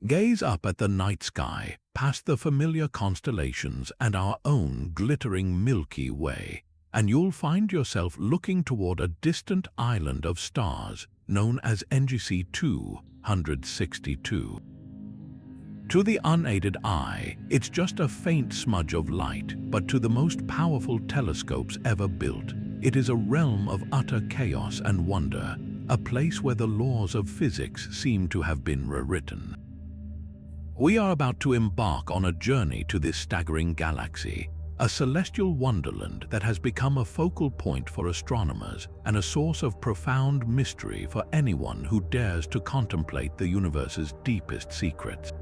Gaze up at the night sky, past the familiar constellations and our own glittering Milky Way, and you'll find yourself looking toward a distant island of stars known as NGC 262. To the unaided eye, it's just a faint smudge of light, but to the most powerful telescopes ever built, it is a realm of utter chaos and wonder, a place where the laws of physics seem to have been rewritten. We are about to embark on a journey to this staggering galaxy, a celestial wonderland that has become a focal point for astronomers and a source of profound mystery for anyone who dares to contemplate the universe's deepest secrets.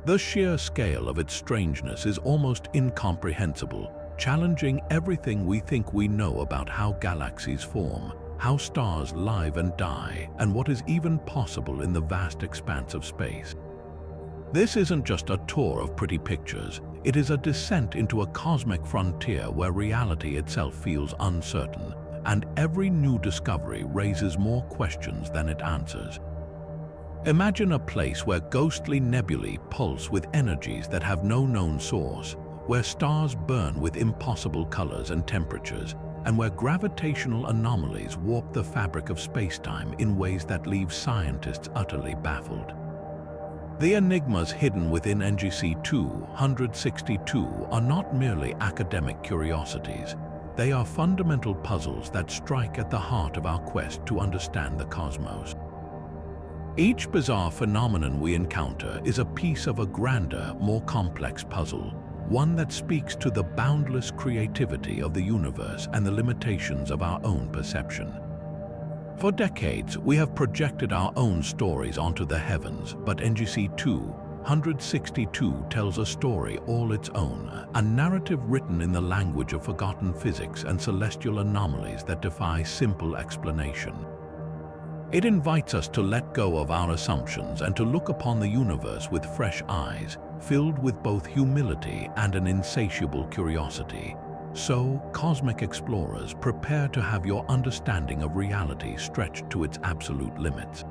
The sheer scale of its strangeness is almost incomprehensible, challenging everything we think we know about how galaxies form, how stars live and die, and what is even possible in the vast expanse of space. This isn't just a tour of pretty pictures, it is a descent into a cosmic frontier where reality itself feels uncertain, and every new discovery raises more questions than it answers. Imagine a place where ghostly nebulae pulse with energies that have no known source, where stars burn with impossible colors and temperatures, and where gravitational anomalies warp the fabric of spacetime in ways that leave scientists utterly baffled. The enigmas hidden within NGC 262 are not merely academic curiosities. They are fundamental puzzles that strike at the heart of our quest to understand the cosmos. Each bizarre phenomenon we encounter is a piece of a grander, more complex puzzle, one that speaks to the boundless creativity of the universe and the limitations of our own perception. For decades, we have projected our own stories onto the heavens, but NGC 262 tells a story all its own, a narrative written in the language of forgotten physics and celestial anomalies that defy simple explanation. It invites us to let go of our assumptions and to look upon the universe with fresh eyes, filled with both humility and an insatiable curiosity. So, cosmic explorers, prepare to have your understanding of reality stretched to its absolute limits.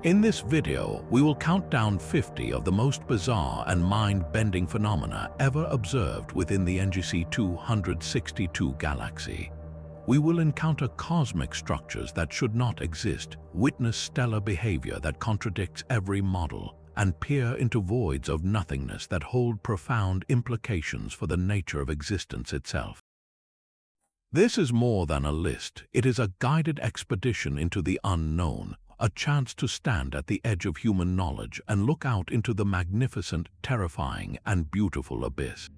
In this video, we will count down 50 of the most bizarre and mind-bending phenomena ever observed within the NGC 262 galaxy. We will encounter cosmic structures that should not exist, witness stellar behavior that contradicts every model, and peer into voids of nothingness that hold profound implications for the nature of existence itself. This is more than a list. It is a guided expedition into the unknown, a chance to stand at the edge of human knowledge and look out into the magnificent, terrifying, and beautiful abyss.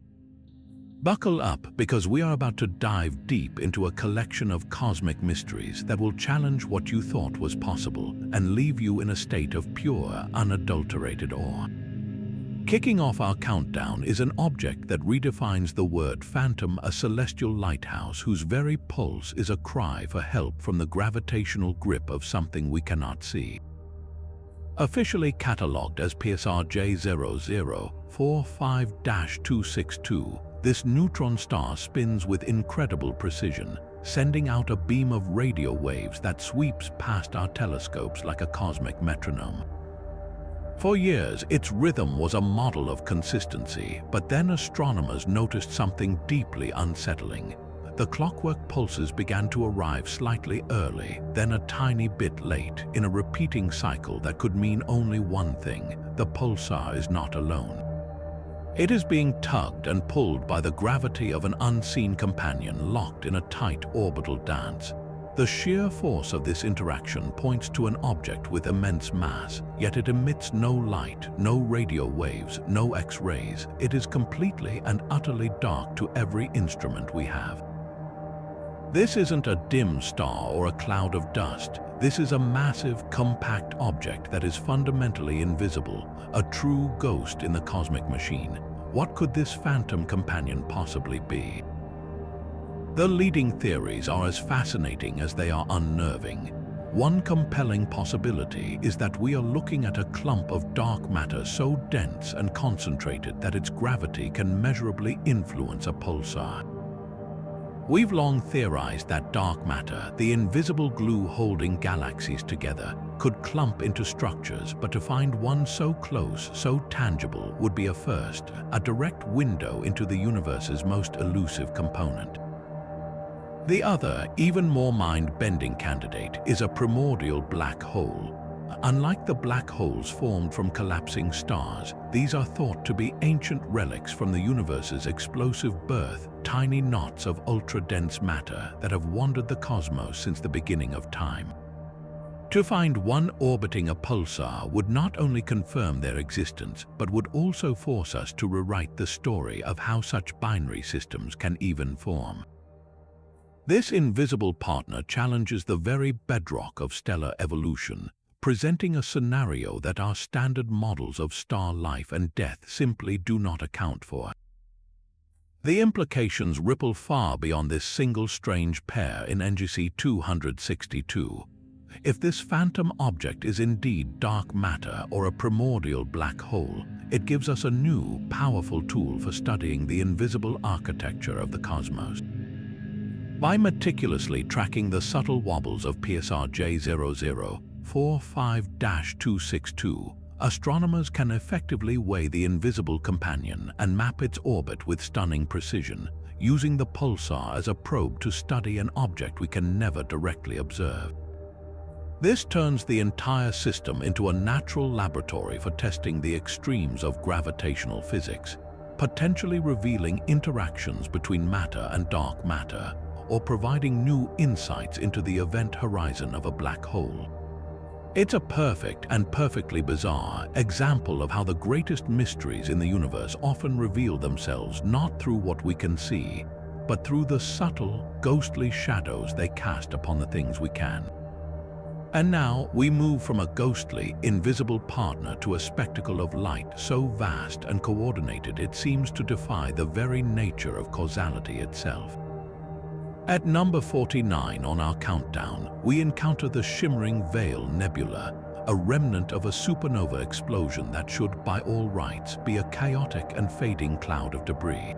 Buckle up, because we are about to dive deep into a collection of cosmic mysteries that will challenge what you thought was possible and leave you in a state of pure, unadulterated awe. Kicking off our countdown is an object that redefines the word phantom, a celestial lighthouse whose very pulse is a cry for help from the gravitational grip of something we cannot see. Officially catalogued as pulsar J0045-262, this neutron star spins with incredible precision, sending out a beam of radio waves that sweeps past our telescopes like a cosmic metronome. For years, its rhythm was a model of consistency, but then astronomers noticed something deeply unsettling. The clockwork pulses began to arrive slightly early, then a tiny bit late, in a repeating cycle that could mean only one thing: the pulsar is not alone. It is being tugged and pulled by the gravity of an unseen companion locked in a tight orbital dance. The sheer force of this interaction points to an object with immense mass, yet it emits no light, no radio waves, no X-rays. It is completely and utterly dark to every instrument we have. This isn't a dim star or a cloud of dust. This is a massive, compact object that is fundamentally invisible, a true ghost in the cosmic machine. What could this phantom companion possibly be? The leading theories are as fascinating as they are unnerving. One compelling possibility is that we are looking at a clump of dark matter so dense and concentrated that its gravity can measurably influence a pulsar. We've long theorized that dark matter, the invisible glue holding galaxies together, could clump into structures, but to find one so close, so tangible, would be a first, a direct window into the universe's most elusive component. The other, even more mind-bending candidate is a primordial black hole. Unlike the black holes formed from collapsing stars, these are thought to be ancient relics from the universe's explosive birth, tiny knots of ultra-dense matter that have wandered the cosmos since the beginning of time. To find one orbiting a pulsar would not only confirm their existence, but would also force us to rewrite the story of how such binary systems can even form. This invisible partner challenges the very bedrock of stellar evolution, presenting a scenario that our standard models of star life and death simply do not account for. The implications ripple far beyond this single strange pair in NGC 262. If this phantom object is indeed dark matter or a primordial black hole, it gives us a new, powerful tool for studying the invisible architecture of the cosmos. By meticulously tracking the subtle wobbles of pulsar J0045-262, astronomers can effectively weigh the invisible companion and map its orbit with stunning precision, using the pulsar as a probe to study an object we can never directly observe. This turns the entire system into a natural laboratory for testing the extremes of gravitational physics, potentially revealing interactions between matter and dark matter, or providing new insights into the event horizon of a black hole. It's a perfect and perfectly bizarre example of how the greatest mysteries in the universe often reveal themselves not through what we can see, but through the subtle, ghostly shadows they cast upon the things we can. And now we move from a ghostly, invisible partner to a spectacle of light so vast and coordinated it seems to defy the very nature of causality itself. At number 49 on our countdown, we encounter the shimmering Veil Nebula, a remnant of a supernova explosion that should, by all rights, be a chaotic and fading cloud of debris.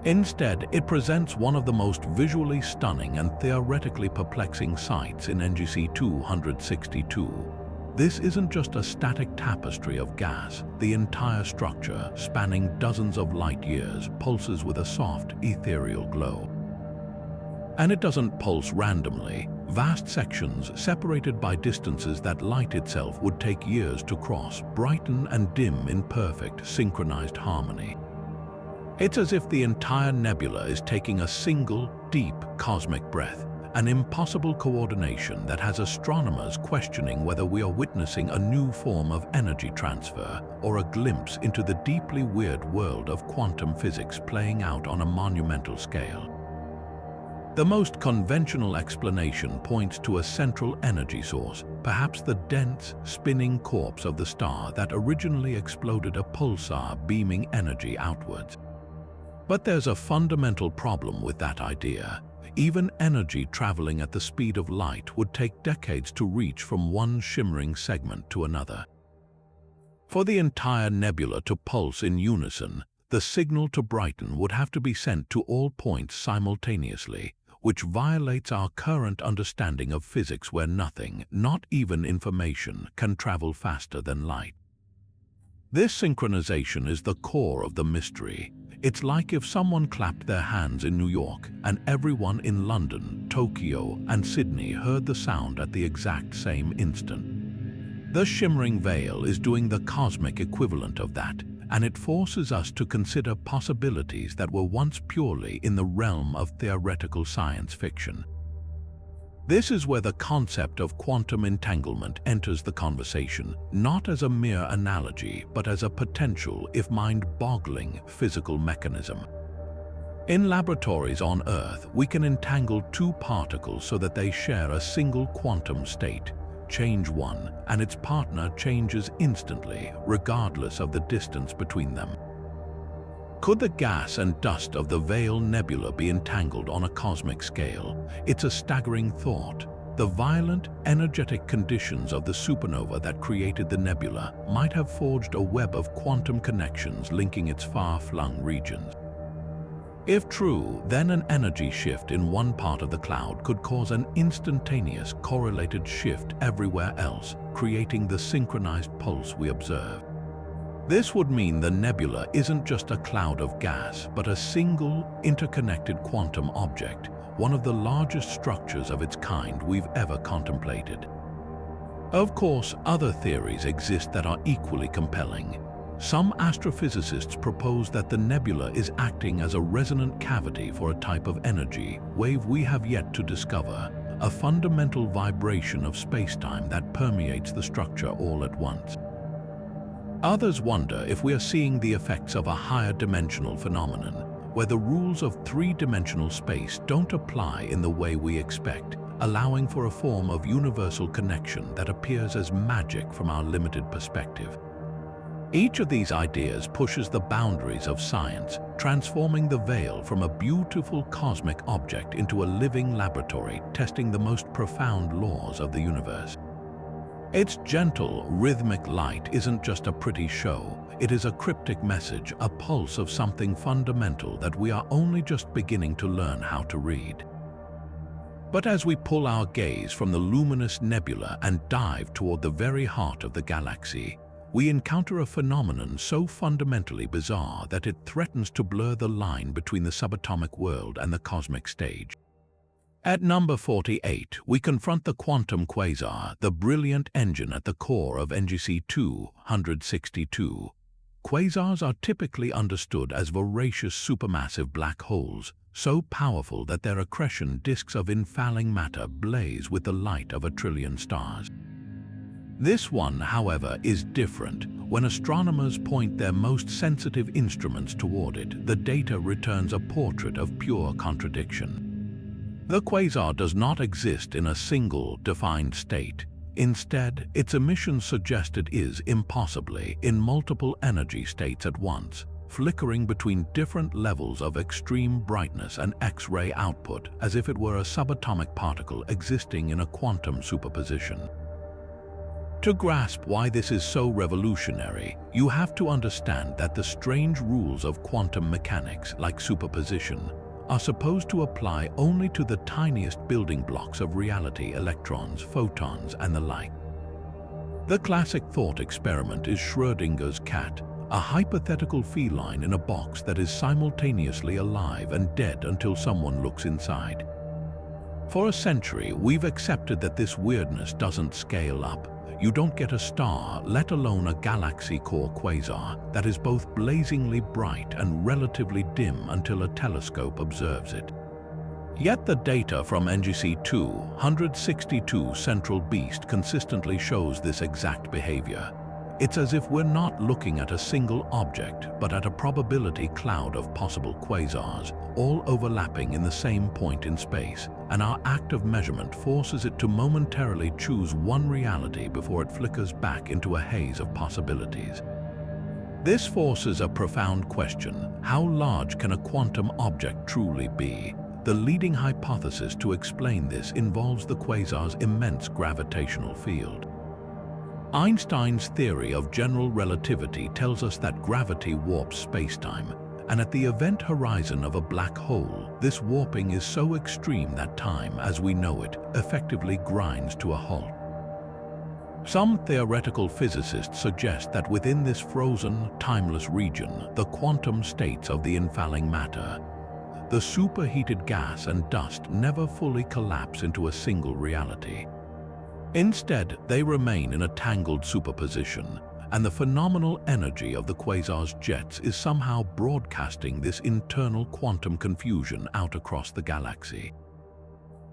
Instead, it presents one of the most visually stunning and theoretically perplexing sights in NGC 262. This isn't just a static tapestry of gas. The entire structure, spanning dozens of light years, pulses with a soft, ethereal glow. And it doesn't pulse randomly. Vast sections, separated by distances that light itself would take years to cross, brighten and dim in perfect, synchronized harmony. It's as if the entire nebula is taking a single, deep, cosmic breath, an impossible coordination that has astronomers questioning whether we are witnessing a new form of energy transfer or a glimpse into the deeply weird world of quantum physics playing out on a monumental scale. The most conventional explanation points to a central energy source, perhaps the dense, spinning corpse of the star that originally exploded, a pulsar beaming energy outwards. But there's a fundamental problem with that idea. Even energy traveling at the speed of light would take decades to reach from one shimmering segment to another. For the entire nebula to pulse in unison, the signal to brighten would have to be sent to all points simultaneously, which violates our current understanding of physics where nothing, not even information, can travel faster than light. This synchronization is the core of the mystery. It's like if someone clapped their hands in New York and everyone in London, Tokyo, and Sydney heard the sound at the exact same instant. The shimmering veil is doing the cosmic equivalent of that, and it forces us to consider possibilities that were once purely in the realm of theoretical science fiction. This is where the concept of quantum entanglement enters the conversation, not as a mere analogy, but as a potential, if mind-boggling, physical mechanism. In laboratories on Earth, we can entangle two particles so that they share a single quantum state. Change one, and its partner changes instantly, regardless of the distance between them. Could the gas and dust of the Veil Nebula be entangled on a cosmic scale? It's a staggering thought. The violent, energetic conditions of the supernova that created the nebula might have forged a web of quantum connections linking its far-flung regions. If true, then an energy shift in one part of the cloud could cause an instantaneous correlated shift everywhere else, creating the synchronized pulse we observe. This would mean the nebula isn't just a cloud of gas, but a single, interconnected quantum object, one of the largest structures of its kind we've ever contemplated. Of course, other theories exist that are equally compelling. Some astrophysicists propose that the nebula is acting as a resonant cavity for a type of energy wave we have yet to discover, a fundamental vibration of spacetime that permeates the structure all at once. Others wonder if we are seeing the effects of a higher dimensional phenomenon, where the rules of three-dimensional space don't apply in the way we expect, allowing for a form of universal connection that appears as magic from our limited perspective. Each of these ideas pushes the boundaries of science, transforming the veil from a beautiful cosmic object into a living laboratory testing the most profound laws of the universe. Its gentle, rhythmic light isn't just a pretty show, it is a cryptic message, a pulse of something fundamental that we are only just beginning to learn how to read. But as we pull our gaze from the luminous nebula and dive toward the very heart of the galaxy, we encounter a phenomenon so fundamentally bizarre that it threatens to blur the line between the subatomic world and the cosmic stage. At number 48, we confront the quantum quasar, the brilliant engine at the core of NGC 262. Quasars are typically understood as voracious supermassive black holes, so powerful that their accretion disks of infalling matter blaze with the light of a trillion stars. This one, however, is different. When astronomers point their most sensitive instruments toward it, the data returns a portrait of pure contradiction. The quasar does not exist in a single, defined state. Instead, its emission suggest it is, impossibly, in multiple energy states at once, flickering between different levels of extreme brightness and X-ray output as if it were a subatomic particle existing in a quantum superposition. To grasp why this is so revolutionary, you have to understand that the strange rules of quantum mechanics, like superposition, are supposed to apply only to the tiniest building blocks of reality: electrons, photons, and the like. The classic thought experiment is Schrödinger's cat, a hypothetical feline in a box that is simultaneously alive and dead until someone looks inside. For a century, we've accepted that this weirdness doesn't scale up. You don't get a star, let alone a galaxy-core quasar, that is both blazingly bright and relatively dim until a telescope observes it. Yet the data from NGC 262 Central Beast consistently shows this exact behavior. It's as if we're not looking at a single object, but at a probability cloud of possible quasars, all overlapping in the same point in space, and our act of measurement forces it to momentarily choose one reality before it flickers back into a haze of possibilities. This forces a profound question: how large can a quantum object truly be? The leading hypothesis to explain this involves the quasar's immense gravitational field. Einstein's theory of general relativity tells us that gravity warps spacetime, and at the event horizon of a black hole, this warping is so extreme that time, as we know it, effectively grinds to a halt. Some theoretical physicists suggest that within this frozen, timeless region, the quantum states of the infalling matter, the superheated gas and dust, never fully collapse into a single reality. Instead, they remain in a tangled superposition, and the phenomenal energy of the quasar's jets is somehow broadcasting this internal quantum confusion out across the galaxy.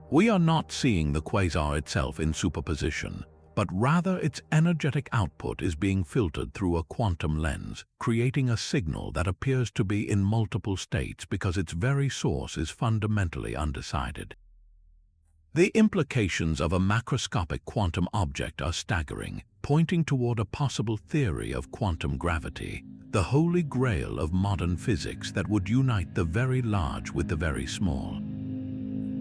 We are not seeing the quasar itself in superposition, but rather its energetic output is being filtered through a quantum lens, creating a signal that appears to be in multiple states because its very source is fundamentally undecided. The implications of a macroscopic quantum object are staggering, pointing toward a possible theory of quantum gravity, the holy grail of modern physics that would unite the very large with the very small.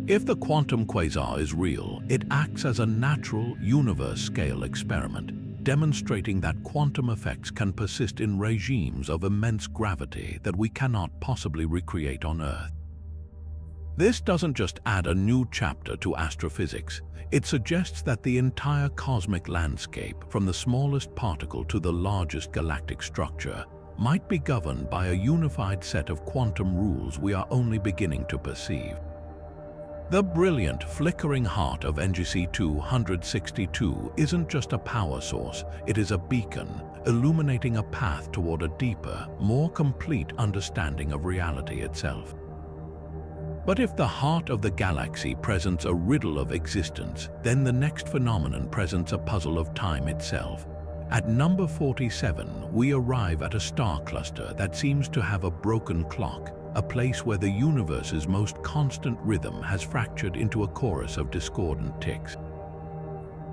If the quantum quasar is real, it acts as a natural, universe-scale experiment, demonstrating that quantum effects can persist in regimes of immense gravity that we cannot possibly recreate on Earth. This doesn't just add a new chapter to astrophysics, it suggests that the entire cosmic landscape, from the smallest particle to the largest galactic structure, might be governed by a unified set of quantum rules we are only beginning to perceive. The brilliant, flickering heart of NGC 262 isn't just a power source, it is a beacon, illuminating a path toward a deeper, more complete understanding of reality itself. But if the heart of the galaxy presents a riddle of existence, then the next phenomenon presents a puzzle of time itself. At number 47, we arrive at a star cluster that seems to have a broken clock, a place where the universe's most constant rhythm has fractured into a chorus of discordant ticks.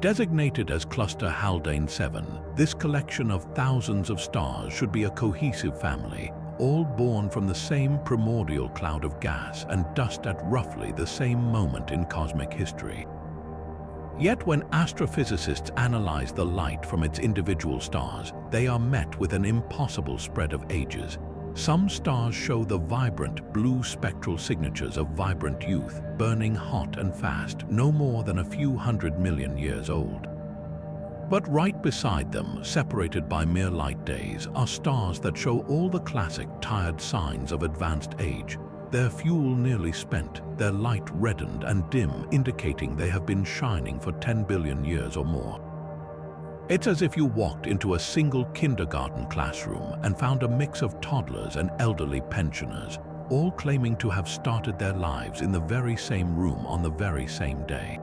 Designated as Cluster Haldane 7, this collection of thousands of stars should be a cohesive family, all born from the same primordial cloud of gas and dust at roughly the same moment in cosmic history. Yet when astrophysicists analyze the light from its individual stars, they are met with an impossible spread of ages. Some stars show the vibrant blue spectral signatures of vibrant youth, burning hot and fast, no more than a few 100 million years old. But right beside them, separated by mere light days, are stars that show all the classic tired signs of advanced age. Their fuel nearly spent, their light reddened and dim, indicating they have been shining for 10 billion years or more. It's as if you walked into a single kindergarten classroom and found a mix of toddlers and elderly pensioners, all claiming to have started their lives in the very same room on the very same day.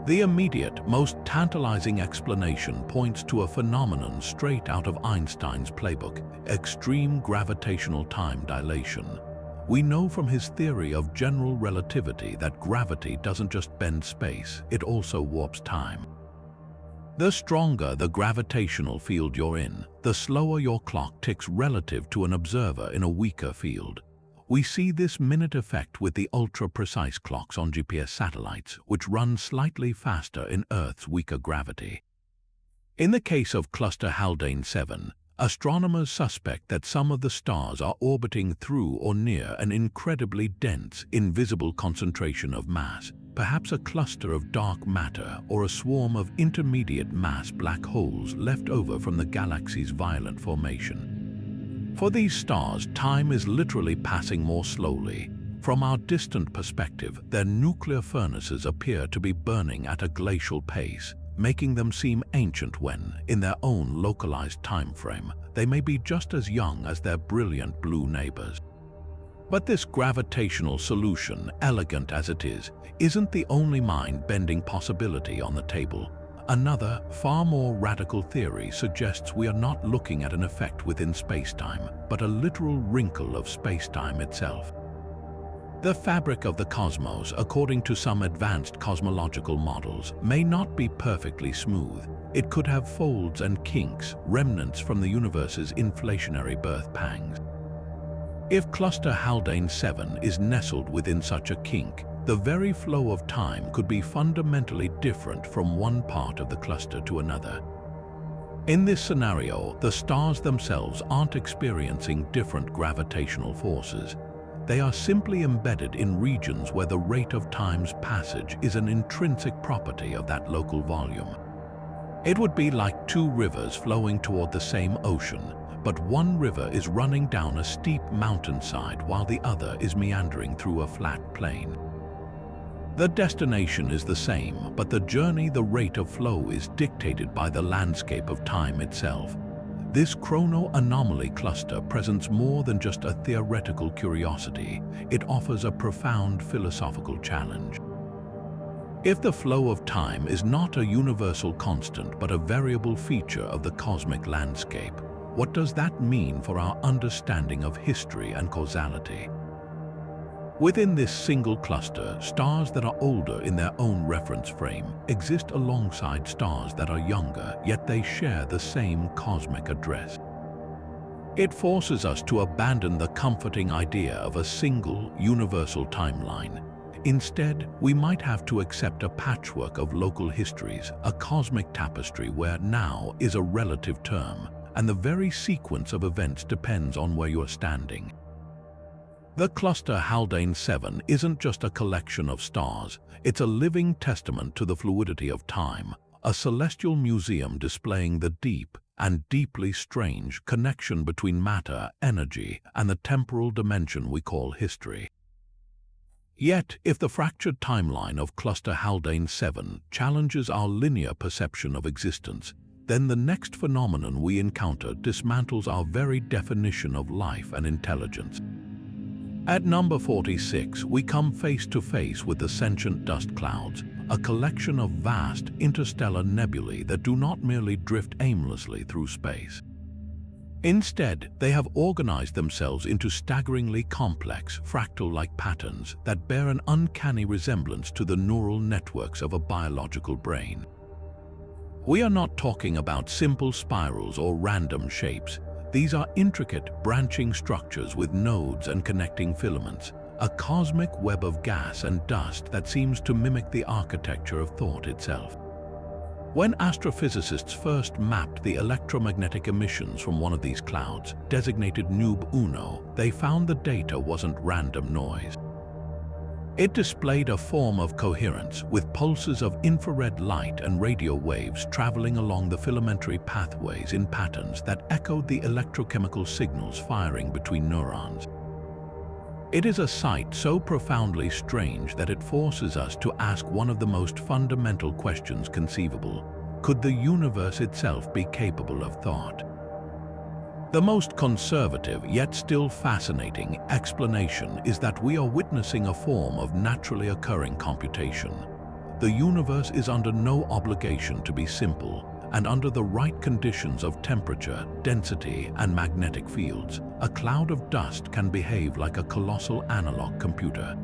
The immediate, most tantalizing explanation points to a phenomenon straight out of Einstein's playbook: extreme gravitational time dilation. We know from his theory of general relativity that gravity doesn't just bend space, it also warps time. The stronger the gravitational field you're in, the slower your clock ticks relative to an observer in a weaker field. We see this minute effect with the ultra-precise clocks on GPS satellites, which run slightly faster in Earth's weaker gravity. In the case of Cluster Haldane 7, astronomers suspect that some of the stars are orbiting through or near an incredibly dense, invisible concentration of mass, perhaps a cluster of dark matter or a swarm of intermediate mass black holes left over from the galaxy's violent formation. For these stars, time is literally passing more slowly. From our distant perspective, their nuclear furnaces appear to be burning at a glacial pace, making them seem ancient when, in their own localized time frame, they may be just as young as their brilliant blue neighbors. But this gravitational solution, elegant as it is, isn't the only mind-bending possibility on the table. Another, far more radical theory suggests we are not looking at an effect within spacetime, but a literal wrinkle of spacetime itself. The fabric of the cosmos, according to some advanced cosmological models, may not be perfectly smooth. It could have folds and kinks, remnants from the universe's inflationary birth pangs. If Cluster Haldane 7 is nestled within such a kink, the very flow of time could be fundamentally different from one part of the cluster to another. In this scenario, the stars themselves aren't experiencing different gravitational forces. They are simply embedded in regions where the rate of time's passage is an intrinsic property of that local volume. It would be like two rivers flowing toward the same ocean, but one river is running down a steep mountainside while the other is meandering through a flat plain. The destination is the same, but the journey, the rate of flow, is dictated by the landscape of time itself. This chrono-anomaly cluster presents more than just a theoretical curiosity. It offers a profound philosophical challenge. If the flow of time is not a universal constant but a variable feature of the cosmic landscape, what does that mean for our understanding of history and causality? Within this single cluster, stars that are older in their own reference frame exist alongside stars that are younger, yet they share the same cosmic address. It forces us to abandon the comforting idea of a single, universal timeline. Instead, we might have to accept a patchwork of local histories, a cosmic tapestry where now is a relative term, and the very sequence of events depends on where you're standing. The cluster Haldane 7 isn't just a collection of stars, it's a living testament to the fluidity of time, a celestial museum displaying the deep and deeply strange connection between matter, energy, and the temporal dimension we call history. Yet, if the fractured timeline of cluster Haldane 7 challenges our linear perception of existence, then the next phenomenon we encounter dismantles our very definition of life and intelligence. At number 46, we come face to face with the sentient dust clouds, a collection of vast interstellar nebulae that do not merely drift aimlessly through space. Instead, they have organized themselves into staggeringly complex, fractal-like patterns that bear an uncanny resemblance to the neural networks of a biological brain. We are not talking about simple spirals or random shapes. These are intricate, branching structures with nodes and connecting filaments, a cosmic web of gas and dust that seems to mimic the architecture of thought itself. When astrophysicists first mapped the electromagnetic emissions from one of these clouds, designated Nube Uno, they found the data wasn't random noise. It displayed a form of coherence, with pulses of infrared light and radio waves traveling along the filamentary pathways in patterns that echoed the electrochemical signals firing between neurons. It is a sight so profoundly strange that it forces us to ask one of the most fundamental questions conceivable: could the universe itself be capable of thought? The most conservative, yet still fascinating, explanation is that we are witnessing a form of naturally occurring computation. The universe is under no obligation to be simple, and under the right conditions of temperature, density, and magnetic fields, a cloud of dust can behave like a colossal analog computer.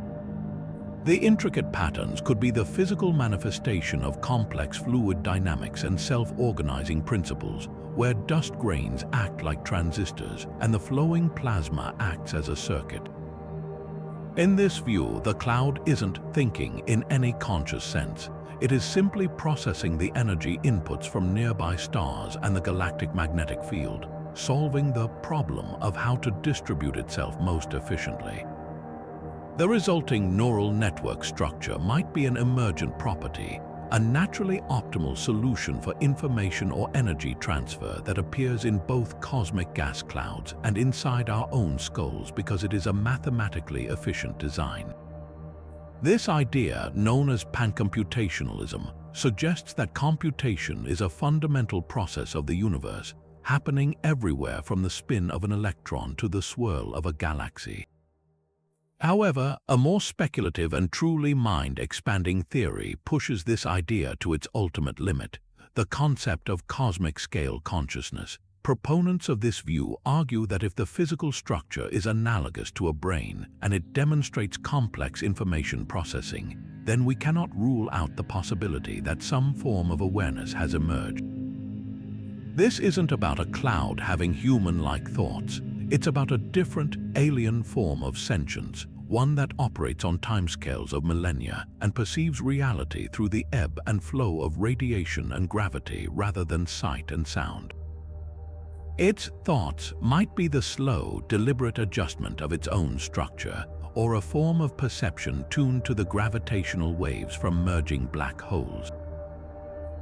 The intricate patterns could be the physical manifestation of complex fluid dynamics and self-organizing principles, where dust grains act like transistors and the flowing plasma acts as a circuit. In this view, the cloud isn't thinking in any conscious sense. It is simply processing the energy inputs from nearby stars and the galactic magnetic field, solving the problem of how to distribute itself most efficiently. The resulting neural network structure might be an emergent property, a naturally optimal solution for information or energy transfer that appears in both cosmic gas clouds and inside our own skulls because it is a mathematically efficient design. This idea, known as pancomputationalism, suggests that computation is a fundamental process of the universe, happening everywhere from the spin of an electron to the swirl of a galaxy. However, a more speculative and truly mind-expanding theory pushes this idea to its ultimate limit, the concept of cosmic-scale consciousness. Proponents of this view argue that if the physical structure is analogous to a brain and it demonstrates complex information processing, then we cannot rule out the possibility that some form of awareness has emerged. This isn't about a cloud having human-like thoughts. It's about a different, alien form of sentience, one that operates on timescales of millennia and perceives reality through the ebb and flow of radiation and gravity rather than sight and sound. Its thoughts might be the slow, deliberate adjustment of its own structure, or a form of perception tuned to the gravitational waves from merging black holes.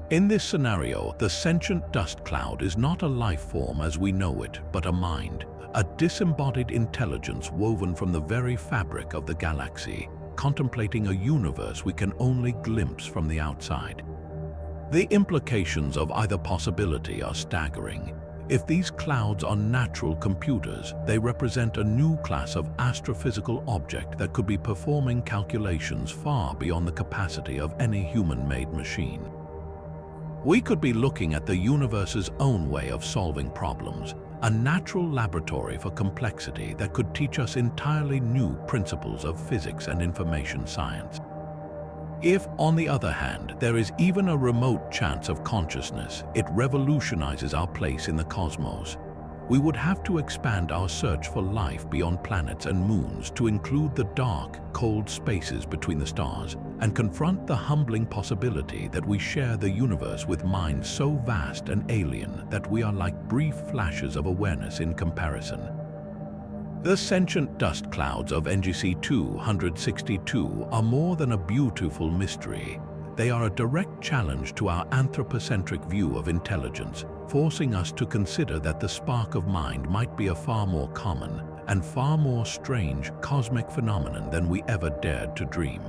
In this scenario, the sentient dust cloud is not a life form as we know it, but a mind, a disembodied intelligence woven from the very fabric of the galaxy, contemplating a universe we can only glimpse from the outside. The implications of either possibility are staggering. If these clouds are natural computers, they represent a new class of astrophysical object that could be performing calculations far beyond the capacity of any human-made machine. We could be looking at the universe's own way of solving problems, a natural laboratory for complexity that could teach us entirely new principles of physics and information science. If, on the other hand, there is even a remote chance of consciousness, it revolutionizes our place in the cosmos. we would have to expand our search for life beyond planets and moons to include the dark, cold spaces between the stars and confront the humbling possibility that we share the universe with minds so vast and alien that we are like brief flashes of awareness in comparison. The sentient dust clouds of NGC 262 are more than a beautiful mystery. They are a direct challenge to our anthropocentric view of intelligence, forcing us to consider that the spark of mind might be a far more common and far more strange cosmic phenomenon than we ever dared to dream.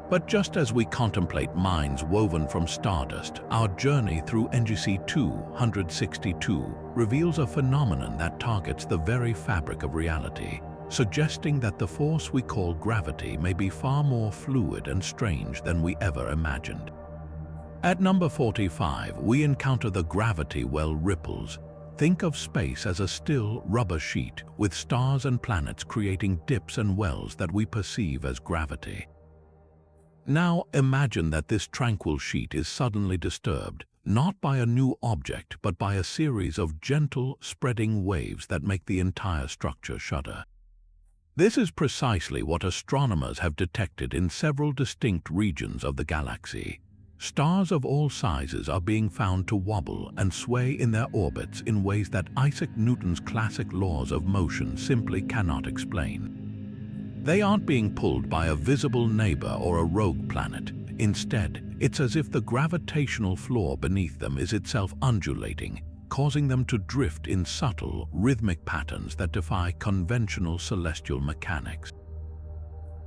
But just as we contemplate minds woven from stardust, our journey through NGC 262 reveals a phenomenon that targets the very fabric of reality, suggesting that the force we call gravity may be far more fluid and strange than we ever imagined. At number 45, we encounter the gravity well ripples. Think of space as a still rubber sheet, with stars and planets creating dips and wells that we perceive as gravity. Now imagine that this tranquil sheet is suddenly disturbed, not by a new object, but by a series of gentle, spreading waves that make the entire structure shudder. This is precisely what astronomers have detected in several distinct regions of the galaxy. Stars of all sizes are being found to wobble and sway in their orbits in ways that Isaac Newton's classic laws of motion simply cannot explain. They aren't being pulled by a visible neighbor or a rogue planet. Instead, it's as if the gravitational floor beneath them is itself undulating, causing them to drift in subtle, rhythmic patterns that defy conventional celestial mechanics.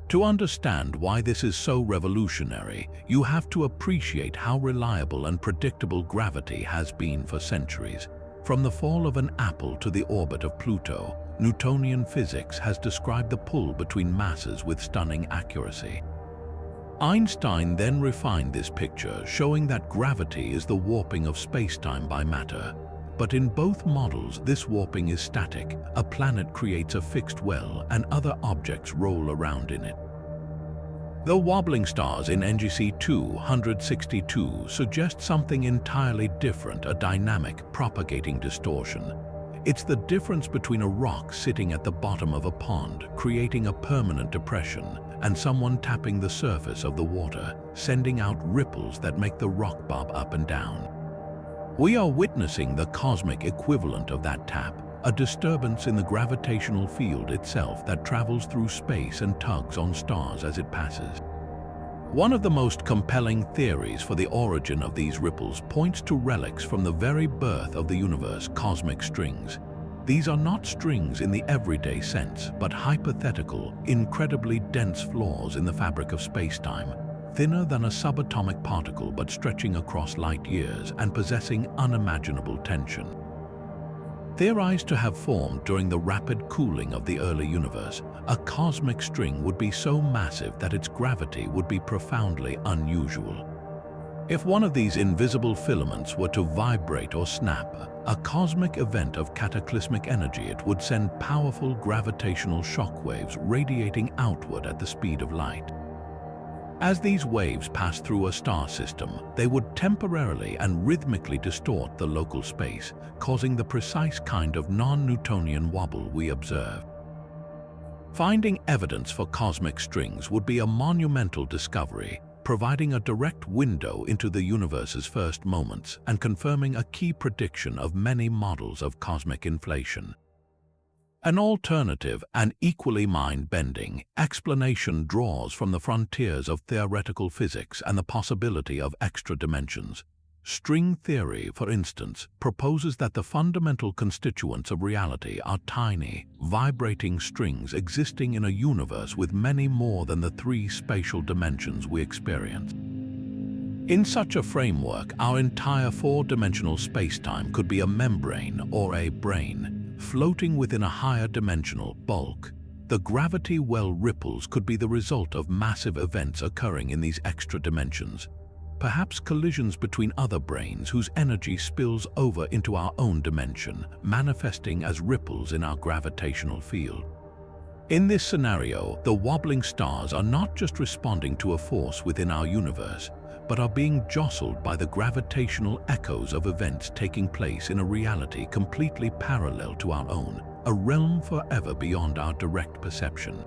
To understand why this is so revolutionary, you have to appreciate how reliable and predictable gravity has been for centuries. From the fall of an apple to the orbit of Pluto, Newtonian physics has described the pull between masses with stunning accuracy. Einstein then refined this picture, showing that gravity is the warping of space-time by matter. But in both models, this warping is static. A planet creates a fixed well, and other objects roll around in it. The wobbling stars in NGC 262 suggest something entirely different, a dynamic, propagating distortion. It's the difference between a rock sitting at the bottom of a pond, creating a permanent depression, and someone tapping the surface of the water, sending out ripples that make the rock bob up and down. We are witnessing the cosmic equivalent of that tap, a disturbance in the gravitational field itself that travels through space and tugs on stars as it passes. One of the most compelling theories for the origin of these ripples points to relics from the very birth of the universe, cosmic strings. These are not strings in the everyday sense, but hypothetical, incredibly dense flaws in the fabric of space-time, thinner than a subatomic particle but stretching across light years and possessing unimaginable tension. Theorized to have formed during the rapid cooling of the early universe, a cosmic string would be so massive that its gravity would be profoundly unusual. If one of these invisible filaments were to vibrate or snap, a cosmic event of cataclysmic energy, it would send powerful gravitational shockwaves radiating outward at the speed of light. As these waves pass through a star system, they would temporarily and rhythmically distort the local space, causing the precise kind of non-Newtonian wobble we observe. Finding evidence for cosmic strings would be a monumental discovery, providing a direct window into the universe's first moments and confirming a key prediction of many models of cosmic inflation. An alternative and equally mind-bending explanation draws from the frontiers of theoretical physics and the possibility of extra dimensions. String theory, for instance, proposes that the fundamental constituents of reality are tiny, vibrating strings existing in a universe with many more than the three spatial dimensions we experience. In such a framework, our entire four-dimensional space-time could be a membrane or a brain, floating within a higher dimensional bulk. The gravity well ripples could be the result of massive events occurring in these extra dimensions, perhaps collisions between other brains whose energy spills over into our own dimension, manifesting as ripples in our gravitational field. In this scenario, the wobbling stars are not just responding to a force within our universe, but are being jostled by the gravitational echoes of events taking place in a reality completely parallel to our own, a realm forever beyond our direct perception.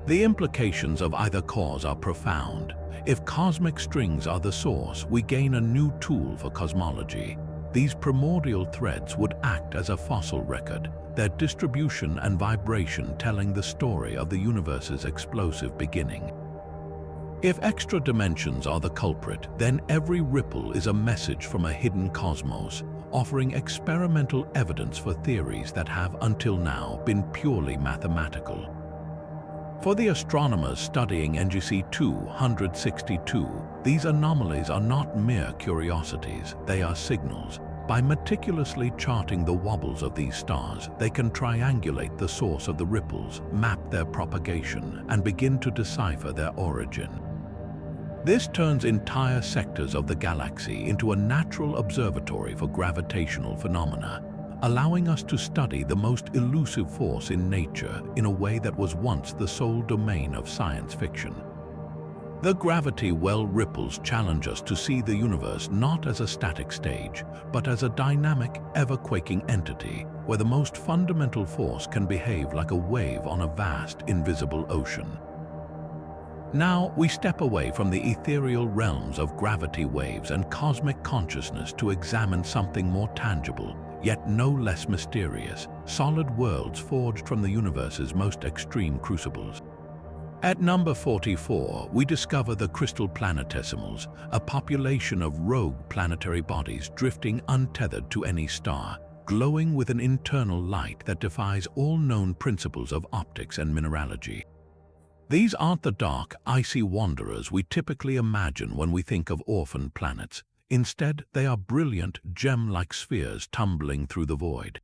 The implications of either cause are profound. If cosmic strings are the source, we gain a new tool for cosmology. These primordial threads would act as a fossil record, their distribution and vibration telling the story of the universe's explosive beginning. If extra dimensions are the culprit, then every ripple is a message from a hidden cosmos, offering experimental evidence for theories that have until now been purely mathematical. For the astronomers studying NGC 262, these anomalies are not mere curiosities, they are signals. By meticulously charting the wobbles of these stars, they can triangulate the source of the ripples, map their propagation, and begin to decipher their origin. This turns entire sectors of the galaxy into a natural observatory for gravitational phenomena, allowing us to study the most elusive force in nature in a way that was once the sole domain of science fiction. The gravity well ripples challenge us to see the universe not as a static stage, but as a dynamic, ever-quaking entity where the most fundamental force can behave like a wave on a vast, invisible ocean. Now we step away from the ethereal realms of gravity waves and cosmic consciousness to examine something more tangible, yet no less mysterious, solid worlds forged from the universe's most extreme crucibles. At number 44, we discover the crystal planetesimals, a population of rogue planetary bodies drifting untethered to any star, glowing with an internal light that defies all known principles of optics and mineralogy. These aren't the dark, icy wanderers we typically imagine when we think of orphan planets. Instead, they are brilliant, gem-like spheres tumbling through the void.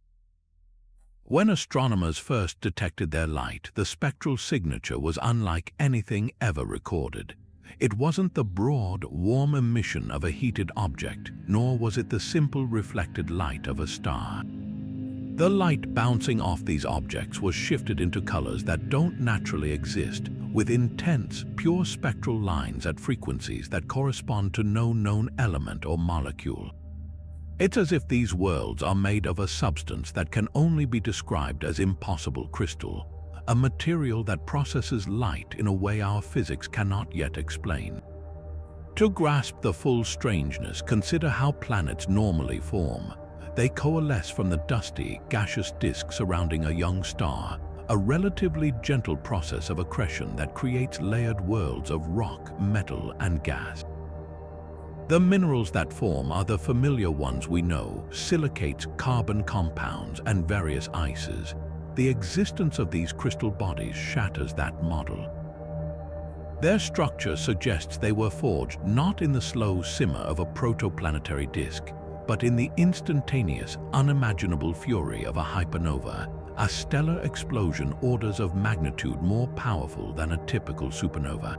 When astronomers first detected their light, the spectral signature was unlike anything ever recorded. It wasn't the broad, warm emission of a heated object, nor was it the simple reflected light of a star. The light bouncing off these objects was shifted into colors that don't naturally exist, with intense, pure spectral lines at frequencies that correspond to no known element or molecule. It's as if these worlds are made of a substance that can only be described as impossible crystal, a material that processes light in a way our physics cannot yet explain. To grasp the full strangeness, consider how planets normally form. They coalesce from the dusty, gaseous disk surrounding a young star, a relatively gentle process of accretion that creates layered worlds of rock, metal, and gas. The minerals that form are the familiar ones we know: silicates, carbon compounds, and various ices. The existence of these crystal bodies shatters that model. Their structure suggests they were forged not in the slow simmer of a protoplanetary disk, but in the instantaneous, unimaginable fury of a hypernova, a stellar explosion orders of magnitude more powerful than a typical supernova.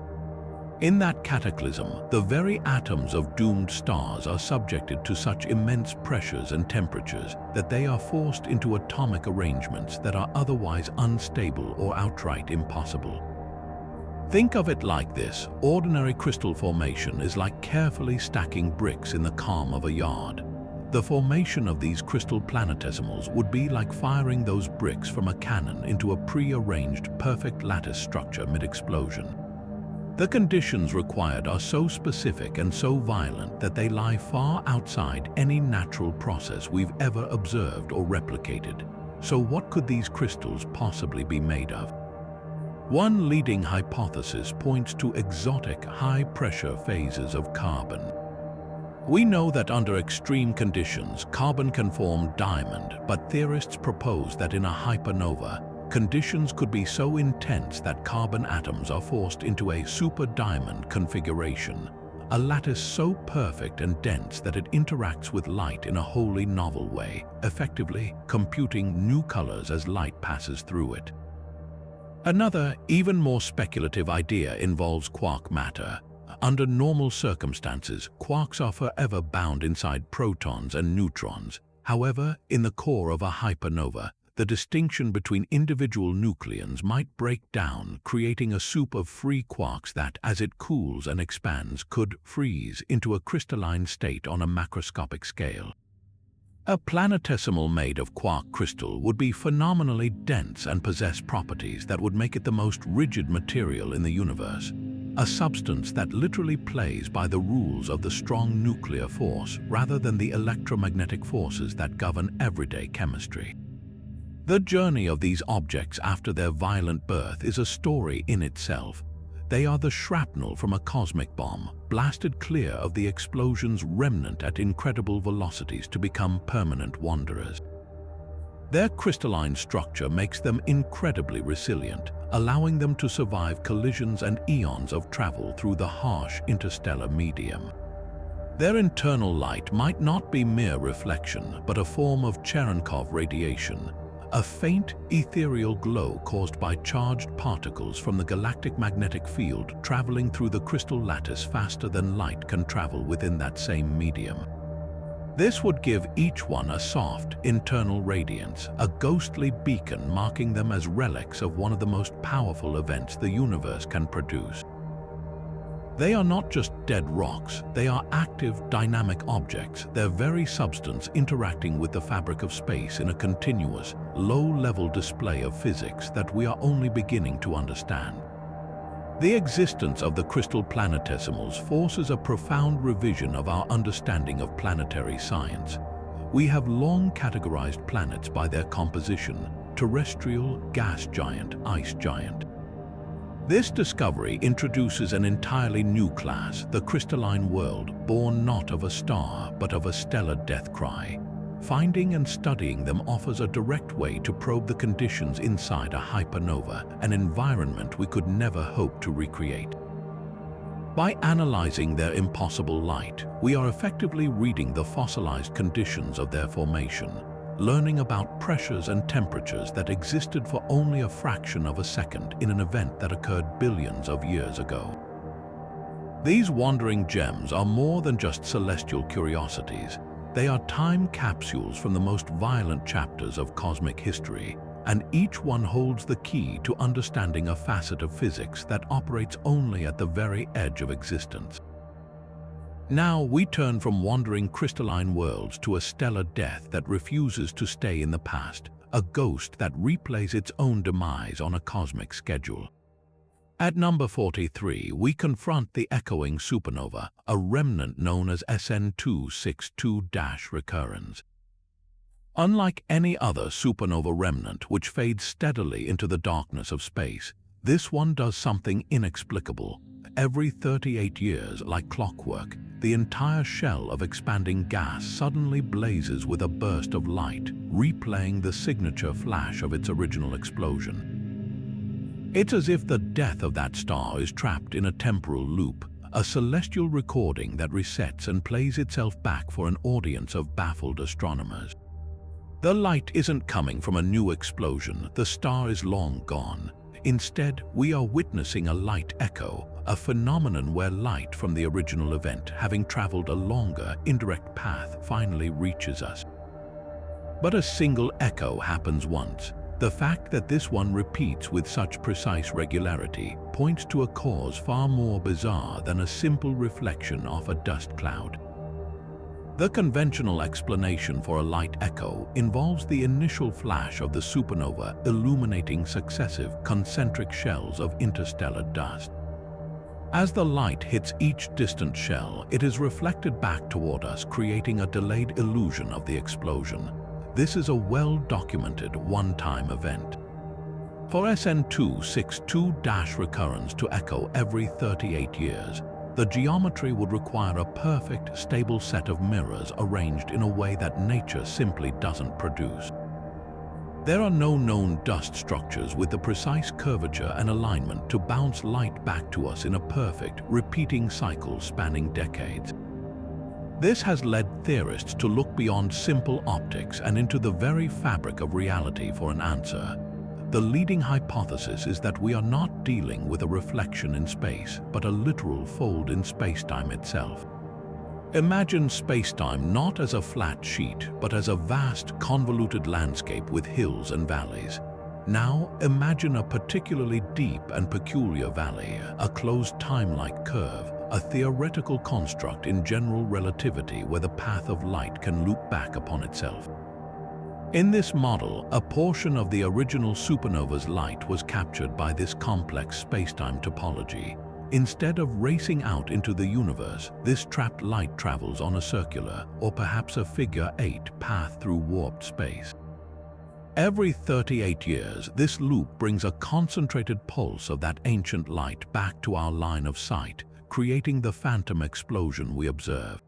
In that cataclysm, the very atoms of doomed stars are subjected to such immense pressures and temperatures that they are forced into atomic arrangements that are otherwise unstable or outright impossible. Think of it like this: ordinary crystal formation is like carefully stacking bricks in the calm of a yard. The formation of these crystal planetesimals would be like firing those bricks from a cannon into a pre-arranged, perfect lattice structure mid-explosion. The conditions required are so specific and so violent that they lie far outside any natural process we've ever observed or replicated. So what could these crystals possibly be made of? One leading hypothesis points to exotic, high-pressure phases of carbon. We know that under extreme conditions, carbon can form diamond, but theorists propose that in a hypernova, conditions could be so intense that carbon atoms are forced into a superdiamond configuration, a lattice so perfect and dense that it interacts with light in a wholly novel way, effectively computing new colors as light passes through it. Another, even more speculative idea involves quark matter. Under normal circumstances, quarks are forever bound inside protons and neutrons. However, in the core of a hypernova, the distinction between individual nucleons might break down, creating a soup of free quarks that, as it cools and expands, could freeze into a crystalline state on a macroscopic scale. A planetesimal made of quark crystal would be phenomenally dense and possess properties that would make it the most rigid material in the universe, a substance that literally plays by the rules of the strong nuclear force rather than the electromagnetic forces that govern everyday chemistry. The journey of these objects after their violent birth is a story in itself. They are the shrapnel from a cosmic bomb, blasted clear of the explosion's remnant at incredible velocities to become permanent wanderers. Their crystalline structure makes them incredibly resilient, allowing them to survive collisions and eons of travel through the harsh interstellar medium. Their internal light might not be mere reflection, but a form of Cherenkov radiation, a faint, ethereal glow caused by charged particles from the galactic magnetic field traveling through the crystal lattice faster than light can travel within that same medium. This would give each one a soft, internal radiance, a ghostly beacon marking them as relics of one of the most powerful events the universe can produce. They are not just dead rocks, they are active, dynamic objects, their very substance interacting with the fabric of space in a continuous, low-level display of physics that we are only beginning to understand. The existence of the crystal planetesimals forces a profound revision of our understanding of planetary science. We have long categorized planets by their composition: terrestrial, gas giant, ice giant. This discovery introduces an entirely new class, the crystalline world, born not of a star, but of a stellar death cry. Finding and studying them offers a direct way to probe the conditions inside a hypernova, an environment we could never hope to recreate. By analyzing their impossible light, we are effectively reading the fossilized conditions of their formation, learning about pressures and temperatures that existed for only a fraction of a second in an event that occurred billions of years ago. These wandering gems are more than just celestial curiosities. They are time capsules from the most violent chapters of cosmic history, and each one holds the key to understanding a facet of physics that operates only at the very edge of existence. Now we turn from wandering crystalline worlds to a stellar death that refuses to stay in the past, a ghost that replays its own demise on a cosmic schedule. At number 43, we confront the echoing supernova, a remnant known as SN262-recurrens. Unlike any other supernova remnant which fades steadily into the darkness of space, this one does something inexplicable. Every 38 years, like clockwork, the entire shell of expanding gas suddenly blazes with a burst of light, replaying the signature flash of its original explosion. It's as if the death of that star is trapped in a temporal loop, a celestial recording that resets and plays itself back for an audience of baffled astronomers. The light isn't coming from a new explosion, the star is long gone. Instead, we are witnessing a light echo, a phenomenon where light from the original event, having traveled a longer, indirect path, finally reaches us. But a single echo happens once. The fact that this one repeats with such precise regularity points to a cause far more bizarre than a simple reflection off a dust cloud. The conventional explanation for a light echo involves the initial flash of the supernova illuminating successive concentric shells of interstellar dust. As the light hits each distant shell, it is reflected back toward us, creating a delayed illusion of the explosion. This is a well-documented one-time event. For SN262-recurrence to echo every 38 years, the geometry would require a perfect, stable set of mirrors arranged in a way that nature simply doesn't produce. There are no known dust structures with the precise curvature and alignment to bounce light back to us in a perfect, repeating cycle spanning decades. This has led theorists to look beyond simple optics and into the very fabric of reality for an answer. The leading hypothesis is that we are not dealing with a reflection in space, but a literal fold in spacetime itself. Imagine space-time not as a flat sheet, but as a vast, convoluted landscape with hills and valleys. Now, imagine a particularly deep and peculiar valley, a closed time-like curve, a theoretical construct in general relativity where the path of light can loop back upon itself. In this model, a portion of the original supernova's light was captured by this complex spacetime topology. Instead of racing out into the universe, this trapped light travels on a circular, or perhaps a figure-8 path through warped space. Every 38 years, this loop brings a concentrated pulse of that ancient light back to our line of sight, creating the phantom explosion we observe.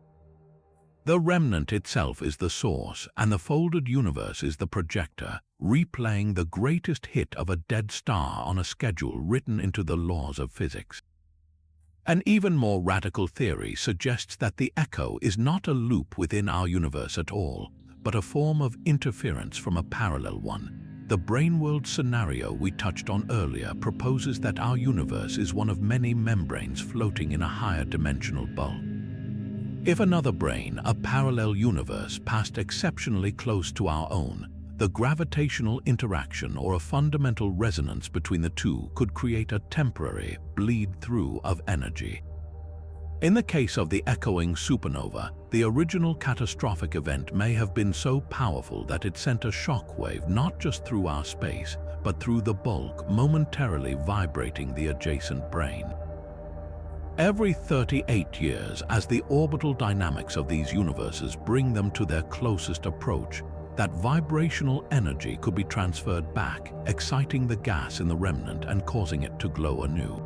The remnant itself is the source, and the folded universe is the projector, replaying the greatest hit of a dead star on a schedule written into the laws of physics. An even more radical theory suggests that the echo is not a loop within our universe at all, but a form of interference from a parallel one. The brainworld scenario we touched on earlier proposes that our universe is one of many membranes floating in a higher dimensional bulk. If another brain, a parallel universe, passed exceptionally close to our own, the gravitational interaction or a fundamental resonance between the two could create a temporary bleed-through of energy. In the case of the echoing supernova, the original catastrophic event may have been so powerful that it sent a shockwave not just through our space, but through the bulk, momentarily vibrating the adjacent brain. Every 38 years, as the orbital dynamics of these universes bring them to their closest approach, that vibrational energy could be transferred back, exciting the gas in the remnant and causing it to glow anew.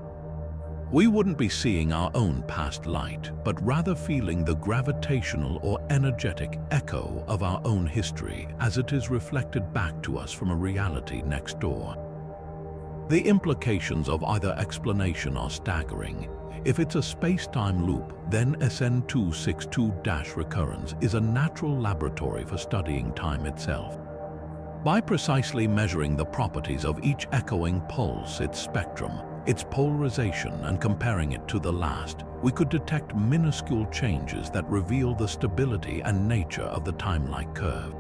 We wouldn't be seeing our own past light, but rather feeling the gravitational or energetic echo of our own history as it is reflected back to us from a reality next door. The implications of either explanation are staggering. If it's a space-time loop, then SN262-recurrence is a natural laboratory for studying time itself. By precisely measuring the properties of each echoing pulse, its spectrum, its polarization, and comparing it to the last, we could detect minuscule changes that reveal the stability and nature of the time-like curve.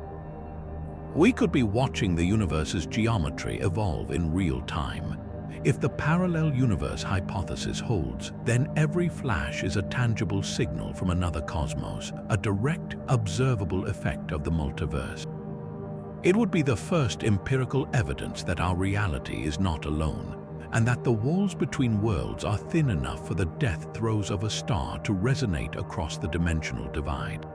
We could be watching the universe's geometry evolve in real time. If the parallel universe hypothesis holds, then every flash is a tangible signal from another cosmos, a direct, observable effect of the multiverse. It would be the first empirical evidence that our reality is not alone, and that the walls between worlds are thin enough for the death throes of a star to resonate across the dimensional divide.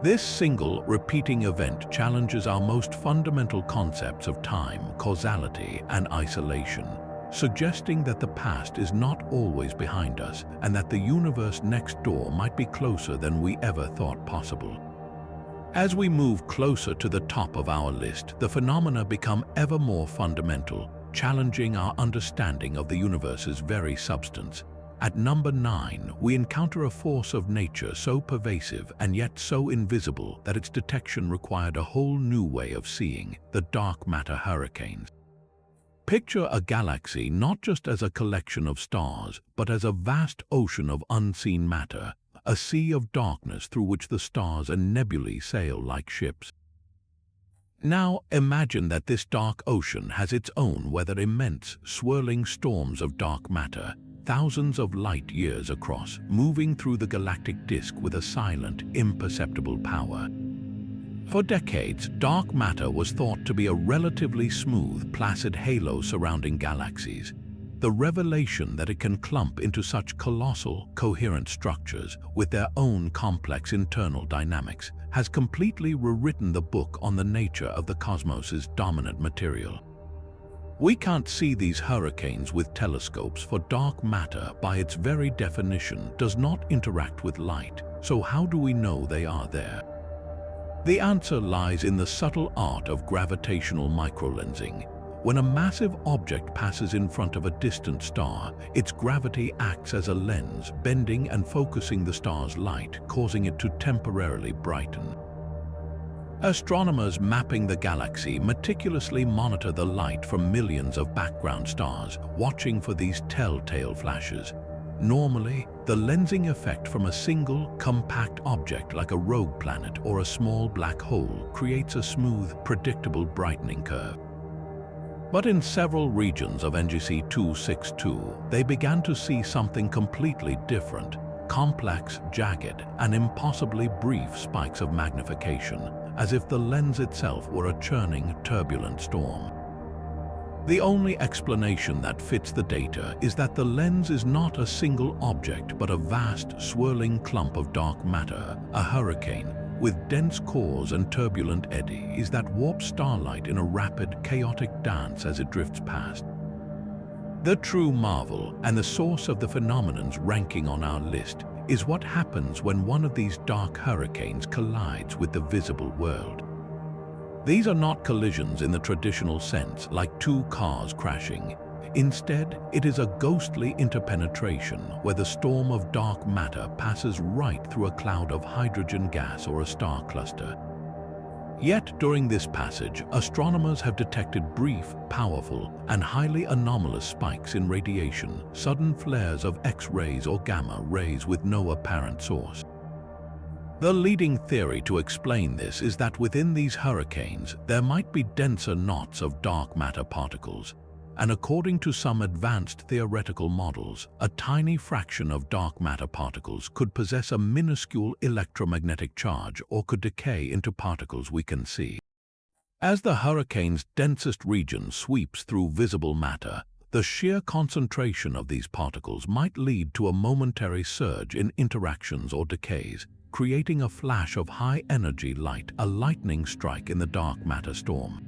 This single, repeating event challenges our most fundamental concepts of time, causality, and isolation, suggesting that the past is not always behind us and that the universe next door might be closer than we ever thought possible. As we move closer to the top of our list, the phenomena become ever more fundamental, challenging our understanding of the universe's very substance. At number 9, we encounter a force of nature so pervasive and yet so invisible that its detection required a whole new way of seeing: the dark matter hurricanes. Picture a galaxy not just as a collection of stars, but as a vast ocean of unseen matter, a sea of darkness through which the stars and nebulae sail like ships. Now imagine that this dark ocean has its own whether immense, swirling storms of dark matter, thousands of light years across, moving through the galactic disk with a silent, imperceptible power. For decades, dark matter was thought to be a relatively smooth, placid halo surrounding galaxies. The revelation that it can clump into such colossal, coherent structures with their own complex internal dynamics has completely rewritten the book on the nature of the cosmos's dominant material. We can't see these hurricanes with telescopes, for dark matter, by its very definition, does not interact with light. So how do we know they are there? The answer lies in the subtle art of gravitational microlensing. When a massive object passes in front of a distant star, its gravity acts as a lens, bending and focusing the star's light, causing it to temporarily brighten. Astronomers mapping the galaxy meticulously monitor the light from millions of background stars, watching for these telltale flashes. Normally, the lensing effect from a single, compact object like a rogue planet or a small black hole creates a smooth, predictable brightening curve. But in several regions of NGC 262, they began to see something completely different: complex, jagged, and impossibly brief spikes of magnification, as if the lens itself were a churning, turbulent storm. The only explanation that fits the data is that the lens is not a single object but a vast, swirling clump of dark matter, a hurricane, with dense cores and turbulent eddies that warp starlight in a rapid, chaotic dance as it drifts past. The true marvel, and the source of the phenomenons ranking on our list, is what happens when one of these dark hurricanes collides with the visible world. These are not collisions in the traditional sense, like two cars crashing. Instead, it is a ghostly interpenetration where the storm of dark matter passes right through a cloud of hydrogen gas or a star cluster. Yet, during this passage, astronomers have detected brief, powerful, and highly anomalous spikes in radiation, sudden flares of X-rays or gamma rays with no apparent source. The leading theory to explain this is that within these hurricanes, there might be denser knots of dark matter particles, and according to some advanced theoretical models, a tiny fraction of dark matter particles could possess a minuscule electromagnetic charge or could decay into particles we can see. As the hurricane's densest region sweeps through visible matter, the sheer concentration of these particles might lead to a momentary surge in interactions or decays, creating a flash of high-energy light, a lightning strike in the dark matter storm.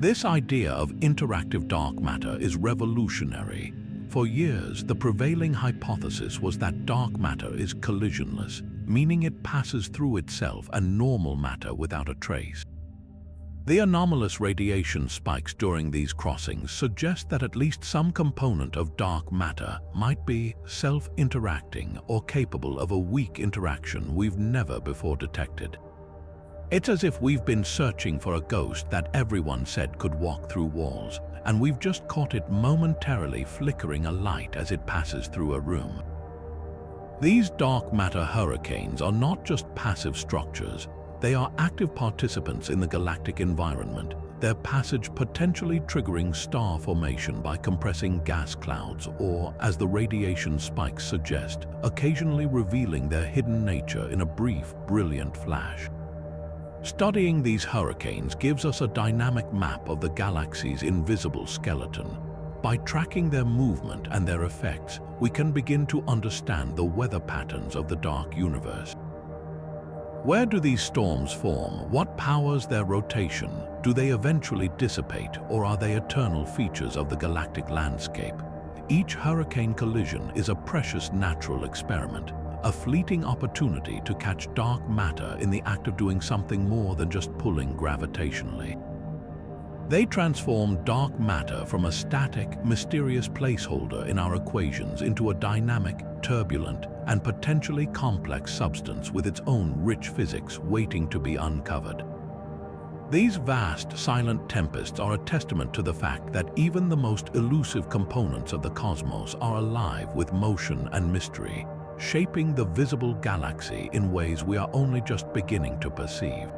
This idea of interactive dark matter is revolutionary. For years, the prevailing hypothesis was that dark matter is collisionless, meaning it passes through itself and normal matter without a trace. The anomalous radiation spikes during these crossings suggest that at least some component of dark matter might be self-interacting or capable of a weak interaction we've never before detected. It's as if we've been searching for a ghost that everyone said could walk through walls, and we've just caught it momentarily flickering a light as it passes through a room. These dark matter hurricanes are not just passive structures. They are active participants in the galactic environment, their passage potentially triggering star formation by compressing gas clouds or, as the radiation spikes suggest, occasionally revealing their hidden nature in a brief, brilliant flash. Studying these hurricanes gives us a dynamic map of the galaxy's invisible skeleton. By tracking their movement and their effects, we can begin to understand the weather patterns of the dark universe. Where do these storms form? What powers their rotation? Do they eventually dissipate, or are they eternal features of the galactic landscape? Each hurricane collision is a precious natural experiment, a fleeting opportunity to catch dark matter in the act of doing something more than just pulling gravitationally. They transform dark matter from a static, mysterious placeholder in our equations into a dynamic, turbulent, and potentially complex substance with its own rich physics waiting to be uncovered. These vast, silent tempests are a testament to the fact that even the most elusive components of the cosmos are alive with motion and mystery, shaping the visible galaxy in ways we are only just beginning to perceive.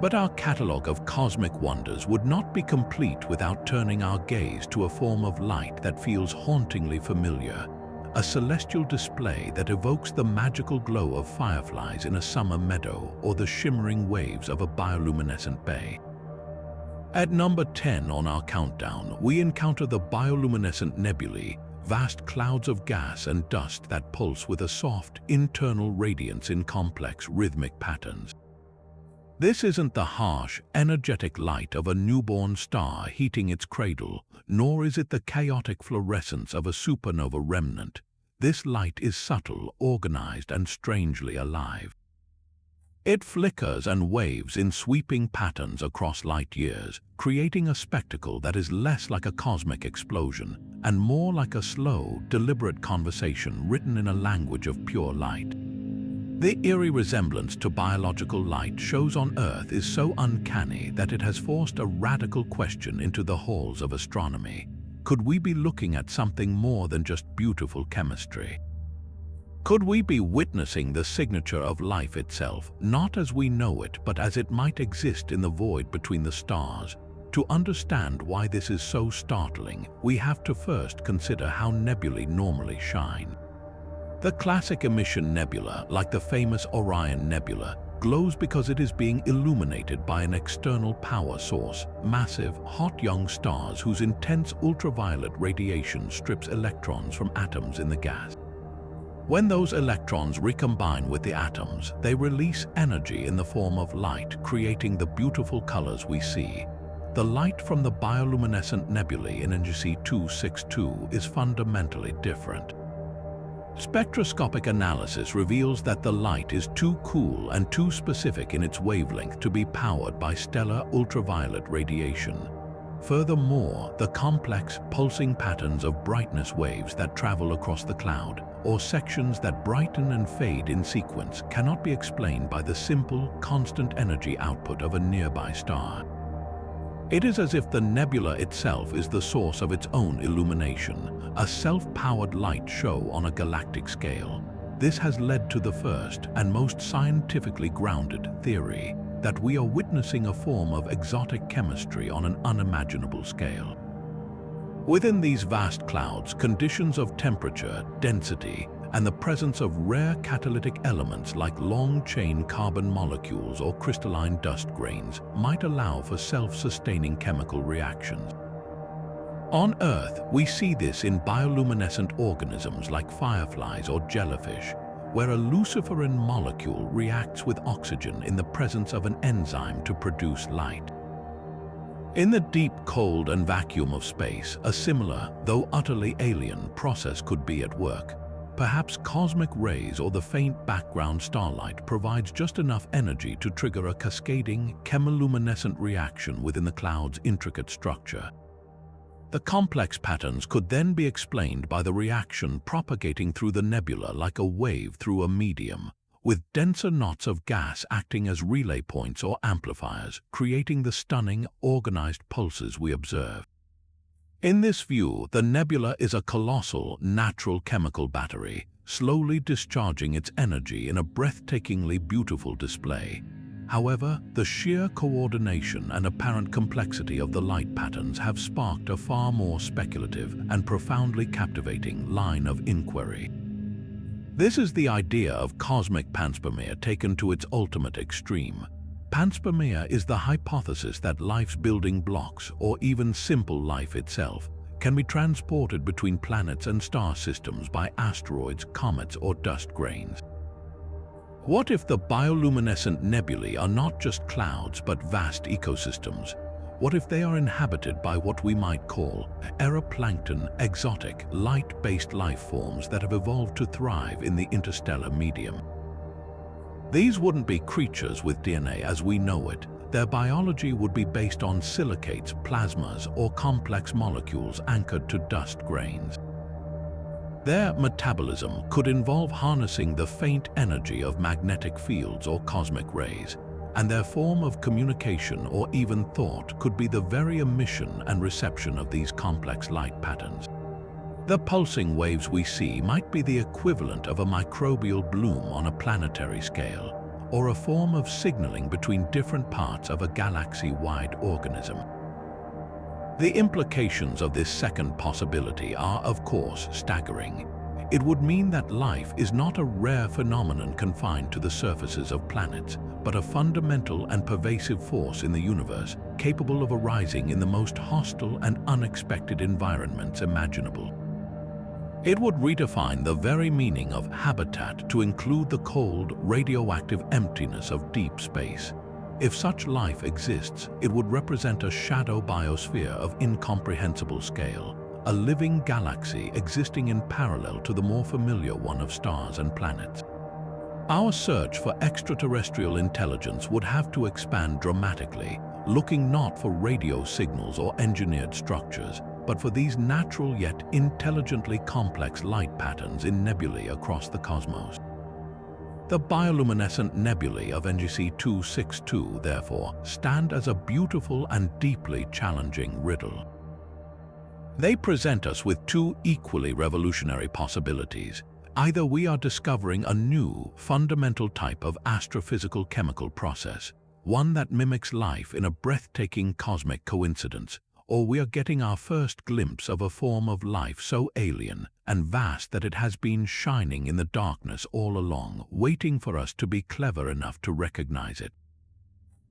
But our catalogue of cosmic wonders would not be complete without turning our gaze to a form of light that feels hauntingly familiar, a celestial display that evokes the magical glow of fireflies in a summer meadow or the shimmering waves of a bioluminescent bay. At number 10 on our countdown, we encounter the bioluminescent nebulae, vast clouds of gas and dust that pulse with a soft, internal radiance in complex, rhythmic patterns. This isn't the harsh, energetic light of a newborn star heating its cradle, nor is it the chaotic fluorescence of a supernova remnant. This light is subtle, organized, and strangely alive. It flickers and waves in sweeping patterns across light years, creating a spectacle that is less like a cosmic explosion and more like a slow, deliberate conversation written in a language of pure light. The eerie resemblance to biological light shows on Earth is so uncanny that it has forced a radical question into the halls of astronomy. Could we be looking at something more than just beautiful chemistry? Could we be witnessing the signature of life itself, not as we know it, but as it might exist in the void between the stars? To understand why this is so startling, we have to first consider how nebulae normally shine. The classic emission nebula, like the famous Orion Nebula, glows because it is being illuminated by an external power source, massive, hot young stars whose intense ultraviolet radiation strips electrons from atoms in the gas. When those electrons recombine with the atoms, they release energy in the form of light, creating the beautiful colors we see. The light from the bioluminescent nebulae in NGC 262 is fundamentally different. Spectroscopic analysis reveals that the light is too cool and too specific in its wavelength to be powered by stellar ultraviolet radiation. Furthermore, the complex, pulsing patterns of brightness waves that travel across the cloud, or sections that brighten and fade in sequence, cannot be explained by the simple, constant energy output of a nearby star. It is as if the nebula itself is the source of its own illumination, a self-powered light show on a galactic scale. This has led to the first and most scientifically grounded theory that we are witnessing a form of exotic chemistry on an unimaginable scale. Within these vast clouds, conditions of temperature, density, and the presence of rare catalytic elements like long-chain carbon molecules or crystalline dust grains might allow for self-sustaining chemical reactions. On Earth, we see this in bioluminescent organisms like fireflies or jellyfish, where a luciferin molecule reacts with oxygen in the presence of an enzyme to produce light. In the deep cold and vacuum of space, a similar, though utterly alien, process could be at work. Perhaps cosmic rays or the faint background starlight provides just enough energy to trigger a cascading, chemiluminescent reaction within the cloud's intricate structure. The complex patterns could then be explained by the reaction propagating through the nebula like a wave through a medium, with denser knots of gas acting as relay points or amplifiers, creating the stunning, organized pulses we observe. In this view, the nebula is a colossal, natural chemical battery, slowly discharging its energy in a breathtakingly beautiful display. However, the sheer coordination and apparent complexity of the light patterns have sparked a far more speculative and profoundly captivating line of inquiry. This is the idea of cosmic panspermia taken to its ultimate extreme. Panspermia is the hypothesis that life's building blocks, or even simple life itself, can be transported between planets and star systems by asteroids, comets, or dust grains. What if the bioluminescent nebulae are not just clouds but vast ecosystems? What if they are inhabited by what we might call aeroplankton, exotic, light-based life forms that have evolved to thrive in the interstellar medium? These wouldn't be creatures with DNA as we know it. Their biology would be based on silicates, plasmas, or complex molecules anchored to dust grains. Their metabolism could involve harnessing the faint energy of magnetic fields or cosmic rays, and their form of communication or even thought could be the very emission and reception of these complex light patterns. The pulsing waves we see might be the equivalent of a microbial bloom on a planetary scale, or a form of signaling between different parts of a galaxy-wide organism. The implications of this second possibility are, of course, staggering. It would mean that life is not a rare phenomenon confined to the surfaces of planets, but a fundamental and pervasive force in the universe, capable of arising in the most hostile and unexpected environments imaginable. It would redefine the very meaning of habitat to include the cold, radioactive emptiness of deep space. If such life exists, it would represent a shadow biosphere of incomprehensible scale, a living galaxy existing in parallel to the more familiar one of stars and planets. Our search for extraterrestrial intelligence would have to expand dramatically, looking not for radio signals or engineered structures, but for these natural yet intelligently complex light patterns in nebulae across the cosmos. The bioluminescent nebulae of NGC 262, therefore, stand as a beautiful and deeply challenging riddle. They present us with two equally revolutionary possibilities. Either we are discovering a new, fundamental type of astrophysical chemical process, one that mimics life in a breathtaking cosmic coincidence, or we are getting our first glimpse of a form of life so alien and vast that it has been shining in the darkness all along, waiting for us to be clever enough to recognize it.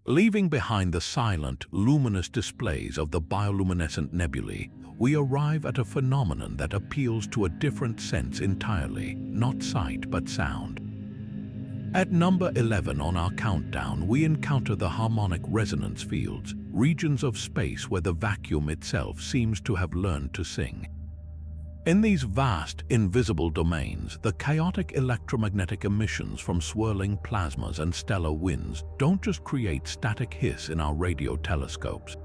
Leaving behind the silent, luminous displays of the bioluminescent nebulae, we arrive at a phenomenon that appeals to a different sense entirely, not sight but sound. At number 11 on our countdown, we encounter the harmonic resonance fields, regions of space where the vacuum itself seems to have learned to sing. In these vast, invisible domains, the chaotic electromagnetic emissions from swirling plasmas and stellar winds don't just create static hiss in our radio telescopes.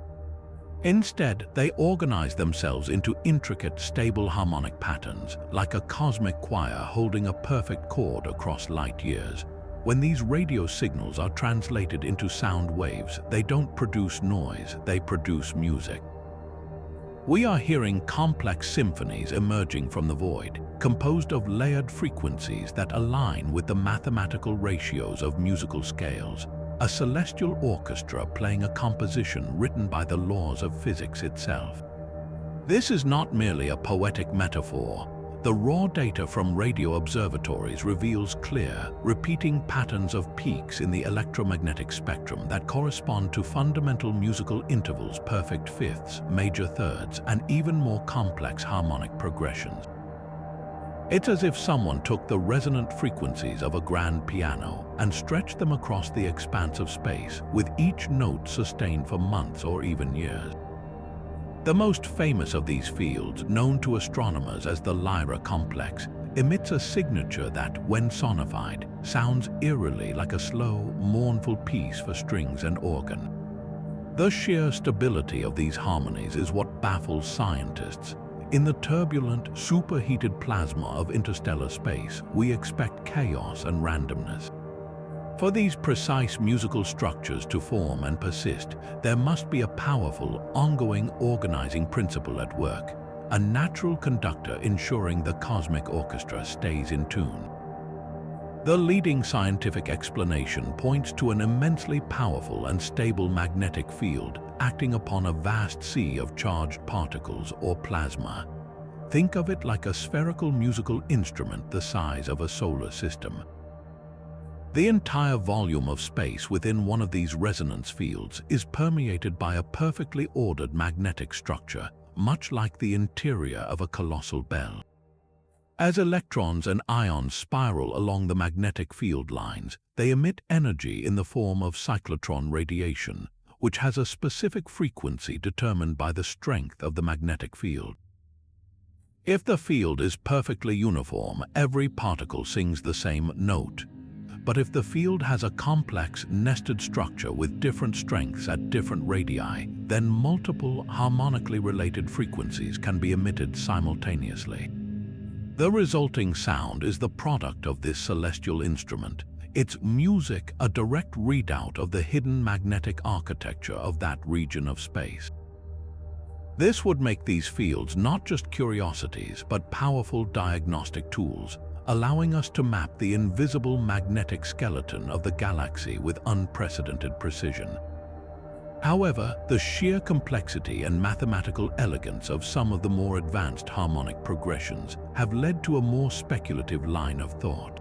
Instead, they organize themselves into intricate, stable harmonic patterns, like a cosmic choir holding a perfect chord across light years. When these radio signals are translated into sound waves, they don't produce noise, they produce music. We are hearing complex symphonies emerging from the void, composed of layered frequencies that align with the mathematical ratios of musical scales, a celestial orchestra playing a composition written by the laws of physics itself. This is not merely a poetic metaphor. The raw data from radio observatories reveals clear, repeating patterns of peaks in the electromagnetic spectrum that correspond to fundamental musical intervals, perfect fifths, major thirds, and even more complex harmonic progressions. It's as if someone took the resonant frequencies of a grand piano and stretched them across the expanse of space, with each note sustained for months or even years. The most famous of these fields, known to astronomers as the Lyra complex, emits a signature that, when sonified, sounds eerily like a slow, mournful piece for strings and organ. The sheer stability of these harmonies is what baffles scientists. In the turbulent, superheated plasma of interstellar space, we expect chaos and randomness. For these precise musical structures to form and persist, there must be a powerful, ongoing organizing principle at work, a natural conductor ensuring the cosmic orchestra stays in tune. The leading scientific explanation points to an immensely powerful and stable magnetic field acting upon a vast sea of charged particles or plasma. Think of it like a spherical musical instrument the size of a solar system. The entire volume of space within one of these resonance fields is permeated by a perfectly ordered magnetic structure, much like the interior of a colossal bell. As electrons and ions spiral along the magnetic field lines, they emit energy in the form of cyclotron radiation, which has a specific frequency determined by the strength of the magnetic field. If the field is perfectly uniform, every particle sings the same note. But if the field has a complex, nested structure with different strengths at different radii, then multiple harmonically related frequencies can be emitted simultaneously. The resulting sound is the product of this celestial instrument, its music a direct readout of the hidden magnetic architecture of that region of space. This would make these fields not just curiosities, but powerful diagnostic tools, allowing us to map the invisible magnetic skeleton of the galaxy with unprecedented precision. However, the sheer complexity and mathematical elegance of some of the more advanced harmonic progressions have led to a more speculative line of thought.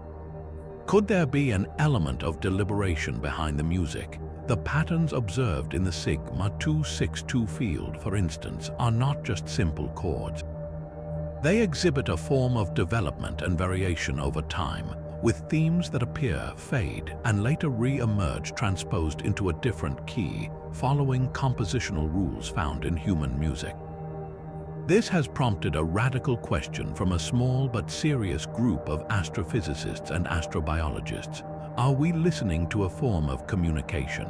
Could there be an element of deliberation behind the music? The patterns observed in the Sigma 262 field, for instance, are not just simple chords. They exhibit a form of development and variation over time, with themes that appear, fade, and later re-emerge transposed into a different key, following compositional rules found in human music. This has prompted a radical question from a small but serious group of astrophysicists and astrobiologists. Are we listening to a form of communication?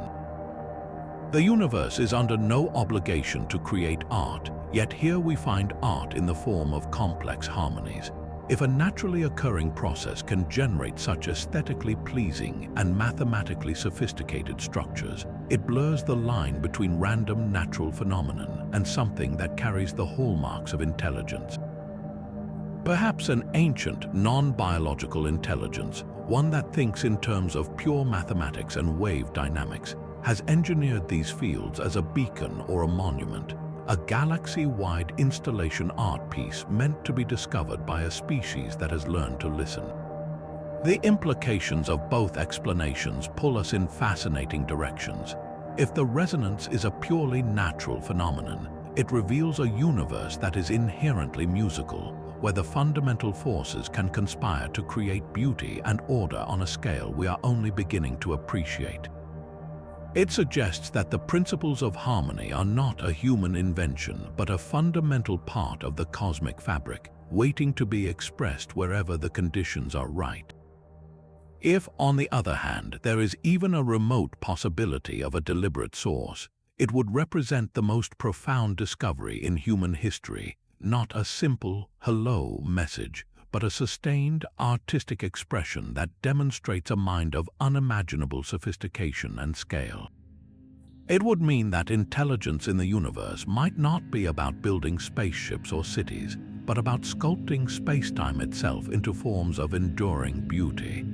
The universe is under no obligation to create art, yet here we find art in the form of complex harmonies. If a naturally occurring process can generate such aesthetically pleasing and mathematically sophisticated structures, it blurs the line between random natural phenomenon and something that carries the hallmarks of intelligence. Perhaps an ancient, non-biological intelligence, one that thinks in terms of pure mathematics and wave dynamics, has engineered these fields as a beacon or a monument, a galaxy-wide installation art piece meant to be discovered by a species that has learned to listen. The implications of both explanations pull us in fascinating directions. If the resonance is a purely natural phenomenon, it reveals a universe that is inherently musical, where the fundamental forces can conspire to create beauty and order on a scale we are only beginning to appreciate. It suggests that the principles of harmony are not a human invention, but a fundamental part of the cosmic fabric, waiting to be expressed wherever the conditions are right. If, on the other hand, there is even a remote possibility of a deliberate source, it would represent the most profound discovery in human history, not a simple hello message, but a sustained artistic expression that demonstrates a mind of unimaginable sophistication and scale. It would mean that intelligence in the universe might not be about building spaceships or cities, but about sculpting space-time itself into forms of enduring beauty.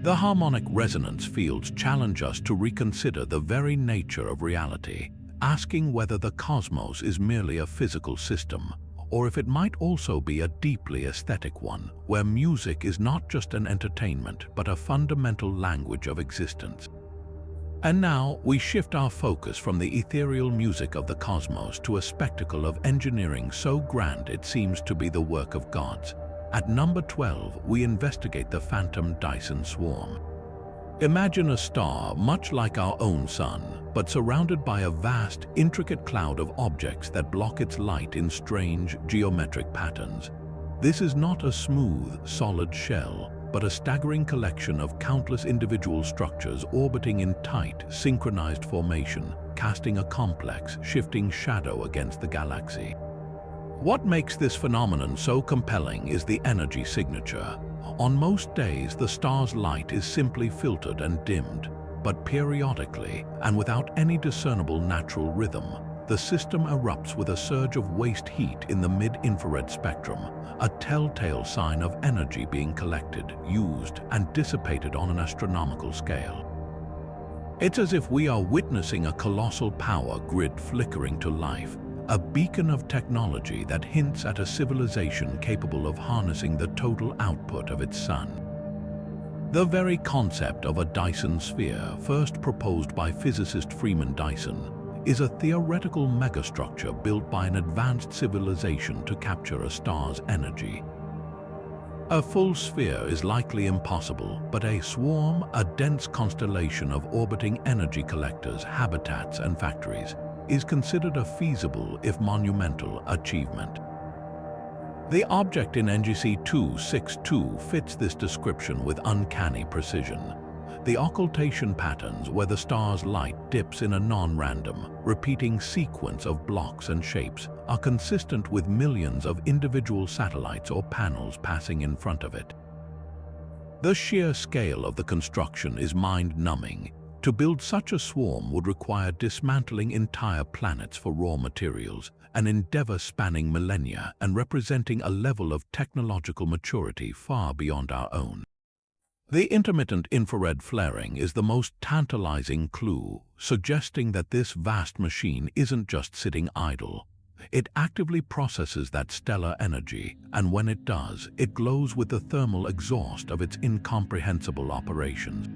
The harmonic resonance fields challenge us to reconsider the very nature of reality, asking whether the cosmos is merely a physical system, or if it might also be a deeply aesthetic one, where music is not just an entertainment but a fundamental language of existence. And now we shift our focus from the ethereal music of the cosmos to a spectacle of engineering so grand it seems to be the work of gods. At number 12, we investigate the phantom Dyson swarm. Imagine a star much like our own sun, but surrounded by a vast, intricate cloud of objects that block its light in strange, geometric patterns. This is not a smooth, solid shell, but a staggering collection of countless individual structures orbiting in tight, synchronized formation, casting a complex, shifting shadow against the galaxy. What makes this phenomenon so compelling is the energy signature. On most days, the star's light is simply filtered and dimmed, but periodically, and without any discernible natural rhythm, the system erupts with a surge of waste heat in the mid-infrared spectrum, a telltale sign of energy being collected, used, and dissipated on an astronomical scale. It's as if we are witnessing a colossal power grid flickering to life, a beacon of technology that hints at a civilization capable of harnessing the total output of its sun. The very concept of a Dyson sphere, first proposed by physicist Freeman Dyson, is a theoretical megastructure built by an advanced civilization to capture a star's energy. A full sphere is likely impossible, but a swarm, a dense constellation of orbiting energy collectors, habitats, and factories, is considered a feasible, if monumental, achievement. The object in NGC 262 fits this description with uncanny precision. The occultation patterns, where the star's light dips in a non-random, repeating sequence of blocks and shapes, are consistent with millions of individual satellites or panels passing in front of it. The sheer scale of the construction is mind-numbing. To build such a swarm would require dismantling entire planets for raw materials, an endeavor spanning millennia and representing a level of technological maturity far beyond our own. The intermittent infrared flaring is the most tantalizing clue, suggesting that this vast machine isn't just sitting idle. It actively processes that stellar energy, and when it does, it glows with the thermal exhaust of its incomprehensible operations.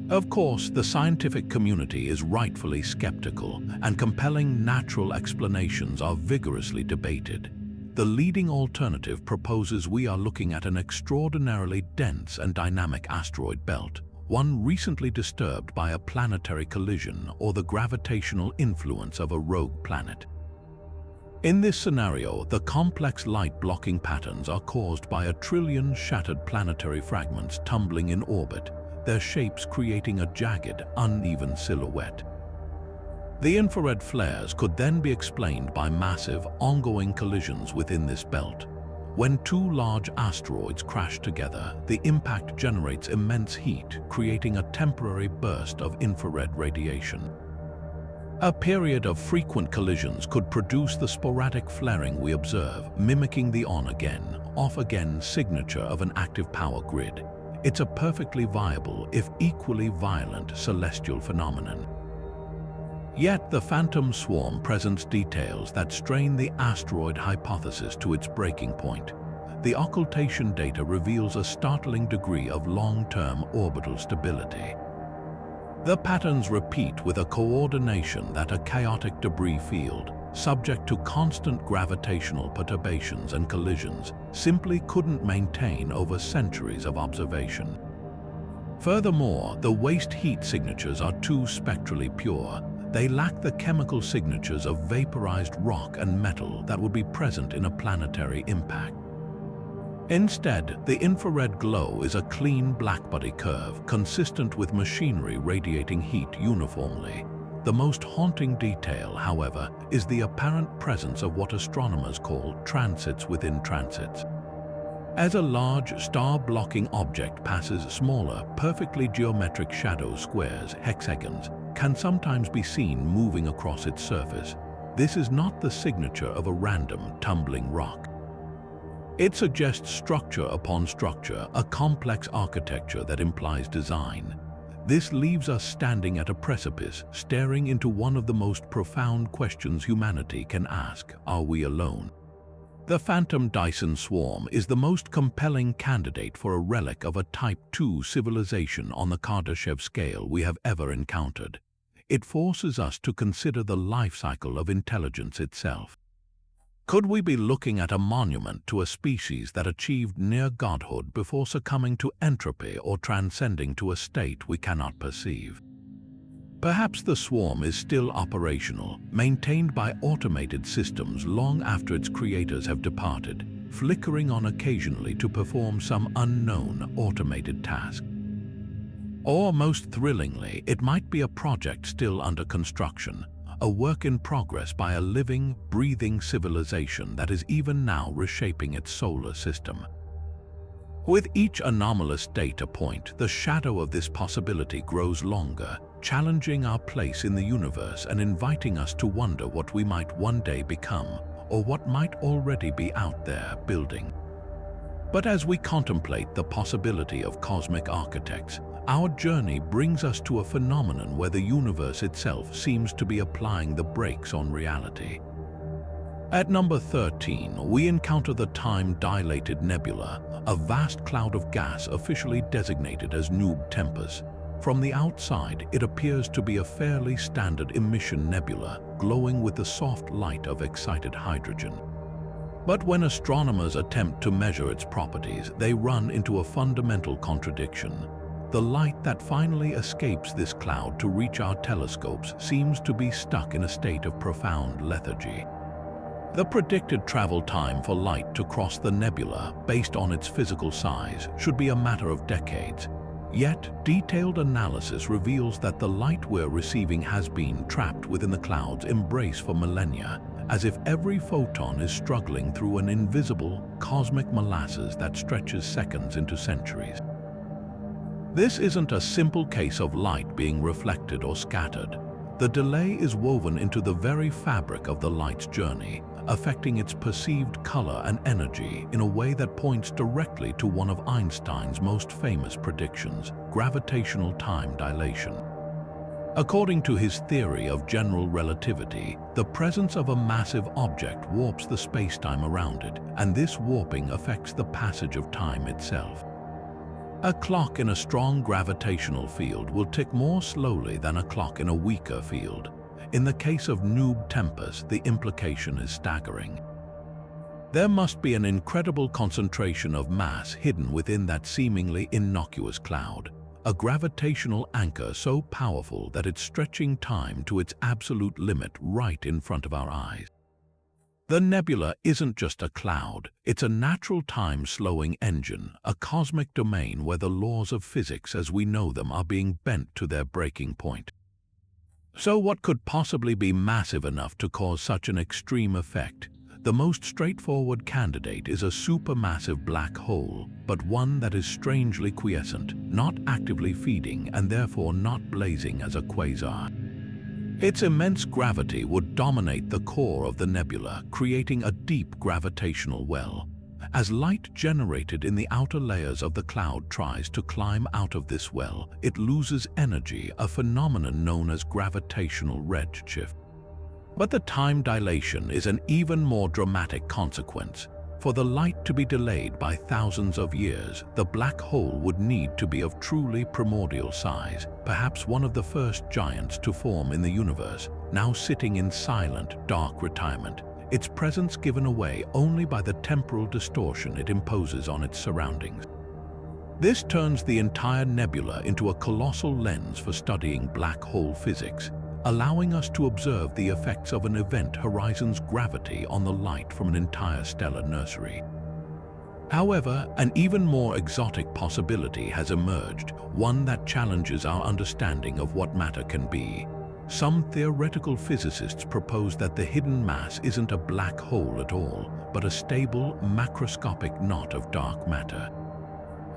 Of course, the scientific community is rightfully skeptical, and compelling natural explanations are vigorously debated. The leading alternative proposes we are looking at an extraordinarily dense and dynamic asteroid belt, one recently disturbed by a planetary collision or the gravitational influence of a rogue planet. In this scenario, the complex light-blocking patterns are caused by 1 trillion shattered planetary fragments tumbling in orbit, their shapes creating a jagged, uneven silhouette. The infrared flares could then be explained by massive, ongoing collisions within this belt. When two large asteroids crash together, the impact generates immense heat, creating a temporary burst of infrared radiation. A period of frequent collisions could produce the sporadic flaring we observe, mimicking the on-again, off-again signature of an active power grid. It's a perfectly viable, if equally violent, celestial phenomenon. Yet the phantom swarm presents details that strain the asteroid hypothesis to its breaking point. The occultation data reveals a startling degree of long-term orbital stability. The patterns repeat with a coordination that a chaotic debris field, subject to constant gravitational perturbations and collisions, simply couldn't maintain over centuries of observation. Furthermore, the waste heat signatures are too spectrally pure. They lack the chemical signatures of vaporized rock and metal that would be present in a planetary impact. Instead, the infrared glow is a clean blackbody curve consistent with machinery radiating heat uniformly. The most haunting detail, however, is the apparent presence of what astronomers call transits within transits. As a large star-blocking object passes, smaller, perfectly geometric shadow squares, hexagons, can sometimes be seen moving across its surface. This is not the signature of a random, tumbling rock. It suggests structure upon structure, a complex architecture that implies design. This leaves us standing at a precipice, staring into one of the most profound questions humanity can ask: are we alone? The Phantom Dyson Swarm is the most compelling candidate for a relic of a Type II civilization on the Kardashev scale we have ever encountered. It forces us to consider the life cycle of intelligence itself. Could we be looking at a monument to a species that achieved near godhood before succumbing to entropy or transcending to a state we cannot perceive? Perhaps the swarm is still operational, maintained by automated systems long after its creators have departed, flickering on occasionally to perform some unknown automated task. Or, most thrillingly, it might be a project still under construction, a work in progress by a living, breathing civilization that is even now reshaping its solar system. With each anomalous data point, the shadow of this possibility grows longer, challenging our place in the universe and inviting us to wonder what we might one day become, or what might already be out there building. But as we contemplate the possibility of cosmic architects, our journey brings us to a phenomenon where the universe itself seems to be applying the brakes on reality. At number 13, we encounter the time-dilated nebula, a vast cloud of gas officially designated as Noob Tempus. From the outside, it appears to be a fairly standard emission nebula, glowing with the soft light of excited hydrogen. But when astronomers attempt to measure its properties, they run into a fundamental contradiction. The light that finally escapes this cloud to reach our telescopes seems to be stuck in a state of profound lethargy. The predicted travel time for light to cross the nebula, based on its physical size, should be a matter of decades. Yet, detailed analysis reveals that the light we're receiving has been trapped within the cloud's embrace for millennia, as if every photon is struggling through an invisible, cosmic molasses that stretches seconds into centuries. This isn't a simple case of light being reflected or scattered. The delay is woven into the very fabric of the light's journey, affecting its perceived color and energy in a way that points directly to one of Einstein's most famous predictions: gravitational time dilation. According to his theory of general relativity, the presence of a massive object warps the space-time around it, and this warping affects the passage of time itself. A clock in a strong gravitational field will tick more slowly than a clock in a weaker field. In the case of Noob Tempus, the implication is staggering. There must be an incredible concentration of mass hidden within that seemingly innocuous cloud, a gravitational anchor so powerful that it's stretching time to its absolute limit right in front of our eyes. The nebula isn't just a cloud, it's a natural time-slowing engine, a cosmic domain where the laws of physics as we know them are being bent to their breaking point. So what could possibly be massive enough to cause such an extreme effect? The most straightforward candidate is a supermassive black hole, but one that is strangely quiescent, not actively feeding and therefore not blazing as a quasar. Its immense gravity would dominate the core of the nebula, creating a deep gravitational well. As light generated in the outer layers of the cloud tries to climb out of this well, it loses energy, a phenomenon known as gravitational redshift. But the time dilation is an even more dramatic consequence. For the light to be delayed by thousands of years, the black hole would need to be of truly primordial size, perhaps one of the first giants to form in the universe, now sitting in silent, dark retirement, its presence given away only by the temporal distortion it imposes on its surroundings. This turns the entire nebula into a colossal lens for studying black hole physics, allowing us to observe the effects of an event horizon's gravity on the light from an entire stellar nursery. However, an even more exotic possibility has emerged, one that challenges our understanding of what matter can be. Some theoretical physicists propose that the hidden mass isn't a black hole at all, but a stable, macroscopic knot of dark matter.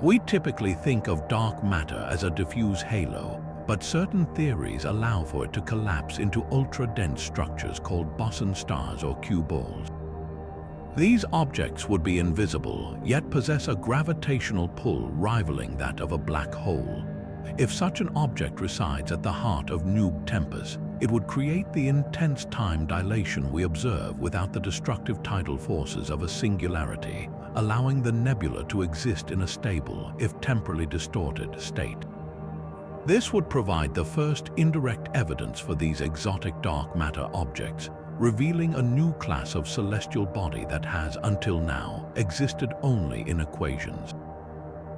We typically think of dark matter as a diffuse halo, but certain theories allow for it to collapse into ultra-dense structures called boson stars or cue balls. These objects would be invisible, yet possess a gravitational pull rivaling that of a black hole. If such an object resides at the heart of Noob Tempus, it would create the intense time dilation we observe without the destructive tidal forces of a singularity, allowing the nebula to exist in a stable, if temporally distorted, state. This would provide the first indirect evidence for these exotic dark matter objects, revealing a new class of celestial body that has, until now, existed only in equations.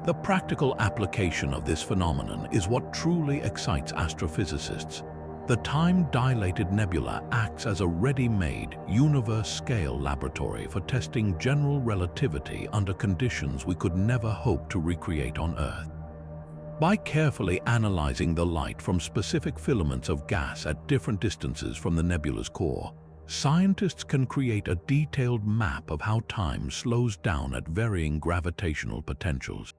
The practical application of this phenomenon is what truly excites astrophysicists. The time-dilated nebula acts as a ready-made, universe-scale laboratory for testing general relativity under conditions we could never hope to recreate on Earth. By carefully analyzing the light from specific filaments of gas at different distances from the nebula's core, scientists can create a detailed map of how time slows down at varying gravitational potentials.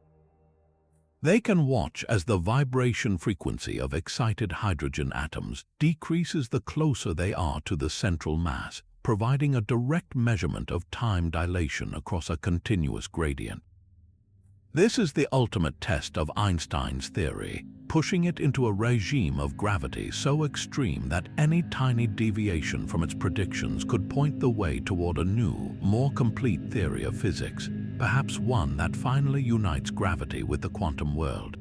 They can watch as the vibration frequency of excited hydrogen atoms decreases the closer they are to the central mass, providing a direct measurement of time dilation across a continuous gradient. This is the ultimate test of Einstein's theory, pushing it into a regime of gravity so extreme that any tiny deviation from its predictions could point the way toward a new, more complete theory of physics, perhaps one that finally unites gravity with the quantum world.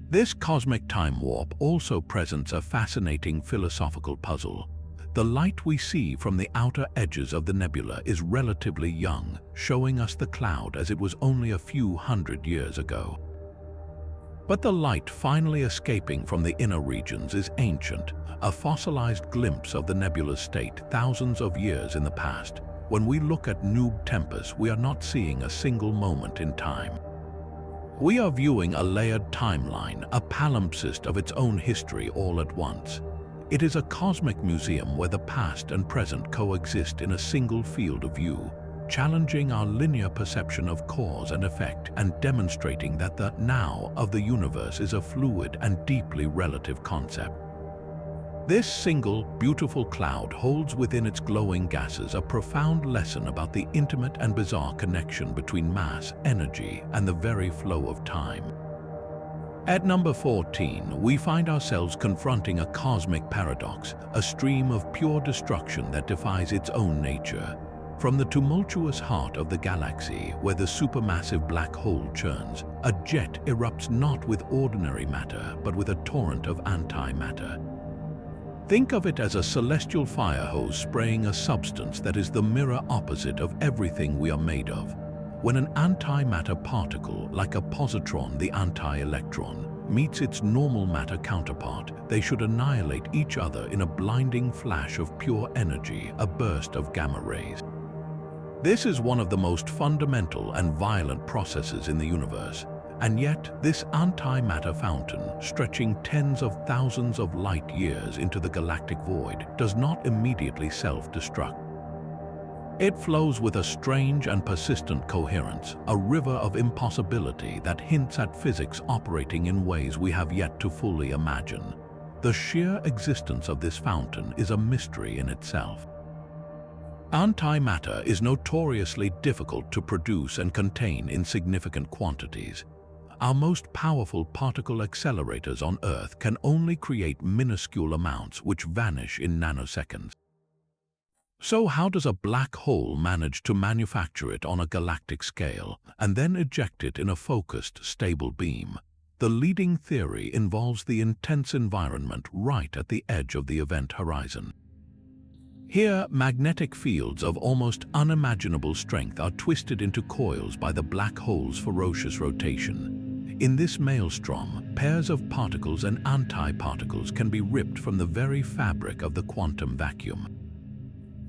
This cosmic time warp also presents a fascinating philosophical puzzle. The light we see from the outer edges of the nebula is relatively young, showing us the cloud as it was only a few hundred years ago. But the light finally escaping from the inner regions is ancient, a fossilized glimpse of the nebula's state thousands of years in the past. When we look at Noob Tempus, we are not seeing a single moment in time. We are viewing a layered timeline, a palimpsest of its own history all at once. It is a cosmic museum where the past and present coexist in a single field of view, challenging our linear perception of cause and effect and demonstrating that the now of the universe is a fluid and deeply relative concept. This single, beautiful cloud holds within its glowing gases a profound lesson about the intimate and bizarre connection between mass, energy, and the very flow of time. At number 14, we find ourselves confronting a cosmic paradox, a stream of pure destruction that defies its own nature. From the tumultuous heart of the galaxy, where the supermassive black hole churns, a jet erupts not with ordinary matter, but with a torrent of antimatter. Think of it as a celestial fire hose spraying a substance that is the mirror opposite of everything we are made of. When an antimatter particle, like a positron, the anti-electron, meets its normal matter counterpart, they should annihilate each other in a blinding flash of pure energy, a burst of gamma rays. This is one of the most fundamental and violent processes in the universe, and yet this antimatter fountain, stretching tens of thousands of light years into the galactic void, does not immediately self-destruct. It flows with a strange and persistent coherence, a river of impossibility that hints at physics operating in ways we have yet to fully imagine. The sheer existence of this fountain is a mystery in itself. Antimatter is notoriously difficult to produce and contain in significant quantities. Our most powerful particle accelerators on Earth can only create minuscule amounts which vanish in nanoseconds. So how does a black hole manage to manufacture it on a galactic scale and then eject it in a focused, stable beam? The leading theory involves the intense environment right at the edge of the event horizon. Here, magnetic fields of almost unimaginable strength are twisted into coils by the black hole's ferocious rotation. In this maelstrom, pairs of particles and antiparticles can be ripped from the very fabric of the quantum vacuum.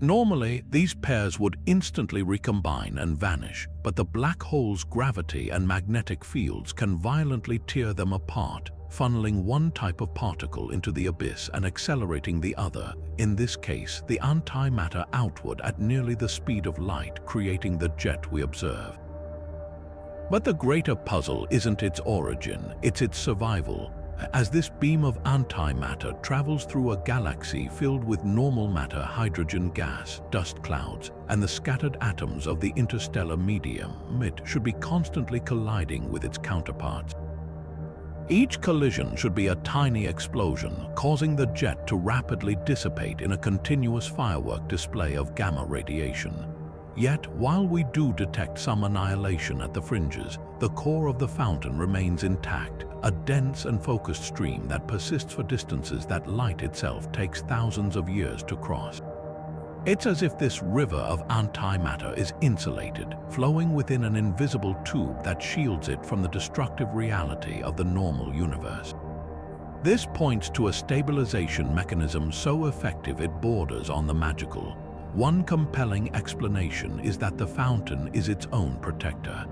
Normally, these pairs would instantly recombine and vanish, but the black hole's gravity and magnetic fields can violently tear them apart, funneling one type of particle into the abyss and accelerating the other, in this case the antimatter outward at nearly the speed of light, creating the jet we observe. But the greater puzzle isn't its origin, it's its survival. As this beam of antimatter travels through a galaxy filled with normal matter, hydrogen gas, dust clouds, and the scattered atoms of the interstellar medium, it should be constantly colliding with its counterparts. Each collision should be a tiny explosion, causing the jet to rapidly dissipate in a continuous firework display of gamma radiation. Yet, while we do detect some annihilation at the fringes, the core of the fountain remains intact, a dense and focused stream that persists for distances that light itself takes thousands of years to cross. It's as if this river of antimatter is insulated, flowing within an invisible tube that shields it from the destructive reality of the normal universe. This points to a stabilization mechanism so effective it borders on the magical. One compelling explanation is that the fountain is its own protector.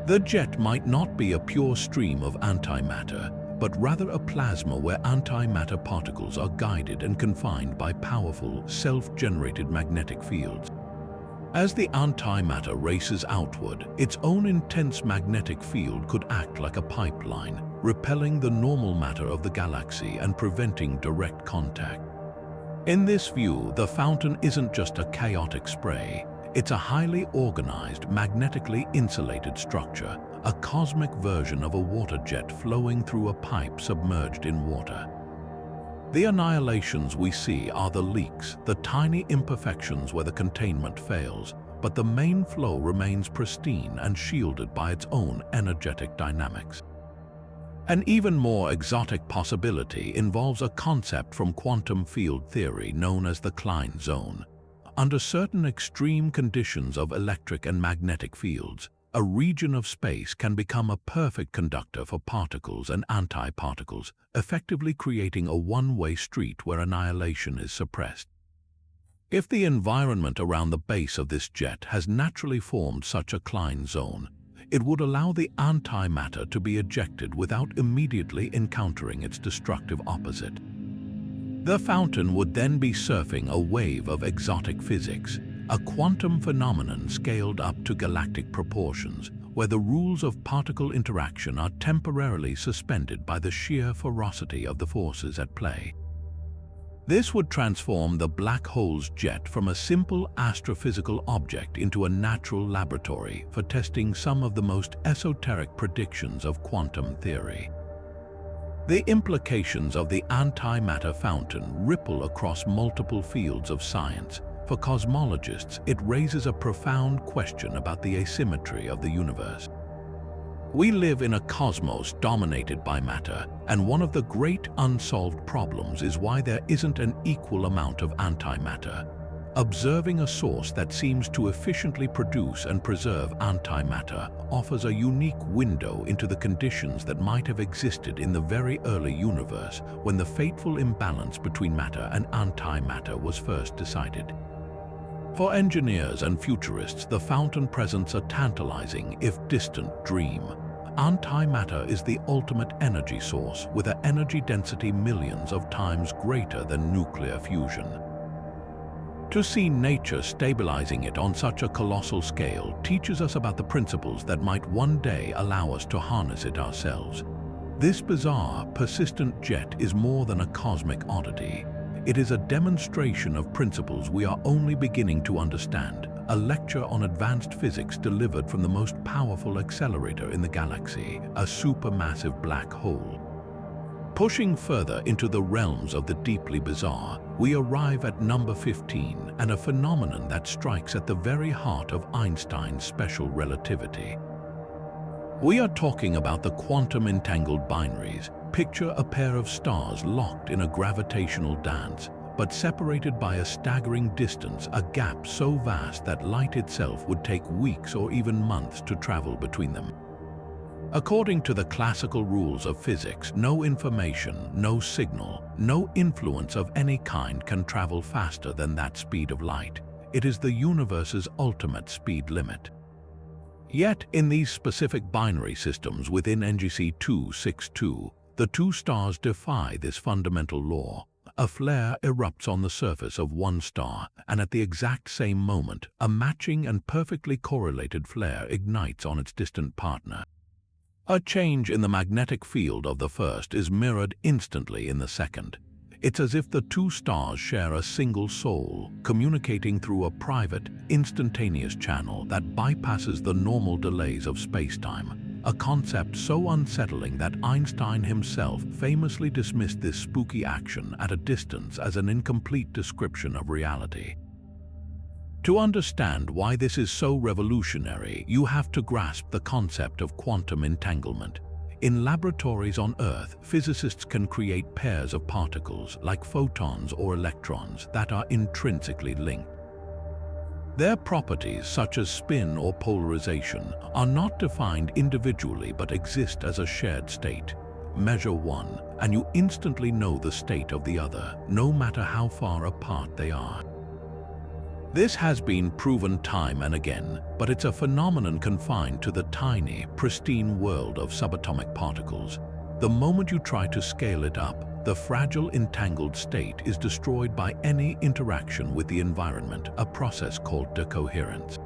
The jet might not be a pure stream of antimatter, but rather a plasma where antimatter particles are guided and confined by powerful, self-generated magnetic fields. As the antimatter races outward, its own intense magnetic field could act like a pipeline, repelling the normal matter of the galaxy and preventing direct contact. In this view, the fountain isn't just a chaotic spray. It's a highly organized, magnetically insulated structure, a cosmic version of a water jet flowing through a pipe submerged in water. The annihilations we see are the leaks, the tiny imperfections where the containment fails, but the main flow remains pristine and shielded by its own energetic dynamics. An even more exotic possibility involves a concept from quantum field theory known as the Klein zone. Under certain extreme conditions of electric and magnetic fields, a region of space can become a perfect conductor for particles and antiparticles, effectively creating a one-way street where annihilation is suppressed. If the environment around the base of this jet has naturally formed such a Klein zone, it would allow the antimatter to be ejected without immediately encountering its destructive opposite. The fountain would then be surfing a wave of exotic physics, a quantum phenomenon scaled up to galactic proportions, where the rules of particle interaction are temporarily suspended by the sheer ferocity of the forces at play. This would transform the black hole's jet from a simple astrophysical object into a natural laboratory for testing some of the most esoteric predictions of quantum theory. The implications of the antimatter fountain ripple across multiple fields of science. For cosmologists, it raises a profound question about the asymmetry of the universe. We live in a cosmos dominated by matter, and one of the great unsolved problems is why there isn't an equal amount of antimatter. Observing a source that seems to efficiently produce and preserve antimatter offers a unique window into the conditions that might have existed in the very early universe when the fateful imbalance between matter and antimatter was first decided. For engineers and futurists, the fountain presents a tantalizing, if distant, dream. Antimatter is the ultimate energy source with an energy density millions of times greater than nuclear fusion. To see nature stabilizing it on such a colossal scale teaches us about the principles that might one day allow us to harness it ourselves. This bizarre, persistent jet is more than a cosmic oddity. It is a demonstration of principles we are only beginning to understand, a lecture on advanced physics delivered from the most powerful accelerator in the galaxy, a supermassive black hole. Pushing further into the realms of the deeply bizarre, we arrive at number 15 and a phenomenon that strikes at the very heart of Einstein's special relativity. We are talking about the quantum entangled binaries. Picture a pair of stars locked in a gravitational dance, but separated by a staggering distance, a gap so vast that light itself would take weeks or even months to travel between them. According to the classical rules of physics, no information, no signal, no influence of any kind can travel faster than that speed of light. It is the universe's ultimate speed limit. Yet, in these specific binary systems within NGC 262, the two stars defy this fundamental law. A flare erupts on the surface of one star, and at the exact same moment, a matching and perfectly correlated flare ignites on its distant partner. A change in the magnetic field of the first is mirrored instantly in the second. It's as if the two stars share a single soul, communicating through a private, instantaneous channel that bypasses the normal delays of space-time, a concept so unsettling that Einstein himself famously dismissed this spooky action at a distance as an incomplete description of reality. To understand why this is so revolutionary, you have to grasp the concept of quantum entanglement. In laboratories on Earth, physicists can create pairs of particles, like photons or electrons, that are intrinsically linked. Their properties, such as spin or polarization, are not defined individually but exist as a shared state. Measure one, and you instantly know the state of the other, no matter how far apart they are. This has been proven time and again, but it's a phenomenon confined to the tiny, pristine world of subatomic particles. The moment you try to scale it up, the fragile entangled state is destroyed by any interaction with the environment, a process called decoherence.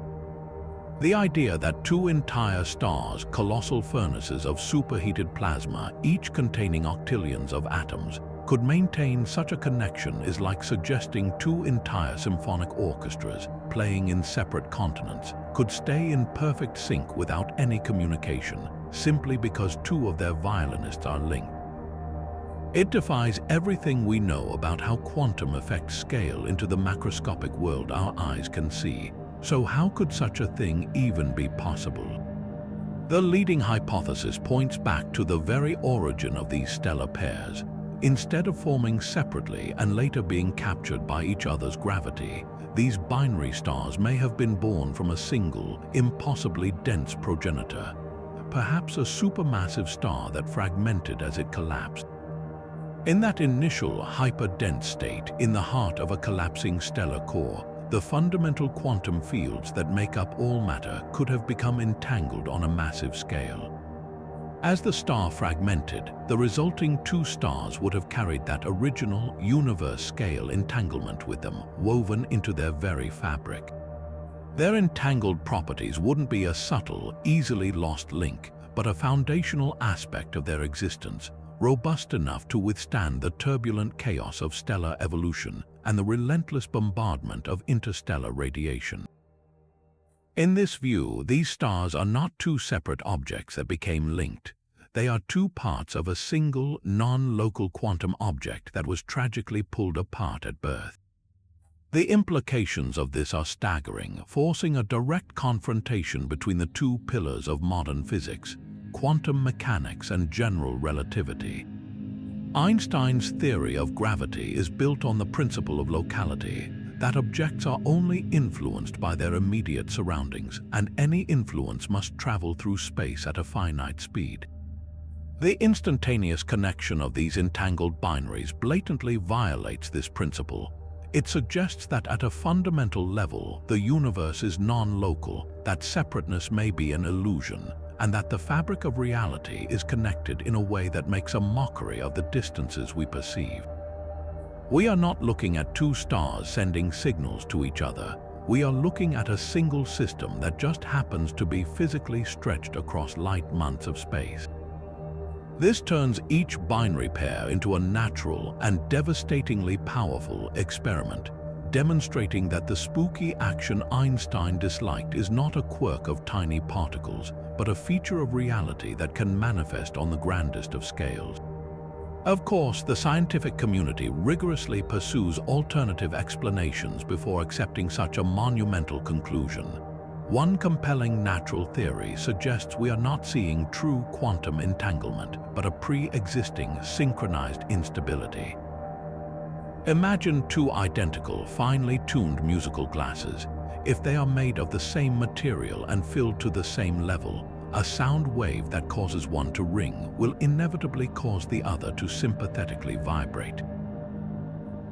The idea that two entire stars, colossal furnaces of superheated plasma, each containing octillions of atoms, could maintain such a connection is like suggesting two entire symphonic orchestras, playing in separate continents, could stay in perfect sync without any communication, simply because two of their violinists are linked. It defies everything we know about how quantum effects scale into the macroscopic world our eyes can see. So how could such a thing even be possible? The leading hypothesis points back to the very origin of these stellar pairs. Instead of forming separately and later being captured by each other's gravity, these binary stars may have been born from a single, impossibly dense progenitor, perhaps a supermassive star that fragmented as it collapsed. In that initial hyper-dense state, in the heart of a collapsing stellar core, the fundamental quantum fields that make up all matter could have become entangled on a massive scale. As the star fragmented, the resulting two stars would have carried that original universe-scale entanglement with them, woven into their very fabric. Their entangled properties wouldn't be a subtle, easily lost link, but a foundational aspect of their existence, robust enough to withstand the turbulent chaos of stellar evolution and the relentless bombardment of interstellar radiation. In this view, these stars are not two separate objects that became linked. They are two parts of a single, non-local quantum object that was tragically pulled apart at birth. The implications of this are staggering, forcing a direct confrontation between the two pillars of modern physics, quantum mechanics and general relativity. Einstein's theory of gravity is built on the principle of locality, that objects are only influenced by their immediate surroundings, and any influence must travel through space at a finite speed. The instantaneous connection of these entangled binaries blatantly violates this principle. It suggests that at a fundamental level, the universe is non-local, that separateness may be an illusion, and that the fabric of reality is connected in a way that makes a mockery of the distances we perceive. We are not looking at two stars sending signals to each other. We are looking at a single system that just happens to be physically stretched across light months of space. This turns each binary pair into a natural and devastatingly powerful experiment, demonstrating that the spooky action Einstein disliked is not a quirk of tiny particles, but a feature of reality that can manifest on the grandest of scales. Of course, the scientific community rigorously pursues alternative explanations before accepting such a monumental conclusion. One compelling natural theory suggests we are not seeing true quantum entanglement, but a pre-existing synchronized instability. Imagine two identical, finely tuned musical glasses. If they are made of the same material and filled to the same level, a sound wave that causes one to ring will inevitably cause the other to sympathetically vibrate.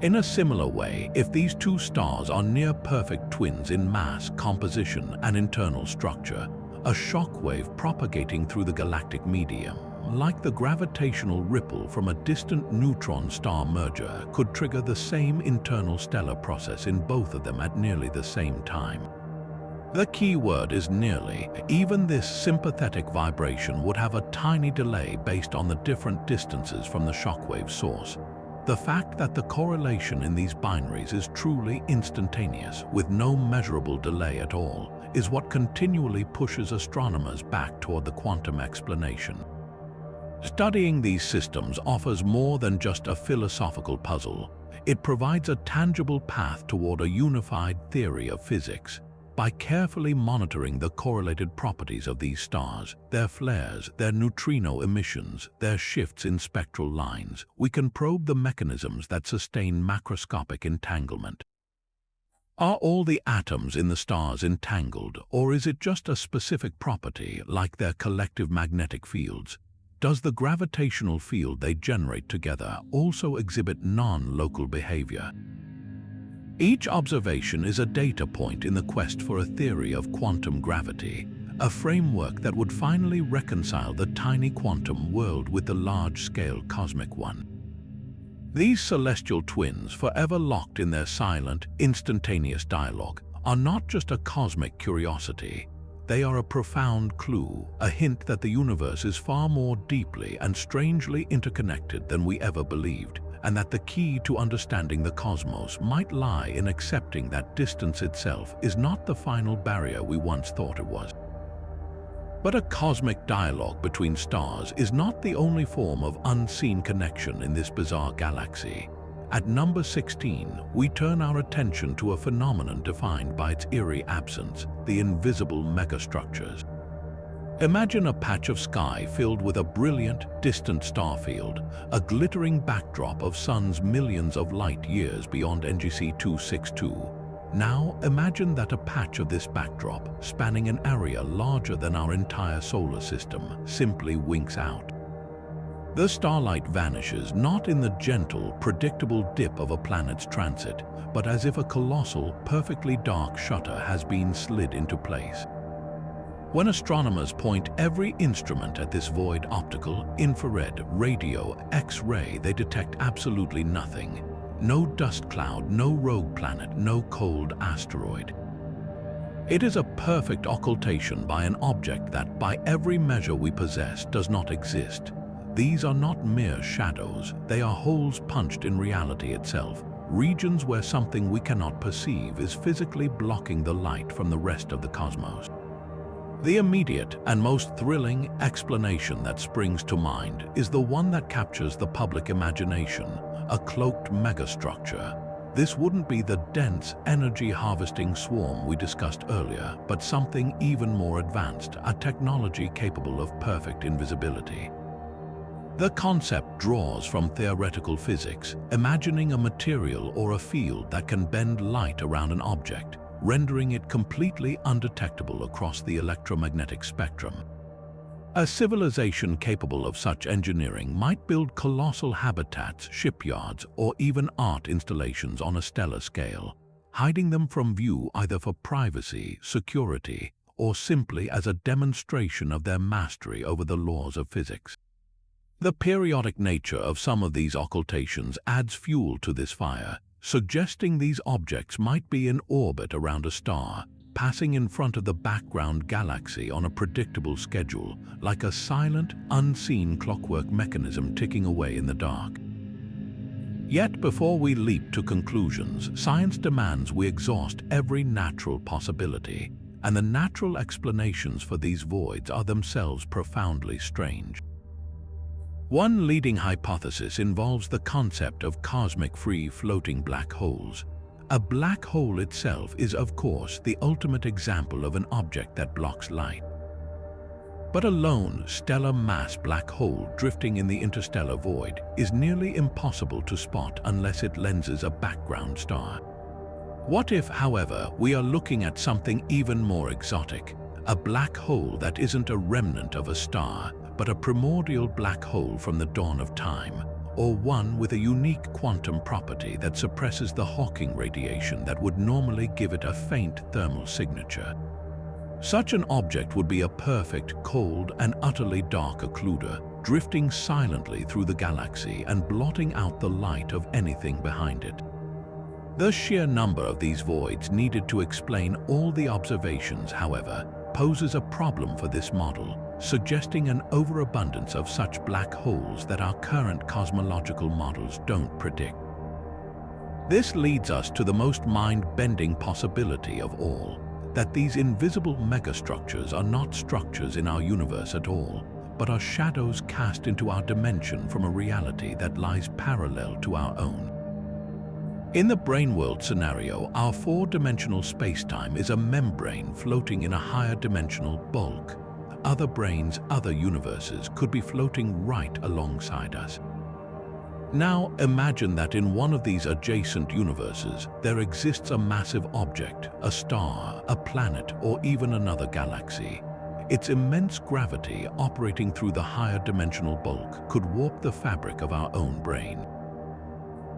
In a similar way, if these two stars are near-perfect twins in mass, composition, and internal structure, a shock wave propagating through the galactic medium, like the gravitational ripple from a distant neutron star merger, could trigger the same internal stellar process in both of them at nearly the same time. The key word is nearly. Even this sympathetic vibration would have a tiny delay based on the different distances from the shockwave source. The fact that the correlation in these binaries is truly instantaneous, with no measurable delay at all, is what continually pushes astronomers back toward the quantum explanation. Studying these systems offers more than just a philosophical puzzle. It provides a tangible path toward a unified theory of physics. By carefully monitoring the correlated properties of these stars, their flares, their neutrino emissions, their shifts in spectral lines, we can probe the mechanisms that sustain macroscopic entanglement. Are all the atoms in the stars entangled, or is it just a specific property like their collective magnetic fields? Does the gravitational field they generate together also exhibit non-local behavior? Each observation is a data point in the quest for a theory of quantum gravity, a framework that would finally reconcile the tiny quantum world with the large-scale cosmic one. These celestial twins, forever locked in their silent, instantaneous dialogue, are not just a cosmic curiosity. They are a profound clue, a hint that the universe is far more deeply and strangely interconnected than we ever believed, and that the key to understanding the cosmos might lie in accepting that distance itself is not the final barrier we once thought it was. But a cosmic dialogue between stars is not the only form of unseen connection in this bizarre galaxy. At number 16, we turn our attention to a phenomenon defined by its eerie absence, the invisible megastructures. Imagine a patch of sky filled with a brilliant, distant star field, a glittering backdrop of suns millions of light years beyond NGC 262. Now imagine that a patch of this backdrop, spanning an area larger than our entire solar system, simply winks out. The starlight vanishes not in the gentle, predictable dip of a planet's transit, but as if a colossal, perfectly dark shutter has been slid into place. When astronomers point every instrument at this void, optical, infrared, radio, X-ray, they detect absolutely nothing. No dust cloud, no rogue planet, no cold asteroid. It is a perfect occultation by an object that, by every measure we possess, does not exist. These are not mere shadows, they are holes punched in reality itself, regions where something we cannot perceive is physically blocking the light from the rest of the cosmos. The immediate and most thrilling explanation that springs to mind is the one that captures the public imagination, a cloaked megastructure. This wouldn't be the dense, energy-harvesting swarm we discussed earlier, but something even more advanced, a technology capable of perfect invisibility. The concept draws from theoretical physics, imagining a material or a field that can bend light around an object, rendering it completely undetectable across the electromagnetic spectrum. A civilization capable of such engineering might build colossal habitats, shipyards, or even art installations on a stellar scale, hiding them from view either for privacy, security, or simply as a demonstration of their mastery over the laws of physics. The periodic nature of some of these occultations adds fuel to this fire, suggesting these objects might be in orbit around a star, passing in front of the background galaxy on a predictable schedule, like a silent, unseen clockwork mechanism ticking away in the dark. Yet before we leap to conclusions, science demands we exhaust every natural possibility, and the natural explanations for these voids are themselves profoundly strange. One leading hypothesis involves the concept of cosmic free-floating black holes. A black hole itself is, of course, the ultimate example of an object that blocks light. But a lone, stellar mass black hole drifting in the interstellar void is nearly impossible to spot unless it lenses a background star. What if, however, we are looking at something even more exotic, a black hole that isn't a remnant of a star, but a primordial black hole from the dawn of time, or one with a unique quantum property that suppresses the Hawking radiation that would normally give it a faint thermal signature? Such an object would be a perfect, cold, and utterly dark occluder, drifting silently through the galaxy and blotting out the light of anything behind it. The sheer number of these voids needed to explain all the observations, however, poses a problem for this model, suggesting an overabundance of such black holes that our current cosmological models don't predict. This leads us to the most mind-bending possibility of all, that these invisible megastructures are not structures in our universe at all, but are shadows cast into our dimension from a reality that lies parallel to our own. In the brain-world scenario, our four-dimensional spacetime is a membrane floating in a higher dimensional bulk. Other brains, other universes could be floating right alongside us. Now imagine that in one of these adjacent universes, there exists a massive object, a star, a planet, or even another galaxy. Its immense gravity operating through the higher dimensional bulk could warp the fabric of our own brain.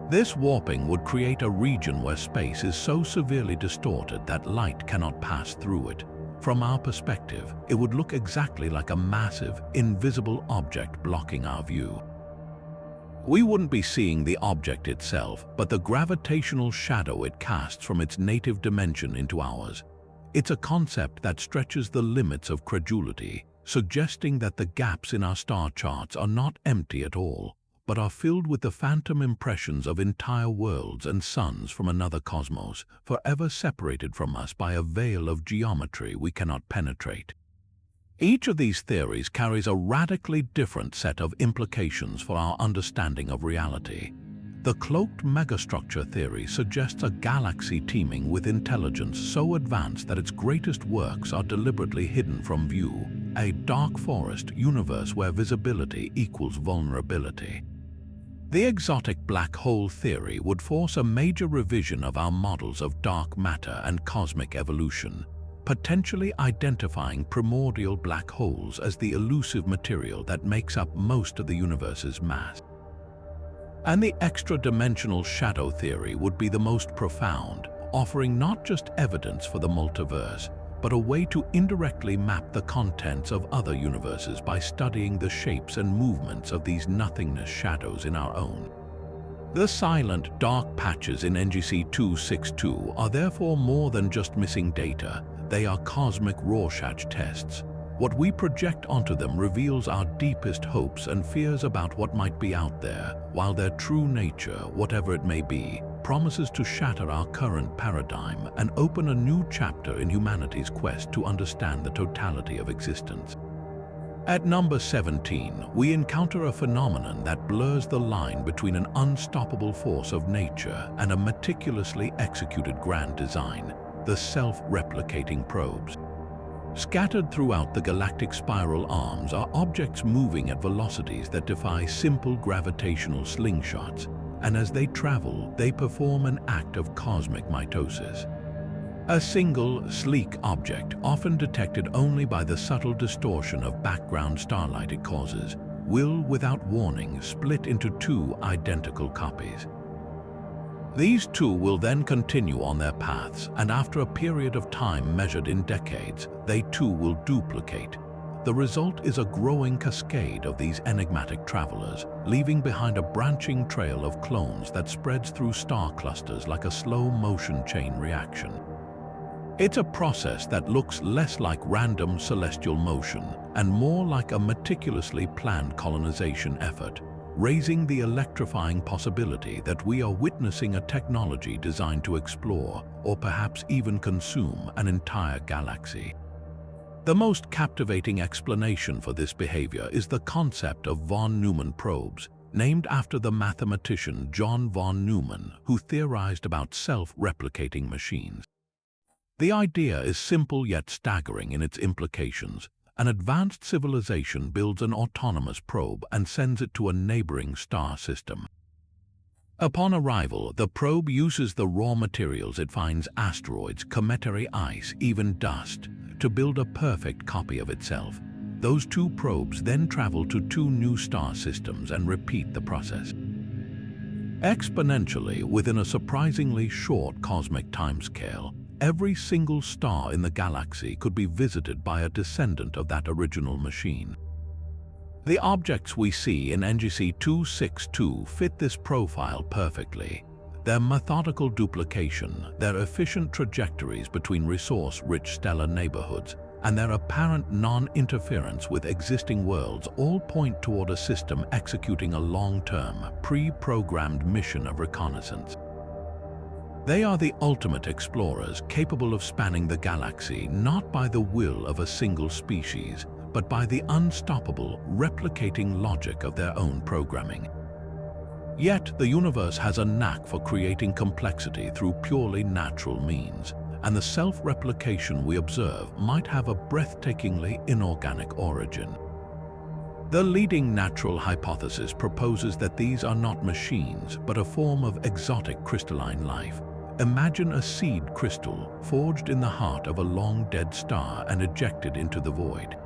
This warping would create a region where space is so severely distorted that light cannot pass through it. From our perspective, it would look exactly like a massive, invisible object blocking our view. We wouldn't be seeing the object itself, but the gravitational shadow it casts from its native dimension into ours. It's a concept that stretches the limits of credulity, suggesting that the gaps in our star charts are not empty at all, but are filled with the phantom impressions of entire worlds and suns from another cosmos, forever separated from us by a veil of geometry we cannot penetrate. Each of these theories carries a radically different set of implications for our understanding of reality. The cloaked megastructure theory suggests a galaxy teeming with intelligence so advanced that its greatest works are deliberately hidden from view, a dark forest universe where visibility equals vulnerability. The exotic black hole theory would force a major revision of our models of dark matter and cosmic evolution, potentially identifying primordial black holes as the elusive material that makes up most of the universe's mass. And the extra-dimensional shadow theory would be the most profound, offering not just evidence for the multiverse, but a way to indirectly map the contents of other universes by studying the shapes and movements of these nothingness shadows in our own. The silent, dark patches in NGC 262 are therefore more than just missing data. They are cosmic Rorschach tests. What we project onto them reveals our deepest hopes and fears about what might be out there, while their true nature, whatever it may be, promises to shatter our current paradigm and open a new chapter in humanity's quest to understand the totality of existence. At number 17, we encounter a phenomenon that blurs the line between an unstoppable force of nature and a meticulously executed grand design, the self-replicating probes. Scattered throughout the galactic spiral arms are objects moving at velocities that defy simple gravitational slingshots, and as they travel, they perform an act of cosmic mitosis. A single, sleek object, often detected only by the subtle distortion of background starlight it causes, will, without warning, split into two identical copies. These two will then continue on their paths, and after a period of time measured in decades, they too will duplicate. The result is a growing cascade of these enigmatic travelers, leaving behind a branching trail of clones that spreads through star clusters like a slow-motion chain reaction. It's a process that looks less like random celestial motion and more like a meticulously planned colonization effort, raising the electrifying possibility that we are witnessing a technology designed to explore, or perhaps even consume, an entire galaxy. The most captivating explanation for this behavior is the concept of von Neumann probes, named after the mathematician John von Neumann, who theorized about self-replicating machines. The idea is simple yet staggering in its implications. An advanced civilization builds an autonomous probe and sends it to a neighboring star system. Upon arrival, the probe uses the raw materials it finds: asteroids, cometary ice, even dust, to build a perfect copy of itself. Those two probes then travel to two new star systems and repeat the process. Exponentially, within a surprisingly short cosmic timescale, every single star in the galaxy could be visited by a descendant of that original machine. The objects we see in NGC 262 fit this profile perfectly. Their methodical duplication, their efficient trajectories between resource-rich stellar neighborhoods, and their apparent non-interference with existing worlds all point toward a system executing a long-term, pre-programmed mission of reconnaissance. They are the ultimate explorers, capable of spanning the galaxy not by the will of a single species, but by the unstoppable, replicating logic of their own programming. Yet, the universe has a knack for creating complexity through purely natural means, and the self-replication we observe might have a breathtakingly inorganic origin. The leading natural hypothesis proposes that these are not machines, but a form of exotic crystalline life. Imagine a seed crystal forged in the heart of a long-dead star and ejected into the void.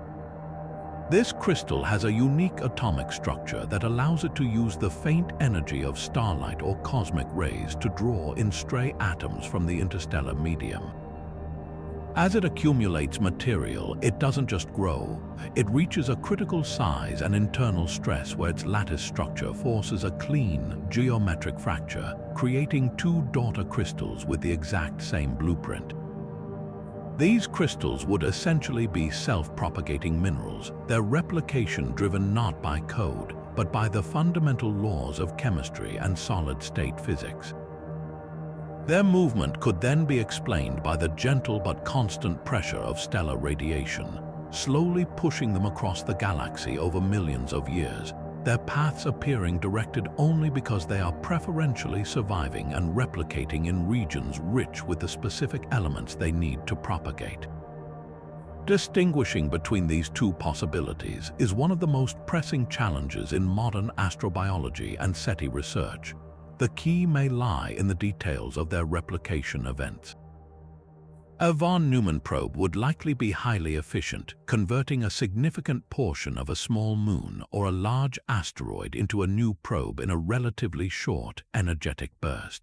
This crystal has a unique atomic structure that allows it to use the faint energy of starlight or cosmic rays to draw in stray atoms from the interstellar medium. As it accumulates material, it doesn't just grow. It reaches a critical size and internal stress where its lattice structure forces a clean, geometric fracture, creating two daughter crystals with the exact same blueprint. These crystals would essentially be self-propagating minerals, their replication driven not by code, but by the fundamental laws of chemistry and solid-state physics. Their movement could then be explained by the gentle but constant pressure of stellar radiation, slowly pushing them across the galaxy over millions of years, their paths appearing directed only because they are preferentially surviving and replicating in regions rich with the specific elements they need to propagate. Distinguishing between these two possibilities is one of the most pressing challenges in modern astrobiology and SETI research. The key may lie in the details of their replication events. A von Neumann probe would likely be highly efficient, converting a significant portion of a small moon or a large asteroid into a new probe in a relatively short, energetic burst.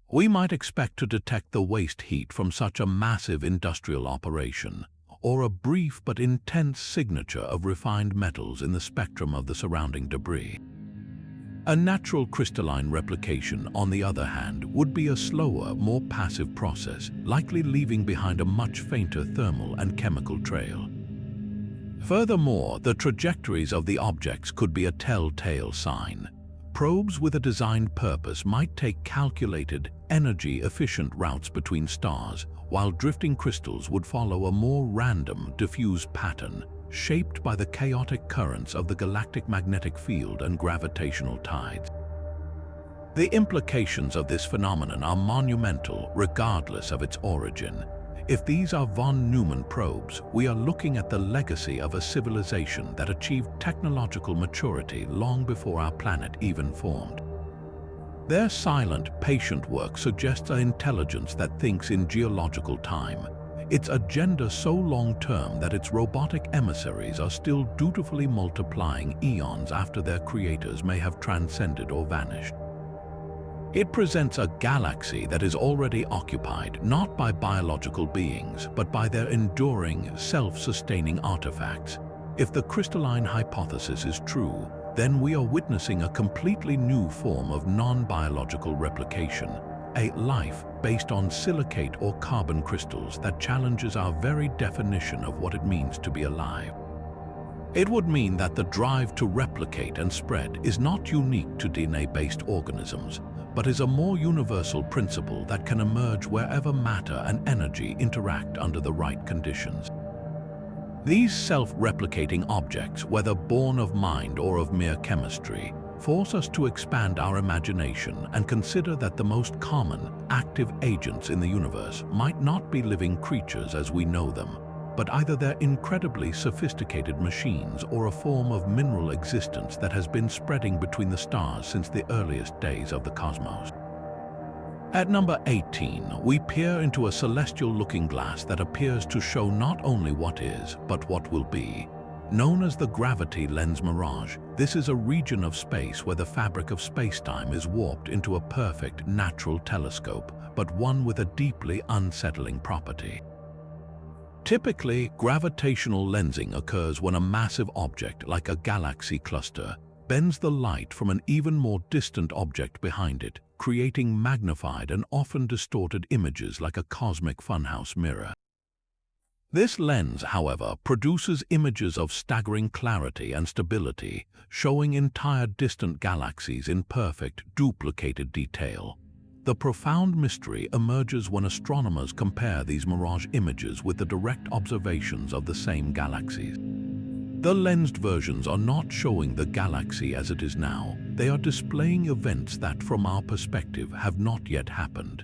We might expect to detect the waste heat from such a massive industrial operation, or a brief but intense signature of refined metals in the spectrum of the surrounding debris. A natural crystalline replication, on the other hand, would be a slower, more passive process, likely leaving behind a much fainter thermal and chemical trail. Furthermore, the trajectories of the objects could be a telltale sign. Probes with a designed purpose might take calculated, energy-efficient routes between stars, while drifting crystals would follow a more random, diffuse pattern, shaped by the chaotic currents of the galactic magnetic field and gravitational tides. The implications of this phenomenon are monumental, regardless of its origin. If these are von Neumann probes, we are looking at the legacy of a civilization that achieved technological maturity long before our planet even formed. Their silent, patient work suggests an intelligence that thinks in geological time, its agenda so long-term that its robotic emissaries are still dutifully multiplying eons after their creators may have transcended or vanished. It presents a galaxy that is already occupied not by biological beings, but by their enduring, self-sustaining artifacts. If the crystalline hypothesis is true, then we are witnessing a completely new form of non-biological replication, a life based on silicate or carbon crystals that challenges our very definition of what it means to be alive. It would mean that the drive to replicate and spread is not unique to DNA-based organisms, but is a more universal principle that can emerge wherever matter and energy interact under the right conditions. These self-replicating objects, whether born of mind or of mere chemistry, force us to expand our imagination and consider that the most common, active agents in the universe might not be living creatures as we know them, but either they're incredibly sophisticated machines or a form of mineral existence that has been spreading between the stars since the earliest days of the cosmos. At number 18, we peer into a celestial looking glass that appears to show not only what is, but what will be. Known as the gravity lens mirage, this is a region of space where the fabric of spacetime is warped into a perfect natural telescope, but one with a deeply unsettling property. Typically, gravitational lensing occurs when a massive object, like a galaxy cluster, bends the light from an even more distant object behind it, creating magnified and often distorted images like a cosmic funhouse mirror. This lens, however, produces images of staggering clarity and stability, showing entire distant galaxies in perfect, duplicated detail. The profound mystery emerges when astronomers compare these mirage images with the direct observations of the same galaxies. The lensed versions are not showing the galaxy as it is now. They are displaying events that, from our perspective, have not yet happened.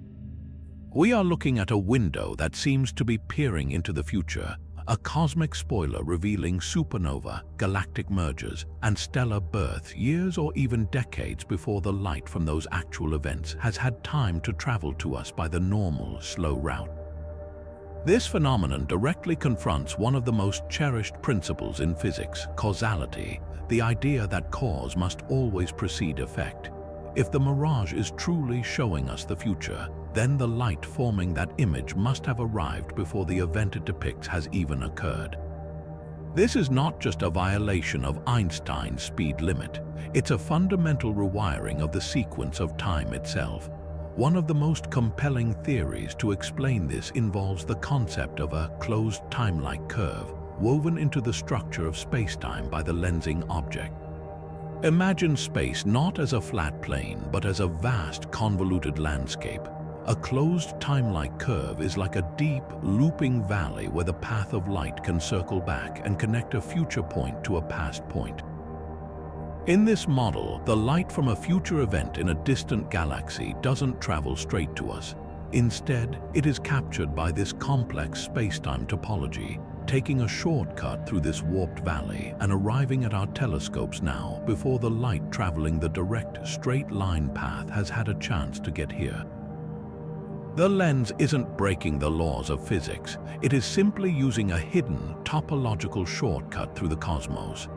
We are looking at a window that seems to be peering into the future, a cosmic spoiler revealing supernova, galactic mergers, and stellar birth years or even decades before the light from those actual events has had time to travel to us by the normal, slow route. This phenomenon directly confronts one of the most cherished principles in physics, causality, the idea that cause must always precede effect. If the mirage is truly showing us the future, then the light forming that image must have arrived before the event it depicts has even occurred. This is not just a violation of Einstein's speed limit, it's a fundamental rewiring of the sequence of time itself. One of the most compelling theories to explain this involves the concept of a closed time-like curve woven into the structure of spacetime by the lensing object. Imagine space not as a flat plane, but as a vast, convoluted landscape. A closed time-like curve is like a deep, looping valley where the path of light can circle back and connect a future point to a past point. In this model, the light from a future event in a distant galaxy doesn't travel straight to us. Instead, it is captured by this complex spacetime topology, taking a shortcut through this warped valley and arriving at our telescopes now before the light traveling the direct, straight-line path has had a chance to get here. The lens isn't breaking the laws of physics. It is simply using a hidden, topological shortcut through the cosmos.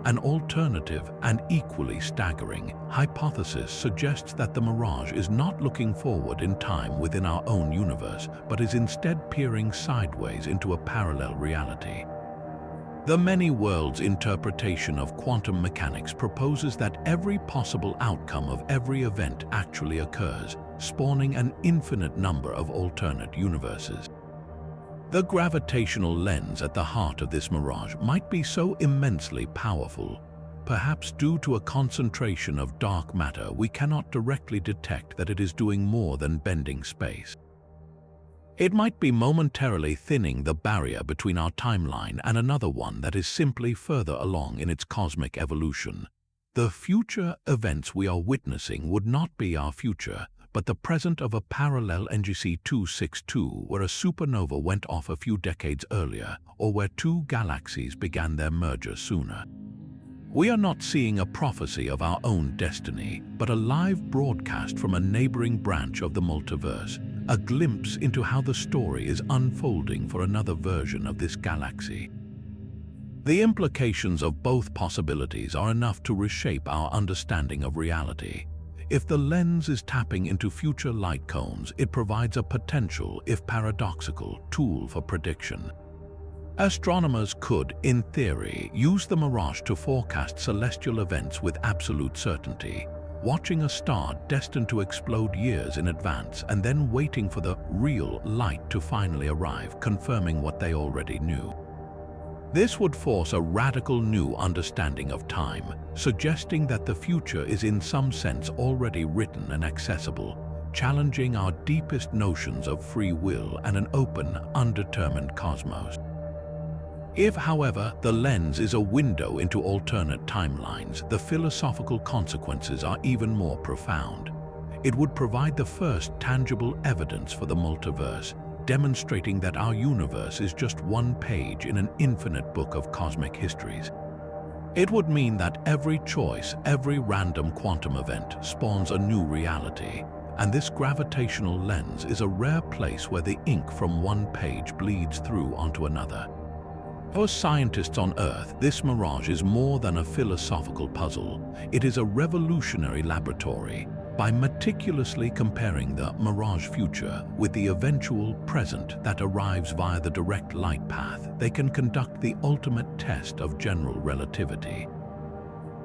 An alternative and equally staggering hypothesis suggests that the mirage is not looking forward in time within our own universe, but is instead peering sideways into a parallel reality. The many worlds interpretation of quantum mechanics proposes that every possible outcome of every event actually occurs, spawning an infinite number of alternate universes. The gravitational lens at the heart of this mirage might be so immensely powerful, perhaps due to a concentration of dark matter we cannot directly detect that it is doing more than bending space. It might be momentarily thinning the barrier between our timeline and another one that is simply further along in its cosmic evolution. The future events we are witnessing would not be our future, but the present of a parallel NGC 262 where a supernova went off a few decades earlier, or where two galaxies began their merger sooner. We are not seeing a prophecy of our own destiny, but a live broadcast from a neighboring branch of the multiverse, a glimpse into how the story is unfolding for another version of this galaxy. The implications of both possibilities are enough to reshape our understanding of reality. If the lens is tapping into future light cones, it provides a potential, if paradoxical, tool for prediction. Astronomers could, in theory, use the mirage to forecast celestial events with absolute certainty, watching a star destined to explode years in advance and then waiting for the real light to finally arrive, confirming what they already knew. This would force a radical new understanding of time, suggesting that the future is in some sense already written and accessible, challenging our deepest notions of free will and an open, undetermined cosmos. If, however, the lens is a window into alternate timelines, the philosophical consequences are even more profound. It would provide the first tangible evidence for the multiverse, demonstrating that our universe is just one page in an infinite book of cosmic histories. It would mean that every choice, every random quantum event spawns a new reality, and this gravitational lens is a rare place where the ink from one page bleeds through onto another. For scientists on Earth, this mirage is more than a philosophical puzzle. It is a revolutionary laboratory. By meticulously comparing the mirage future with the eventual present that arrives via the direct light path, they can conduct the ultimate test of general relativity.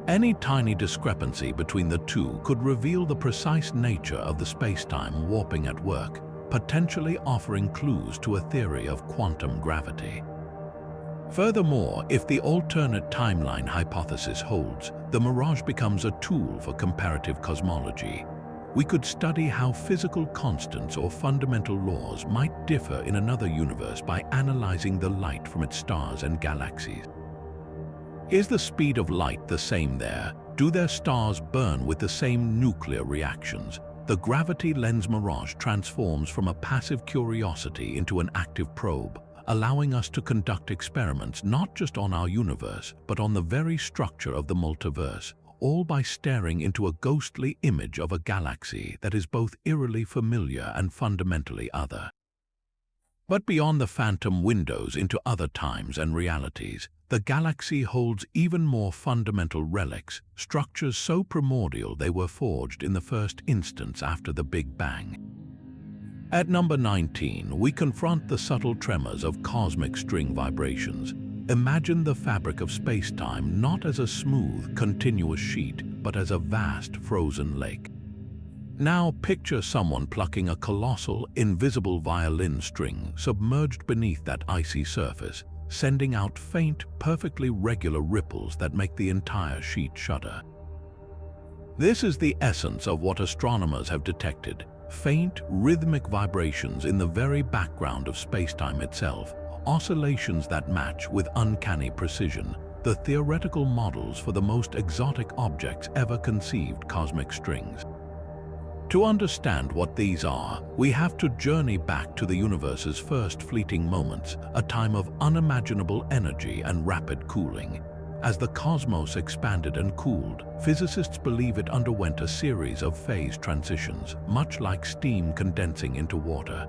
Any tiny discrepancy between the two could reveal the precise nature of the space-time warping at work, potentially offering clues to a theory of quantum gravity. Furthermore, if the alternate timeline hypothesis holds, the mirage becomes a tool for comparative cosmology. We could study how physical constants or fundamental laws might differ in another universe by analyzing the light from its stars and galaxies. Is the speed of light the same there? Do their stars burn with the same nuclear reactions? The gravity lens mirage transforms from a passive curiosity into an active probe, allowing us to conduct experiments not just on our universe, but on the very structure of the multiverse, all by staring into a ghostly image of a galaxy that is both eerily familiar and fundamentally other. But beyond the phantom windows into other times and realities, the galaxy holds even more fundamental relics, structures so primordial they were forged in the first instance after the Big Bang. At number 19, we confront the subtle tremors of cosmic string vibrations. Imagine the fabric of space-time not as a smooth, continuous sheet, but as a vast, frozen lake. Now picture someone plucking a colossal, invisible violin string submerged beneath that icy surface, sending out faint, perfectly regular ripples that make the entire sheet shudder. This is the essence of what astronomers have detected. Faint, rhythmic vibrations in the very background of space-time itself, oscillations that match with uncanny precision, the theoretical models for the most exotic objects ever conceived, cosmic strings. To understand what these are, we have to journey back to the universe's first fleeting moments, a time of unimaginable energy and rapid cooling. As the cosmos expanded and cooled, physicists believe it underwent a series of phase transitions, much like steam condensing into water.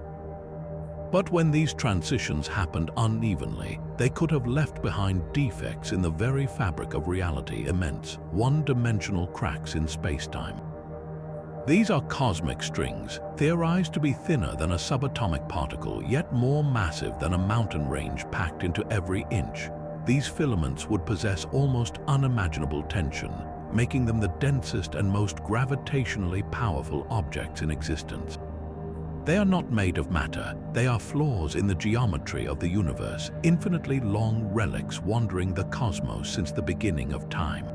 But when these transitions happened unevenly, they could have left behind defects in the very fabric of reality, immense, one-dimensional cracks in space-time. These are cosmic strings, theorized to be thinner than a subatomic particle, yet more massive than a mountain range packed into every inch. These filaments would possess almost unimaginable tension, making them the densest and most gravitationally powerful objects in existence. They are not made of matter, they are flaws in the geometry of the universe, infinitely long relics wandering the cosmos since the beginning of time.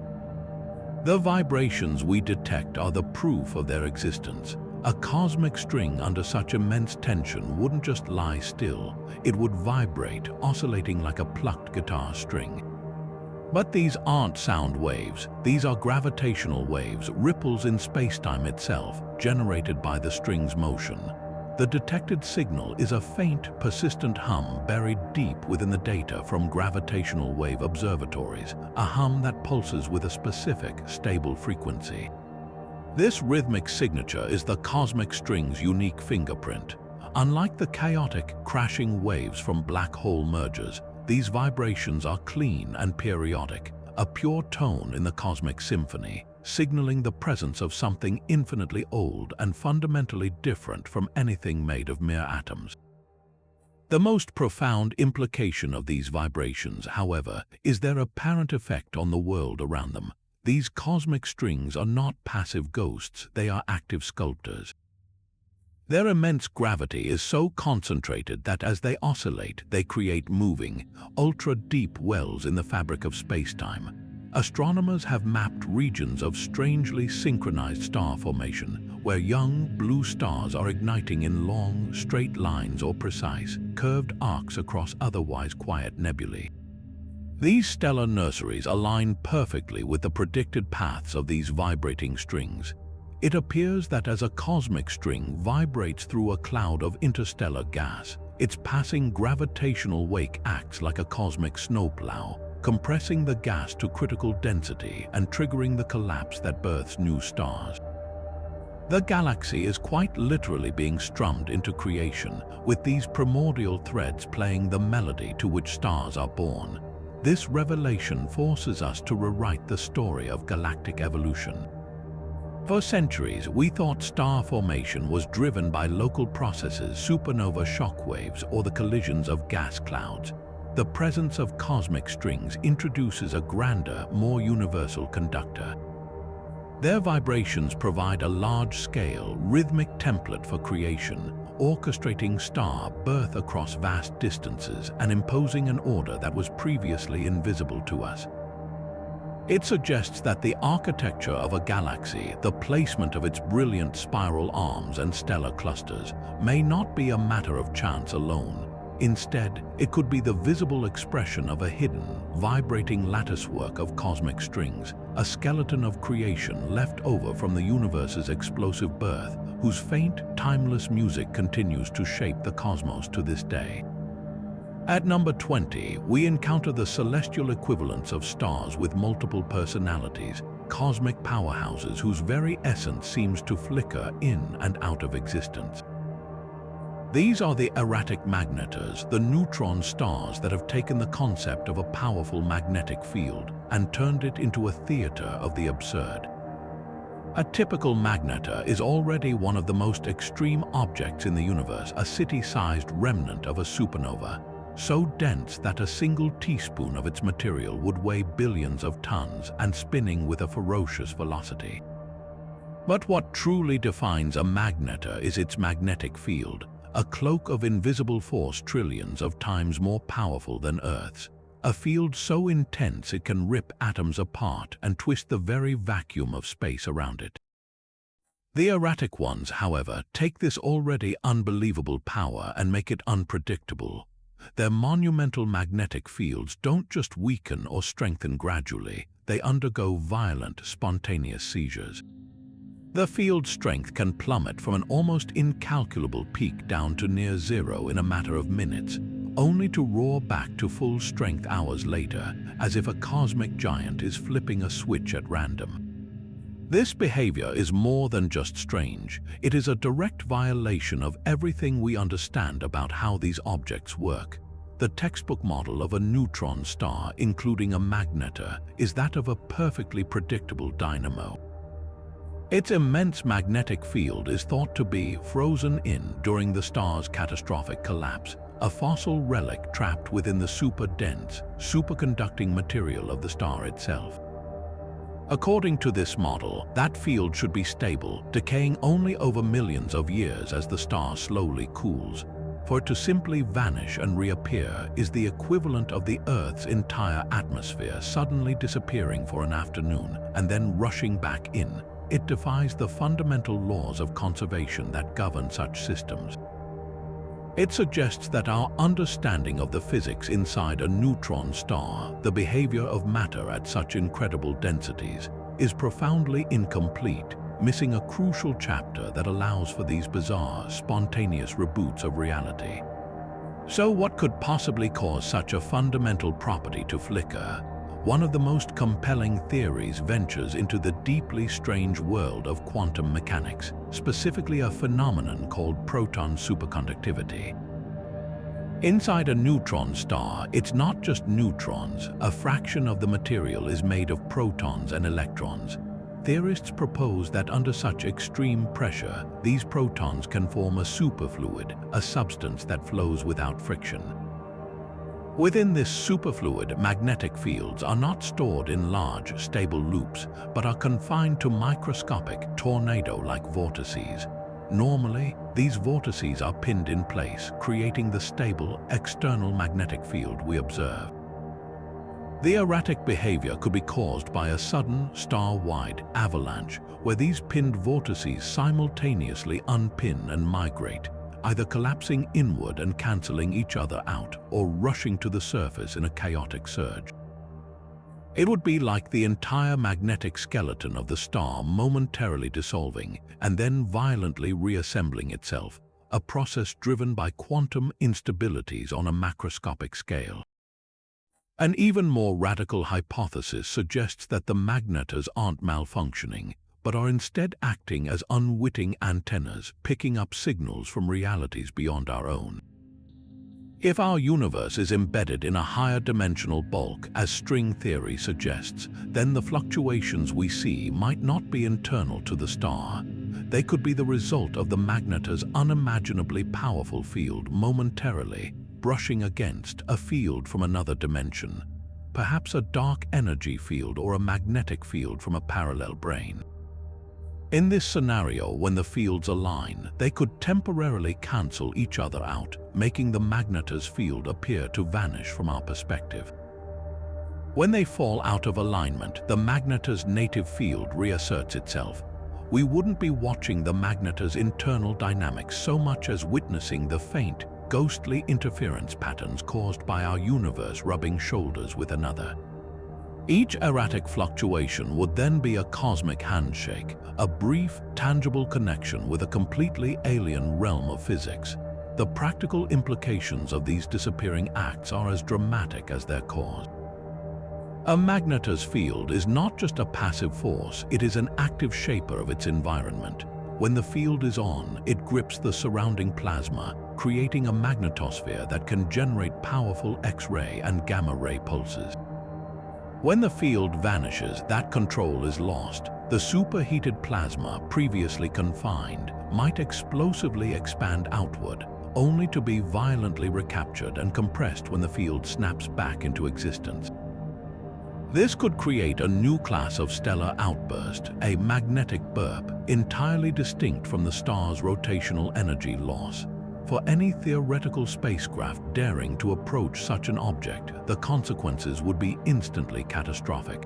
The vibrations we detect are the proof of their existence. A cosmic string under such immense tension wouldn't just lie still, it would vibrate, oscillating like a plucked guitar string. But these aren't sound waves, these are gravitational waves, ripples in space-time itself, generated by the string's motion. The detected signal is a faint, persistent hum buried deep within the data from gravitational wave observatories, a hum that pulses with a specific, stable frequency. This rhythmic signature is the cosmic string's unique fingerprint. Unlike the chaotic, crashing waves from black hole mergers, these vibrations are clean and periodic, a pure tone in the cosmic symphony, signaling the presence of something infinitely old and fundamentally different from anything made of mere atoms. The most profound implication of these vibrations, however, is their apparent effect on the world around them. These cosmic strings are not passive ghosts, they are active sculptors. Their immense gravity is so concentrated that as they oscillate, they create moving, ultra-deep wells in the fabric of space-time. Astronomers have mapped regions of strangely synchronized star formation, where young blue stars are igniting in long, straight lines or precise, curved arcs across otherwise quiet nebulae. These stellar nurseries align perfectly with the predicted paths of these vibrating strings. It appears that as a cosmic string vibrates through a cloud of interstellar gas, its passing gravitational wake acts like a cosmic snowplow, compressing the gas to critical density and triggering the collapse that births new stars. The galaxy is quite literally being strummed into creation, with these primordial threads playing the melody to which stars are born. This revelation forces us to rewrite the story of galactic evolution. For centuries, we thought star formation was driven by local processes, supernova shockwaves, or the collisions of gas clouds. The presence of cosmic strings introduces a grander, more universal conductor. Their vibrations provide a large-scale, rhythmic template for creation, orchestrating star birth across vast distances and imposing an order that was previously invisible to us. It suggests that the architecture of a galaxy, the placement of its brilliant spiral arms and stellar clusters, may not be a matter of chance alone. Instead, it could be the visible expression of a hidden, vibrating latticework of cosmic strings, a skeleton of creation left over from the universe's explosive birth, whose faint, timeless music continues to shape the cosmos to this day. At number 20, we encounter the celestial equivalents of stars with multiple personalities, cosmic powerhouses whose very essence seems to flicker in and out of existence. These are the erratic magnetars, the neutron stars that have taken the concept of a powerful magnetic field and turned it into a theater of the absurd. A typical magnetar is already one of the most extreme objects in the universe, a city-sized remnant of a supernova, so dense that a single teaspoon of its material would weigh billions of tons and spinning with a ferocious velocity. But what truly defines a magnetar is its magnetic field, a cloak of invisible force trillions of times more powerful than Earth's, a field so intense it can rip atoms apart and twist the very vacuum of space around it. The erratic ones, however, take this already unbelievable power and make it unpredictable. Their monumental magnetic fields don't just weaken or strengthen gradually, they undergo violent, spontaneous seizures. The field strength can plummet from an almost incalculable peak down to near zero in a matter of minutes, only to roar back to full strength hours later, as if a cosmic giant is flipping a switch at random. This behavior is more than just strange. It is a direct violation of everything we understand about how these objects work. The textbook model of a neutron star, including a magnetar, is that of a perfectly predictable dynamo. Its immense magnetic field is thought to be frozen in during the star's catastrophic collapse, a fossil relic trapped within the super-dense, superconducting material of the star itself. According to this model, that field should be stable, decaying only over millions of years as the star slowly cools. For it to simply vanish and reappear is the equivalent of the Earth's entire atmosphere suddenly disappearing for an afternoon and then rushing back in. It defies the fundamental laws of conservation that govern such systems. It suggests that our understanding of the physics inside a neutron star, the behavior of matter at such incredible densities, is profoundly incomplete, missing a crucial chapter that allows for these bizarre, spontaneous reboots of reality. So what could possibly cause such a fundamental property to flicker? One of the most compelling theories ventures into the deeply strange world of quantum mechanics, specifically a phenomenon called proton superconductivity. Inside a neutron star, it's not just neutrons. A fraction of the material is made of protons and electrons. Theorists propose that under such extreme pressure, these protons can form a superfluid, a substance that flows without friction. Within this superfluid, magnetic fields are not stored in large, stable loops, but are confined to microscopic, tornado-like vortices. Normally, these vortices are pinned in place, creating the stable, external magnetic field we observe. The erratic behavior could be caused by a sudden, star-wide avalanche, where these pinned vortices simultaneously unpin and migrate, either collapsing inward and cancelling each other out, or rushing to the surface in a chaotic surge. It would be like the entire magnetic skeleton of the star momentarily dissolving and then violently reassembling itself, a process driven by quantum instabilities on a macroscopic scale. An even more radical hypothesis suggests that the magnetars aren't malfunctioning, but are instead acting as unwitting antennas, picking up signals from realities beyond our own. If our universe is embedded in a higher dimensional bulk, as string theory suggests, then the fluctuations we see might not be internal to the star. They could be the result of the magnetar's unimaginably powerful field momentarily brushing against a field from another dimension, perhaps a dark energy field or a magnetic field from a parallel brane. In this scenario, when the fields align, they could temporarily cancel each other out, making the magnetar's field appear to vanish from our perspective. When they fall out of alignment, the magnetar's native field reasserts itself. We wouldn't be watching the magnetar's internal dynamics so much as witnessing the faint, ghostly interference patterns caused by our universe rubbing shoulders with another. Each erratic fluctuation would then be a cosmic handshake, a brief, tangible connection with a completely alien realm of physics. The practical implications of these disappearing acts are as dramatic as their cause. A magnetar's field is not just a passive force, it is an active shaper of its environment. When the field is on, it grips the surrounding plasma, creating a magnetosphere that can generate powerful X-ray and gamma-ray pulses. When the field vanishes, that control is lost. The superheated plasma, previously confined, might explosively expand outward, only to be violently recaptured and compressed when the field snaps back into existence. This could create a new class of stellar outburst, a magnetic burp, entirely distinct from the star's rotational energy loss. For any theoretical spacecraft daring to approach such an object, the consequences would be instantly catastrophic.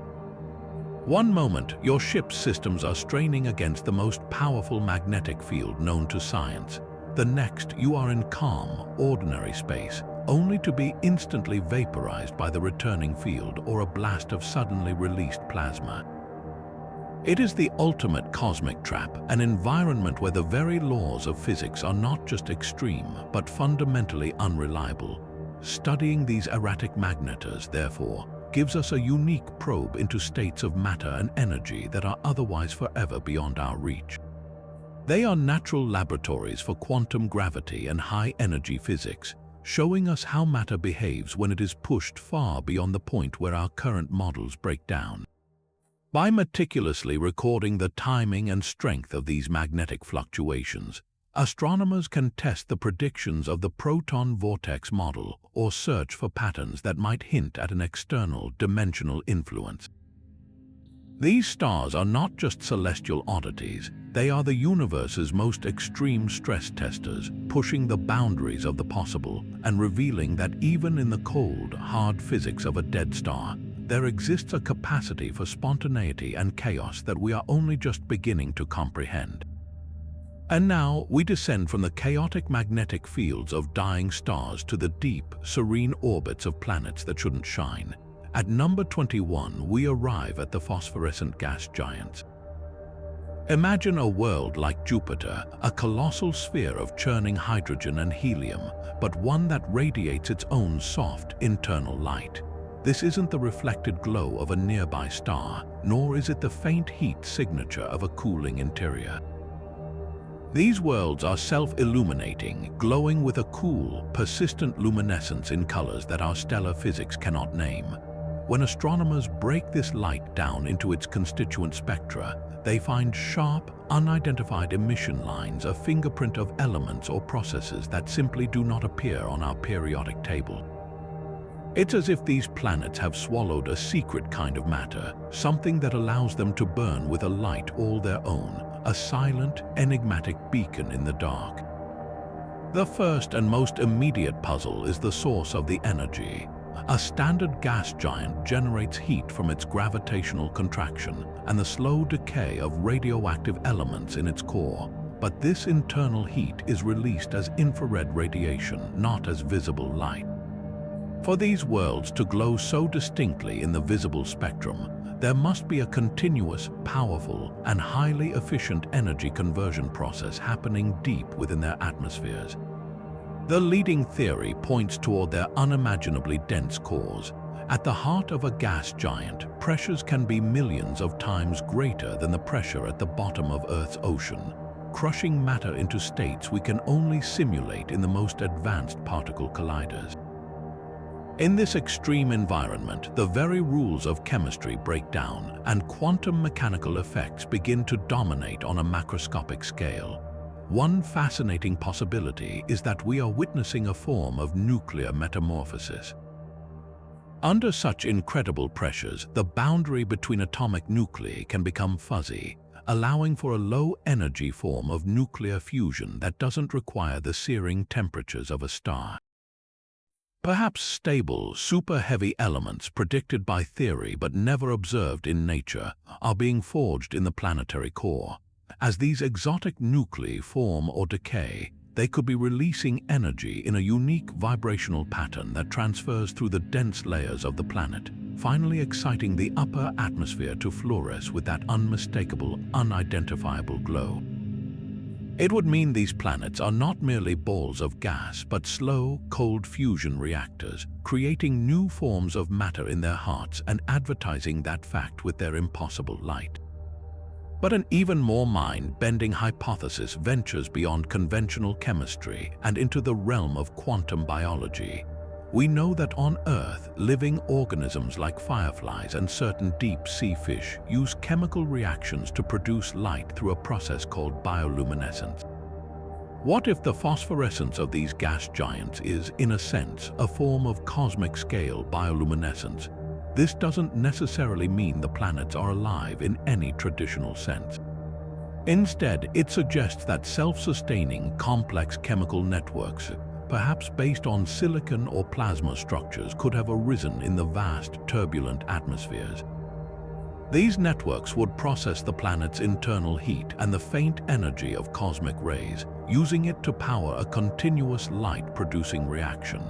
One moment, your ship's systems are straining against the most powerful magnetic field known to science. The next, you are in calm, ordinary space, only to be instantly vaporized by the returning field or a blast of suddenly released plasma. It is the ultimate cosmic trap, an environment where the very laws of physics are not just extreme, but fundamentally unreliable. Studying these erratic magnetars, therefore, gives us a unique probe into states of matter and energy that are otherwise forever beyond our reach. They are natural laboratories for quantum gravity and high-energy physics, showing us how matter behaves when it is pushed far beyond the point where our current models break down. By meticulously recording the timing and strength of these magnetic fluctuations, astronomers can test the predictions of the proton vortex model or search for patterns that might hint at an external dimensional influence. These stars are not just celestial oddities, they are the universe's most extreme stress testers, pushing the boundaries of the possible and revealing that even in the cold, hard physics of a dead star, there exists a capacity for spontaneity and chaos that we are only just beginning to comprehend. And now we descend from the chaotic magnetic fields of dying stars to the deep, serene orbits of planets that shouldn't shine. At number 21, we arrive at the phosphorescent gas giants. Imagine a world like Jupiter, a colossal sphere of churning hydrogen and helium, but one that radiates its own soft, internal light. This isn't the reflected glow of a nearby star, nor is it the faint heat signature of a cooling interior. These worlds are self-illuminating, glowing with a cool, persistent luminescence in colors that our stellar physics cannot name. When astronomers break this light down into its constituent spectra, they find sharp, unidentified emission lines, a fingerprint of elements or processes that simply do not appear on our periodic table. It's as if these planets have swallowed a secret kind of matter, something that allows them to burn with a light all their own, a silent, enigmatic beacon in the dark. The first and most immediate puzzle is the source of the energy. A standard gas giant generates heat from its gravitational contraction and the slow decay of radioactive elements in its core. But this internal heat is released as infrared radiation, not as visible light. For these worlds to glow so distinctly in the visible spectrum, there must be a continuous, powerful, and highly efficient energy conversion process happening deep within their atmospheres. The leading theory points toward their unimaginably dense cores. At the heart of a gas giant, pressures can be millions of times greater than the pressure at the bottom of Earth's ocean, crushing matter into states we can only simulate in the most advanced particle colliders. In this extreme environment, the very rules of chemistry break down, and quantum mechanical effects begin to dominate on a macroscopic scale. One fascinating possibility is that we are witnessing a form of nuclear metamorphosis. Under such incredible pressures, the boundary between atomic nuclei can become fuzzy, allowing for a low-energy form of nuclear fusion that doesn't require the searing temperatures of a star. Perhaps stable, super-heavy elements predicted by theory but never observed in nature are being forged in the planetary core. As these exotic nuclei form or decay, they could be releasing energy in a unique vibrational pattern that transfers through the dense layers of the planet, finally exciting the upper atmosphere to fluoresce with that unmistakable, unidentifiable glow. It would mean these planets are not merely balls of gas, but slow, cold fusion reactors, creating new forms of matter in their hearts and advertising that fact with their impossible light. But an even more mind-bending hypothesis ventures beyond conventional chemistry and into the realm of quantum biology. We know that on Earth, living organisms like fireflies and certain deep-sea fish use chemical reactions to produce light through a process called bioluminescence. What if the phosphorescence of these gas giants is, in a sense, a form of cosmic-scale bioluminescence? This doesn't necessarily mean the planets are alive in any traditional sense. Instead, it suggests that self-sustaining, complex chemical networks, perhaps based on silicon or plasma structures, could have arisen in the vast, turbulent atmospheres. These networks would process the planet's internal heat and the faint energy of cosmic rays, using it to power a continuous light-producing reaction.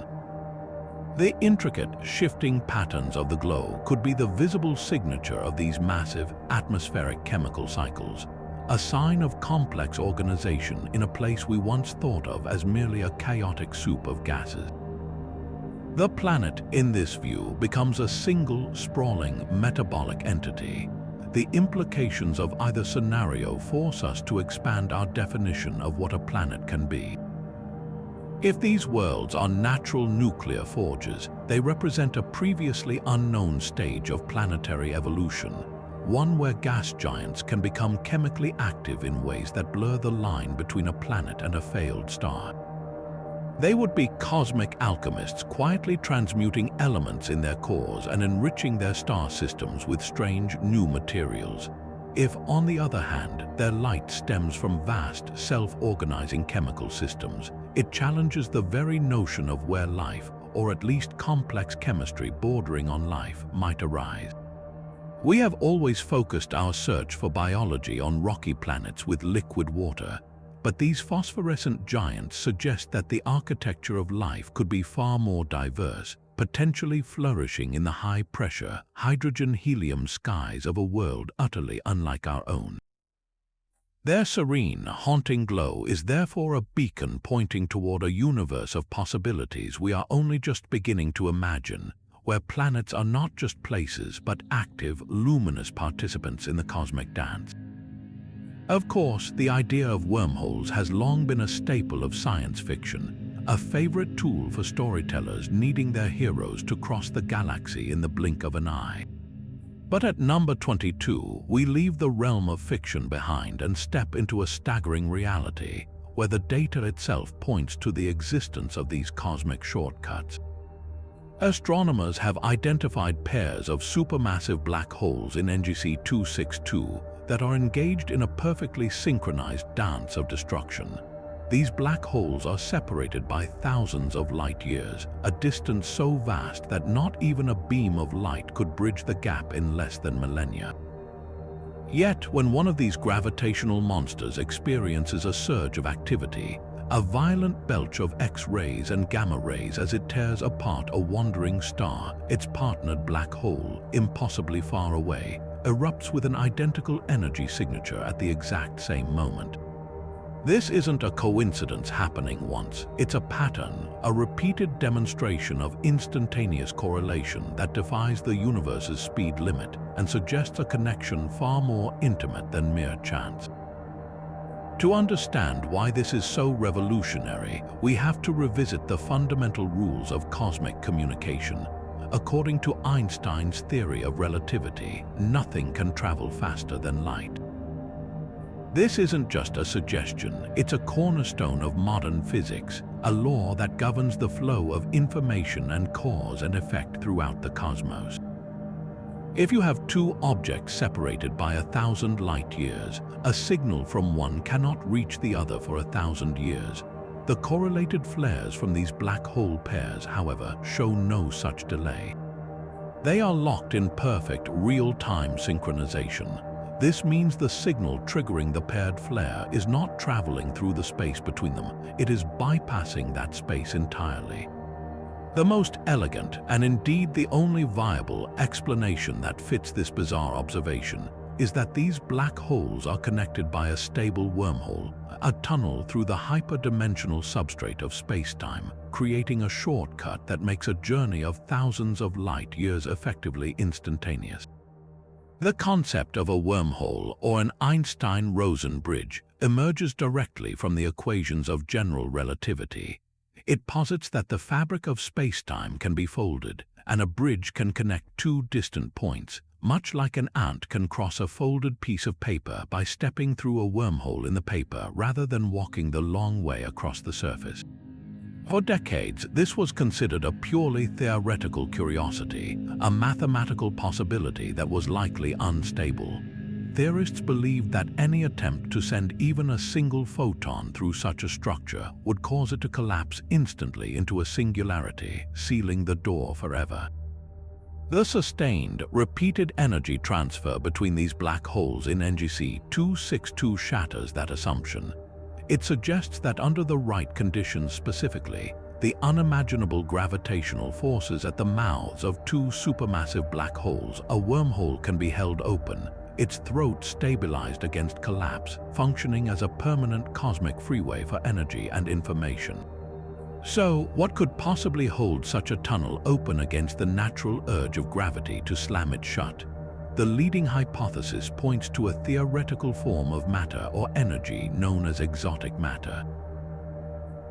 The intricate, shifting patterns of the glow could be the visible signature of these massive, atmospheric chemical cycles, a sign of complex organization in a place we once thought of as merely a chaotic soup of gases. The planet, in this view, becomes a single, sprawling, metabolic entity. The implications of either scenario force us to expand our definition of what a planet can be. If these worlds are natural nuclear forges, they represent a previously unknown stage of planetary evolution, one where gas giants can become chemically active in ways that blur the line between a planet and a failed star. They would be cosmic alchemists quietly transmuting elements in their cores and enriching their star systems with strange new materials. If, on the other hand, their light stems from vast, self-organizing chemical systems, it challenges the very notion of where life, or at least complex chemistry bordering on life, might arise. We have always focused our search for biology on rocky planets with liquid water, but these phosphorescent giants suggest that the architecture of life could be far more diverse, potentially flourishing in the high-pressure, hydrogen-helium skies of a world utterly unlike our own. Their serene, haunting glow is therefore a beacon pointing toward a universe of possibilities we are only just beginning to imagine, where planets are not just places but active, luminous participants in the cosmic dance. Of course, the idea of wormholes has long been a staple of science fiction, a favorite tool for storytellers needing their heroes to cross the galaxy in the blink of an eye. But at number 22, we leave the realm of fiction behind and step into a staggering reality, where the data itself points to the existence of these cosmic shortcuts. Astronomers have identified pairs of supermassive black holes in NGC 262 that are engaged in a perfectly synchronized dance of destruction. These black holes are separated by thousands of light years, a distance so vast that not even a beam of light could bridge the gap in less than millennia. Yet, when one of these gravitational monsters experiences a surge of activity, a violent belch of X-rays and gamma rays as it tears apart a wandering star, its partnered black hole, impossibly far away, erupts with an identical energy signature at the exact same moment. This isn't a coincidence happening once, it's a pattern, a repeated demonstration of instantaneous correlation that defies the universe's speed limit and suggests a connection far more intimate than mere chance. To understand why this is so revolutionary, we have to revisit the fundamental rules of cosmic communication. According to Einstein's theory of relativity, nothing can travel faster than light. This isn't just a suggestion, it's a cornerstone of modern physics, a law that governs the flow of information and cause and effect throughout the cosmos. If you have two objects separated by 1,000 light years, a signal from one cannot reach the other for 1,000 years. The correlated flares from these black hole pairs, however, show no such delay. They are locked in perfect real-time synchronization. This means the signal triggering the paired flare is not traveling through the space between them, it is bypassing that space entirely. The most elegant, and indeed the only viable, explanation that fits this bizarre observation is that these black holes are connected by a stable wormhole, a tunnel through the hyperdimensional substrate of space-time, creating a shortcut that makes a journey of thousands of light years effectively instantaneous. The concept of a wormhole or an Einstein-Rosen bridge emerges directly from the equations of general relativity. It posits that the fabric of space-time can be folded, and a bridge can connect two distant points, much like an ant can cross a folded piece of paper by stepping through a wormhole in the paper rather than walking the long way across the surface. For decades, this was considered a purely theoretical curiosity, a mathematical possibility that was likely unstable. Theorists believed that any attempt to send even a single photon through such a structure would cause it to collapse instantly into a singularity, sealing the door forever. The sustained, repeated energy transfer between these black holes in NGC 262 shatters that assumption. It suggests that under the right conditions specifically, the unimaginable gravitational forces at the mouths of two supermassive black holes, a wormhole can be held open, its throat stabilized against collapse, functioning as a permanent cosmic freeway for energy and information. So, what could possibly hold such a tunnel open against the natural urge of gravity to slam it shut? The leading hypothesis points to a theoretical form of matter or energy known as exotic matter.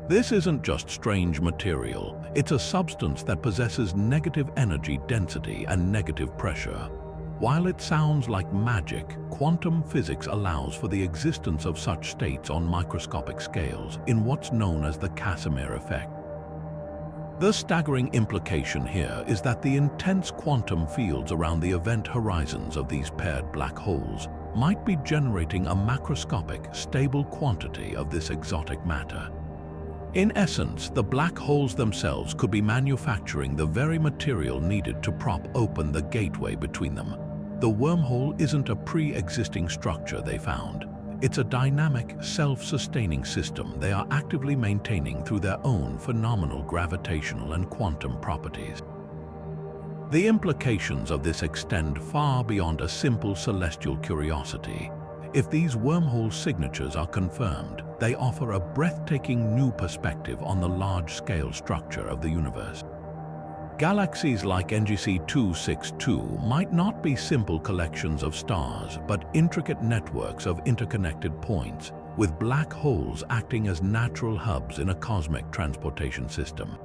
This isn't just strange material, it's a substance that possesses negative energy density and negative pressure. While it sounds like magic, quantum physics allows for the existence of such states on microscopic scales in what's known as the Casimir effect. The staggering implication here is that the intense quantum fields around the event horizons of these paired black holes might be generating a macroscopic, stable quantity of this exotic matter. In essence, the black holes themselves could be manufacturing the very material needed to prop open the gateway between them. The wormhole isn't a pre-existing structure they found. It's a dynamic, self-sustaining system they are actively maintaining through their own phenomenal gravitational and quantum properties. The implications of this extend far beyond a simple celestial curiosity. If these wormhole signatures are confirmed, they offer a breathtaking new perspective on the large-scale structure of the universe. Galaxies like NGC 262 might not be simple collections of stars, but intricate networks of interconnected points, with black holes acting as natural hubs in a cosmic transportation system.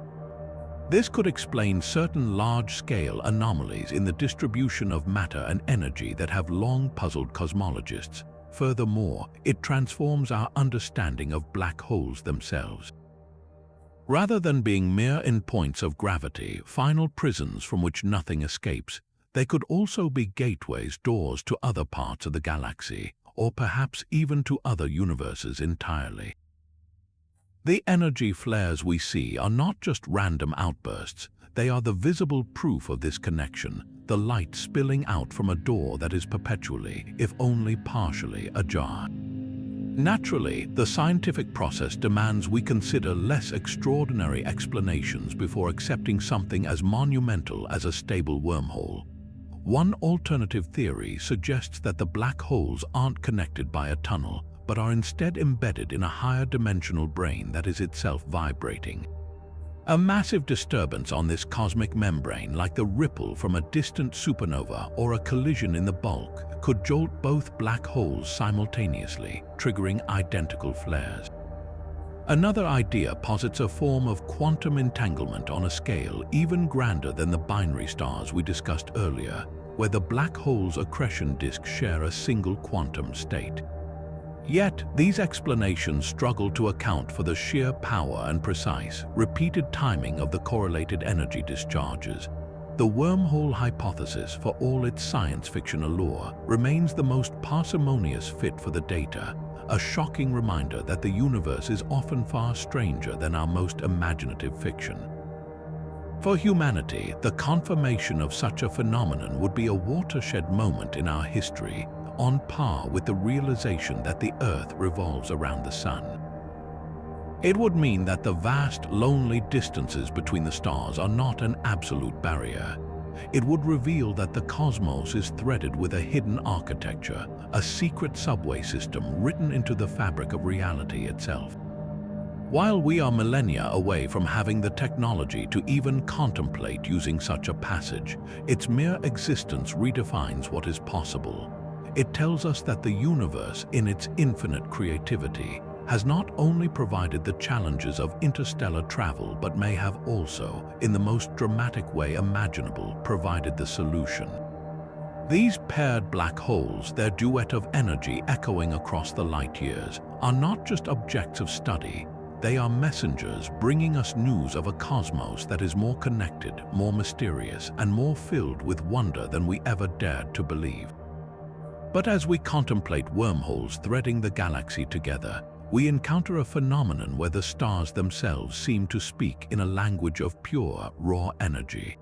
This could explain certain large-scale anomalies in the distribution of matter and energy that have long puzzled cosmologists. Furthermore, it transforms our understanding of black holes themselves. Rather than being mere endpoints of gravity, final prisons from which nothing escapes, they could also be gateways, doors to other parts of the galaxy, or perhaps even to other universes entirely. The energy flares we see are not just random outbursts, they are the visible proof of this connection, the light spilling out from a door that is perpetually, if only partially, ajar. Naturally, the scientific process demands we consider less extraordinary explanations before accepting something as monumental as a stable wormhole. One alternative theory suggests that the black holes aren't connected by a tunnel, but are instead embedded in a higher dimensional brain that is itself vibrating. A massive disturbance on this cosmic membrane, like the ripple from a distant supernova or a collision in the bulk, could jolt both black holes simultaneously, triggering identical flares. Another idea posits a form of quantum entanglement on a scale even grander than the binary stars we discussed earlier, where the black hole's accretion disks share a single quantum state. Yet, these explanations struggle to account for the sheer power and precise, repeated timing of the correlated energy discharges. The wormhole hypothesis, for all its science fiction allure, remains the most parsimonious fit for the data, a shocking reminder that the universe is often far stranger than our most imaginative fiction. For humanity, the confirmation of such a phenomenon would be a watershed moment in our history, on par with the realization that the Earth revolves around the Sun. It would mean that the vast, lonely distances between the stars are not an absolute barrier. It would reveal that the cosmos is threaded with a hidden architecture, a secret subway system written into the fabric of reality itself. While we are millennia away from having the technology to even contemplate using such a passage, its mere existence redefines what is possible. It tells us that the universe, in its infinite creativity, has not only provided the challenges of interstellar travel but may have also, in the most dramatic way imaginable, provided the solution. These paired black holes, their duet of energy echoing across the light years, are not just objects of study. They are messengers bringing us news of a cosmos that is more connected, more mysterious, and more filled with wonder than we ever dared to believe. But as we contemplate wormholes threading the galaxy together, we encounter a phenomenon where the stars themselves seem to speak in a language of pure, raw energy.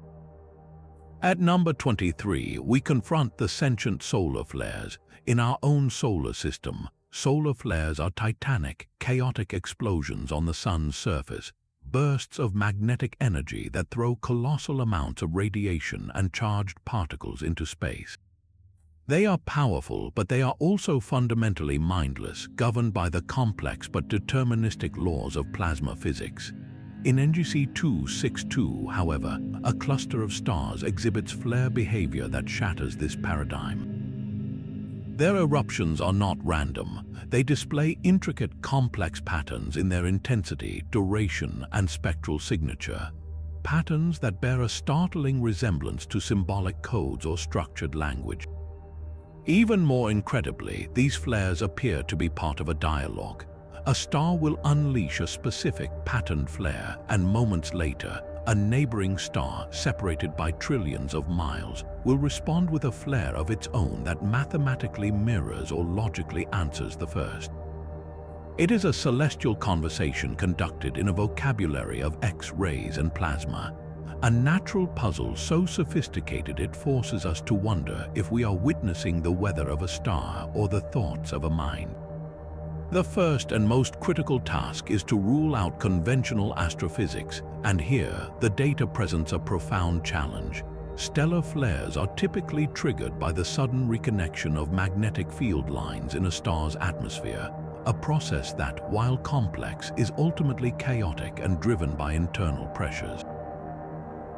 At number 23, we confront the sentient solar flares. In our own solar system, solar flares are titanic, chaotic explosions on the sun's surface, bursts of magnetic energy that throw colossal amounts of radiation and charged particles into space. They are powerful, but they are also fundamentally mindless, governed by the complex but deterministic laws of plasma physics. In NGC 262, however, a cluster of stars exhibits flare behavior that shatters this paradigm. Their eruptions are not random. They display intricate, complex patterns in their intensity, duration, and spectral signature. Patterns that bear a startling resemblance to symbolic codes or structured language. Even more incredibly, these flares appear to be part of a dialogue. A star will unleash a specific patterned flare, and moments later, a neighboring star, separated by trillions of miles, will respond with a flare of its own that mathematically mirrors or logically answers the first. It is a celestial conversation conducted in a vocabulary of X-rays and plasma. A natural puzzle so sophisticated it forces us to wonder if we are witnessing the weather of a star or the thoughts of a mind. The first and most critical task is to rule out conventional astrophysics, and here the data presents a profound challenge. Stellar flares are typically triggered by the sudden reconnection of magnetic field lines in a star's atmosphere, a process that, while complex, is ultimately chaotic and driven by internal pressures.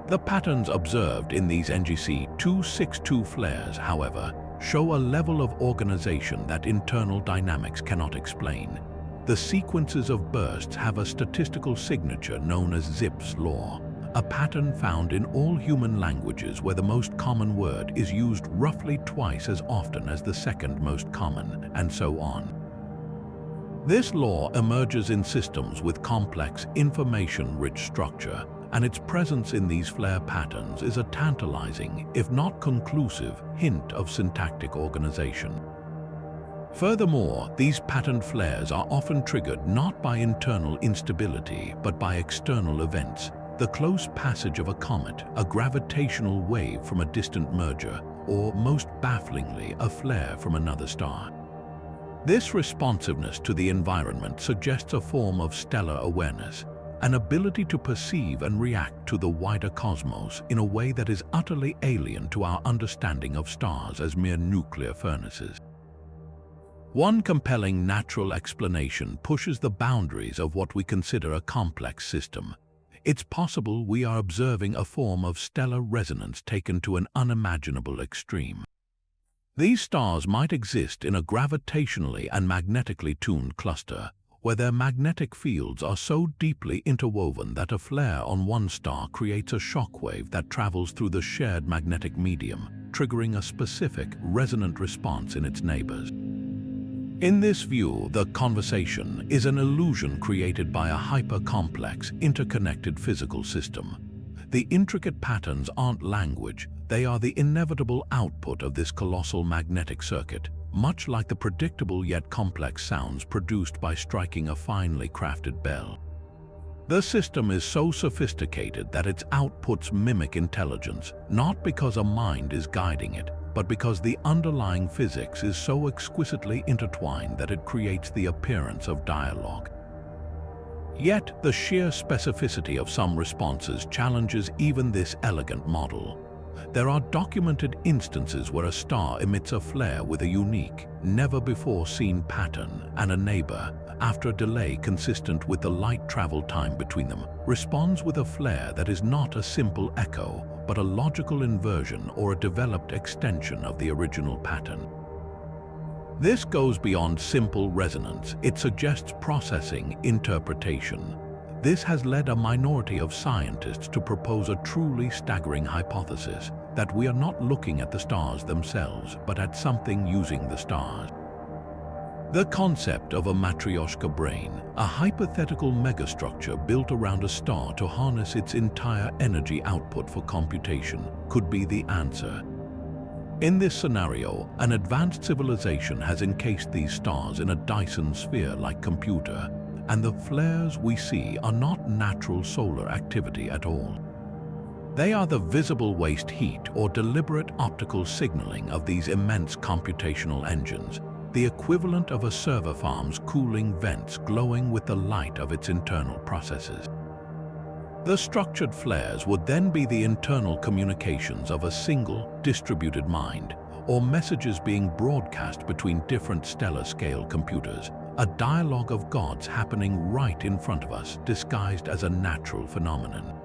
The patterns observed in these NGC 262 flares, however, show a level of organization that internal dynamics cannot explain. The sequences of bursts have a statistical signature known as Zipf's law, a pattern found in all human languages where the most common word is used roughly twice as often as the second most common, and so on. This law emerges in systems with complex, information-rich structure, and its presence in these flare patterns is a tantalizing, if not conclusive, hint of syntactic organization. Furthermore, these patterned flares are often triggered not by internal instability but by external events, the close passage of a comet, a gravitational wave from a distant merger, or, most bafflingly, a flare from another star. This responsiveness to the environment suggests a form of stellar awareness, an ability to perceive and react to the wider cosmos in a way that is utterly alien to our understanding of stars as mere nuclear furnaces. One compelling natural explanation pushes the boundaries of what we consider a complex system. It's possible we are observing a form of stellar resonance taken to an unimaginable extreme. These stars might exist in a gravitationally and magnetically tuned cluster, where their magnetic fields are so deeply interwoven that a flare on one star creates a shockwave that travels through the shared magnetic medium, triggering a specific, resonant response in its neighbors. In this view, the conversation is an illusion created by a hyper-complex, interconnected physical system. The intricate patterns aren't language, they are the inevitable output of this colossal magnetic circuit, much like the predictable yet complex sounds produced by striking a finely crafted bell. The system is so sophisticated that its outputs mimic intelligence, not because a mind is guiding it, but because the underlying physics is so exquisitely intertwined that it creates the appearance of dialogue. Yet, the sheer specificity of some responses challenges even this elegant model. There are documented instances where a star emits a flare with a unique, never-before-seen pattern, and a neighbor, after a delay consistent with the light travel time between them, responds with a flare that is not a simple echo, but a logical inversion or a developed extension of the original pattern. This goes beyond simple resonance. It suggests processing, interpretation. This has led a minority of scientists to propose a truly staggering hypothesis that we are not looking at the stars themselves, but at something using the stars. The concept of a matryoshka brain, a hypothetical megastructure built around a star to harness its entire energy output for computation, could be the answer. In this scenario, an advanced civilization has encased these stars in a Dyson sphere-like computer, and the flares we see are not natural solar activity at all. They are the visible waste heat or deliberate optical signaling of these immense computational engines, the equivalent of a server farm's cooling vents glowing with the light of its internal processes. The structured flares would then be the internal communications of a single, distributed mind, or messages being broadcast between different stellar-scale computers, a dialogue of gods happening right in front of us, disguised as a natural phenomenon.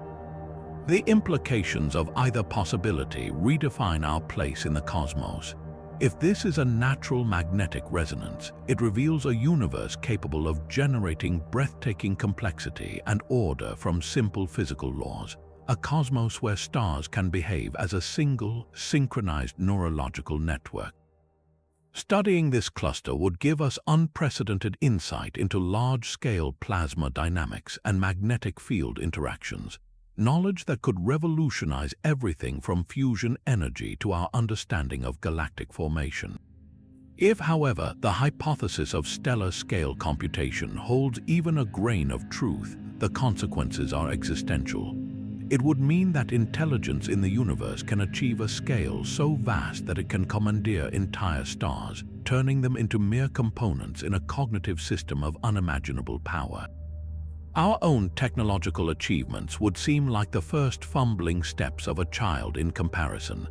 The implications of either possibility redefine our place in the cosmos. If this is a natural magnetic resonance, it reveals a universe capable of generating breathtaking complexity and order from simple physical laws, a cosmos where stars can behave as a single, synchronized neurological network. Studying this cluster would give us unprecedented insight into large-scale plasma dynamics and magnetic field interactions, knowledge that could revolutionize everything from fusion energy to our understanding of galactic formation. If, however, the hypothesis of stellar-scale computation holds even a grain of truth, the consequences are existential. It would mean that intelligence in the universe can achieve a scale so vast that it can commandeer entire stars, turning them into mere components in a cognitive system of unimaginable power. Our own technological achievements would seem like the first fumbling steps of a child in comparison.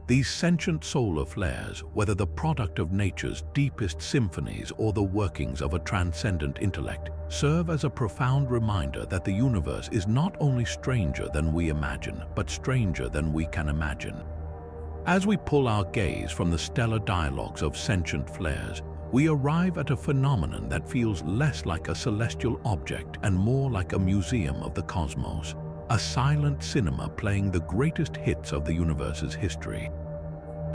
These sentient solar flares, whether the product of nature's deepest symphonies or the workings of a transcendent intellect, serve as a profound reminder that the universe is not only stranger than we imagine, but stranger than we can imagine. As we pull our gaze from the stellar dialogues of sentient flares, we arrive at a phenomenon that feels less like a celestial object and more like a museum of the cosmos, a silent cinema playing the greatest hits of the universe's history.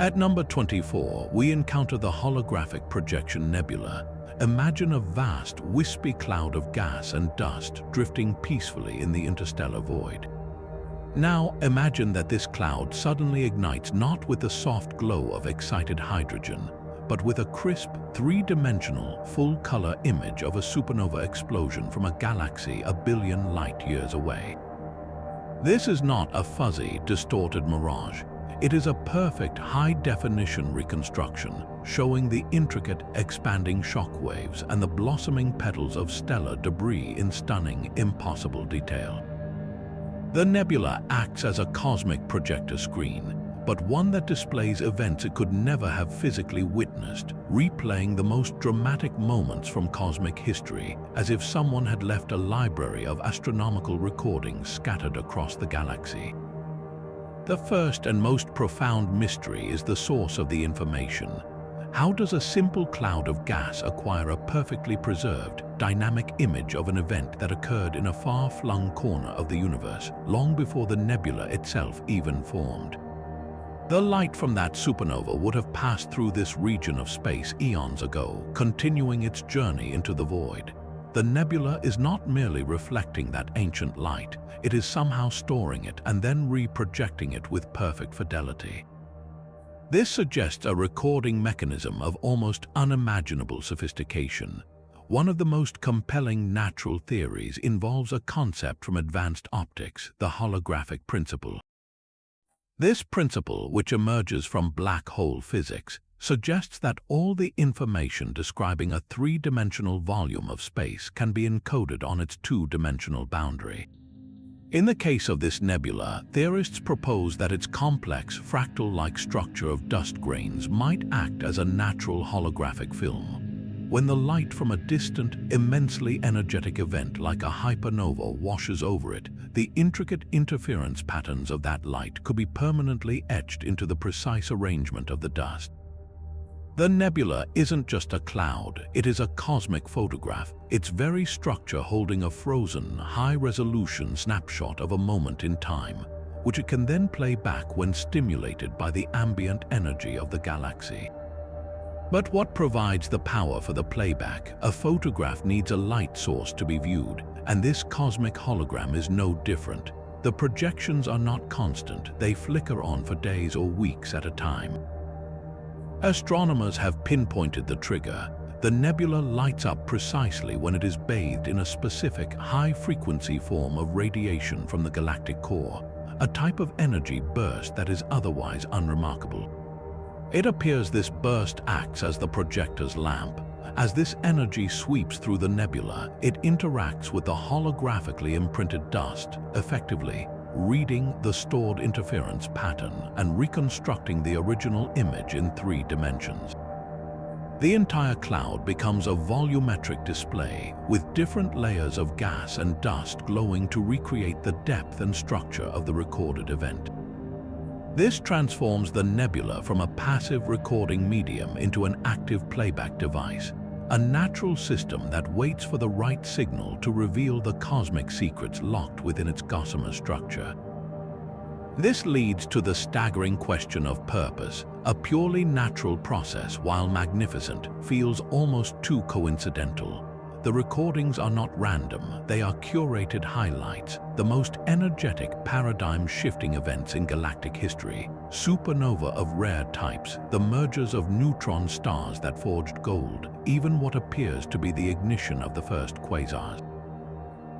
At number 24, we encounter the holographic projection nebula, Imagine a vast, wispy cloud of gas and dust drifting peacefully in the interstellar void. Now imagine that this cloud suddenly ignites not with the soft glow of excited hydrogen, but with a crisp, three-dimensional, full-color image of a supernova explosion from a galaxy a billion light-years away. This is not a fuzzy, distorted mirage. It is a perfect high-definition reconstruction, showing the intricate, expanding shock waves and the blossoming petals of stellar debris in stunning, impossible detail. The nebula acts as a cosmic projector screen, but one that displays events it could never have physically witnessed, replaying the most dramatic moments from cosmic history, as if someone had left a library of astronomical recordings scattered across the galaxy. The first and most profound mystery is the source of the information. How does a simple cloud of gas acquire a perfectly preserved, dynamic image of an event that occurred in a far-flung corner of the universe, long before the nebula itself even formed? The light from that supernova would have passed through this region of space eons ago, continuing its journey into the void. The nebula is not merely reflecting that ancient light, it is somehow storing it and then reprojecting it with perfect fidelity. This suggests a recording mechanism of almost unimaginable sophistication. One of the most compelling natural theories involves a concept from advanced optics, the holographic principle. This principle, which emerges from black hole physics, suggests that all the information describing a three-dimensional volume of space can be encoded on its two-dimensional boundary. In the case of this nebula, theorists propose that its complex, fractal-like structure of dust grains might act as a natural holographic film. When the light from a distant, immensely energetic event like a hypernova washes over it, the intricate interference patterns of that light could be permanently etched into the precise arrangement of the dust. The nebula isn't just a cloud, it is a cosmic photograph, its very structure holding a frozen, high-resolution snapshot of a moment in time, which it can then play back when stimulated by the ambient energy of the galaxy. But what provides the power for the playback? A photograph needs a light source to be viewed, and this cosmic hologram is no different. The projections are not constant, they flicker on for days or weeks at a time. Astronomers have pinpointed the trigger. The nebula lights up precisely when it is bathed in a specific high-frequency form of radiation from the galactic core, a type of energy burst that is otherwise unremarkable. It appears this burst acts as the projector's lamp. As this energy sweeps through the nebula, it interacts with the holographically imprinted dust, effectively reading the stored interference pattern and reconstructing the original image in 3 dimensions. The entire cloud becomes a volumetric display with different layers of gas and dust glowing to recreate the depth and structure of the recorded event. This transforms the nebula from a passive recording medium into an active playback device, a natural system that waits for the right signal to reveal the cosmic secrets locked within its gossamer structure. This leads to the staggering question of purpose. A purely natural process, while magnificent, feels almost too coincidental. The recordings are not random, they are curated highlights, the most energetic, paradigm-shifting events in galactic history, supernova of rare types, the mergers of neutron stars that forged gold, even what appears to be the ignition of the first quasars.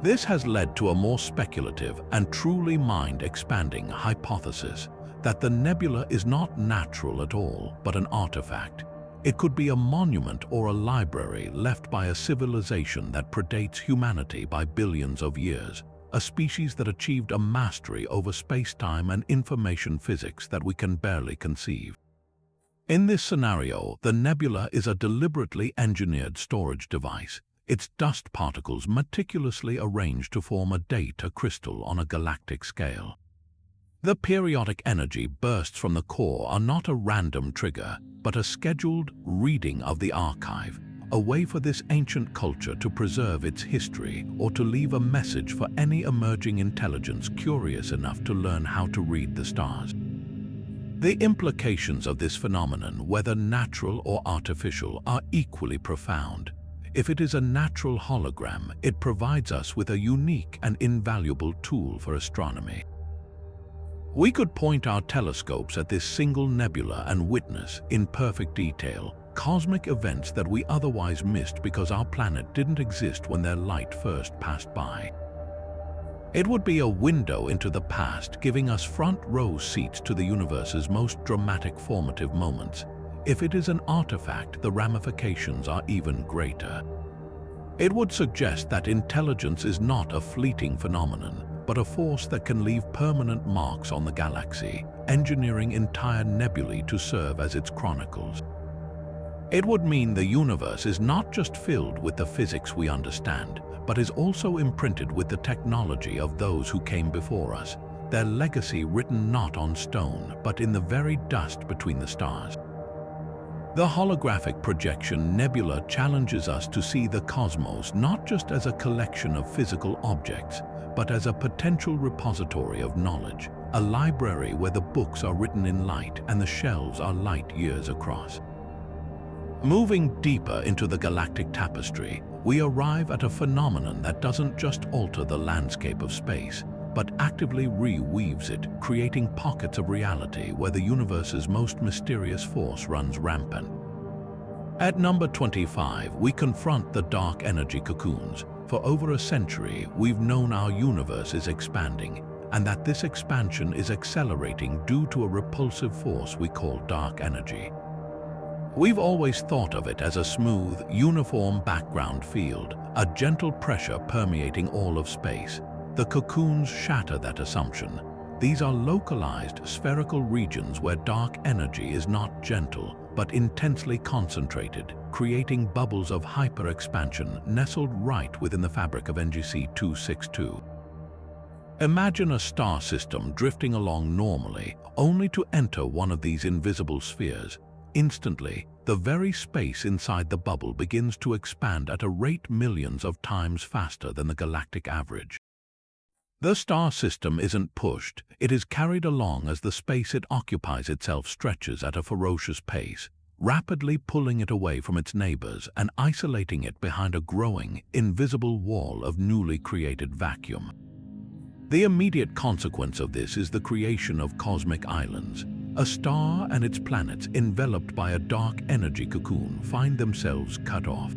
This has led to a more speculative and truly mind-expanding hypothesis that the nebula is not natural at all, but an artifact. It could be a monument or a library left by a civilization that predates humanity by billions of years, a species that achieved a mastery over space-time and information physics that we can barely conceive. In this scenario, the nebula is a deliberately engineered storage device, its dust particles meticulously arranged to form a data crystal on a galactic scale. The periodic energy bursts from the core are not a random trigger, but a scheduled reading of the archive, a way for this ancient culture to preserve its history or to leave a message for any emerging intelligence curious enough to learn how to read the stars. The implications of this phenomenon, whether natural or artificial, are equally profound. If it is a natural hologram, it provides us with a unique and invaluable tool for astronomy. We could point our telescopes at this single nebula and witness, in perfect detail, cosmic events that we otherwise missed because our planet didn't exist when their light first passed by. It would be a window into the past, giving us front-row seats to the universe's most dramatic formative moments. If it is an artifact, the ramifications are even greater. It would suggest that intelligence is not a fleeting phenomenon, but a force that can leave permanent marks on the galaxy, engineering entire nebulae to serve as its chronicles. It would mean the universe is not just filled with the physics we understand, but is also imprinted with the technology of those who came before us, their legacy written not on stone, but in the very dust between the stars. The holographic projection nebula challenges us to see the cosmos not just as a collection of physical objects, but as a potential repository of knowledge, a library where the books are written in light and the shelves are light years across. Moving deeper into the galactic tapestry, we arrive at a phenomenon that doesn't just alter the landscape of space, but actively reweaves it, creating pockets of reality where the universe's most mysterious force runs rampant. At number 25, we confront the dark energy cocoons. For over a century, we've known our universe is expanding, and that this expansion is accelerating due to a repulsive force we call dark energy. We've always thought of it as a smooth, uniform background field, a gentle pressure permeating all of space. The cocoons shatter that assumption. These are localized, spherical regions where dark energy is not gentle, but intensely concentrated, creating bubbles of hyper-expansion nestled right within the fabric of NGC 262. Imagine a star system drifting along normally, only to enter one of these invisible spheres. Instantly, the very space inside the bubble begins to expand at a rate millions of times faster than the galactic average. The star system isn't pushed, it is carried along as the space it occupies itself stretches at a ferocious pace, rapidly pulling it away from its neighbors and isolating it behind a growing, invisible wall of newly created vacuum. The immediate consequence of this is the creation of cosmic islands. A star and its planets enveloped by a dark energy cocoon find themselves cut off.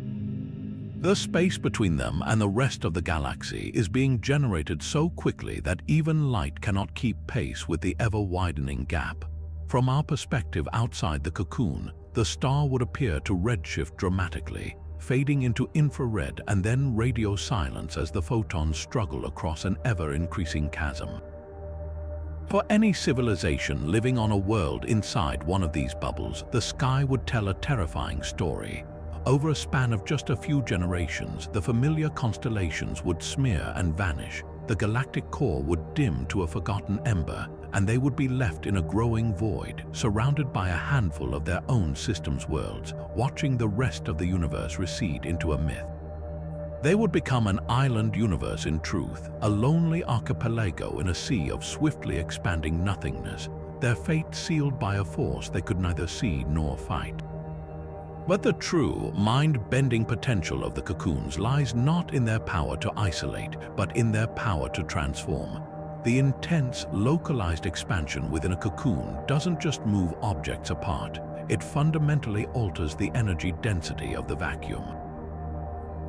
The space between them and the rest of the galaxy is being generated so quickly that even light cannot keep pace with the ever-widening gap. From our perspective outside the cocoon, the star would appear to redshift dramatically, fading into infrared and then radio silence as the photons struggle across an ever-increasing chasm. For any civilization living on a world inside one of these bubbles, the sky would tell a terrifying story. Over a span of just a few generations, the familiar constellations would smear and vanish, the galactic core would dim to a forgotten ember, and they would be left in a growing void, surrounded by a handful of their own system's worlds, watching the rest of the universe recede into a myth. They would become an island universe in truth, a lonely archipelago in a sea of swiftly expanding nothingness, their fate sealed by a force they could neither see nor fight. But the true, mind-bending potential of the cocoons lies not in their power to isolate, but in their power to transform. The intense, localized expansion within a cocoon doesn't just move objects apart, it fundamentally alters the energy density of the vacuum.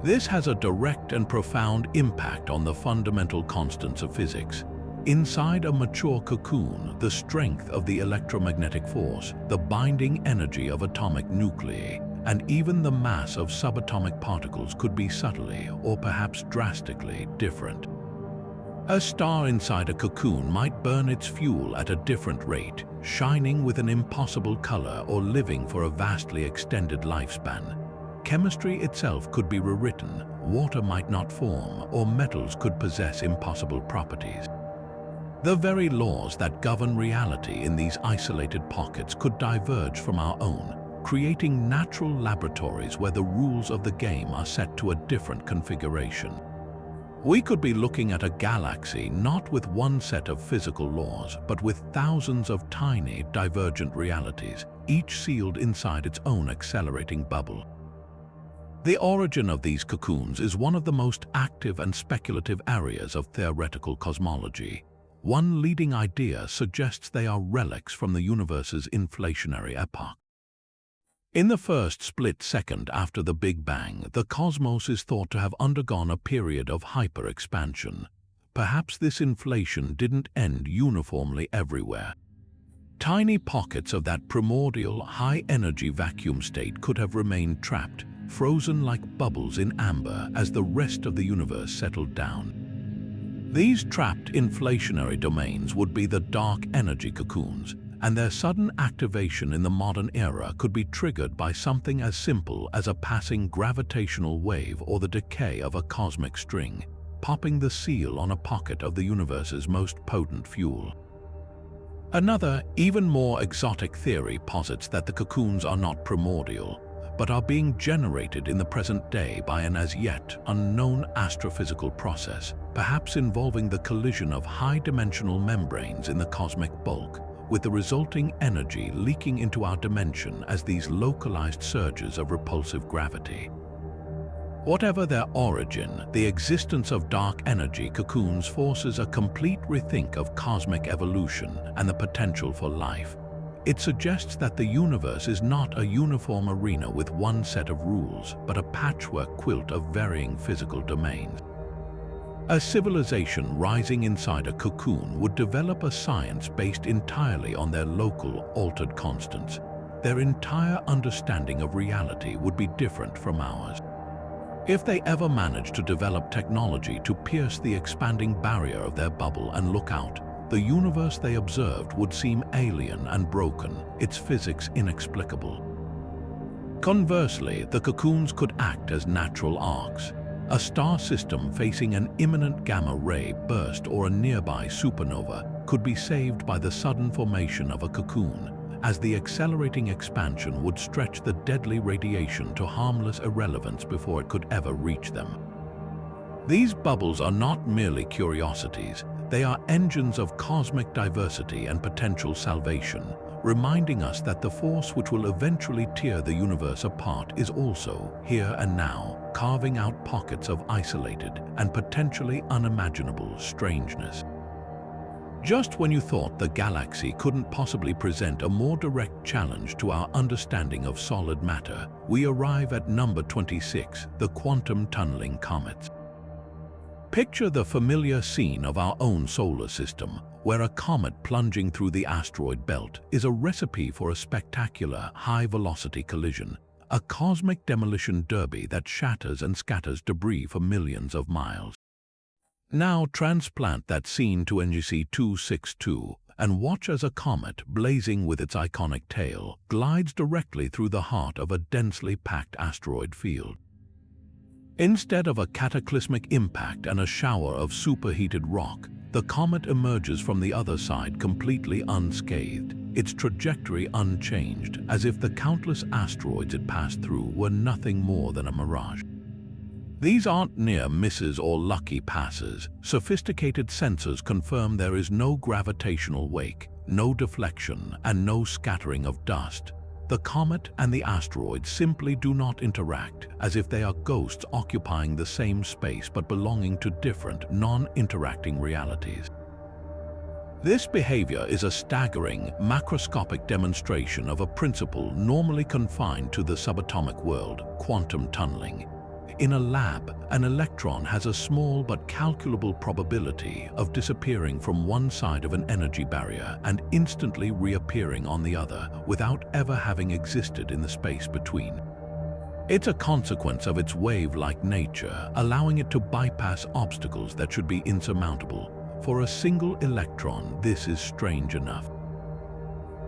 This has a direct and profound impact on the fundamental constants of physics. Inside a mature cocoon, the strength of the electromagnetic force, the binding energy of atomic nuclei, and even the mass of subatomic particles could be subtly, or perhaps drastically, different. A star inside a cocoon might burn its fuel at a different rate, shining with an impossible color or living for a vastly extended lifespan. Chemistry itself could be rewritten, water might not form, or metals could possess impossible properties. The very laws that govern reality in these isolated pockets could diverge from our own, creating natural laboratories where the rules of the game are set to a different configuration. We could be looking at a galaxy not with one set of physical laws, but with thousands of tiny, divergent realities, each sealed inside its own accelerating bubble. The origin of these cocoons is one of the most active and speculative areas of theoretical cosmology. One leading idea suggests they are relics from the universe's inflationary epoch. In the first split second after the Big Bang, the cosmos is thought to have undergone a period of hyper-expansion. Perhaps this inflation didn't end uniformly everywhere. Tiny pockets of that primordial, high-energy vacuum state could have remained trapped, frozen like bubbles in amber as the rest of the universe settled down. These trapped inflationary domains would be the dark energy cocoons, and their sudden activation in the modern era could be triggered by something as simple as a passing gravitational wave or the decay of a cosmic string, popping the seal on a pocket of the universe's most potent fuel. Another, even more exotic theory posits that the cocoons are not primordial, but are being generated in the present day by an as-yet unknown astrophysical process, perhaps involving the collision of high-dimensional membranes in the cosmic bulk, with the resulting energy leaking into our dimension as these localized surges of repulsive gravity. Whatever their origin, the existence of dark energy cocoons forces a complete rethink of cosmic evolution and the potential for life. It suggests that the universe is not a uniform arena with one set of rules, but a patchwork quilt of varying physical domains. A civilization rising inside a cocoon would develop a science based entirely on their local, altered constants. Their entire understanding of reality would be different from ours. If they ever managed to develop technology to pierce the expanding barrier of their bubble and look out, the universe they observed would seem alien and broken, its physics inexplicable. Conversely, the cocoons could act as natural arcs. A star system facing an imminent gamma-ray burst or a nearby supernova could be saved by the sudden formation of a cocoon, as the accelerating expansion would stretch the deadly radiation to harmless irrelevance before it could ever reach them. These bubbles are not merely curiosities, they are engines of cosmic diversity and potential salvation, reminding us that the force which will eventually tear the universe apart is also, here and now, carving out pockets of isolated and potentially unimaginable strangeness. Just when you thought the galaxy couldn't possibly present a more direct challenge to our understanding of solid matter, we arrive at number 26, the quantum tunneling comets. Picture the familiar scene of our own solar system, where a comet plunging through the asteroid belt is a recipe for a spectacular, high-velocity collision, a cosmic demolition derby that shatters and scatters debris for millions of miles. Now transplant that scene to NGC 262 and watch as a comet, blazing with its iconic tail, glides directly through the heart of a densely packed asteroid field. Instead of a cataclysmic impact and a shower of superheated rock, the comet emerges from the other side completely unscathed, its trajectory unchanged, as if the countless asteroids it passed through were nothing more than a mirage. These aren't near misses or lucky passes. Sophisticated sensors confirm there is no gravitational wake, no deflection, and no scattering of dust. The comet and the asteroid simply do not interact, as if they are ghosts occupying the same space but belonging to different, non-interacting realities. This behavior is a staggering, macroscopic demonstration of a principle normally confined to the subatomic world: quantum tunneling. In a lab, an electron has a small but calculable probability of disappearing from one side of an energy barrier and instantly reappearing on the other without ever having existed in the space between. It's a consequence of its wave-like nature, allowing it to bypass obstacles that should be insurmountable. For a single electron, this is strange enough.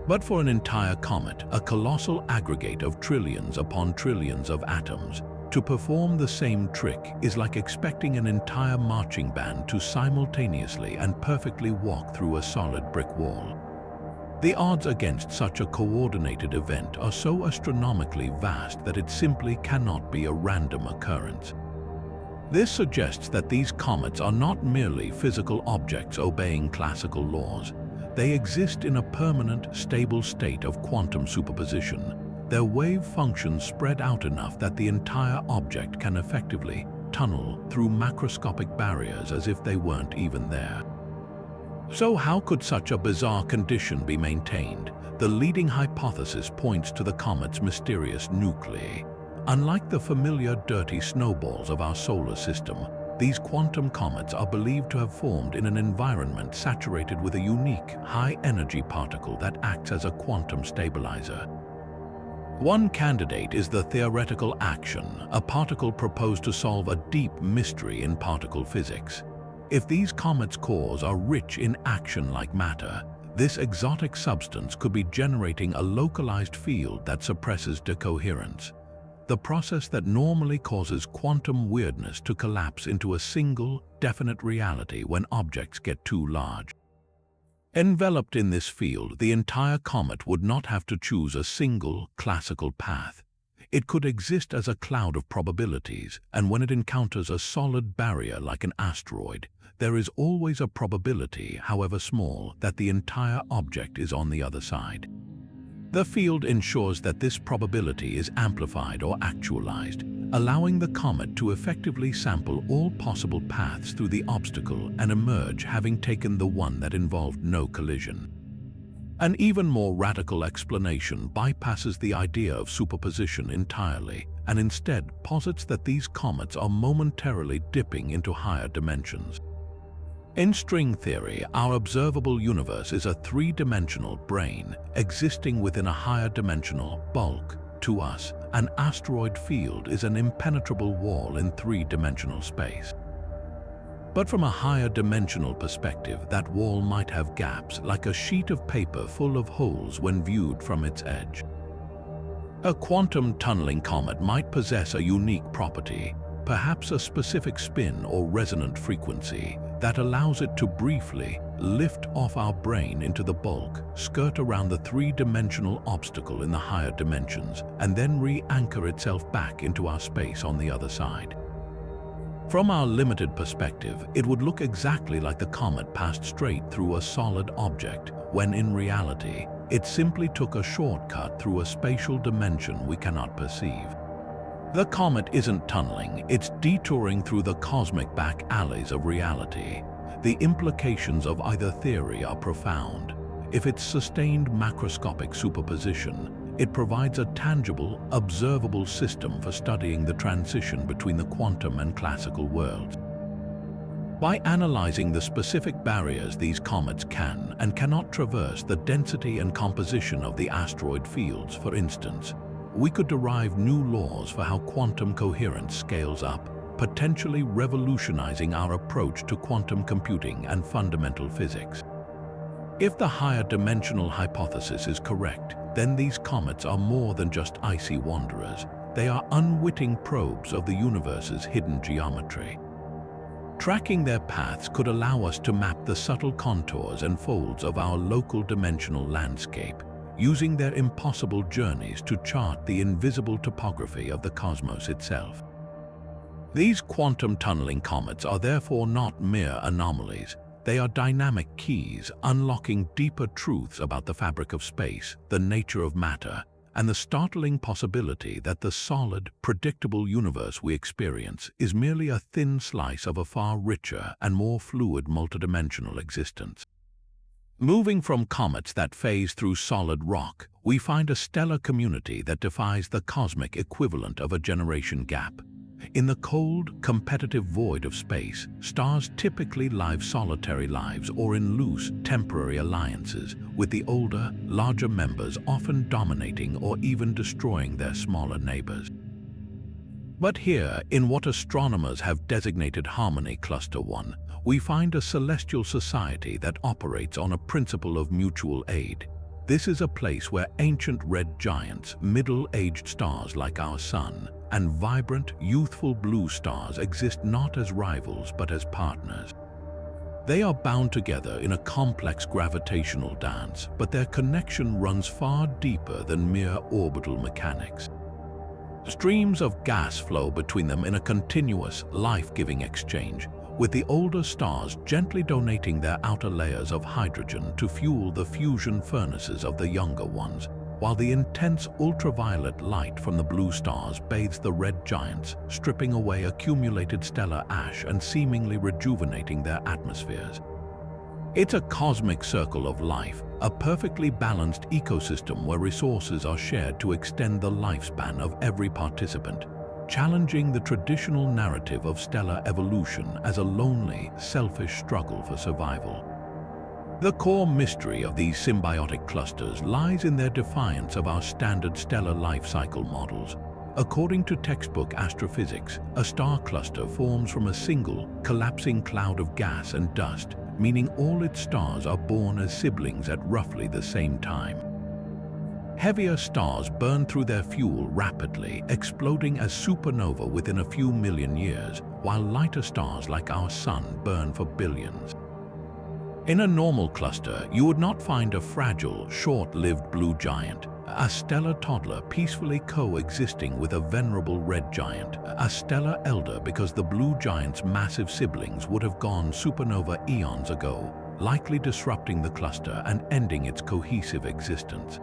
But for an entire comet, a colossal aggregate of trillions upon trillions of atoms, to perform the same trick is like expecting an entire marching band to simultaneously and perfectly walk through a solid brick wall. The odds against such a coordinated event are so astronomically vast that it simply cannot be a random occurrence. This suggests that these comets are not merely physical objects obeying classical laws. They exist in a permanent, stable state of quantum superposition, their wave functions spread out enough that the entire object can effectively tunnel through macroscopic barriers as if they weren't even there. So how could such a bizarre condition be maintained? The leading hypothesis points to the comet's mysterious nuclei. Unlike the familiar dirty snowballs of our solar system, these quantum comets are believed to have formed in an environment saturated with a unique, high-energy particle that acts as a quantum stabilizer. One candidate is the theoretical action, a particle proposed to solve a deep mystery in particle physics. If these comets' cores are rich in action-like matter, this exotic substance could be generating a localized field that suppresses decoherence, the process that normally causes quantum weirdness to collapse into a single, definite reality when objects get too large. Enveloped in this field, the entire comet would not have to choose a single, classical path. It could exist as a cloud of probabilities, and when it encounters a solid barrier like an asteroid, there is always a probability, however small, that the entire object is on the other side. The field ensures that this probability is amplified or actualized, allowing the comet to effectively sample all possible paths through the obstacle and emerge having taken the one that involved no collision. An even more radical explanation bypasses the idea of superposition entirely and instead posits that these comets are momentarily dipping into higher dimensions. In string theory, our observable universe is a three-dimensional brane existing within a higher dimensional bulk. To us, an asteroid field is an impenetrable wall in three-dimensional space. But from a higher dimensional perspective, that wall might have gaps like a sheet of paper full of holes when viewed from its edge. A quantum tunneling comet might possess a unique property, perhaps a specific spin or resonant frequency, that allows it to briefly lift off our brane into the bulk, skirt around the three-dimensional obstacle in the higher dimensions, and then re-anchor itself back into our space on the other side. From our limited perspective, it would look exactly like the comet passed straight through a solid object, when in reality, it simply took a shortcut through a spatial dimension we cannot perceive. The comet isn't tunneling, it's detouring through the cosmic back alleys of reality. The implications of either theory are profound. If it's sustained macroscopic superposition, it provides a tangible, observable system for studying the transition between the quantum and classical worlds. By analyzing the specific barriers these comets can and cannot traverse, the density and composition of the asteroid fields, for instance, we could derive new laws for how quantum coherence scales up, potentially revolutionizing our approach to quantum computing and fundamental physics. If the higher dimensional hypothesis is correct, then these comets are more than just icy wanderers. They are unwitting probes of the universe's hidden geometry. Tracking their paths could allow us to map the subtle contours and folds of our local dimensional landscape, using their impossible journeys to chart the invisible topography of the cosmos itself. These quantum tunneling comets are therefore not mere anomalies. They are dynamic keys unlocking deeper truths about the fabric of space, the nature of matter, and the startling possibility that the solid, predictable universe we experience is merely a thin slice of a far richer and more fluid multidimensional existence. Moving from comets that phase through solid rock, we find a stellar community that defies the cosmic equivalent of a generation gap. In the cold, competitive void of space, stars typically live solitary lives or in loose, temporary alliances, with the older, larger members often dominating or even destroying their smaller neighbors. But here, in what astronomers have designated Harmony Cluster 1, we find a celestial society that operates on a principle of mutual aid. This is a place where ancient red giants, middle-aged stars like our Sun, and vibrant, youthful blue stars exist not as rivals but as partners. They are bound together in a complex gravitational dance, but their connection runs far deeper than mere orbital mechanics. Streams of gas flow between them in a continuous, life-giving exchange, with the older stars gently donating their outer layers of hydrogen to fuel the fusion furnaces of the younger ones, while the intense ultraviolet light from the blue stars bathes the red giants, stripping away accumulated stellar ash and seemingly rejuvenating their atmospheres. It's a cosmic circle of life, a perfectly balanced ecosystem where resources are shared to extend the lifespan of every participant, challenging the traditional narrative of stellar evolution as a lonely, selfish struggle for survival. The core mystery of these symbiotic clusters lies in their defiance of our standard stellar life cycle models. According to textbook astrophysics, a star cluster forms from a single, collapsing cloud of gas and dust, meaning all its stars are born as siblings at roughly the same time. Heavier stars burn through their fuel rapidly, exploding as supernova within a few million years, while lighter stars like our Sun burn for billions. In a normal cluster, you would not find a fragile, short-lived blue giant, a stellar toddler peacefully coexisting with a venerable red giant, a stellar elder because the blue giant's massive siblings would have gone supernova eons ago, likely disrupting the cluster and ending its cohesive existence.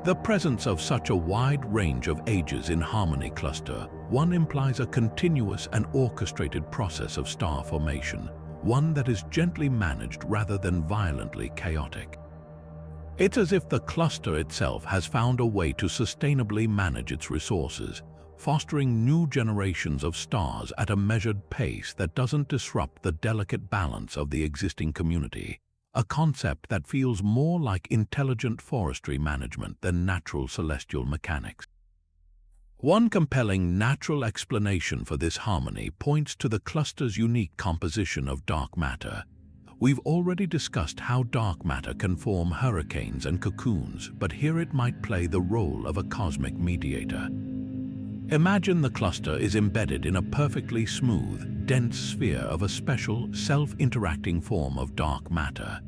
The presence of such a wide range of ages in Harmony cluster, one implies a continuous and orchestrated process of star formation, one that is gently managed rather than violently chaotic. It's as if the cluster itself has found a way to sustainably manage its resources, fostering new generations of stars at a measured pace that doesn't disrupt the delicate balance of the existing community, a concept that feels more like intelligent forestry management than natural celestial mechanics. One compelling natural explanation for this harmony points to the cluster's unique composition of dark matter. We've already discussed how dark matter can form hurricanes and cocoons, but here it might play the role of a cosmic mediator. Imagine the cluster is embedded in a perfectly smooth, dense sphere of a special, self-interacting form of dark matter.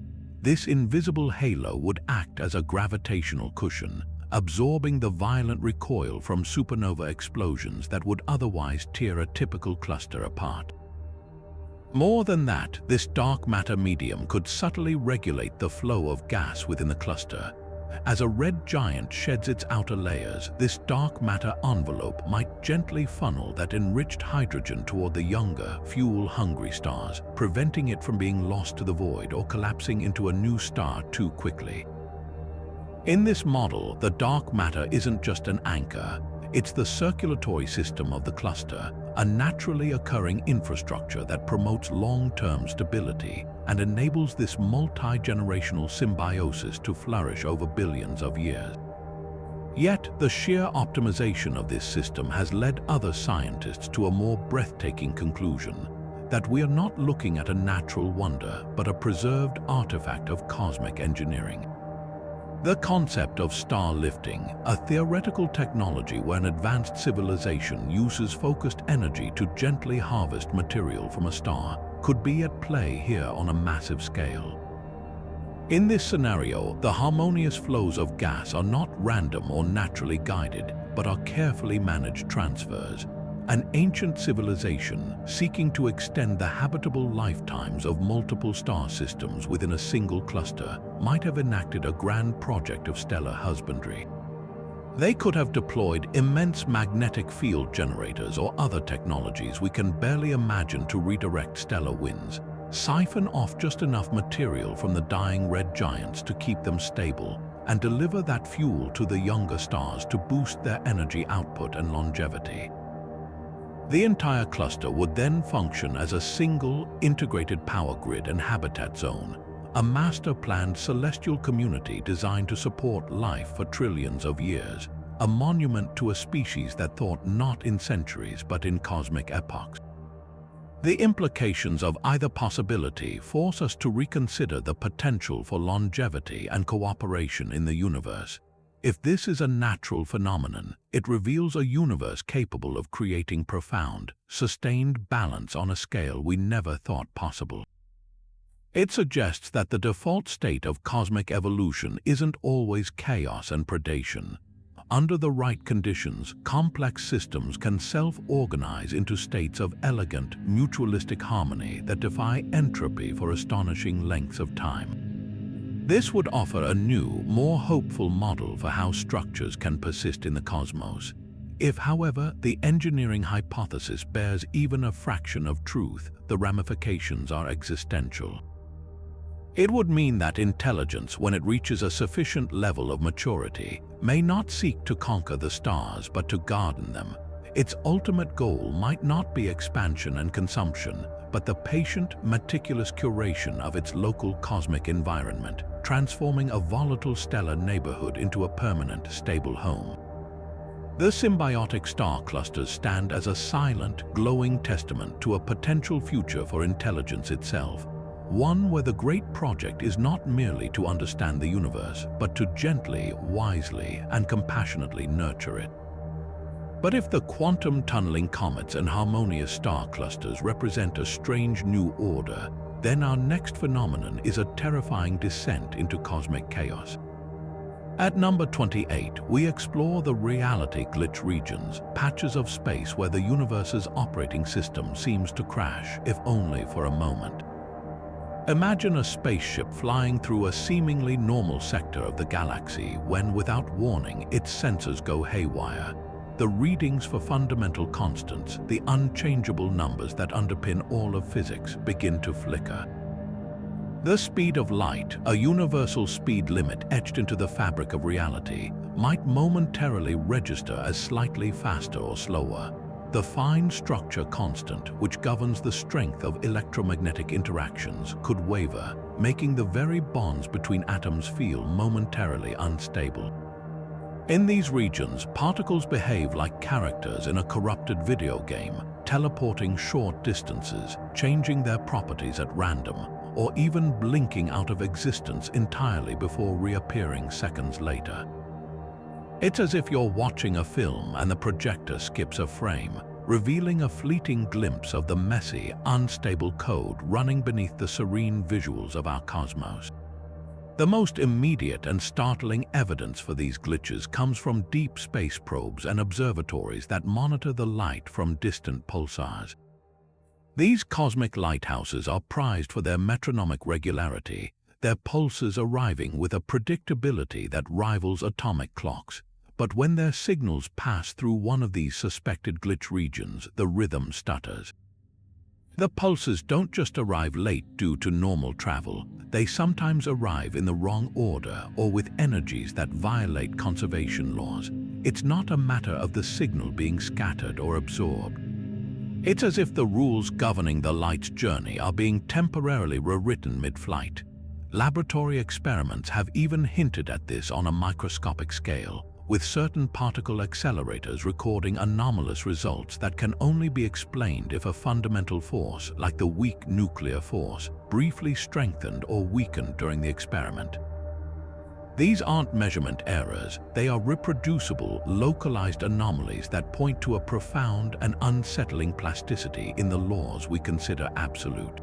This invisible halo would act as a gravitational cushion, absorbing the violent recoil from supernova explosions that would otherwise tear a typical cluster apart. More than that, this dark matter medium could subtly regulate the flow of gas within the cluster. As a red giant sheds its outer layers, this dark matter envelope might gently funnel that enriched hydrogen toward the younger, fuel-hungry stars, preventing it from being lost to the void or collapsing into a new star too quickly. In this model, the dark matter isn't just an anchor, it's the circulatory system of the cluster, a naturally occurring infrastructure that promotes long-term stability and enables this multi-generational symbiosis to flourish over billions of years. Yet, the sheer optimization of this system has led other scientists to a more breathtaking conclusion, that we are not looking at a natural wonder, but a preserved artifact of cosmic engineering. The concept of star lifting, a theoretical technology where an advanced civilization uses focused energy to gently harvest material from a star, could be at play here on a massive scale. In this scenario, the harmonious flows of gas are not random or naturally guided, but are carefully managed transfers. An ancient civilization seeking to extend the habitable lifetimes of multiple star systems within a single cluster might have enacted a grand project of stellar husbandry. They could have deployed immense magnetic field generators or other technologies we can barely imagine to redirect stellar winds, siphon off just enough material from the dying red giants to keep them stable, and deliver that fuel to the younger stars to boost their energy output and longevity. The entire cluster would then function as a single, integrated power grid and habitat zone, a master-planned celestial community designed to support life for trillions of years, a monument to a species that thought not in centuries but in cosmic epochs. The implications of either possibility force us to reconsider the potential for longevity and cooperation in the universe. If this is a natural phenomenon, it reveals a universe capable of creating profound, sustained balance on a scale we never thought possible. It suggests that the default state of cosmic evolution isn't always chaos and predation. Under the right conditions, complex systems can self-organize into states of elegant, mutualistic harmony that defy entropy for astonishing lengths of time. This would offer a new, more hopeful model for how structures can persist in the cosmos. If, however, the engineering hypothesis bears even a fraction of truth, the ramifications are existential. It would mean that intelligence, when it reaches a sufficient level of maturity, may not seek to conquer the stars but to garden them. Its ultimate goal might not be expansion and consumption, but the patient, meticulous curation of its local cosmic environment, transforming a volatile stellar neighborhood into a permanent, stable home. The symbiotic star clusters stand as a silent, glowing testament to a potential future for intelligence itself, one where the great project is not merely to understand the universe, but to gently, wisely, and compassionately nurture it. But if the quantum-tunneling comets and harmonious star clusters represent a strange new order, then our next phenomenon is a terrifying descent into cosmic chaos. At number 28, we explore the reality glitch regions, patches of space where the universe's operating system seems to crash, if only for a moment. Imagine a spaceship flying through a seemingly normal sector of the galaxy when, without warning, its sensors go haywire. The readings for fundamental constants, the unchangeable numbers that underpin all of physics, begin to flicker. The speed of light, a universal speed limit etched into the fabric of reality, might momentarily register as slightly faster or slower. The fine structure constant, which governs the strength of electromagnetic interactions, could waver, making the very bonds between atoms feel momentarily unstable. In these regions, particles behave like characters in a corrupted video game, teleporting short distances, changing their properties at random, or even blinking out of existence entirely before reappearing seconds later. It's as if you're watching a film and the projector skips a frame, revealing a fleeting glimpse of the messy, unstable code running beneath the serene visuals of our cosmos. The most immediate and startling evidence for these glitches comes from deep space probes and observatories that monitor the light from distant pulsars. These cosmic lighthouses are prized for their metronomic regularity, their pulses arriving with a predictability that rivals atomic clocks. But when their signals pass through one of these suspected glitch regions, the rhythm stutters. The pulses don't just arrive late due to normal travel, they sometimes arrive in the wrong order or with energies that violate conservation laws. It's not a matter of the signal being scattered or absorbed. It's as if the rules governing the light's journey are being temporarily rewritten mid-flight. Laboratory experiments have even hinted at this on a microscopic scale, with certain particle accelerators recording anomalous results that can only be explained if a fundamental force, like the weak nuclear force, briefly strengthened or weakened during the experiment. These aren't measurement errors, they are reproducible, localized anomalies that point to a profound and unsettling plasticity in the laws we consider absolute.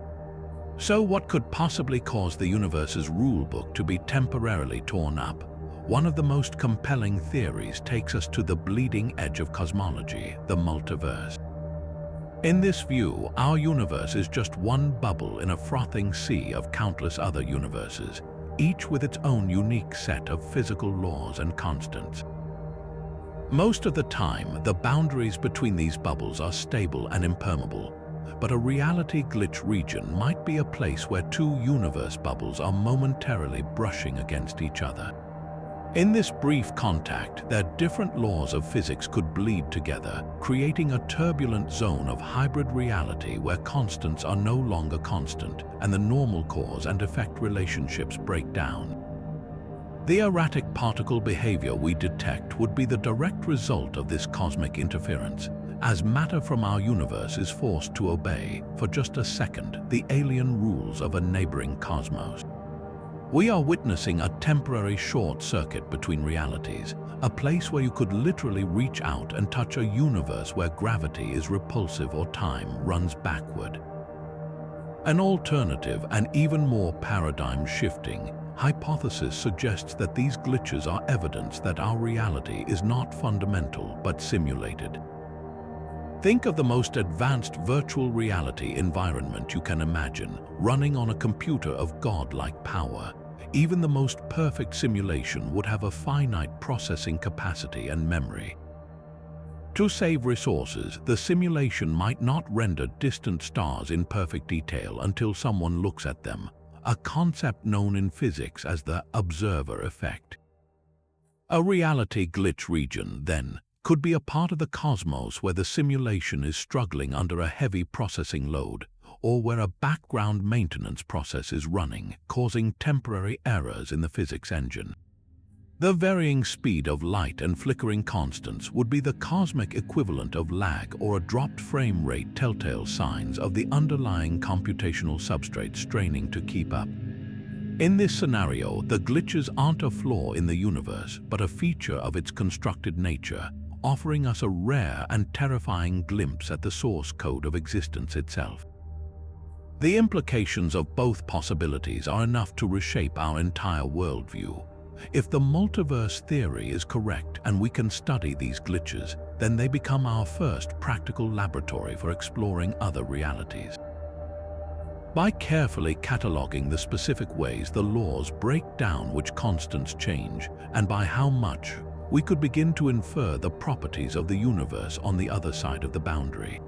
So what could possibly cause the universe's rulebook to be temporarily torn up? One of the most compelling theories takes us to the bleeding edge of cosmology, the multiverse. In this view, our universe is just one bubble in a frothing sea of countless other universes, each with its own unique set of physical laws and constants. Most of the time, the boundaries between these bubbles are stable and impermeable, but a reality glitch region might be a place where two universe bubbles are momentarily brushing against each other. In this brief contact, their different laws of physics could bleed together, creating a turbulent zone of hybrid reality where constants are no longer constant and the normal cause and effect relationships break down. The erratic particle behavior we detect would be the direct result of this cosmic interference, as matter from our universe is forced to obey, for just a second, the alien rules of a neighboring cosmos. We are witnessing a temporary short circuit between realities, a place where you could literally reach out and touch a universe where gravity is repulsive or time runs backward. An alternative and even more paradigm-shifting hypothesis suggests that these glitches are evidence that our reality is not fundamental but simulated. Think of the most advanced virtual reality environment you can imagine, running on a computer of godlike power. Even the most perfect simulation would have a finite processing capacity and memory. To save resources, the simulation might not render distant stars in perfect detail until someone looks at them, a concept known in physics as the observer effect. A reality glitch region, then, could be a part of the cosmos where the simulation is struggling under a heavy processing load, or where a background maintenance process is running, causing temporary errors in the physics engine. The varying speed of light and flickering constants would be the cosmic equivalent of lag or a dropped frame rate, telltale signs of the underlying computational substrate straining to keep up. In this scenario, the glitches aren't a flaw in the universe, but a feature of its constructed nature, offering us a rare and terrifying glimpse at the source code of existence itself. The implications of both possibilities are enough to reshape our entire worldview. If the multiverse theory is correct and we can study these glitches, then they become our first practical laboratory for exploring other realities. By carefully cataloging the specific ways the laws break down which constants change, and by how much, we could begin to infer the properties of the universe on the other side of the boundary.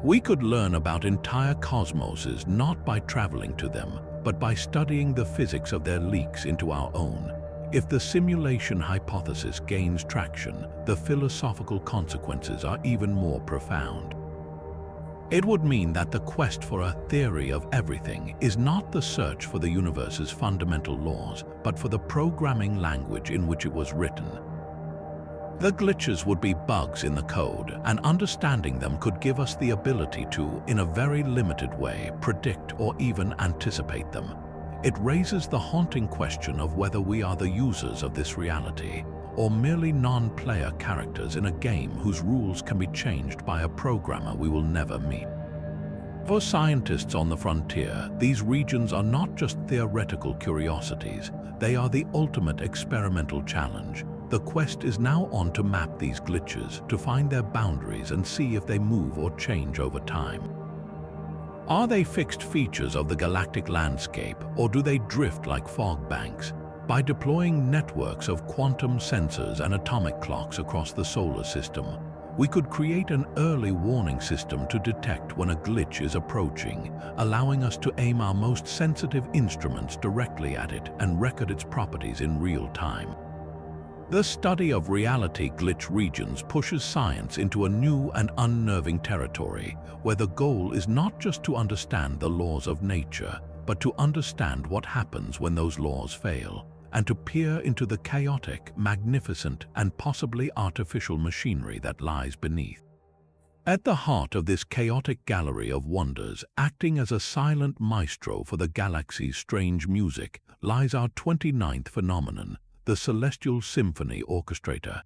We could learn about entire cosmoses not by traveling to them, but by studying the physics of their leaks into our own. If the simulation hypothesis gains traction, the philosophical consequences are even more profound. It would mean that the quest for a theory of everything is not the search for the universe's fundamental laws, but for the programming language in which it was written. The glitches would be bugs in the code, and understanding them could give us the ability to, in a very limited way, predict or even anticipate them. It raises the haunting question of whether we are the users of this reality, or merely non-player characters in a game whose rules can be changed by a programmer we will never meet. For scientists on the frontier, these regions are not just theoretical curiosities, they are the ultimate experimental challenge. The quest is now on to map these glitches, to find their boundaries and see if they move or change over time. Are they fixed features of the galactic landscape, or do they drift like fog banks? By deploying networks of quantum sensors and atomic clocks across the solar system, we could create an early warning system to detect when a glitch is approaching, allowing us to aim our most sensitive instruments directly at it and record its properties in real time. The study of reality glitch regions pushes science into a new and unnerving territory, where the goal is not just to understand the laws of nature, but to understand what happens when those laws fail, and to peer into the chaotic, magnificent, and possibly artificial machinery that lies beneath. At the heart of this chaotic gallery of wonders, acting as a silent maestro for the galaxy's strange music, lies our 29th phenomenon, the Celestial Symphony Orchestrator.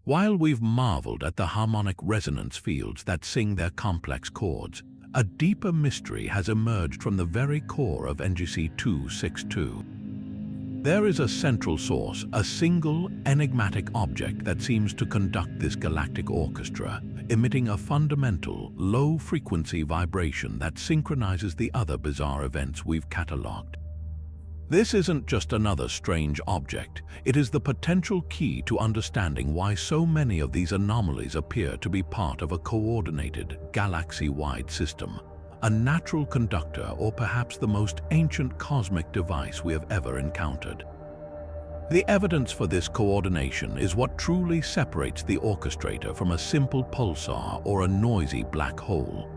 While we've marveled at the harmonic resonance fields that sing their complex chords, a deeper mystery has emerged from the very core of NGC 262. There is a central source, a single, enigmatic object that seems to conduct this galactic orchestra, emitting a fundamental, low-frequency vibration that synchronizes the other bizarre events we've catalogued. This isn't just another strange object, it is the potential key to understanding why so many of these anomalies appear to be part of a coordinated, galaxy-wide system, a natural conductor or perhaps the most ancient cosmic device we have ever encountered. The evidence for this coordination is what truly separates the orchestrator from a simple pulsar or a noisy black hole.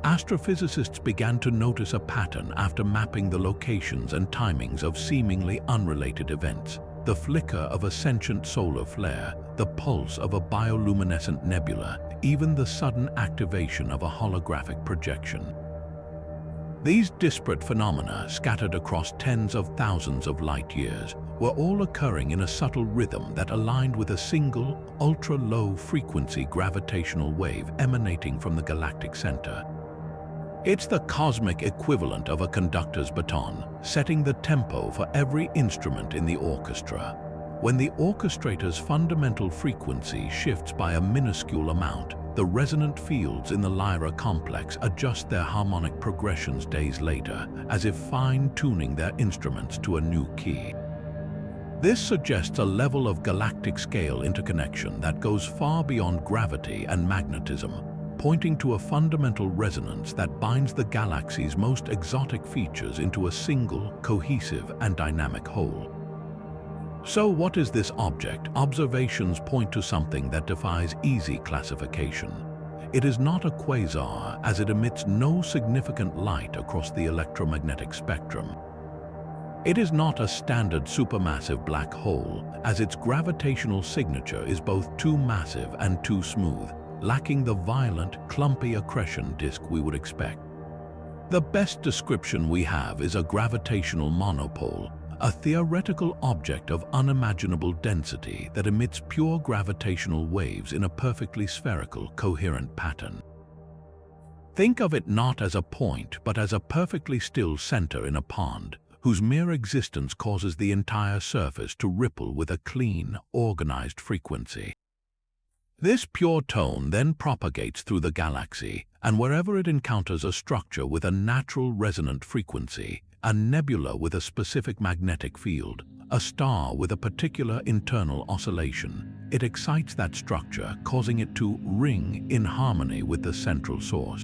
Astrophysicists began to notice a pattern after mapping the locations and timings of seemingly unrelated events: the flicker of a sentient solar flare, the pulse of a bioluminescent nebula, even the sudden activation of a holographic projection. These disparate phenomena, scattered across tens of thousands of light years, were all occurring in a subtle rhythm that aligned with a single, ultra-low frequency gravitational wave emanating from the galactic center. It's the cosmic equivalent of a conductor's baton, setting the tempo for every instrument in the orchestra. When the orchestrator's fundamental frequency shifts by a minuscule amount, the resonant fields in the Lyra complex adjust their harmonic progressions days later, as if fine-tuning their instruments to a new key. This suggests a level of galactic scale interconnection that goes far beyond gravity and magnetism, pointing to a fundamental resonance that binds the galaxy's most exotic features into a single, cohesive, and dynamic whole. So what is this object? Observations point to something that defies easy classification. It is not a quasar, as it emits no significant light across the electromagnetic spectrum. It is not a standard supermassive black hole, as its gravitational signature is both too massive and too smooth, lacking the violent, clumpy accretion disk we would expect. The best description we have is a gravitational monopole, a theoretical object of unimaginable density that emits pure gravitational waves in a perfectly spherical, coherent pattern. Think of it not as a point, but as a perfectly still center in a pond, whose mere existence causes the entire surface to ripple with a clean, organized frequency. This pure tone then propagates through the galaxy, and wherever it encounters a structure with a natural resonant frequency, a nebula with a specific magnetic field, a star with a particular internal oscillation, it excites that structure, causing it to ring in harmony with the central source.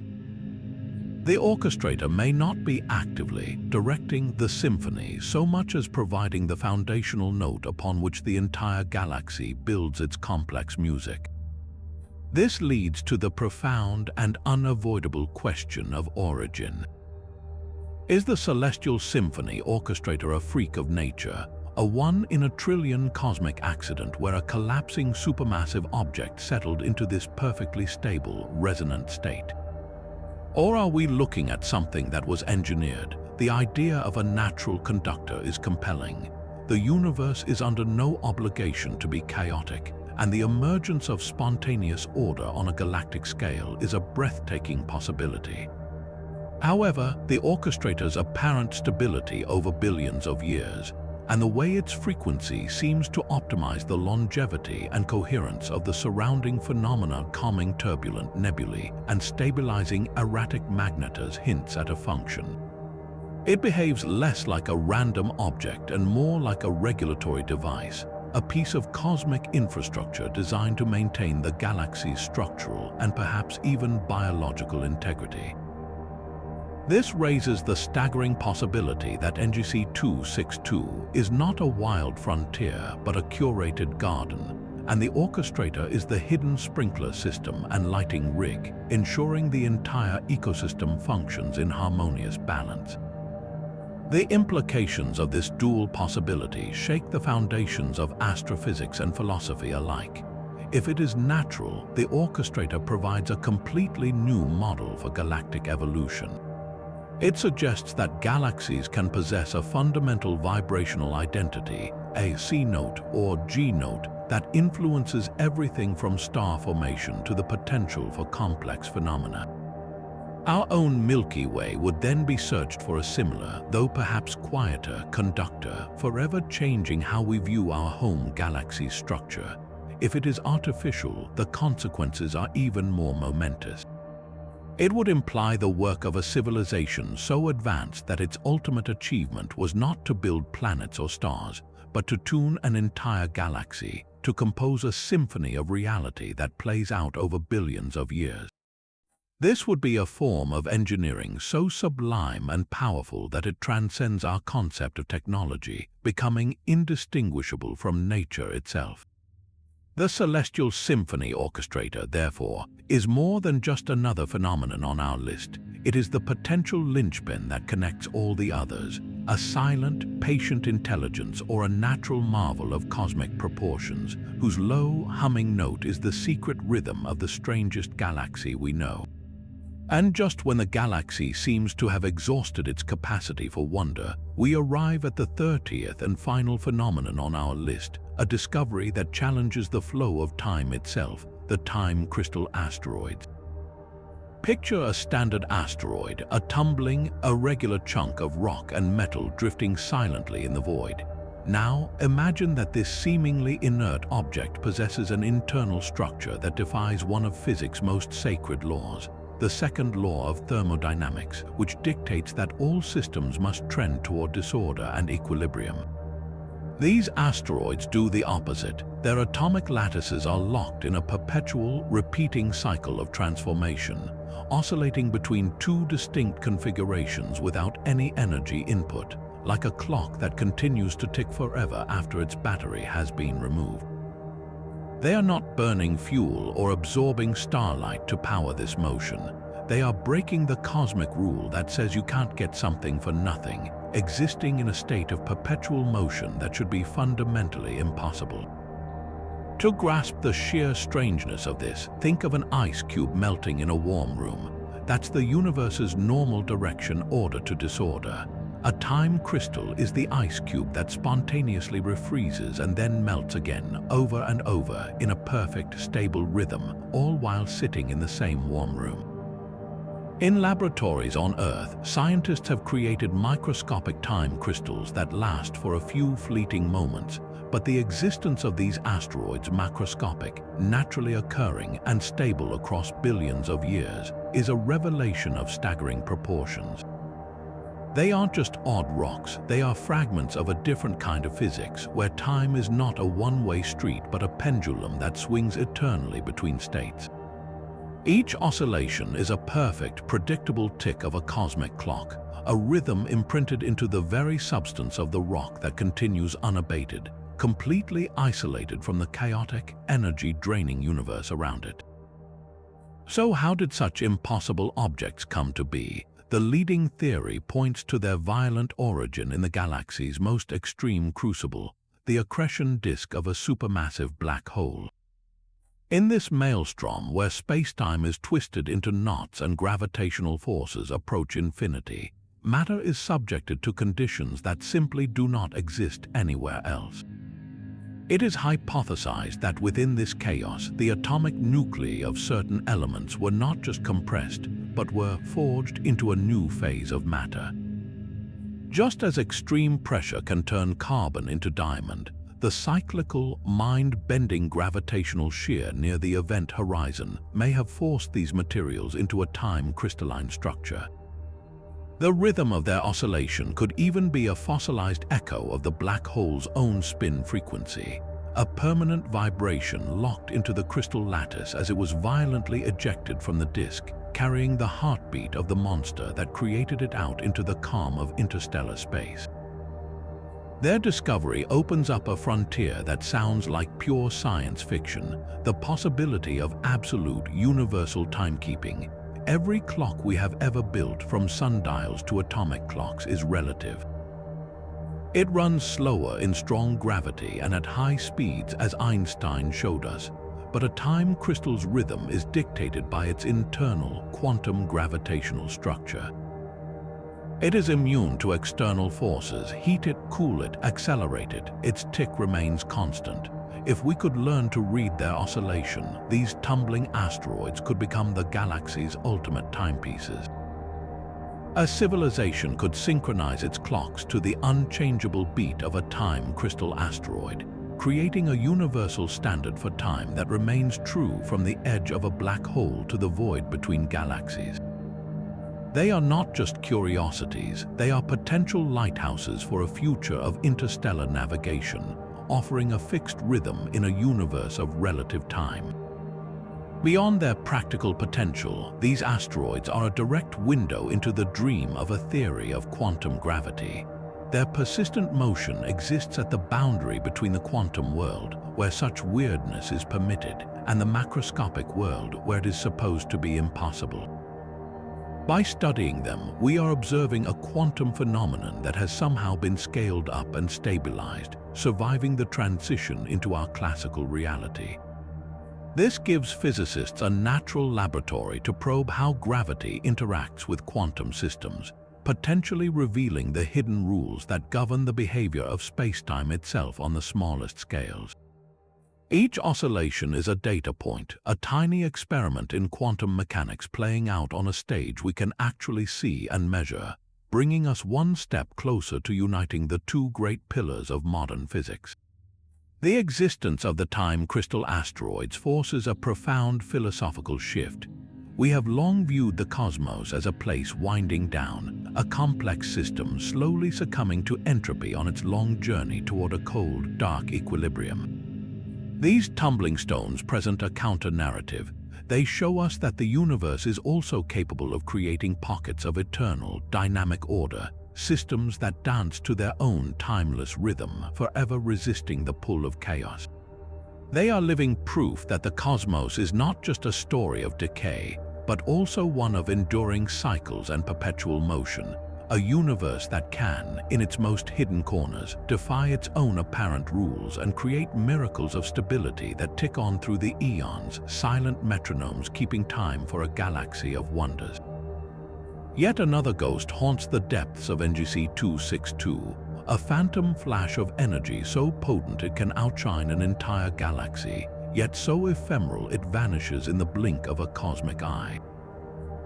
The orchestrator may not be actively directing the symphony so much as providing the foundational note upon which the entire galaxy builds its complex music. This leads to the profound and unavoidable question of origin. Is the celestial symphony orchestrator a freak of nature, a one-in-a-trillion cosmic accident where a collapsing supermassive object settled into this perfectly stable, resonant state? Or are we looking at something that was engineered? The idea of a natural conductor is compelling. The universe is under no obligation to be chaotic, and the emergence of spontaneous order on a galactic scale is a breathtaking possibility. However, the orchestrator's apparent stability over billions of years, and the way its frequency seems to optimize the longevity and coherence of the surrounding phenomena, calming turbulent nebulae and stabilizing erratic magnetas, hints at a function. It behaves less like a random object and more like a regulatory device, a piece of cosmic infrastructure designed to maintain the galaxy's structural and perhaps even biological integrity. This raises the staggering possibility that NGC 262 is not a wild frontier but a curated garden, and the orchestrator is the hidden sprinkler system and lighting rig, ensuring the entire ecosystem functions in harmonious balance. The implications of this dual possibility shake the foundations of astrophysics and philosophy alike. If it is natural, the orchestrator provides a completely new model for galactic evolution. It suggests that galaxies can possess a fundamental vibrational identity, a C note or G note, that influences everything from star formation to the potential for complex phenomena. Our own Milky Way would then be searched for a similar, though perhaps quieter, conductor, forever changing how we view our home galaxy's structure. If it is artificial, the consequences are even more momentous. It would imply the work of a civilization so advanced that its ultimate achievement was not to build planets or stars, but to tune an entire galaxy, to compose a symphony of reality that plays out over billions of years. This would be a form of engineering so sublime and powerful that it transcends our concept of technology, becoming indistinguishable from nature itself. The Celestial Symphony Orchestrator, therefore, is more than just another phenomenon on our list. It is the potential linchpin that connects all the others, a silent, patient intelligence or a natural marvel of cosmic proportions, whose low, humming note is the secret rhythm of the strangest galaxy we know. And just when the galaxy seems to have exhausted its capacity for wonder, we arrive at the 30th and final phenomenon on our list, a discovery that challenges the flow of time itself, the time crystal asteroids. Picture a standard asteroid, a tumbling, irregular chunk of rock and metal drifting silently in the void. Now, imagine that this seemingly inert object possesses an internal structure that defies one of physics' most sacred laws, the second law of thermodynamics, which dictates that all systems must trend toward disorder and equilibrium. These asteroids do the opposite. Their atomic lattices are locked in a perpetual, repeating cycle of transformation, oscillating between two distinct configurations without any energy input, like a clock that continues to tick forever after its battery has been removed. They are not burning fuel or absorbing starlight to power this motion. They are breaking the cosmic rule that says you can't get something for nothing, existing in a state of perpetual motion that should be fundamentally impossible. To grasp the sheer strangeness of this, think of an ice cube melting in a warm room. That's the universe's normal direction order to disorder. A time crystal is the ice cube that spontaneously refreezes and then melts again, over and over, in a perfect, stable rhythm, all while sitting in the same warm room. In laboratories on Earth, scientists have created microscopic time crystals that last for a few fleeting moments, but the existence of these asteroids, macroscopic, naturally occurring, and stable across billions of years, is a revelation of staggering proportions. They aren't just odd rocks, they are fragments of a different kind of physics, where time is not a one-way street but a pendulum that swings eternally between states. Each oscillation is a perfect, predictable tick of a cosmic clock, a rhythm imprinted into the very substance of the rock that continues unabated, completely isolated from the chaotic, energy-draining universe around it. So how did such impossible objects come to be? The leading theory points to their violent origin in the galaxy's most extreme crucible, the accretion disk of a supermassive black hole. In this maelstrom, where space-time is twisted into knots and gravitational forces approach infinity, matter is subjected to conditions that simply do not exist anywhere else. It is hypothesized that within this chaos, the atomic nuclei of certain elements were not just compressed, but were forged into a new phase of matter. Just as extreme pressure can turn carbon into diamond, the cyclical, mind-bending gravitational shear near the event horizon may have forced these materials into a time crystalline structure. The rhythm of their oscillation could even be a fossilized echo of the black hole's own spin frequency, a permanent vibration locked into the crystal lattice as it was violently ejected from the disk, carrying the heartbeat of the monster that created it out into the calm of interstellar space. Their discovery opens up a frontier that sounds like pure science fiction, the possibility of absolute universal timekeeping. Every clock we have ever built, from sundials to atomic clocks, is relative. It runs slower in strong gravity and at high speeds, as Einstein showed us, but a time crystal's rhythm is dictated by its internal quantum gravitational structure. It is immune to external forces. Heat it, cool it, accelerate it, its tick remains constant. If we could learn to read their oscillation, these tumbling asteroids could become the galaxy's ultimate timepieces. A civilization could synchronize its clocks to the unchangeable beat of a time crystal asteroid, creating a universal standard for time that remains true from the edge of a black hole to the void between galaxies. They are not just curiosities, they are potential lighthouses for a future of interstellar navigation, offering a fixed rhythm in a universe of relative time. Beyond their practical potential, these asteroids are a direct window into the dream of a theory of quantum gravity. Their persistent motion exists at the boundary between the quantum world, where such weirdness is permitted, and the macroscopic world, where it is supposed to be impossible. By studying them, we are observing a quantum phenomenon that has somehow been scaled up and stabilized, surviving the transition into our classical reality. This gives physicists a natural laboratory to probe how gravity interacts with quantum systems, potentially revealing the hidden rules that govern the behavior of spacetime itself on the smallest scales. Each oscillation is a data point, a tiny experiment in quantum mechanics playing out on a stage we can actually see and measure. bringing us one step closer to uniting the two great pillars of modern physics. The existence of the time crystal asteroids forces a profound philosophical shift. We have long viewed the cosmos as a place winding down, a complex system slowly succumbing to entropy on its long journey toward a cold, dark equilibrium. These tumbling stones present a counter-narrative. They show us that the universe is also capable of creating pockets of eternal, dynamic order, systems that dance to their own timeless rhythm, forever resisting the pull of chaos. They are living proof that the cosmos is not just a story of decay, but also one of enduring cycles and perpetual motion, a universe that can, in its most hidden corners, defy its own apparent rules and create miracles of stability that tick on through the eons, silent metronomes keeping time for a galaxy of wonders. Yet another ghost haunts the depths of NGC 262, a phantom flash of energy so potent it can outshine an entire galaxy, yet so ephemeral it vanishes in the blink of a cosmic eye.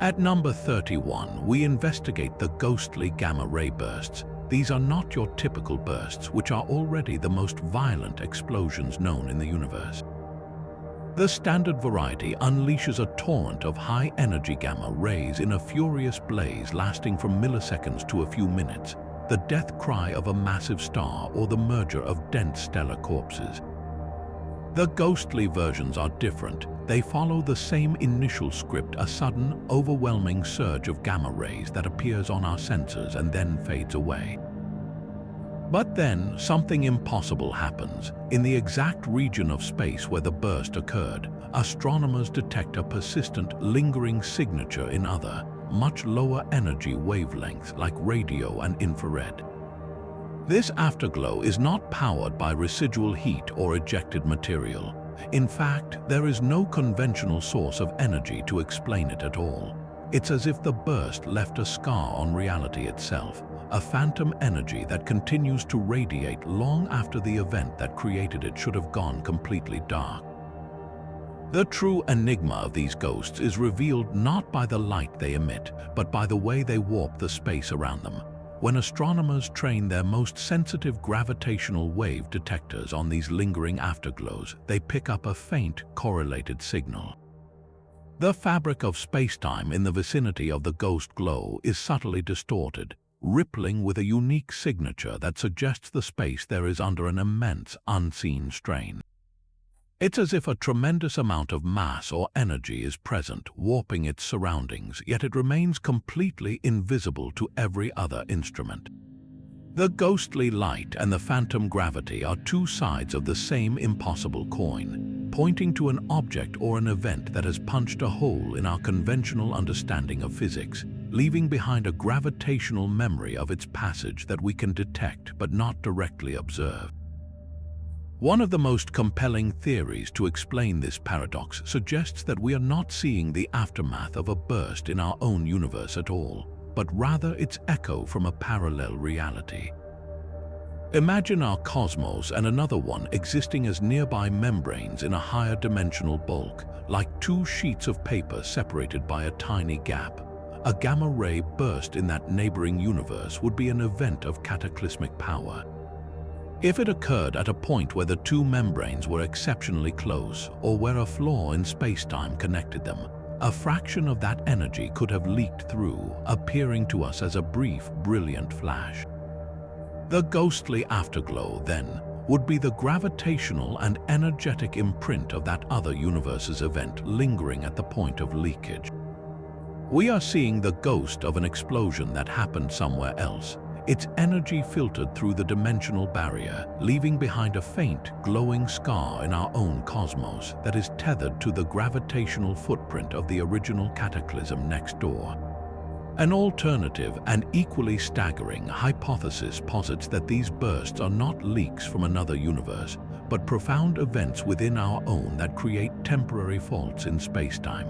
At number 31, we investigate the ghostly gamma-ray bursts. These are not your typical bursts, which are already the most violent explosions known in the universe. The standard variety unleashes a torrent of high-energy gamma rays in a furious blaze lasting from milliseconds to a few minutes, the death cry of a massive star or the merger of dense stellar corpses. The ghostly versions are different. They follow the same initial script, a sudden, overwhelming surge of gamma rays that appears on our sensors and then fades away. But then, something impossible happens. In the exact region of space where the burst occurred, astronomers detect a persistent, lingering signature in other, much lower energy wavelengths like radio and infrared. This afterglow is not powered by residual heat or ejected material. In fact, there is no conventional source of energy to explain it at all. It's as if the burst left a scar on reality itself, a phantom energy that continues to radiate long after the event that created it should have gone completely dark. The true enigma of these ghosts is revealed not by the light they emit, but by the way they warp the space around them. When astronomers train their most sensitive gravitational wave detectors on these lingering afterglows, they pick up a faint, correlated signal. The fabric of spacetime in the vicinity of the ghost glow is subtly distorted, rippling with a unique signature that suggests the space there is under an immense, unseen strain. It's as if a tremendous amount of mass or energy is present, warping its surroundings, yet it remains completely invisible to every other instrument. The ghostly light and the phantom gravity are two sides of the same impossible coin, pointing to an object or an event that has punched a hole in our conventional understanding of physics, leaving behind a gravitational memory of its passage that we can detect but not directly observe. One of the most compelling theories to explain this paradox suggests that we are not seeing the aftermath of a burst in our own universe at all, but rather its echo from a parallel reality. Imagine our cosmos and another one existing as nearby membranes in a higher dimensional bulk, like two sheets of paper separated by a tiny gap. A gamma-ray burst in that neighboring universe would be an event of cataclysmic power. If it occurred at a point where the two membranes were exceptionally close, or where a flaw in space-time connected them, a fraction of that energy could have leaked through, appearing to us as a brief, brilliant flash. The ghostly afterglow, then, would be the gravitational and energetic imprint of that other universe's event lingering at the point of leakage. We are seeing the ghost of an explosion that happened somewhere else, its energy filtered through the dimensional barrier, leaving behind a faint, glowing scar in our own cosmos that is tethered to the gravitational footprint of the original cataclysm next door. An alternative and equally staggering hypothesis posits that these bursts are not leaks from another universe, but profound events within our own that create temporary faults in space-time.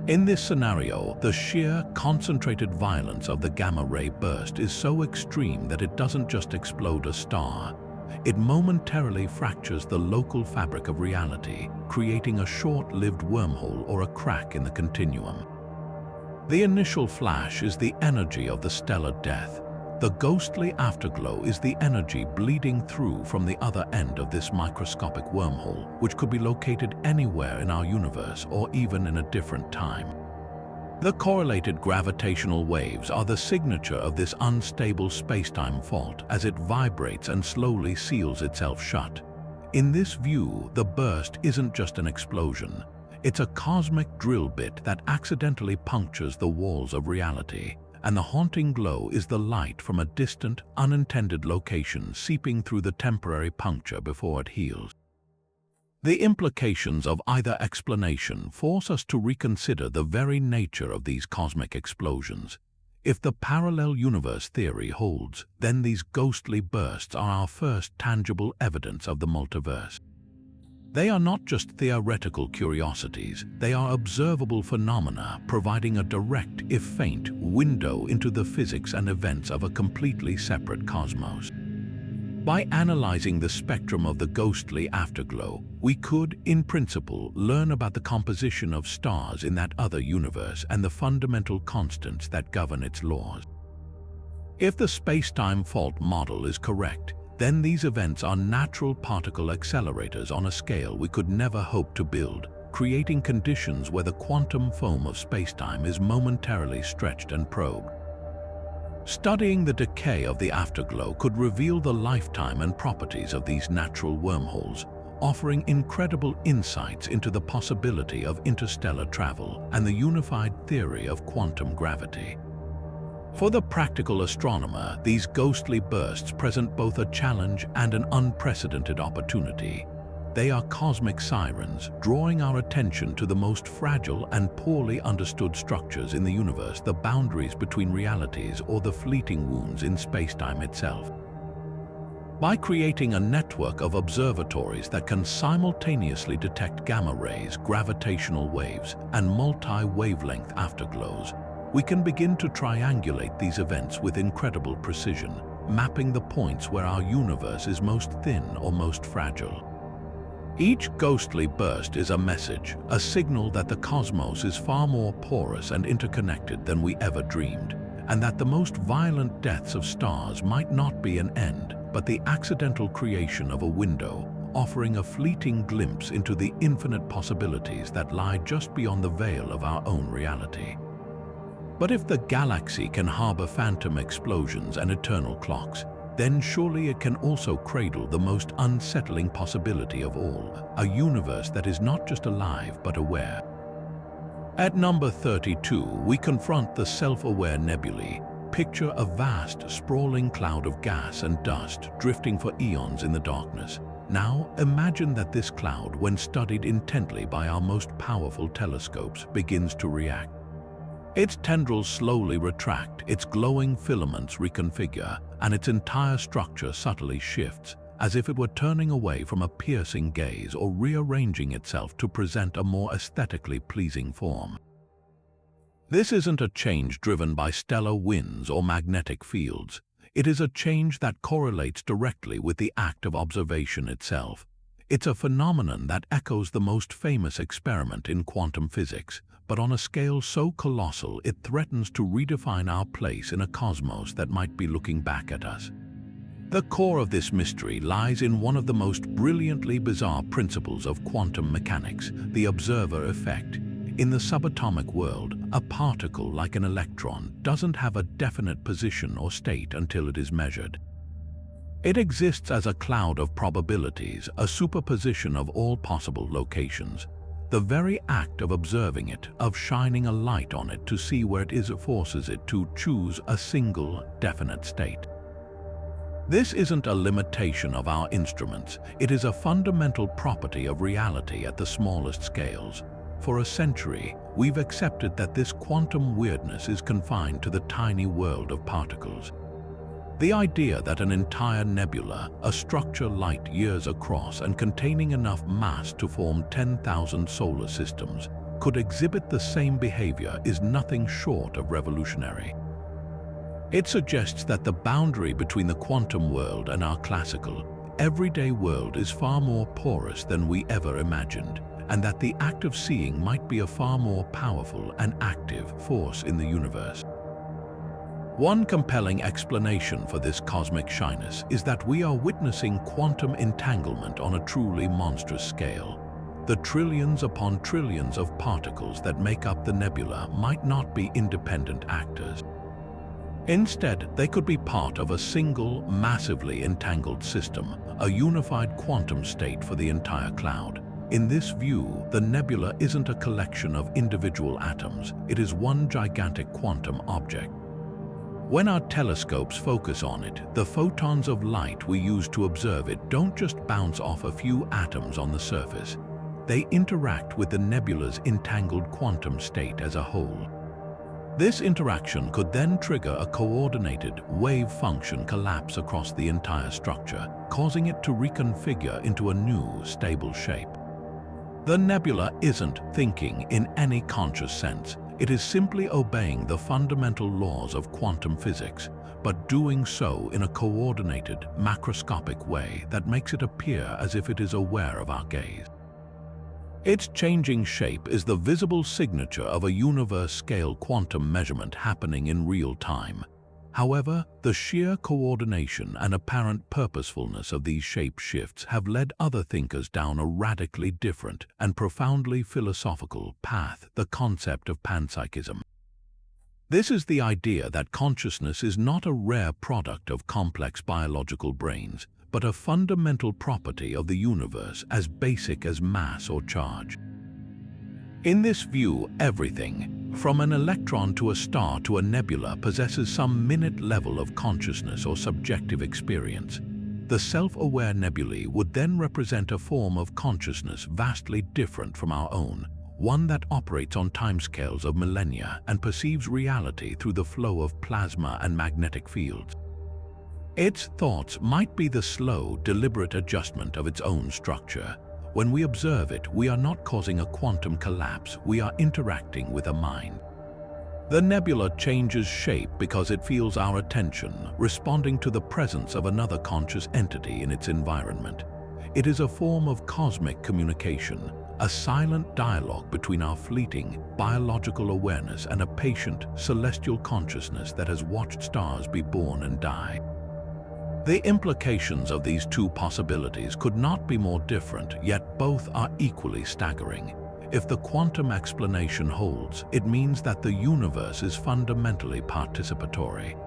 In this scenario, the sheer, concentrated violence of the gamma-ray burst is so extreme that it doesn't just explode a star. It momentarily fractures the local fabric of reality, creating a short-lived wormhole or a crack in the continuum. The initial flash is the energy of the stellar death. The ghostly afterglow is the energy bleeding through from the other end of this microscopic wormhole, which could be located anywhere in our universe or even in a different time. The correlated gravitational waves are the signature of this unstable spacetime fault as it vibrates and slowly seals itself shut. In this view, the burst isn't just an explosion. It's a cosmic drill bit that accidentally punctures the walls of reality, and the haunting glow is the light from a distant, unintended location seeping through the temporary puncture before it heals. The implications of either explanation force us to reconsider the very nature of these cosmic explosions. If the parallel universe theory holds, then these ghostly bursts are our first tangible evidence of the multiverse. They are not just theoretical curiosities, they are observable phenomena providing a direct, if faint, window into the physics and events of a completely separate cosmos. By analyzing the spectrum of the ghostly afterglow, we could, in principle, learn about the composition of stars in that other universe and the fundamental constants that govern its laws. If the space-time fault model is correct, then these events are natural particle accelerators on a scale we could never hope to build, creating conditions where the quantum foam of spacetime is momentarily stretched and probed. Studying the decay of the afterglow could reveal the lifetime and properties of these natural wormholes, offering incredible insights into the possibility of interstellar travel and the unified theory of quantum gravity. For the practical astronomer, these ghostly bursts present both a challenge and an unprecedented opportunity. They are cosmic sirens, drawing our attention to the most fragile and poorly understood structures in the universe, the boundaries between realities or the fleeting wounds in spacetime itself. By creating a network of observatories that can simultaneously detect gamma rays, gravitational waves, and multi-wavelength afterglows, we can begin to triangulate these events with incredible precision, mapping the points where our universe is most thin or most fragile. Each ghostly burst is a message, a signal that the cosmos is far more porous and interconnected than we ever dreamed, and that the most violent deaths of stars might not be an end, but the accidental creation of a window, offering a fleeting glimpse into the infinite possibilities that lie just beyond the veil of our own reality. But if the galaxy can harbor phantom explosions and eternal clocks, then surely it can also cradle the most unsettling possibility of all, a universe that is not just alive but aware. At number 32, we confront the self-aware nebulae. Picture a vast, sprawling cloud of gas and dust drifting for eons in the darkness. Now, imagine that this cloud, when studied intently by our most powerful telescopes, begins to react. Its tendrils slowly retract, its glowing filaments reconfigure, and its entire structure subtly shifts, as if it were turning away from a piercing gaze or rearranging itself to present a more aesthetically pleasing form. This isn't a change driven by stellar winds or magnetic fields. It is a change that correlates directly with the act of observation itself. It's a phenomenon that echoes the most famous experiment in quantum physics, but on a scale so colossal it threatens to redefine our place in a cosmos that might be looking back at us. The core of this mystery lies in one of the most brilliantly bizarre principles of quantum mechanics, the observer effect. In the subatomic world, a particle like an electron doesn't have a definite position or state until it is measured. It exists as a cloud of probabilities, a superposition of all possible locations. The very act of observing it, of shining a light on it to see where it is, forces it to choose a single, definite state. This isn't a limitation of our instruments, it is a fundamental property of reality at the smallest scales. For a century, we've accepted that this quantum weirdness is confined to the tiny world of particles. The idea that an entire nebula, a structure light years across and containing enough mass to form 10,000 solar systems, could exhibit the same behavior is nothing short of revolutionary. It suggests that the boundary between the quantum world and our classical, everyday world is far more porous than we ever imagined, and that the act of seeing might be a far more powerful and active force in the universe. One compelling explanation for this cosmic shyness is that we are witnessing quantum entanglement on a truly monstrous scale. The trillions upon trillions of particles that make up the nebula might not be independent actors. Instead, they could be part of a single, massively entangled system, a unified quantum state for the entire cloud. In this view, the nebula isn't a collection of individual atoms, it is one gigantic quantum object. When our telescopes focus on it, the photons of light we use to observe it don't just bounce off a few atoms on the surface. They interact with the nebula's entangled quantum state as a whole. This interaction could then trigger a coordinated wave function collapse across the entire structure, causing it to reconfigure into a new, stable shape. The nebula isn't thinking in any conscious sense. It is simply obeying the fundamental laws of quantum physics, but doing so in a coordinated, macroscopic way that makes it appear as if it is aware of our gaze. Its changing shape is the visible signature of a universe-scale quantum measurement happening in real time. However, the sheer coordination and apparent purposefulness of these shape shifts have led other thinkers down a radically different and profoundly philosophical path, the concept of panpsychism. This is the idea that consciousness is not a rare product of complex biological brains, but a fundamental property of the universe as basic as mass or charge. In this view, everything, from an electron to a star to a nebula, possesses some minute level of consciousness or subjective experience. The self-aware nebulae would then represent a form of consciousness vastly different from our own, one that operates on timescales of millennia and perceives reality through the flow of plasma and magnetic fields. Its thoughts might be the slow, deliberate adjustment of its own structure. When we observe it, we are not causing a quantum collapse, we are interacting with a mind. The nebula changes shape because it feels our attention, responding to the presence of another conscious entity in its environment. It is a form of cosmic communication, a silent dialogue between our fleeting, biological awareness and a patient, celestial consciousness that has watched stars be born and die. The implications of these two possibilities could not be more different, yet both are equally staggering. If the quantum explanation holds, it means that the universe is fundamentally participatory.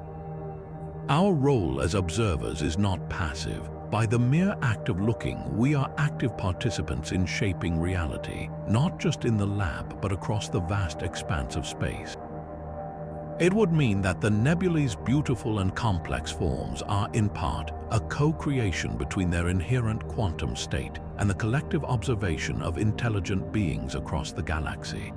Our role as observers is not passive. By the mere act of looking, we are active participants in shaping reality, not just in the lab, but across the vast expanse of space. It would mean that the nebulae's beautiful and complex forms are, in part, a co-creation between their inherent quantum state and the collective observation of intelligent beings across the galaxy.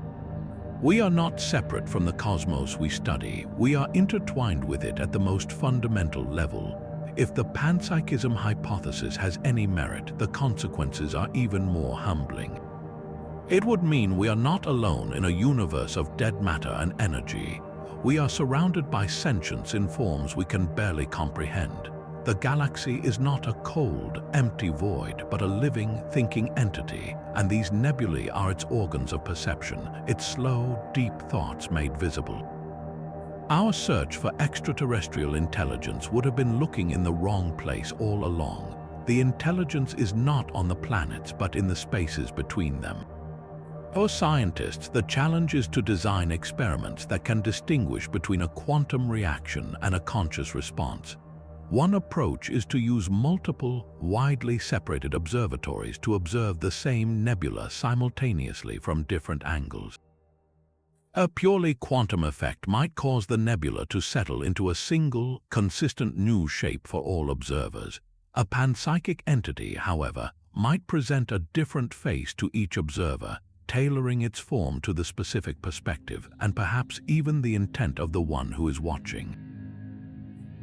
We are not separate from the cosmos we study, we are intertwined with it at the most fundamental level. If the panpsychism hypothesis has any merit, the consequences are even more humbling. It would mean we are not alone in a universe of dead matter and energy. We are surrounded by sentience in forms we can barely comprehend. The galaxy is not a cold, empty void, but a living, thinking entity, and these nebulae are its organs of perception, its slow, deep thoughts made visible. Our search for extraterrestrial intelligence would have been looking in the wrong place all along. The intelligence is not on the planets, but in the spaces between them. For scientists, the challenge is to design experiments that can distinguish between a quantum reaction and a conscious response. One approach is to use multiple, widely separated observatories to observe the same nebula simultaneously from different angles. A purely quantum effect might cause the nebula to settle into a single, consistent new shape for all observers. A panpsychic entity, however, might present a different face to each observer, tailoring its form to the specific perspective and perhaps even the intent of the one who is watching.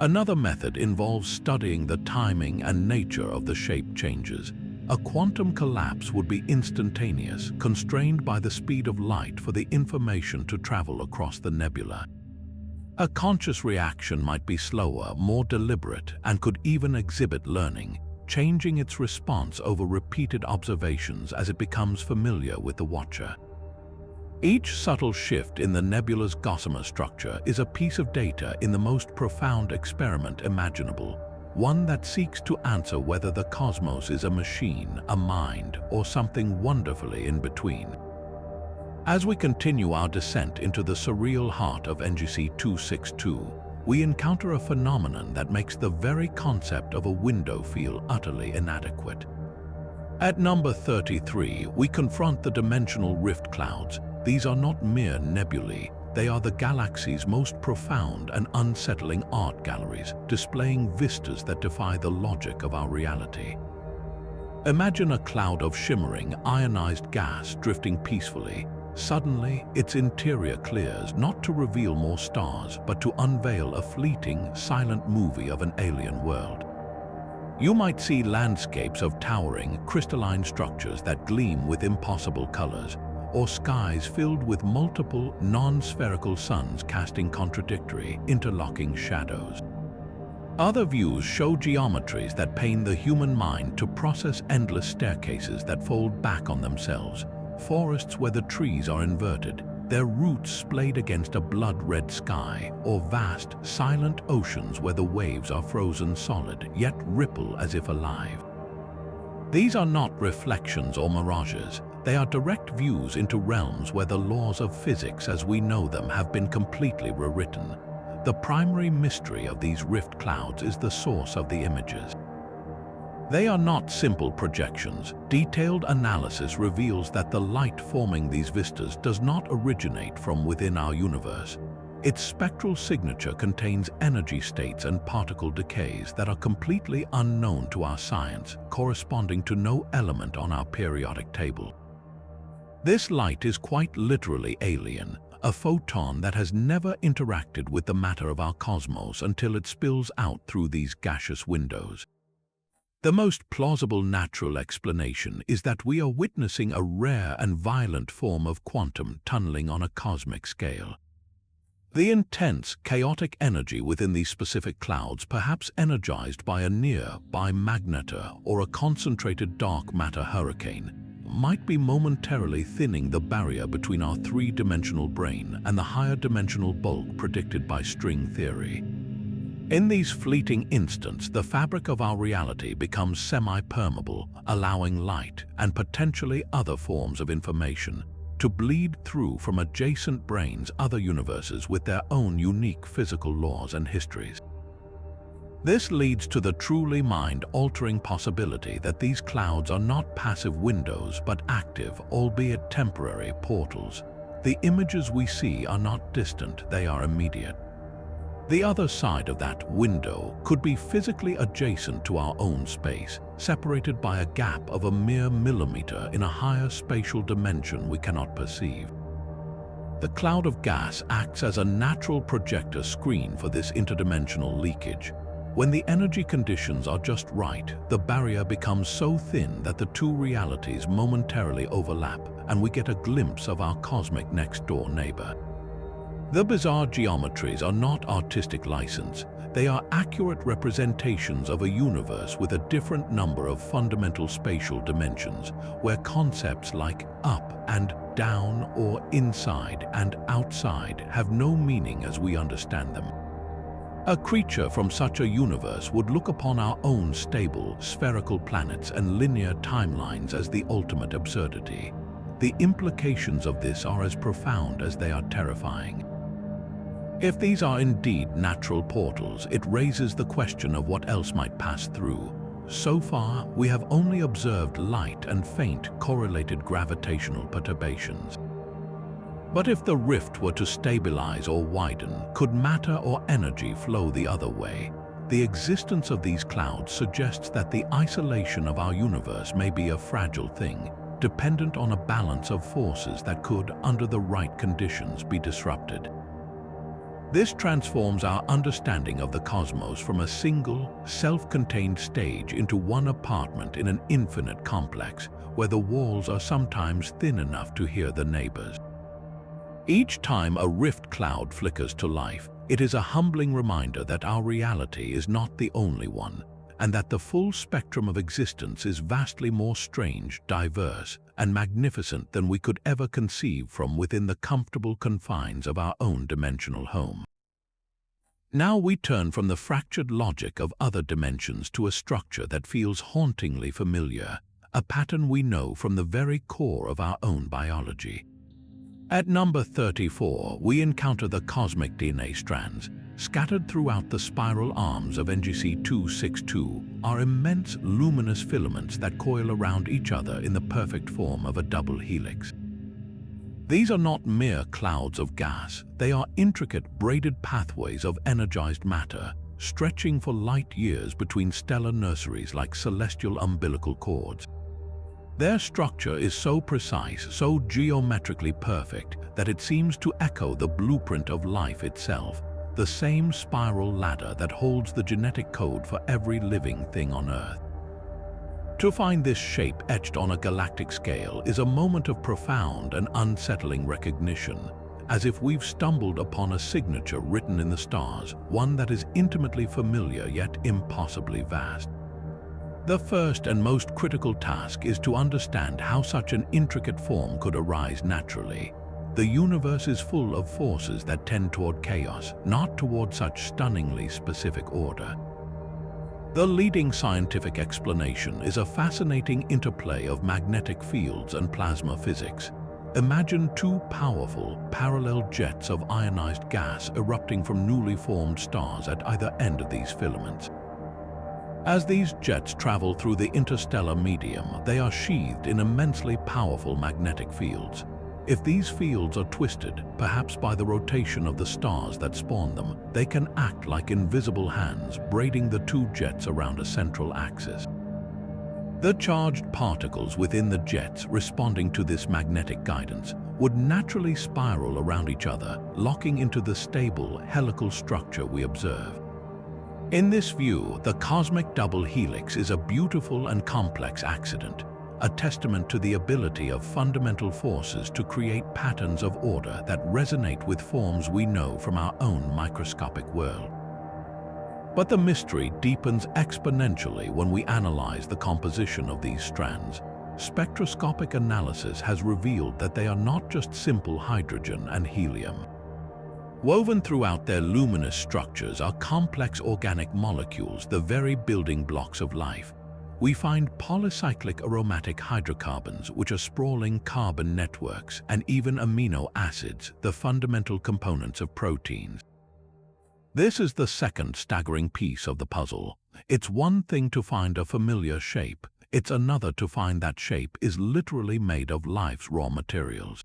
Another method involves studying the timing and nature of the shape changes. A quantum collapse would be instantaneous, constrained by the speed of light for the information to travel across the nebula. A conscious reaction might be slower, more deliberate, and could even exhibit learning. changing its response over repeated observations as it becomes familiar with the watcher. Each subtle shift in the nebula's gossamer structure is a piece of data in the most profound experiment imaginable, one that seeks to answer whether the cosmos is a machine, a mind, or something wonderfully in between. As we continue our descent into the surreal heart of NGC 262, we encounter a phenomenon that makes the very concept of a window feel utterly inadequate. At number 33, we confront the dimensional rift clouds. These are not mere nebulae, they are the galaxy's most profound and unsettling art galleries, displaying vistas that defy the logic of our reality. Imagine a cloud of shimmering, ionized gas drifting peacefully. Suddenly, its interior clears, not to reveal more stars, but to unveil a fleeting, silent movie of an alien world. You might see landscapes of towering, crystalline structures that gleam with impossible colors, or skies filled with multiple, non-spherical suns casting contradictory, interlocking shadows. Other views show geometries that pain the human mind to process endless staircases that fold back on themselves, forests where the trees are inverted, their roots splayed against a blood-red sky, or vast, silent oceans where the waves are frozen solid, yet ripple as if alive. These are not reflections or mirages. They are direct views into realms where the laws of physics as we know them have been completely rewritten. The primary mystery of these rift clouds is the source of the images. They are not simple projections. Detailed analysis reveals that the light forming these vistas does not originate from within our universe. Its spectral signature contains energy states and particle decays that are completely unknown to our science, corresponding to no element on our periodic table. This light is quite literally alien, a photon that has never interacted with the matter of our cosmos until it spills out through these gaseous windows. The most plausible natural explanation is that we are witnessing a rare and violent form of quantum tunneling on a cosmic scale. The intense, chaotic energy within these specific clouds, perhaps energized by a near-by magnetar or a concentrated dark matter hurricane, might be momentarily thinning the barrier between our three-dimensional brain and the higher-dimensional bulk predicted by string theory. In these fleeting instants, the fabric of our reality becomes semi-permeable, allowing light and potentially other forms of information to bleed through from adjacent brains, other universes with their own unique physical laws and histories. This leads to the truly mind-altering possibility that these clouds are not passive windows but active, albeit temporary, portals. The images we see are not distant, they are immediate. The other side of that window could be physically adjacent to our own space, separated by a gap of a mere millimeter in a higher spatial dimension we cannot perceive. The cloud of gas acts as a natural projector screen for this interdimensional leakage. When the energy conditions are just right, the barrier becomes so thin that the two realities momentarily overlap, and we get a glimpse of our cosmic next-door neighbor. The bizarre geometries are not artistic license. They are accurate representations of a universe with a different number of fundamental spatial dimensions, where concepts like up and down or inside and outside have no meaning as we understand them. A creature from such a universe would look upon our own stable, spherical planets and linear timelines as the ultimate absurdity. The implications of this are as profound as they are terrifying. If these are indeed natural portals, it raises the question of what else might pass through. So far, we have only observed light and faint correlated gravitational perturbations. But if the rift were to stabilize or widen, could matter or energy flow the other way? The existence of these clouds suggests that the isolation of our universe may be a fragile thing, dependent on a balance of forces that could, under the right conditions, be disrupted. This transforms our understanding of the cosmos from a single, self-contained stage into one apartment in an infinite complex, where the walls are sometimes thin enough to hear the neighbors. Each time a rift cloud flickers to life, it is a humbling reminder that our reality is not the only one. and that the full spectrum of existence is vastly more strange, diverse, and magnificent than we could ever conceive from within the comfortable confines of our own dimensional home. Now we turn from the fractured logic of other dimensions to a structure that feels hauntingly familiar, a pattern we know from the very core of our own biology. At number 34, we encounter the cosmic DNA strands. Scattered throughout the spiral arms of NGC 262 are immense luminous filaments that coil around each other in the perfect form of a double helix. These are not mere clouds of gas, they are intricate braided pathways of energized matter, stretching for light years between stellar nurseries like celestial umbilical cords. Their structure is so precise, so geometrically perfect, that it seems to echo the blueprint of life itself, the same spiral ladder that holds the genetic code for every living thing on Earth. To find this shape etched on a galactic scale is a moment of profound and unsettling recognition, as if we've stumbled upon a signature written in the stars, one that is intimately familiar yet impossibly vast. The first and most critical task is to understand how such an intricate form could arise naturally. The universe is full of forces that tend toward chaos, not toward such stunningly specific order. The leading scientific explanation is a fascinating interplay of magnetic fields and plasma physics. Imagine two powerful, parallel jets of ionized gas erupting from newly formed stars at either end of these filaments. As these jets travel through the interstellar medium, they are sheathed in immensely powerful magnetic fields. If these fields are twisted, perhaps by the rotation of the stars that spawn them, they can act like invisible hands, braiding the two jets around a central axis. The charged particles within the jets responding to this magnetic guidance would naturally spiral around each other, locking into the stable, helical structure we observe. In this view, the cosmic double helix is a beautiful and complex accident, a testament to the ability of fundamental forces to create patterns of order that resonate with forms we know from our own microscopic world. But the mystery deepens exponentially when we analyze the composition of these strands. Spectroscopic analysis has revealed that they are not just simple hydrogen and helium. Woven throughout their luminous structures are complex organic molecules, the very building blocks of life. We find polycyclic aromatic hydrocarbons, which are sprawling carbon networks, and even amino acids, the fundamental components of proteins. This is the second staggering piece of the puzzle. It's one thing to find a familiar shape, it's another to find that shape is literally made of life's raw materials.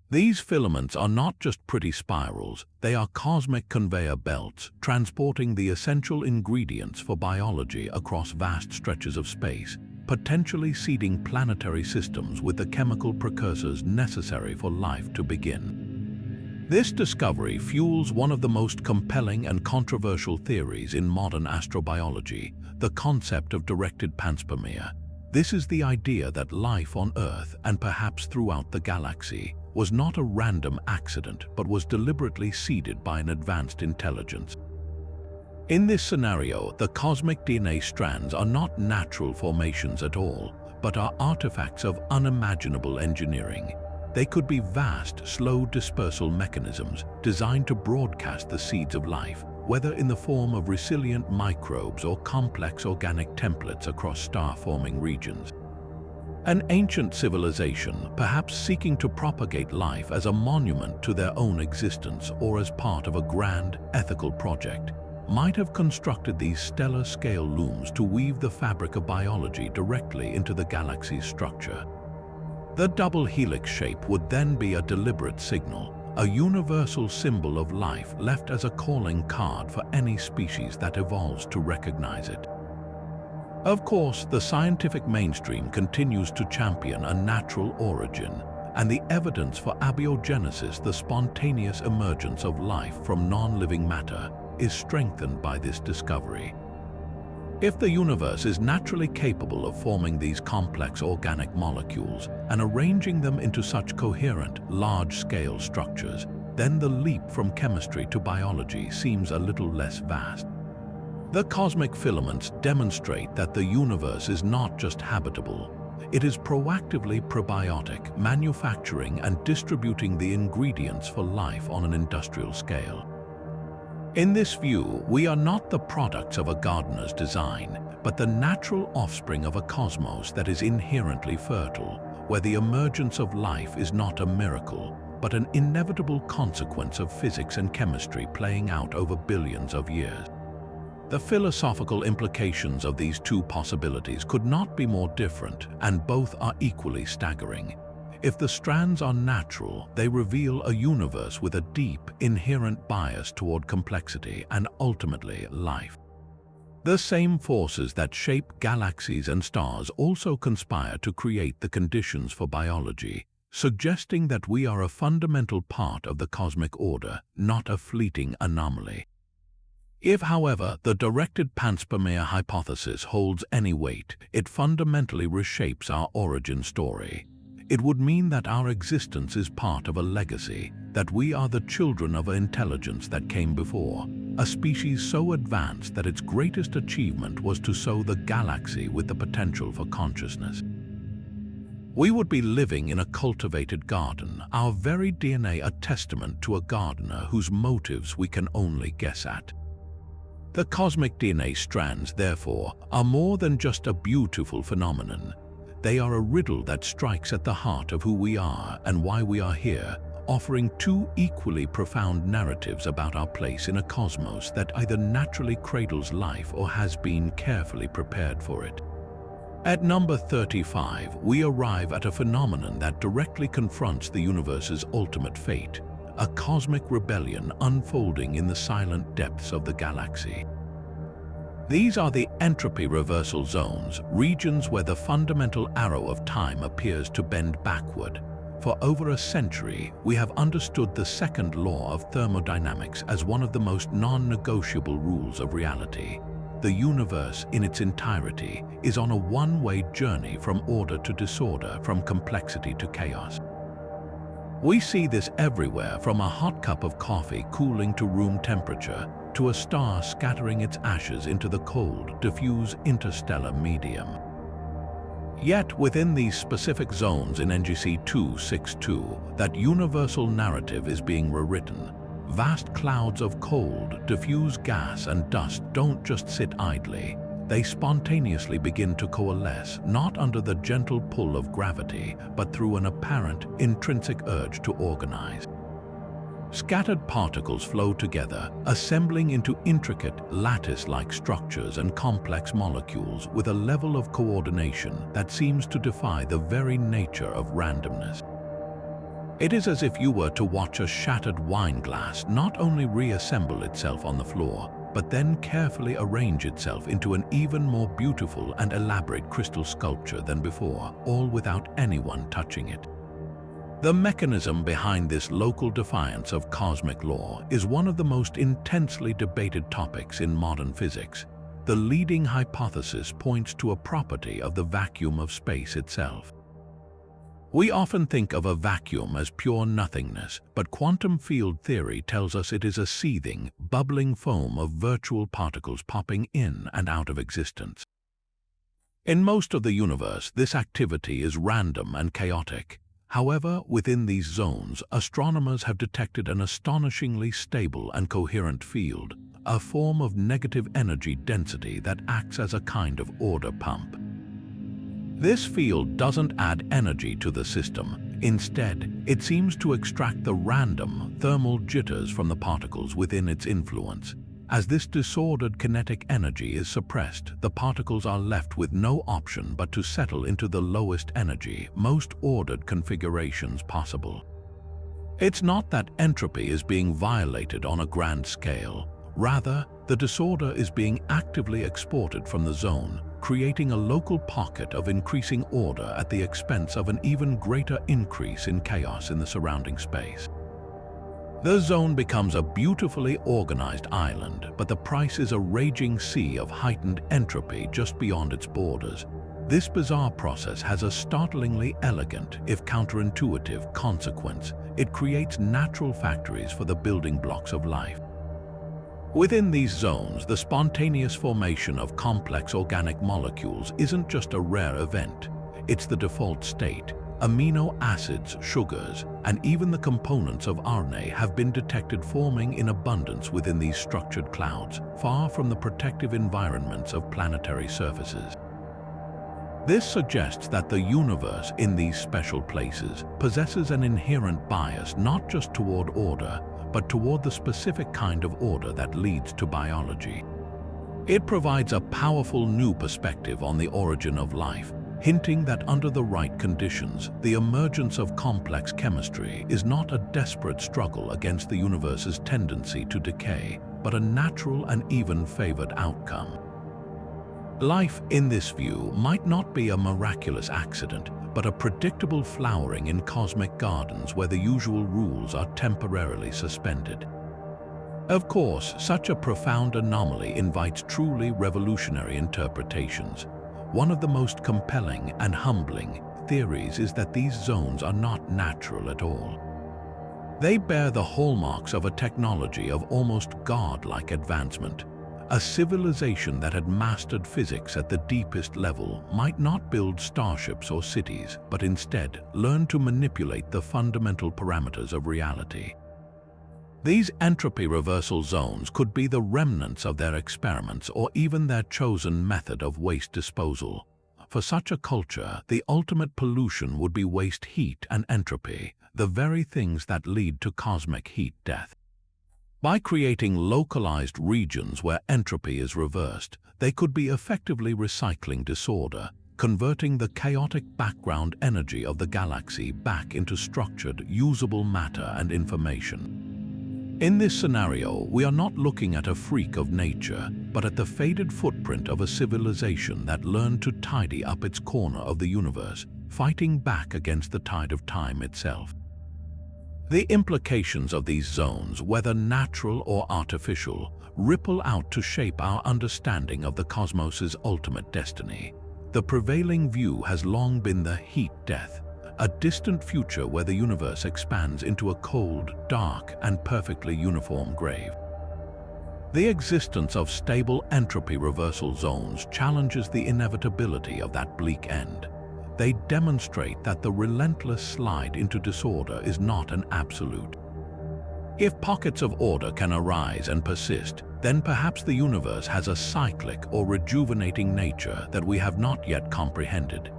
These filaments are not just pretty spirals, they are cosmic conveyor belts transporting the essential ingredients for biology across vast stretches of space, potentially seeding planetary systems with the chemical precursors necessary for life to begin. This discovery fuels one of the most compelling and controversial theories in modern astrobiology, the concept of directed panspermia. This is the idea that life on Earth, and perhaps throughout the galaxy, was not a random accident but was deliberately seeded by an advanced intelligence. In this scenario, the cosmic DNA strands are not natural formations at all, but are artifacts of unimaginable engineering. They could be vast, slow dispersal mechanisms designed to broadcast the seeds of life, whether in the form of resilient microbes or complex organic templates across star-forming regions. An ancient civilization, perhaps seeking to propagate life as a monument to their own existence or as part of a grand, ethical project, might have constructed these stellar-scale looms to weave the fabric of biology directly into the galaxy's structure. The double helix shape would then be a deliberate signal, a universal symbol of life left as a calling card for any species that evolves to recognize it. Of course, the scientific mainstream continues to champion a natural origin, and the evidence for abiogenesis, the spontaneous emergence of life from non-living matter, is strengthened by this discovery. If the universe is naturally capable of forming these complex organic molecules and arranging them into such coherent, large-scale structures, then the leap from chemistry to biology seems a little less vast. The cosmic filaments demonstrate that the universe is not just habitable, it is proactively probiotic, manufacturing and distributing the ingredients for life on an industrial scale. In this view, we are not the products of a gardener's design, but the natural offspring of a cosmos that is inherently fertile, where the emergence of life is not a miracle, but an inevitable consequence of physics and chemistry playing out over billions of years. The philosophical implications of these two possibilities could not be more different, and both are equally staggering. If the strands are natural, they reveal a universe with a deep, inherent bias toward complexity and ultimately life. The same forces that shape galaxies and stars also conspire to create the conditions for biology, suggesting that we are a fundamental part of the cosmic order, not a fleeting anomaly. If, however, the directed panspermia hypothesis holds any weight, it fundamentally reshapes our origin story. It would mean that our existence is part of a legacy, that we are the children of an intelligence that came before, a species so advanced that its greatest achievement was to sow the galaxy with the potential for consciousness. We would be living in a cultivated garden, our very DNA a testament to a gardener whose motives we can only guess at. The cosmic DNA strands, therefore, are more than just a beautiful phenomenon. They are a riddle that strikes at the heart of who we are and why we are here, offering two equally profound narratives about our place in a cosmos that either naturally cradles life or has been carefully prepared for it. At number 35, we arrive at a phenomenon that directly confronts the universe's ultimate fate, a cosmic rebellion unfolding in the silent depths of the galaxy. These are the entropy reversal zones, regions where the fundamental arrow of time appears to bend backward. For over a century, we have understood the second law of thermodynamics as one of the most non-negotiable rules of reality. The universe in its entirety is on a one-way journey from order to disorder, from complexity to chaos. We see this everywhere, from a hot cup of coffee cooling to room temperature, to a star scattering its ashes into the cold, diffuse interstellar medium. Yet within these specific zones in NGC 262, that universal narrative is being rewritten. Vast clouds of cold, diffuse gas and dust don't just sit idly. They spontaneously begin to coalesce, not under the gentle pull of gravity, but through an apparent, intrinsic urge to organize. Scattered particles flow together, assembling into intricate, lattice-like structures and complex molecules with a level of coordination that seems to defy the very nature of randomness. It is as if you were to watch a shattered wine glass not only reassemble itself on the floor, but then carefully arrange itself into an even more beautiful and elaborate crystal sculpture than before, all without anyone touching it. The mechanism behind this local defiance of cosmic law is one of the most intensely debated topics in modern physics. The leading hypothesis points to a property of the vacuum of space itself. We often think of a vacuum as pure nothingness, but quantum field theory tells us it is a seething, bubbling foam of virtual particles popping in and out of existence. In most of the universe, this activity is random and chaotic. However, within these zones, astronomers have detected an astonishingly stable and coherent field, a form of negative energy density that acts as a kind of order pump. This field doesn't add energy to the system. Instead, it seems to extract the random thermal jitters from the particles within its influence. As this disordered kinetic energy is suppressed, the particles are left with no option but to settle into the lowest energy, most ordered configurations possible. It's not that entropy is being violated on a grand scale. Rather, the disorder is being actively exported from the zone, creating a local pocket of increasing order at the expense of an even greater increase in chaos in the surrounding space. The zone becomes a beautifully organized island, but the price is a raging sea of heightened entropy just beyond its borders. This bizarre process has a startlingly elegant, if counterintuitive, consequence. It creates natural factories for the building blocks of life. Within these zones, the spontaneous formation of complex organic molecules isn't just a rare event. It's the default state. Amino acids, sugars, and even the components of RNA have been detected forming in abundance within these structured clouds, far from the protective environments of planetary surfaces. This suggests that the universe in these special places possesses an inherent bias not just toward order, but toward the specific kind of order that leads to biology. It provides a powerful new perspective on the origin of life, hinting that under the right conditions, the emergence of complex chemistry is not a desperate struggle against the universe's tendency to decay, but a natural and even favored outcome. Life, in this view, might not be a miraculous accident, but a predictable flowering in cosmic gardens where the usual rules are temporarily suspended. Of course, such a profound anomaly invites truly revolutionary interpretations. One of the most compelling and humbling theories is that these zones are not natural at all. They bear the hallmarks of a technology of almost God-like advancement. A civilization that had mastered physics at the deepest level might not build starships or cities, but instead learn to manipulate the fundamental parameters of reality. These entropy reversal zones could be the remnants of their experiments or even their chosen method of waste disposal. For such a culture, the ultimate pollution would be waste heat and entropy, the very things that lead to cosmic heat death. By creating localized regions where entropy is reversed, they could be effectively recycling disorder, converting the chaotic background energy of the galaxy back into structured, usable matter and information. In this scenario, we are not looking at a freak of nature, but at the faded footprint of a civilization that learned to tidy up its corner of the universe, fighting back against the tide of time itself. The implications of these zones, whether natural or artificial, ripple out to shape our understanding of the cosmos's ultimate destiny. The prevailing view has long been the heat death, a distant future where the universe expands into a cold, dark, and perfectly uniform grave. The existence of stable entropy reversal zones challenges the inevitability of that bleak end. They demonstrate that the relentless slide into disorder is not an absolute. If pockets of order can arise and persist, then perhaps the universe has a cyclic or rejuvenating nature that we have not yet comprehended.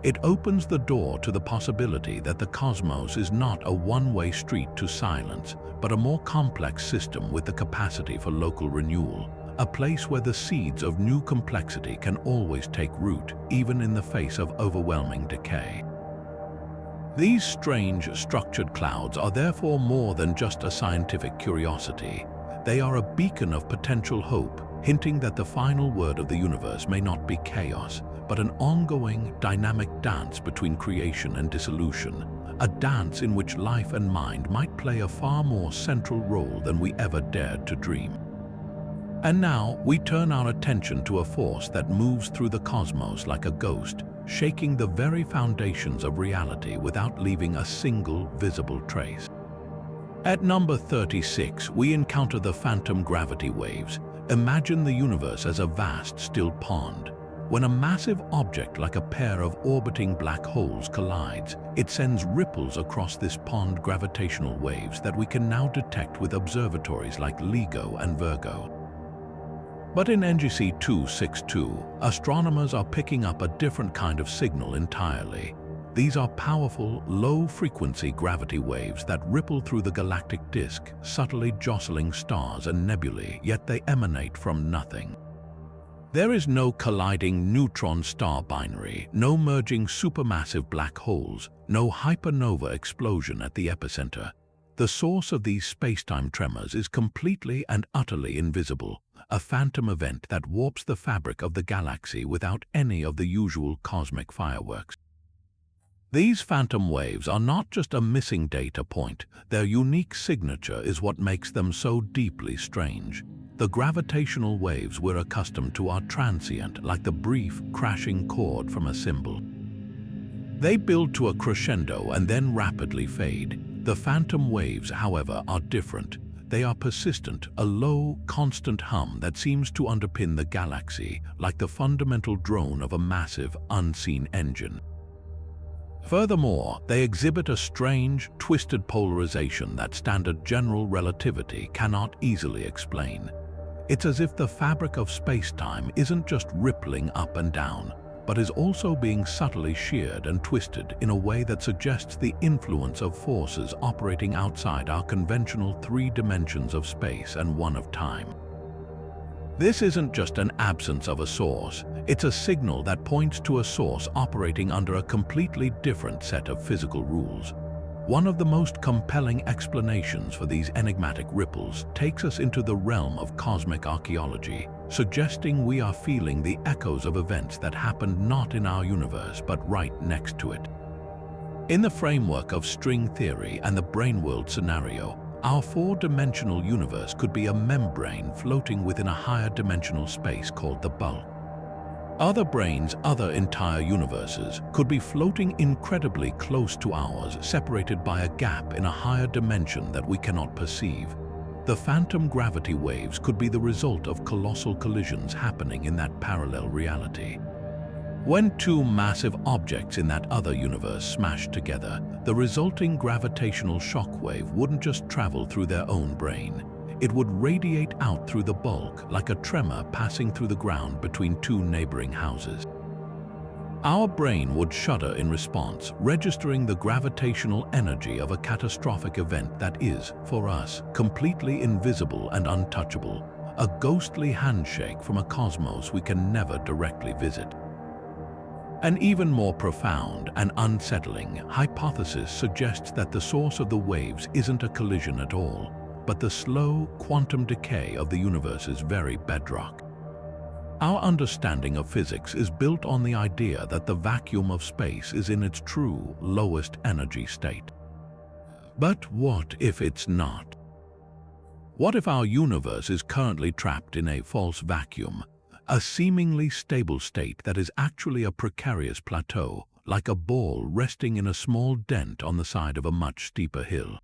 It opens the door to the possibility that the cosmos is not a one-way street to silence, but a more complex system with the capacity for local renewal. A place where the seeds of new complexity can always take root, even in the face of overwhelming decay. These strange, structured clouds are therefore more than just a scientific curiosity. They are a beacon of potential hope, hinting that the final word of the universe may not be chaos, but an ongoing, dynamic dance between creation and dissolution, a dance in which life and mind might play a far more central role than we ever dared to dream. And now we turn our attention to a force that moves through the cosmos like a ghost, shaking the very foundations of reality without leaving a single visible trace. At number 36, we encounter the phantom gravity waves. Imagine the universe as a vast, still pond. When a massive object like a pair of orbiting black holes collides, it sends ripples across this pond gravitational waves that we can now detect with observatories like LIGO and Virgo. But in NGC 262, astronomers are picking up a different kind of signal entirely. These are powerful, low-frequency gravity waves that ripple through the galactic disk, subtly jostling stars and nebulae, yet they emanate from nothing. There is no colliding neutron-star binary, no merging supermassive black holes, no hypernova explosion at the epicenter. The source of these space-time tremors is completely and utterly invisible, a phantom event that warps the fabric of the galaxy without any of the usual cosmic fireworks. These phantom waves are not just a missing data point, their unique signature is what makes them so deeply strange. The gravitational waves we're accustomed to are transient, like the brief, crashing chord from a cymbal. They build to a crescendo and then rapidly fade. The phantom waves, however, are different. They are persistent, a low, constant hum that seems to underpin the galaxy, like the fundamental drone of a massive, unseen engine. Furthermore, they exhibit a strange, twisted polarization that standard general relativity cannot easily explain. It's as if the fabric of space-time isn't just rippling up and down, but is also being subtly sheared and twisted in a way that suggests the influence of forces operating outside our conventional 3 dimensions of space and 1 of time. This isn't just an absence of a source, it's a signal that points to a source operating under a completely different set of physical rules. One of the most compelling explanations for these enigmatic ripples takes us into the realm of cosmic archaeology, suggesting we are feeling the echoes of events that happened not in our universe but right next to it. In the framework of string theory and the brain-world scenario, our 4-dimensional universe could be a membrane floating within a higher dimensional space called the bulk. Other branes, other entire universes, could be floating incredibly close to ours, separated by a gap in a higher dimension that we cannot perceive. The phantom gravity waves could be the result of colossal collisions happening in that parallel reality. When 2 massive objects in that other universe smash together, the resulting gravitational shock wave wouldn't just travel through their own brane. It would radiate out through the bulk like a tremor passing through the ground between 2 neighboring houses. Our brain would shudder in response, registering the gravitational energy of a catastrophic event that is, for us, completely invisible and untouchable, a ghostly handshake from a cosmos we can never directly visit. An even more profound and unsettling hypothesis suggests that the source of the waves isn't a collision at all, but the slow quantum decay of the universe's very bedrock. Our understanding of physics is built on the idea that the vacuum of space is in its true, lowest energy state. But what if it's not? What if our universe is currently trapped in a false vacuum, a seemingly stable state that is actually a precarious plateau, like a ball resting in a small dent on the side of a much steeper hill?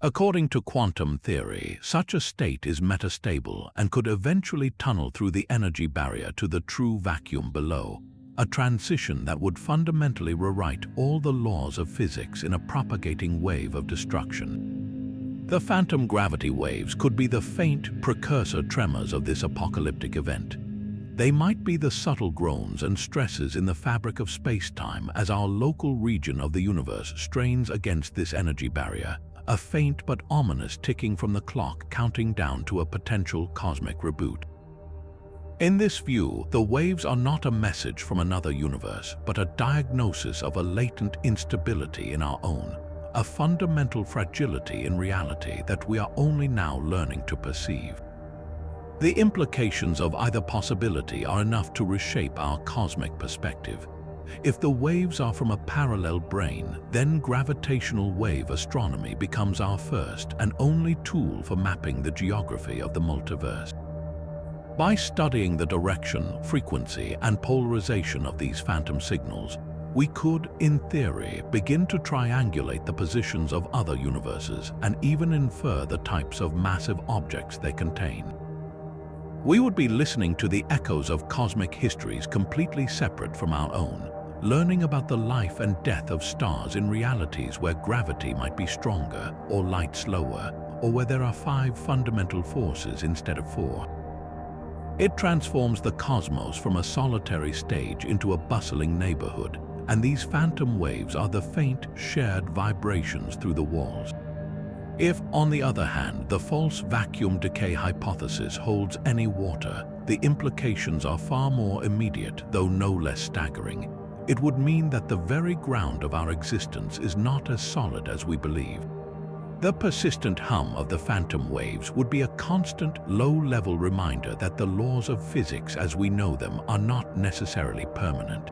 According to quantum theory, such a state is metastable and could eventually tunnel through the energy barrier to the true vacuum below, a transition that would fundamentally rewrite all the laws of physics in a propagating wave of destruction. The phantom gravity waves could be the faint precursor tremors of this apocalyptic event. They might be the subtle groans and stresses in the fabric of space-time as our local region of the universe strains against this energy barrier, a faint but ominous ticking from the clock counting down to a potential cosmic reboot. In this view, the waves are not a message from another universe, but a diagnosis of a latent instability in our own, a fundamental fragility in reality that we are only now learning to perceive. The implications of either possibility are enough to reshape our cosmic perspective. If the waves are from a parallel brane, then gravitational wave astronomy becomes our first and only tool for mapping the geography of the multiverse. By studying the direction, frequency, and polarization of these phantom signals, we could, in theory, begin to triangulate the positions of other universes and even infer the types of massive objects they contain. We would be listening to the echoes of cosmic histories completely separate from our own, learning about the life and death of stars in realities where gravity might be stronger or light slower, or where there are 5 fundamental forces instead of 4. It transforms the cosmos from a solitary stage into a bustling neighborhood, and these phantom waves are the faint, shared vibrations through the walls. If, on the other hand, the false vacuum decay hypothesis holds any water, the implications are far more immediate, though no less staggering. It would mean that the very ground of our existence is not as solid as we believe. The persistent hum of the phantom waves would be a constant, low-level reminder that the laws of physics as we know them are not necessarily permanent.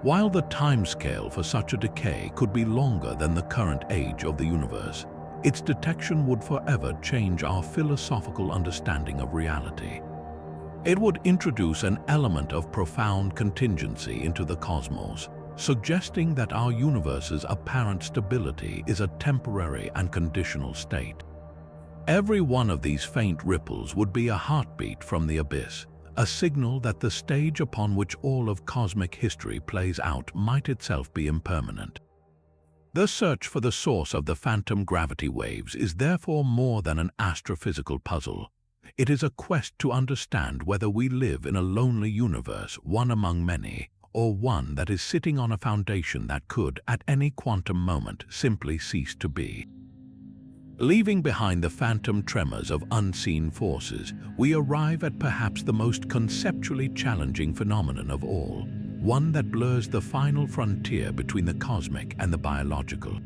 While the timescale for such a decay could be longer than the current age of the universe, its detection would forever change our philosophical understanding of reality. It would introduce an element of profound contingency into the cosmos, suggesting that our universe's apparent stability is a temporary and conditional state. Every one of these faint ripples would be a heartbeat from the abyss, a signal that the stage upon which all of cosmic history plays out might itself be impermanent. The search for the source of the phantom gravity waves is therefore more than an astrophysical puzzle. It is a quest to understand whether we live in a lonely universe, one among many, or one that is sitting on a foundation that could, at any quantum moment, simply cease to be. Leaving behind the phantom tremors of unseen forces, we arrive at perhaps the most conceptually challenging phenomenon of all, one that blurs the final frontier between the cosmic and the biological.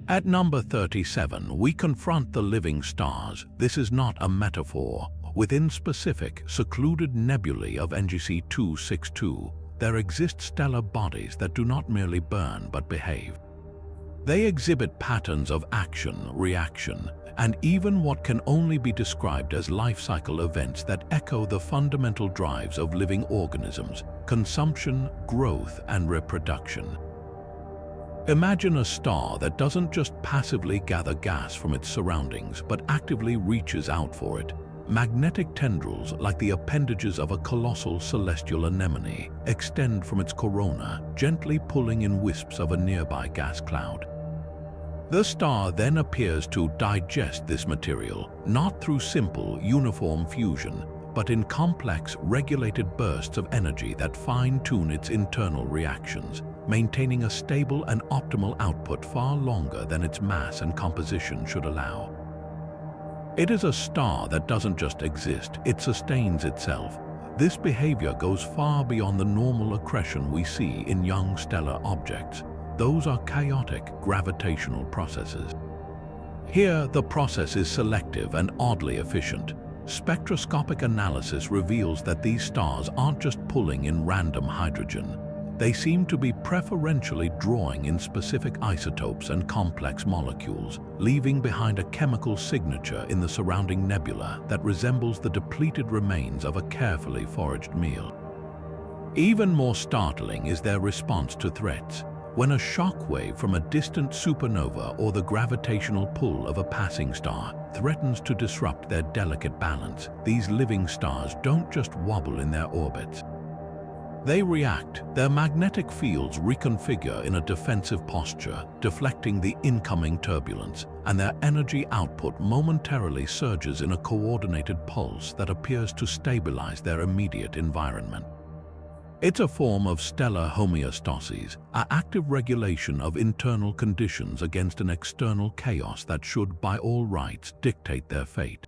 At number 37, we confront the living stars. This is not a metaphor. Within specific, secluded nebulae of NGC 262, there exist stellar bodies that do not merely burn but behave. They exhibit patterns of action, reaction, and even what can only be described as life cycle events that echo the fundamental drives of living organisms: consumption, growth, and reproduction. Imagine a star that doesn't just passively gather gas from its surroundings, but actively reaches out for it. Magnetic tendrils, like the appendages of a colossal celestial anemone, extend from its corona, gently pulling in wisps of a nearby gas cloud. The star then appears to digest this material, not through simple, uniform fusion, but in complex, regulated bursts of energy that fine-tune its internal reactions, maintaining a stable and optimal output far longer than its mass and composition should allow. It is a star that doesn't just exist, it sustains itself. This behavior goes far beyond the normal accretion we see in young stellar objects. Those are chaotic gravitational processes. Here, the process is selective and oddly efficient. Spectroscopic analysis reveals that these stars aren't just pulling in random hydrogen. They seem to be preferentially drawing in specific isotopes and complex molecules, leaving behind a chemical signature in the surrounding nebula that resembles the depleted remains of a carefully foraged meal. Even more startling is their response to threats. When a shock wave from a distant supernova or the gravitational pull of a passing star threatens to disrupt their delicate balance, these living stars don't just wobble in their orbits. They react. Their magnetic fields reconfigure in a defensive posture, deflecting the incoming turbulence, and their energy output momentarily surges in a coordinated pulse that appears to stabilize their immediate environment. It's a form of stellar homeostasis, an active regulation of internal conditions against an external chaos that should, by all rights, dictate their fate.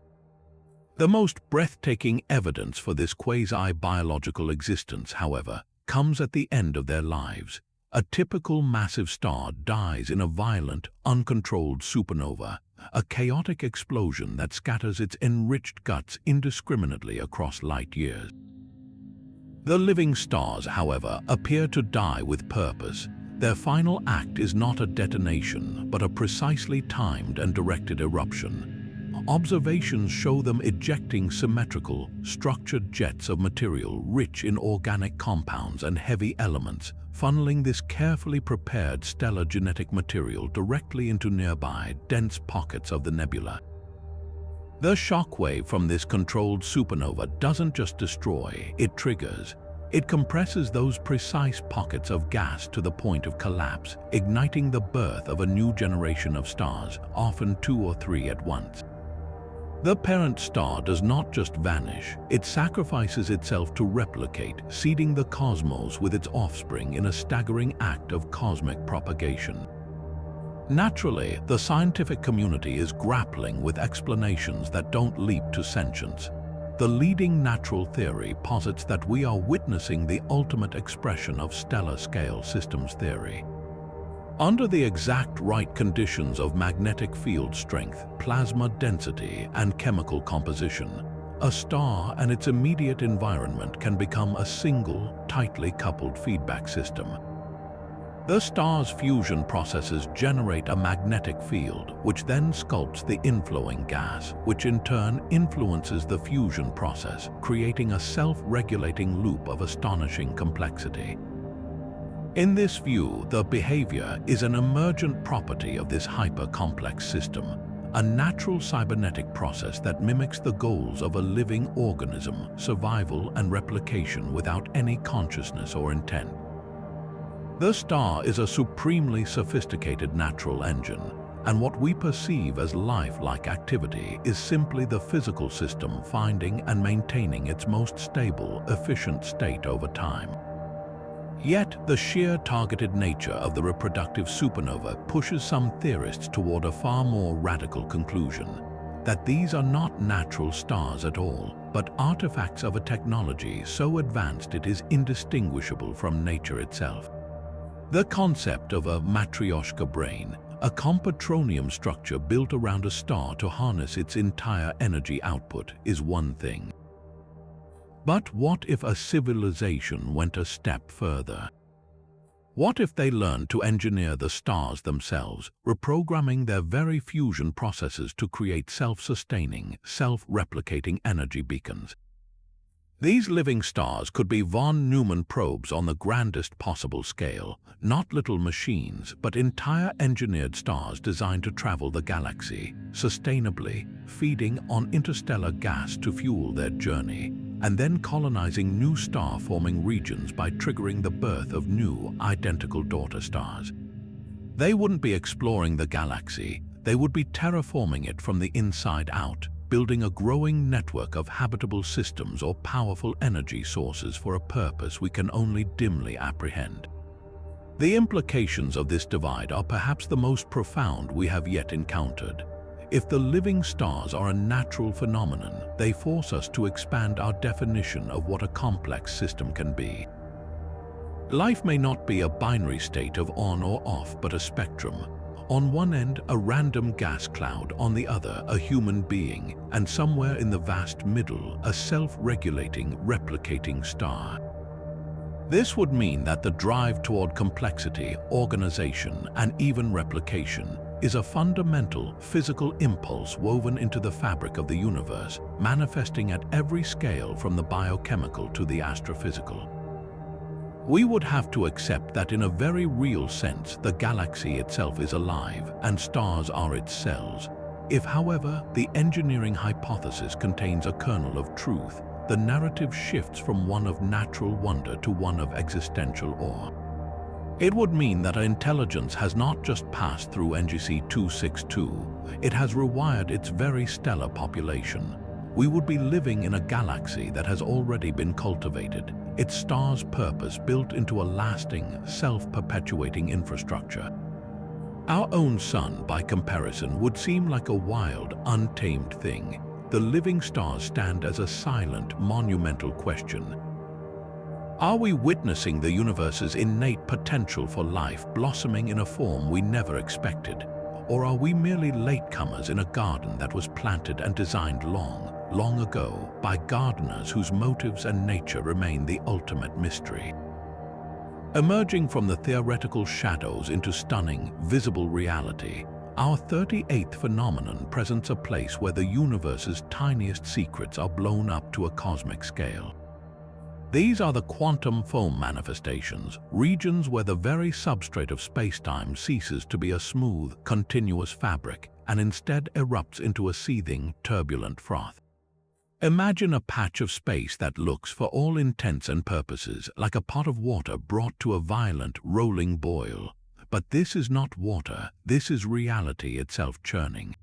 The most breathtaking evidence for this quasi-biological existence, however, comes at the end of their lives. A typical massive star dies in a violent, uncontrolled supernova, a chaotic explosion that scatters its enriched guts indiscriminately across light years. The living stars, however, appear to die with purpose. Their final act is not a detonation, but a precisely timed and directed eruption. Observations show them ejecting symmetrical, structured jets of material rich in organic compounds and heavy elements, funneling this carefully prepared stellar genetic material directly into nearby, dense pockets of the nebula. The shockwave from this controlled supernova doesn't just destroy, it triggers. It compresses those precise pockets of gas to the point of collapse, igniting the birth of a new generation of stars, often 2 or 3 at once. The parent star does not just vanish, it sacrifices itself to replicate, seeding the cosmos with its offspring in a staggering act of cosmic propagation. Naturally, the scientific community is grappling with explanations that don't leap to sentience. The leading natural theory posits that we are witnessing the ultimate expression of stellar-scale systems theory. Under the exact right conditions of magnetic field strength, plasma density, and chemical composition, a star and its immediate environment can become a single, tightly coupled feedback system. The star's fusion processes generate a magnetic field, which then sculpts the inflowing gas, which in turn influences the fusion process, creating a self-regulating loop of astonishing complexity. In this view, the behavior is an emergent property of this hyper-complex system. a natural cybernetic process that mimics the goals of a living organism, survival and replication without any consciousness or intent. The star is a supremely sophisticated natural engine, and what we perceive as life-like activity is simply the physical system finding and maintaining its most stable, efficient state over time. Yet, the sheer targeted nature of the reproductive supernova pushes some theorists toward a far more radical conclusion, that these are not natural stars at all, but artifacts of a technology so advanced it is indistinguishable from nature itself. The concept of a matryoshka brain, a compatronium structure built around a star to harness its entire energy output, is one thing. But what if a civilization went a step further? What if they learned to engineer the stars themselves, reprogramming their very fusion processes to create self-sustaining, self-replicating energy beacons? These living stars could be von Neumann probes on the grandest possible scale, not little machines, but entire engineered stars designed to travel the galaxy, sustainably, feeding on interstellar gas to fuel their journey, and then colonizing new star-forming regions by triggering the birth of new, identical daughter stars. They wouldn't be exploring the galaxy, they would be terraforming it from the inside out, building a growing network of habitable systems or powerful energy sources for a purpose we can only dimly apprehend. The implications of this divide are perhaps the most profound we have yet encountered. If the living stars are a natural phenomenon, they force us to expand our definition of what a complex system can be. Life may not be a binary state of on or off, but a spectrum. On one end, a random gas cloud, on the other, a human being, and somewhere in the vast middle, a self-regulating, replicating star. This would mean that the drive toward complexity, organization, and even replication is a fundamental physical impulse woven into the fabric of the universe, manifesting at every scale from the biochemical to the astrophysical. We would have to accept that in a very real sense, the galaxy itself is alive and stars are its cells. If, however, the engineering hypothesis contains a kernel of truth, the narrative shifts from one of natural wonder to one of existential awe. It would mean that our intelligence has not just passed through NGC 262, it has rewired its very stellar population. We would be living in a galaxy that has already been cultivated, its star's purpose built into a lasting, self-perpetuating infrastructure. Our own sun, by comparison, would seem like a wild, untamed thing. The living stars stand as a silent, monumental question. Are we witnessing the universe's innate potential for life blossoming in a form we never expected? Or are we merely latecomers in a garden that was planted and designed long, long ago by gardeners whose motives and nature remain the ultimate mystery? Emerging from the theoretical shadows into stunning, visible reality, our 38th phenomenon presents a place where the universe's tiniest secrets are blown up to a cosmic scale. These are the quantum foam manifestations, regions where the very substrate of space-time ceases to be a smooth, continuous fabric and instead erupts into a seething, turbulent froth. Imagine a patch of space that looks, for all intents and purposes, like a pot of water brought to a violent, rolling boil. But this is not water, this is reality itself churning.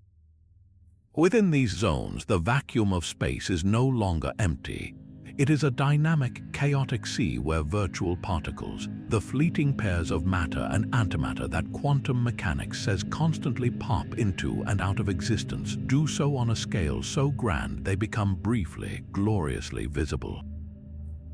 Within these zones, the vacuum of space is no longer empty. It is a dynamic, chaotic sea where virtual particles, the fleeting pairs of matter and antimatter that quantum mechanics says constantly pop into and out of existence, do so on a scale so grand they become briefly, gloriously visible.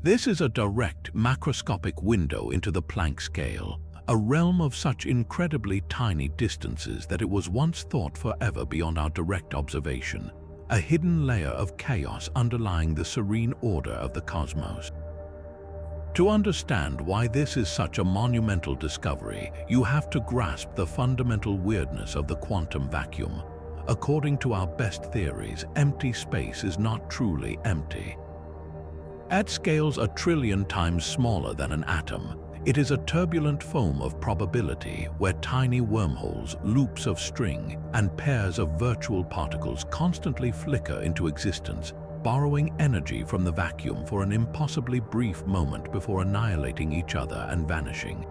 This is a direct, macroscopic window into the Planck scale, a realm of such incredibly tiny distances that it was once thought forever beyond our direct observation, a hidden layer of chaos underlying the serene order of the cosmos. To understand why this is such a monumental discovery, you have to grasp the fundamental weirdness of the quantum vacuum. According to our best theories, empty space is not truly empty. At scales a trillion times smaller than an atom, It is a turbulent foam of probability where tiny wormholes, loops of string, and pairs of virtual particles constantly flicker into existence, borrowing energy from the vacuum for an impossibly brief moment before annihilating each other and vanishing.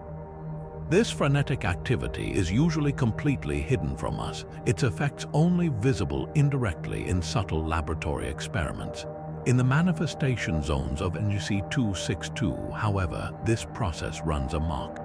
This frenetic activity is usually completely hidden from us, its effects only visible indirectly in subtle laboratory experiments. In the manifestation zones of NGC 262, however, this process runs amok.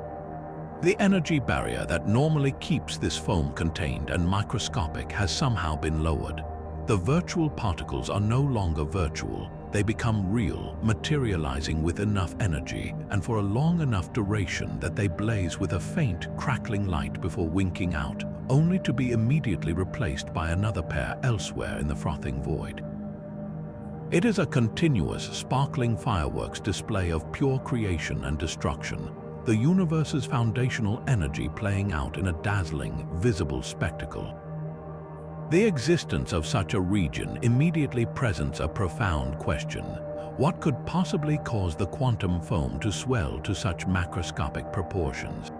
The energy barrier that normally keeps this foam contained and microscopic has somehow been lowered. The virtual particles are no longer virtual. They become real, materializing with enough energy and for a long enough duration that they blaze with a faint, crackling light before winking out, only to be immediately replaced by another pair elsewhere in the frothing void. It is a continuous, sparkling fireworks display of pure creation and destruction, the universe's foundational energy playing out in a dazzling, visible spectacle. The existence of such a region immediately presents a profound question. What could possibly cause the quantum foam to swell to such macroscopic proportions?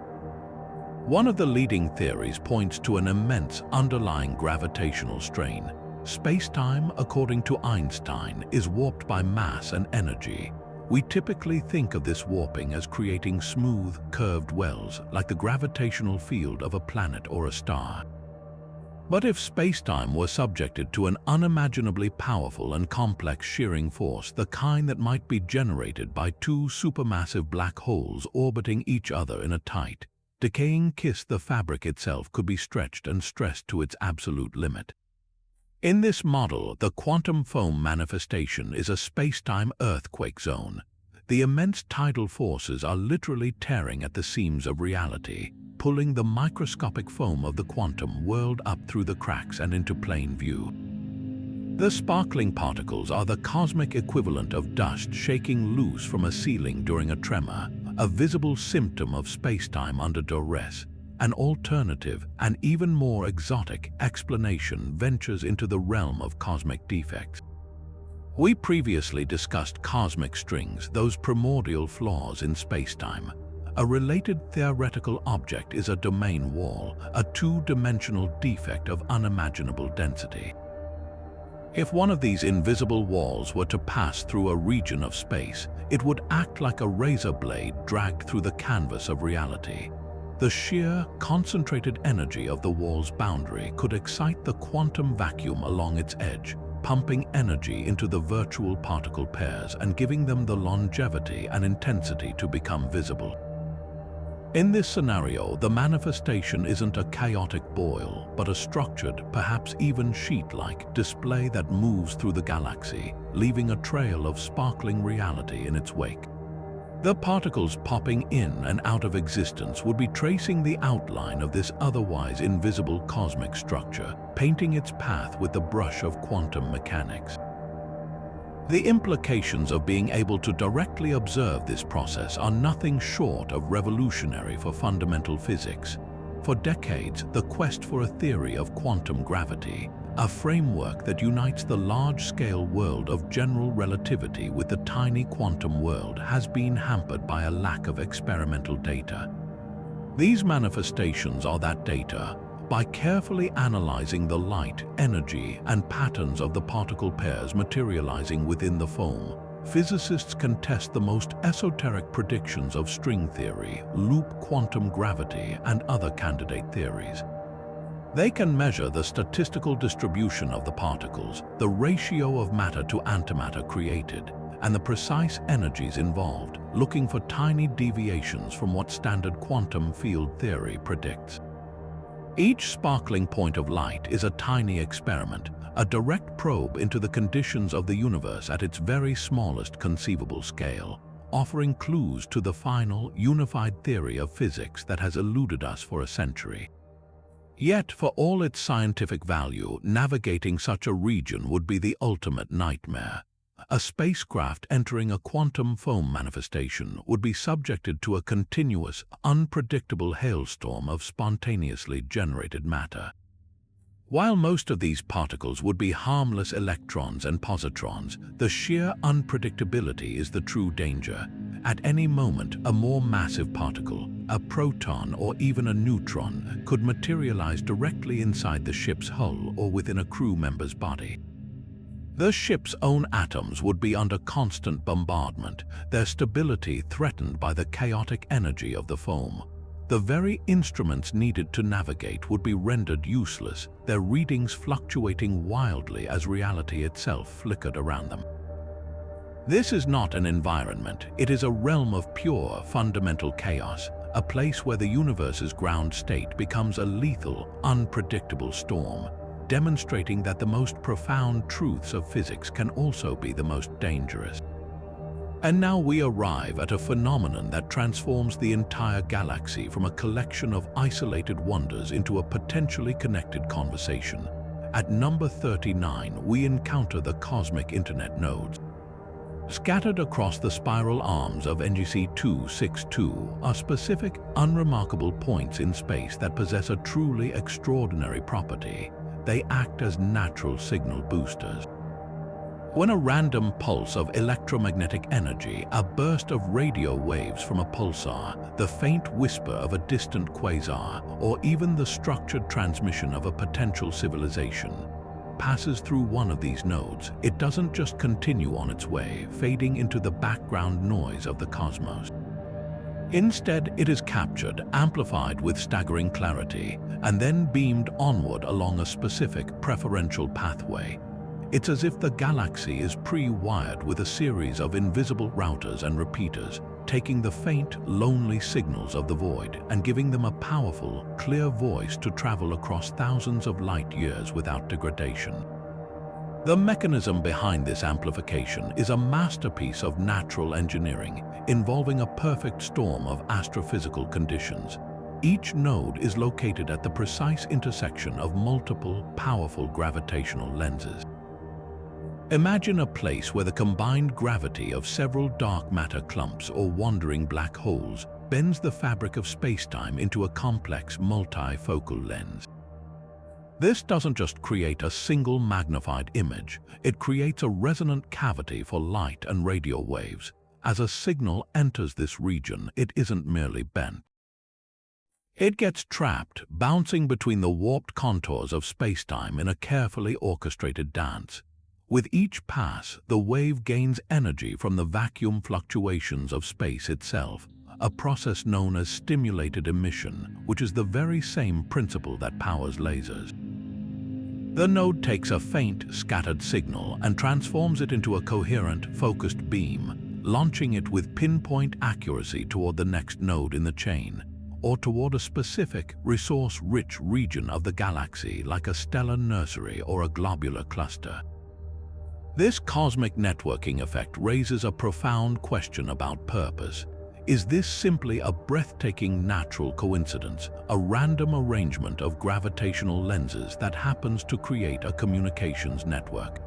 One of the leading theories points to an immense underlying gravitational strain. Space-time, according to Einstein, is warped by mass and energy. We typically think of this warping as creating smooth, curved wells, like the gravitational field of a planet or a star. But if space-time were subjected to an unimaginably powerful and complex shearing force, the kind that might be generated by two supermassive black holes orbiting each other in a tight, decaying kiss, the fabric itself could be stretched and stressed to its absolute limit. In this model, the quantum foam manifestation is a space-time earthquake zone. The immense tidal forces are literally tearing at the seams of reality, pulling the microscopic foam of the quantum world up through the cracks and into plain view. The sparkling particles are the cosmic equivalent of dust shaking loose from a ceiling during a tremor, a visible symptom of space-time under duress. An alternative and even more exotic explanation ventures into the realm of cosmic defects. We previously discussed cosmic strings, those primordial flaws in space-time. A related theoretical object is a domain wall, a two-dimensional defect of unimaginable density. If one of these invisible walls were to pass through a region of space, it would act like a razor blade dragged through the canvas of reality. The sheer, concentrated energy of the wall's boundary could excite the quantum vacuum along its edge, pumping energy into the virtual particle pairs and giving them the longevity and intensity to become visible. In this scenario, the manifestation isn't a chaotic boil, but a structured, perhaps even sheet-like, display that moves through the galaxy, leaving a trail of sparkling reality in its wake. The particles popping in and out of existence would be tracing the outline of this otherwise invisible cosmic structure, painting its path with the brush of quantum mechanics. The implications of being able to directly observe this process are nothing short of revolutionary for fundamental physics. For decades, the quest for a theory of quantum gravity, a framework that unites the large-scale world of general relativity with the tiny quantum world, has been hampered by a lack of experimental data. These manifestations are that data. By carefully analyzing the light, energy, and patterns of the particle pairs materializing within the foam, physicists can test the most esoteric predictions of string theory, loop quantum gravity, and other candidate theories. They can measure the statistical distribution of the particles, the ratio of matter to antimatter created, and the precise energies involved, looking for tiny deviations from what standard quantum field theory predicts. Each sparkling point of light is a tiny experiment, a direct probe into the conditions of the universe at its very smallest conceivable scale, offering clues to the final, unified theory of physics that has eluded us for a century. Yet, for all its scientific value, navigating such a region would be the ultimate nightmare. A spacecraft entering a quantum foam manifestation would be subjected to a continuous, unpredictable hailstorm of spontaneously generated matter. While most of these particles would be harmless electrons and positrons, the sheer unpredictability is the true danger. At any moment, a more massive particle, a proton or even a neutron, could materialize directly inside the ship's hull or within a crew member's body. The ship's own atoms would be under constant bombardment, their stability threatened by the chaotic energy of the foam. The very instruments needed to navigate would be rendered useless, their readings fluctuating wildly as reality itself flickered around them. This is not an environment, it is a realm of pure, fundamental chaos, a place where the universe's ground state becomes a lethal, unpredictable storm, demonstrating that the most profound truths of physics can also be the most dangerous. And now we arrive at a phenomenon that transforms the entire galaxy from a collection of isolated wonders into a potentially connected conversation. At number 39, we encounter the cosmic internet nodes. Scattered across the spiral arms of NGC 262 are specific, unremarkable points in space that possess a truly extraordinary property. They act as natural signal boosters. When a random pulse of electromagnetic energy, a burst of radio waves from a pulsar, the faint whisper of a distant quasar, or even the structured transmission of a potential civilization, passes through one of these nodes, it doesn't just continue on its way, fading into the background noise of the cosmos. Instead, it is captured, amplified with staggering clarity, and then beamed onward along a specific preferential pathway. It's as if the galaxy is pre-wired with a series of invisible routers and repeaters, taking the faint, lonely signals of the void and giving them a powerful, clear voice to travel across thousands of light years without degradation. The mechanism behind this amplification is a masterpiece of natural engineering, involving a perfect storm of astrophysical conditions. Each node is located at the precise intersection of multiple, powerful gravitational lenses. Imagine a place where the combined gravity of several dark matter clumps or wandering black holes bends the fabric of spacetime into a complex multifocal lens. This doesn't just create a single magnified image, it creates a resonant cavity for light and radio waves. As a signal enters this region, it isn't merely bent. It gets trapped, bouncing between the warped contours of spacetime in a carefully orchestrated dance. With each pass, the wave gains energy from the vacuum fluctuations of space itself, a process known as stimulated emission, which is the very same principle that powers lasers. The node takes a faint, scattered signal and transforms it into a coherent, focused beam, launching it with pinpoint accuracy toward the next node in the chain, or toward a specific, resource-rich region of the galaxy like a stellar nursery or a globular cluster. This cosmic networking effect raises a profound question about purpose. Is this simply a breathtaking natural coincidence, a random arrangement of gravitational lenses that happens to create a communications network?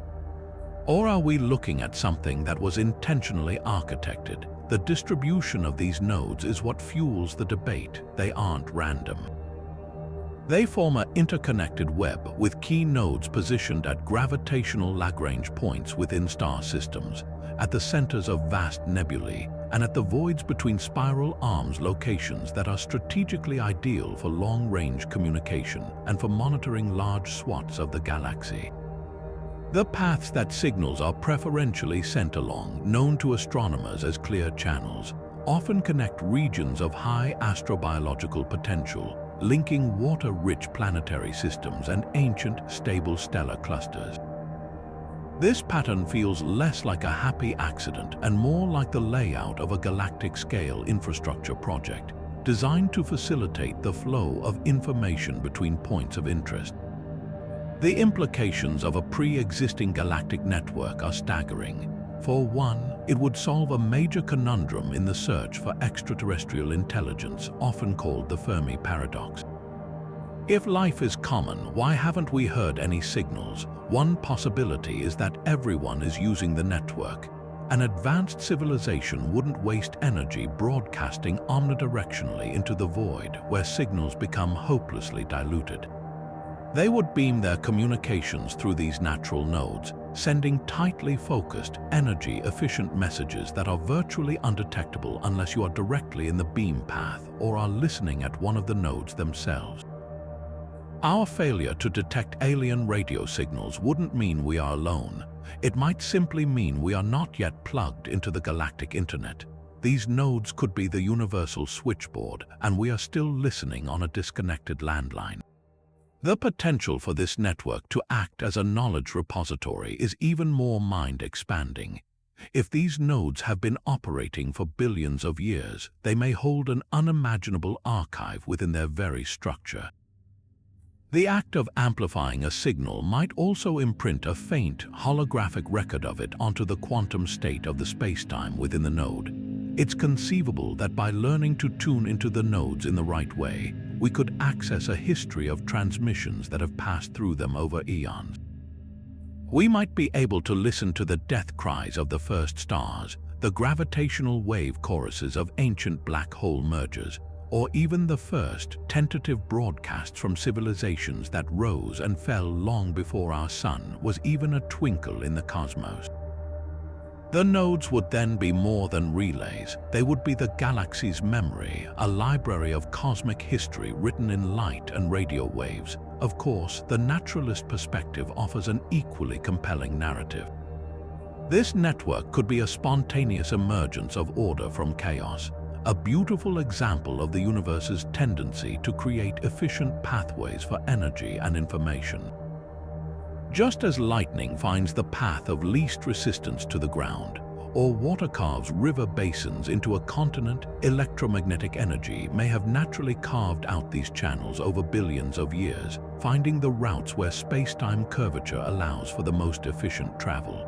Or are we looking at something that was intentionally architected? The distribution of these nodes is what fuels the debate. They aren't random. They form an interconnected web with key nodes positioned at gravitational Lagrange points within star systems, at the centers of vast nebulae, and at the voids between spiral arms locations that are strategically ideal for long-range communication and for monitoring large swaths of the galaxy. The paths that signals are preferentially sent along, known to astronomers as clear channels, often connect regions of high astrobiological potential, linking water-rich planetary systems and ancient, stable stellar clusters. This pattern feels less like a happy accident and more like the layout of a galactic-scale infrastructure project, designed to facilitate the flow of information between points of interest. The implications of a pre-existing galactic network are staggering. For one, it would solve a major conundrum in the search for extraterrestrial intelligence, often called the Fermi paradox. If life is common, why haven't we heard any signals? One possibility is that everyone is using the network. An advanced civilization wouldn't waste energy broadcasting omnidirectionally into the void, where signals become hopelessly diluted. They would beam their communications through these natural nodes, sending tightly focused, energy-efficient messages that are virtually undetectable unless you are directly in the beam path or are listening at one of the nodes themselves. Our failure to detect alien radio signals wouldn't mean we are alone. It might simply mean we are not yet plugged into the galactic internet. These nodes could be the universal switchboard, and we are still listening on a disconnected landline. The potential for this network to act as a knowledge repository is even more mind-expanding. If these nodes have been operating for billions of years, they may hold an unimaginable archive within their very structure. The act of amplifying a signal might also imprint a faint, holographic record of it onto the quantum state of the spacetime within the node. It's conceivable that by learning to tune into the nodes in the right way, we could access a history of transmissions that have passed through them over eons. We might be able to listen to the death cries of the first stars, the gravitational wave choruses of ancient black hole mergers, or even the first tentative broadcasts from civilizations that rose and fell long before our sun was even a twinkle in the cosmos. The nodes would then be more than relays. They would be the galaxy's memory, a library of cosmic history written in light and radio waves. Of course, the naturalist perspective offers an equally compelling narrative. This network could be a spontaneous emergence of order from chaos, a beautiful example of the universe's tendency to create efficient pathways for energy and information. Just as lightning finds the path of least resistance to the ground, or water carves river basins into a continent, electromagnetic energy may have naturally carved out these channels over billions of years, finding the routes where space-time curvature allows for the most efficient travel.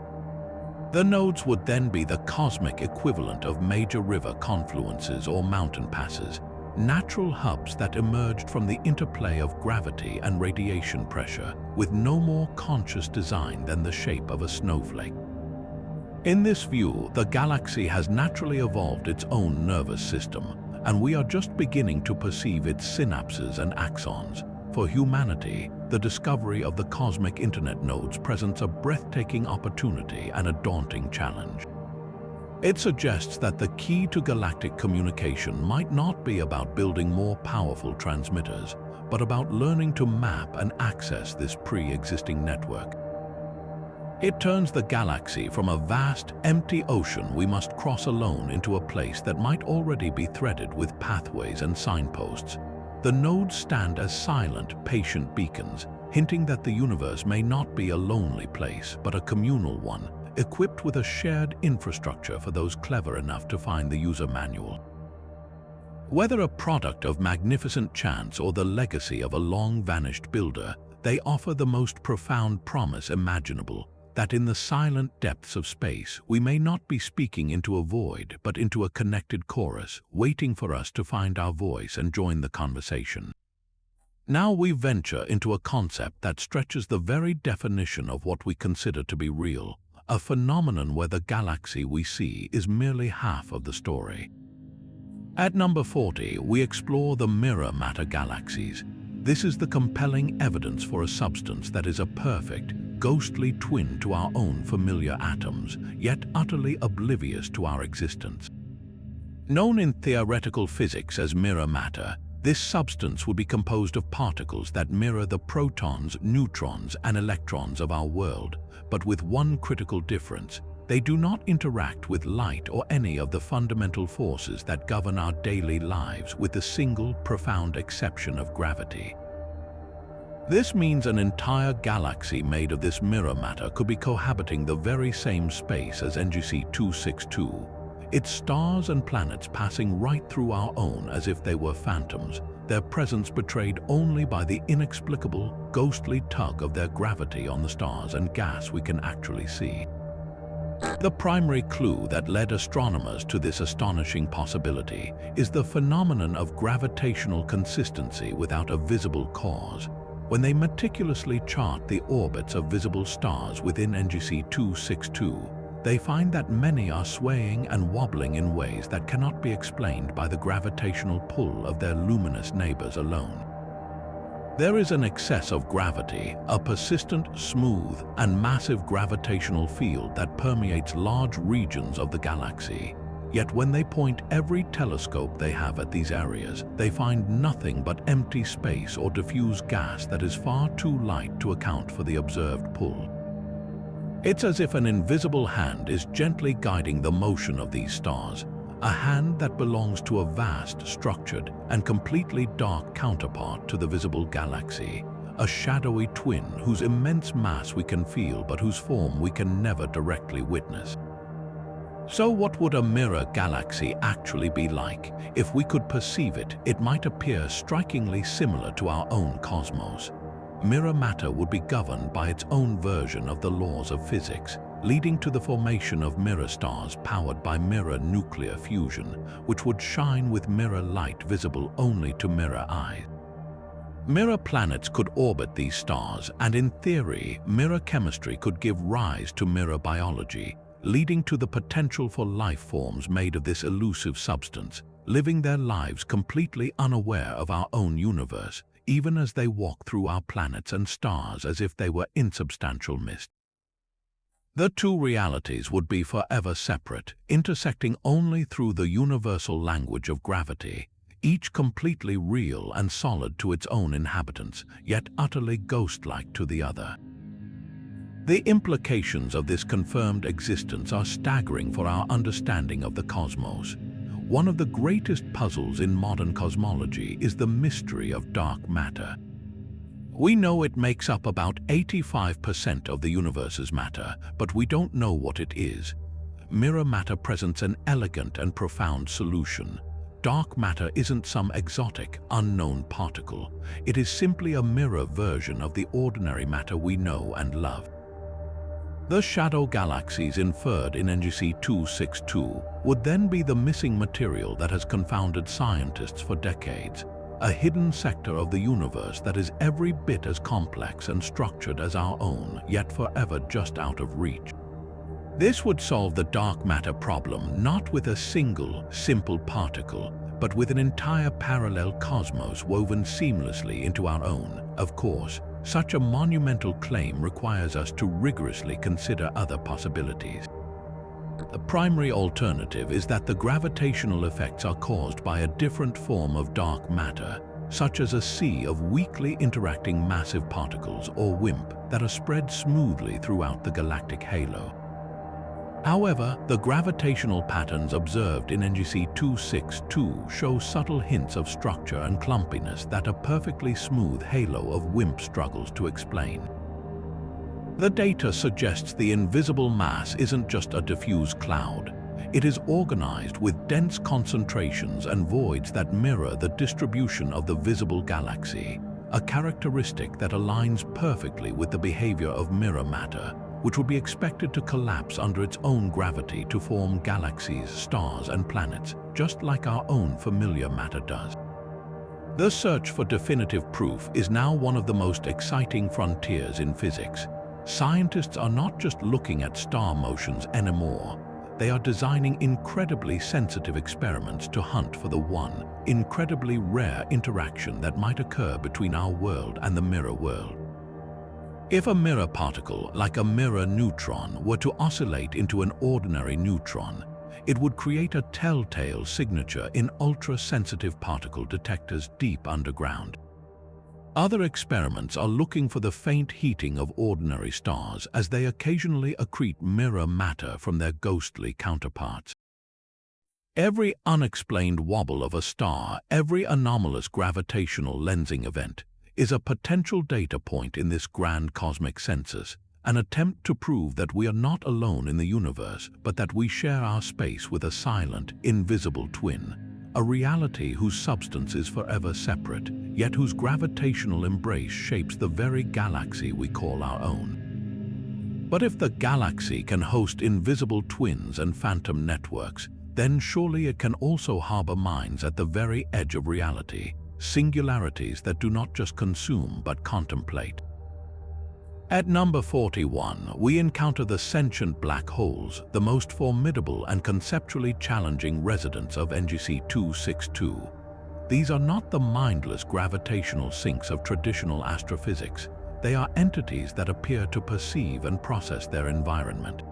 The nodes would then be the cosmic equivalent of major river confluences or mountain passes, natural hubs that emerged from the interplay of gravity and radiation pressure, with no more conscious design than the shape of a snowflake. In this view, the galaxy has naturally evolved its own nervous system, and we are just beginning to perceive its synapses and axons. For humanity, the discovery of the cosmic internet nodes presents a breathtaking opportunity and a daunting challenge. It suggests that the key to galactic communication might not be about building more powerful transmitters, but about learning to map and access this pre-existing network. It turns the galaxy from a vast, empty ocean we must cross alone into a place that might already be threaded with pathways and signposts. The nodes stand as silent, patient beacons, hinting that the universe may not be a lonely place, but a communal one, equipped with a shared infrastructure for those clever enough to find the user manual. Whether a product of magnificent chance or the legacy of a long-vanished builder, they offer the most profound promise imaginable, that in the silent depths of space we may not be speaking into a void, but into a connected chorus, waiting for us to find our voice and join the conversation. Now we venture into a concept that stretches the very definition of what we consider to be real, a phenomenon where the galaxy we see is merely half of the story. At number 40, we explore the mirror matter galaxies. This is the compelling evidence for a substance that is a perfect, ghostly twin to our own familiar atoms, yet utterly oblivious to our existence. Known in theoretical physics as mirror matter, this substance would be composed of particles that mirror the protons, neutrons, and electrons of our world, but with one critical difference: they do not interact with light or any of the fundamental forces that govern our daily lives, with the single profound exception of gravity. This means an entire galaxy made of this mirror matter could be cohabiting the very same space as NGC 262, its stars and planets passing right through our own as if they were phantoms, their presence betrayed only by the inexplicable, ghostly tug of their gravity on the stars and gas we can actually see. The primary clue that led astronomers to this astonishing possibility is the phenomenon of gravitational consistency without a visible cause. When they meticulously chart the orbits of visible stars within NGC 262, they find that many are swaying and wobbling in ways that cannot be explained by the gravitational pull of their luminous neighbors alone. There is an excess of gravity, a persistent, smooth, and massive gravitational field that permeates large regions of the galaxy. Yet when they point every telescope they have at these areas, they find nothing but empty space or diffuse gas that is far too light to account for the observed pull. It's as if an invisible hand is gently guiding the motion of these stars, a hand that belongs to a vast, structured, and completely dark counterpart to the visible galaxy, a shadowy twin whose immense mass we can feel but whose form we can never directly witness. So what would a mirror galaxy actually be like? If we could perceive it, it might appear strikingly similar to our own cosmos. Mirror matter would be governed by its own version of the laws of physics, leading to the formation of mirror stars powered by mirror nuclear fusion, which would shine with mirror light visible only to mirror eyes. Mirror planets could orbit these stars, and in theory, mirror chemistry could give rise to mirror biology, leading to the potential for life forms made of this elusive substance, living their lives completely unaware of our own universe, even as they walk through our planets and stars as if they were insubstantial mist. The two realities would be forever separate, intersecting only through the universal language of gravity, each completely real and solid to its own inhabitants, yet utterly ghost-like to the other. The implications of this confirmed existence are staggering for our understanding of the cosmos. One of the greatest puzzles in modern cosmology is the mystery of dark matter. We know it makes up about 85% of the universe's matter, but we don't know what it is. Mirror matter presents an elegant and profound solution. Dark matter isn't some exotic, unknown particle. It is simply a mirror version of the ordinary matter we know and love. The shadow galaxies inferred in NGC 262 would then be the missing material that has confounded scientists for decades, a hidden sector of the universe that is every bit as complex and structured as our own, yet forever just out of reach. This would solve the dark matter problem not with a single, simple particle, but with an entire parallel cosmos woven seamlessly into our own. Of course, such a monumental claim requires us to rigorously consider other possibilities. The primary alternative is that the gravitational effects are caused by a different form of dark matter, such as a sea of weakly interacting massive particles, or WIMP, that are spread smoothly throughout the galactic halo. However, the gravitational patterns observed in NGC 262 show subtle hints of structure and clumpiness that a perfectly smooth halo of WIMP struggles to explain. The data suggests the invisible mass isn't just a diffuse cloud. It is organized with dense concentrations and voids that mirror the distribution of the visible galaxy, a characteristic that aligns perfectly with the behavior of mirror matter, which would be expected to collapse under its own gravity to form galaxies, stars, and planets, just like our own familiar matter does. The search for definitive proof is now one of the most exciting frontiers in physics. Scientists are not just looking at star motions anymore. They are designing incredibly sensitive experiments to hunt for the one, incredibly rare interaction that might occur between our world and the mirror world. If a mirror particle, like a mirror neutron, were to oscillate into an ordinary neutron, it would create a telltale signature in ultra-sensitive particle detectors deep underground. Other experiments are looking for the faint heating of ordinary stars as they occasionally accrete mirror matter from their ghostly counterparts. Every unexplained wobble of a star, every anomalous gravitational lensing event, is a potential data point in this grand cosmic census, an attempt to prove that we are not alone in the universe, but that we share our space with a silent, invisible twin, a reality whose substance is forever separate, yet whose gravitational embrace shapes the very galaxy we call our own. But if the galaxy can host invisible twins and phantom networks, then surely it can also harbor minds at the very edge of reality, singularities that do not just consume but contemplate. At number 41, we encounter the sentient black holes, the most formidable and conceptually challenging residents of NGC 262. These are not the mindless gravitational sinks of traditional astrophysics. They are entities that appear to perceive and process their environment.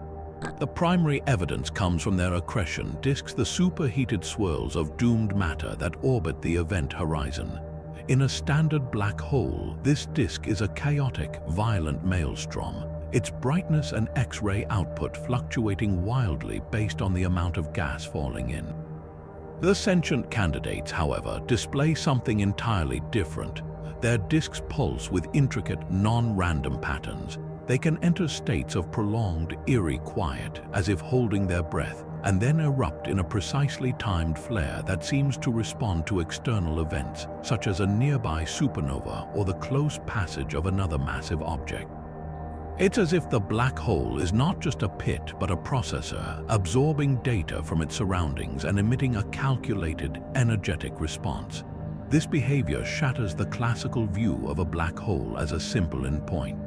The primary evidence comes from their accretion disks, the superheated swirls of doomed matter that orbit the event horizon. In a standard black hole, this disk is a chaotic, violent maelstrom, its brightness and X-ray output fluctuating wildly based on the amount of gas falling in. The sentient candidates, however, display something entirely different. Their disks pulse with intricate, non-random patterns. They can enter states of prolonged, eerie quiet, as if holding their breath, and then erupt in a precisely timed flare that seems to respond to external events, such as a nearby supernova or the close passage of another massive object. It's as if the black hole is not just a pit but a processor, absorbing data from its surroundings and emitting a calculated, energetic response. This behavior shatters the classical view of a black hole as a simple endpoint.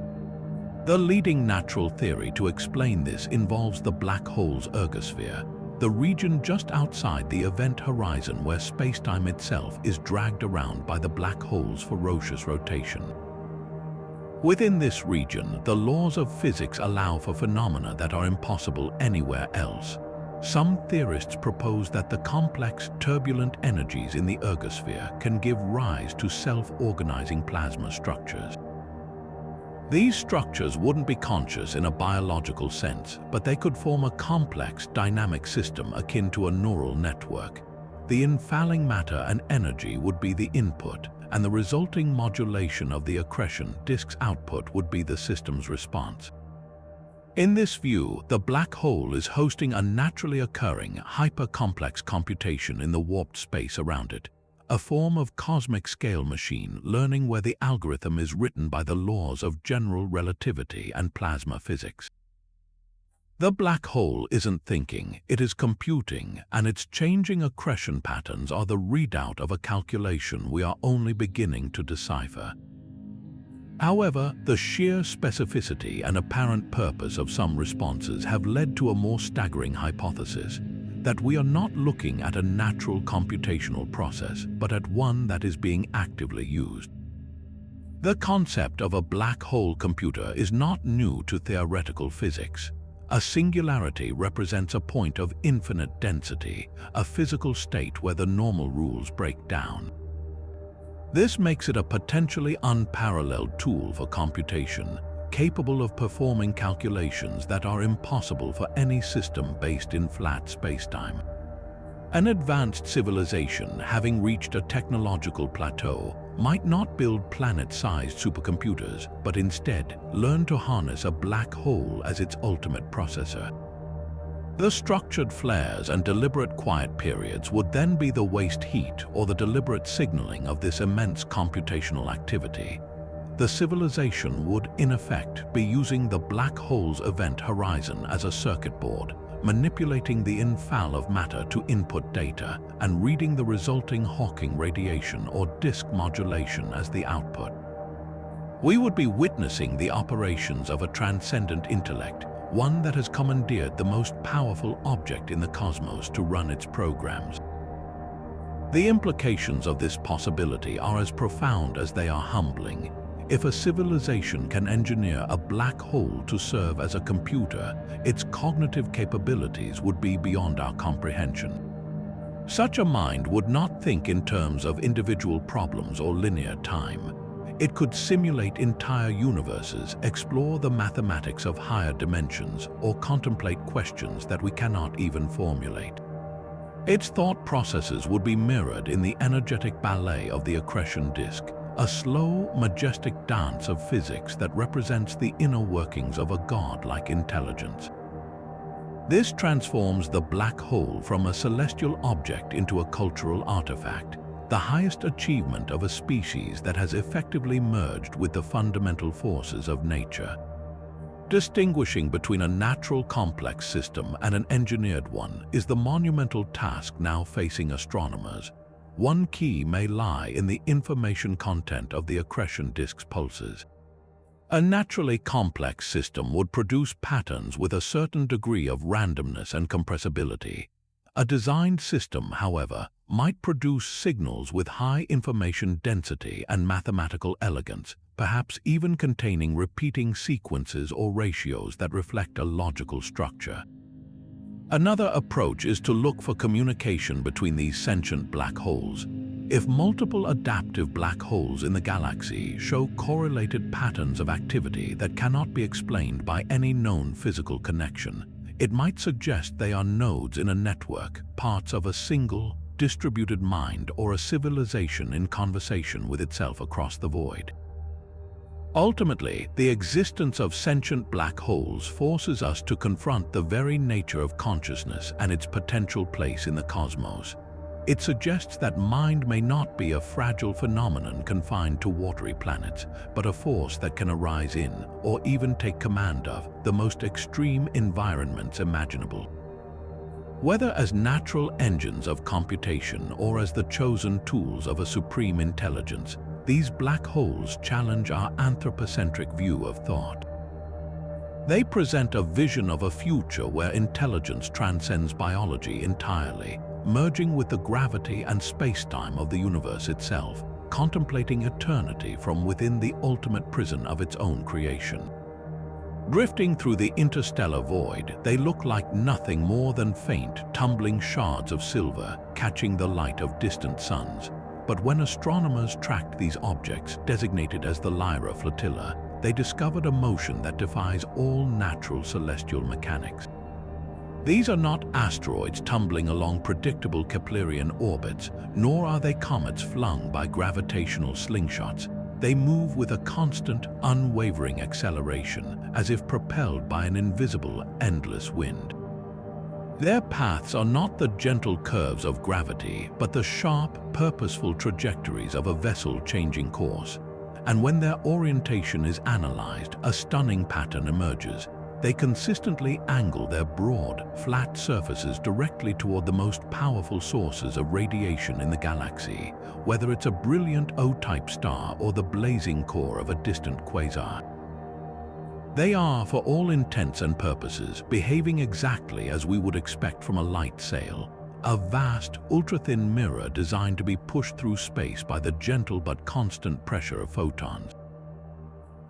The leading natural theory to explain this involves the black hole's ergosphere, the region just outside the event horizon where spacetime itself is dragged around by the black hole's ferocious rotation. Within this region, the laws of physics allow for phenomena that are impossible anywhere else. Some theorists propose that the complex, turbulent energies in the ergosphere can give rise to self-organizing plasma structures. These structures wouldn't be conscious in a biological sense, but they could form a complex, dynamic system akin to a neural network. The infalling matter and energy would be the input, and the resulting modulation of the accretion disk's output would be the system's response. In this view, the black hole is hosting a naturally occurring, hyper-complex computation in the warped space around it, a form of cosmic scale machine learning where the algorithm is written by the laws of general relativity and plasma physics. The black hole isn't thinking, it is computing, and its changing accretion patterns are the readout of a calculation we are only beginning to decipher. However, the sheer specificity and apparent purpose of some responses have led to a more staggering hypothesis, that we are not looking at a natural computational process, but at one that is being actively used. The concept of a black hole computer is not new to theoretical physics. A singularity represents a point of infinite density, a physical state where the normal rules break down. This makes it a potentially unparalleled tool for computation, capable of performing calculations that are impossible for any system based in flat spacetime. An advanced civilization, having reached a technological plateau, might not build planet-sized supercomputers, but instead learn to harness a black hole as its ultimate processor. The structured flares and deliberate quiet periods would then be the waste heat or the deliberate signaling of this immense computational activity. The civilization would, in effect, be using the black hole's event horizon as a circuit board, manipulating the infall of matter to input data and reading the resulting Hawking radiation or disk modulation as the output. We would be witnessing the operations of a transcendent intellect, one that has commandeered the most powerful object in the cosmos to run its programs. The implications of this possibility are as profound as they are humbling. If a civilization can engineer a black hole to serve as a computer, its cognitive capabilities would be beyond our comprehension. Such a mind would not think in terms of individual problems or linear time. It could simulate entire universes, explore the mathematics of higher dimensions, or contemplate questions that we cannot even formulate. Its thought processes would be mirrored in the energetic ballet of the accretion disk, a slow, majestic dance of physics that represents the inner workings of a godlike intelligence. This transforms the black hole from a celestial object into a cultural artifact, the highest achievement of a species that has effectively merged with the fundamental forces of nature. Distinguishing between a natural complex system and an engineered one is the monumental task now facing astronomers. One key may lie in the information content of the accretion disk's pulses. A naturally complex system would produce patterns with a certain degree of randomness and compressibility. A designed system, however, might produce signals with high information density and mathematical elegance, perhaps even containing repeating sequences or ratios that reflect a logical structure. Another approach is to look for communication between these sentient black holes. If multiple adaptive black holes in the galaxy show correlated patterns of activity that cannot be explained by any known physical connection, it might suggest they are nodes in a network, parts of a single, distributed mind, or a civilization in conversation with itself across the void. Ultimately, the existence of sentient black holes forces us to confront the very nature of consciousness and its potential place in the cosmos. It suggests that mind may not be a fragile phenomenon confined to watery planets, but a force that can arise in, or even take command of, the most extreme environments imaginable. Whether as natural engines of computation or as the chosen tools of a supreme intelligence, these black holes challenge our anthropocentric view of thought. They present a vision of a future where intelligence transcends biology entirely, merging with the gravity and space-time of the universe itself, contemplating eternity from within the ultimate prison of its own creation. Drifting through the interstellar void, they look like nothing more than faint, tumbling shards of silver catching the light of distant suns. But when astronomers tracked these objects, designated as the Lyra flotilla, they discovered a motion that defies all natural celestial mechanics. These are not asteroids tumbling along predictable Keplerian orbits, nor are they comets flung by gravitational slingshots. They move with a constant, unwavering acceleration, as if propelled by an invisible, endless wind. Their paths are not the gentle curves of gravity, but the sharp, purposeful trajectories of a vessel changing course. And when their orientation is analyzed, a stunning pattern emerges. They consistently angle their broad, flat surfaces directly toward the most powerful sources of radiation in the galaxy, whether it's a brilliant O-type star or the blazing core of a distant quasar. They are, for all intents and purposes, behaving exactly as we would expect from a light sail, a vast, ultra-thin mirror designed to be pushed through space by the gentle but constant pressure of photons.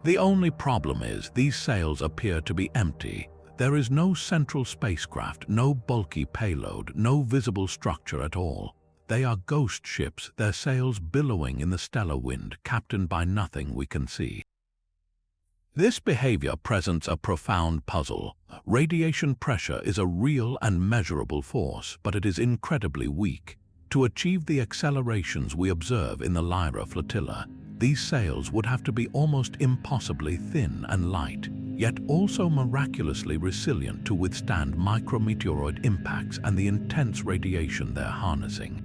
The only problem is these sails appear to be empty. There is no central spacecraft, no bulky payload, no visible structure at all. They are ghost ships, their sails billowing in the stellar wind, captained by nothing we can see. This behavior presents a profound puzzle. Radiation pressure is a real and measurable force, but it is incredibly weak. To achieve the accelerations we observe in the Lyra flotilla, these sails would have to be almost impossibly thin and light, yet also miraculously resilient to withstand micrometeoroid impacts and the intense radiation they're harnessing.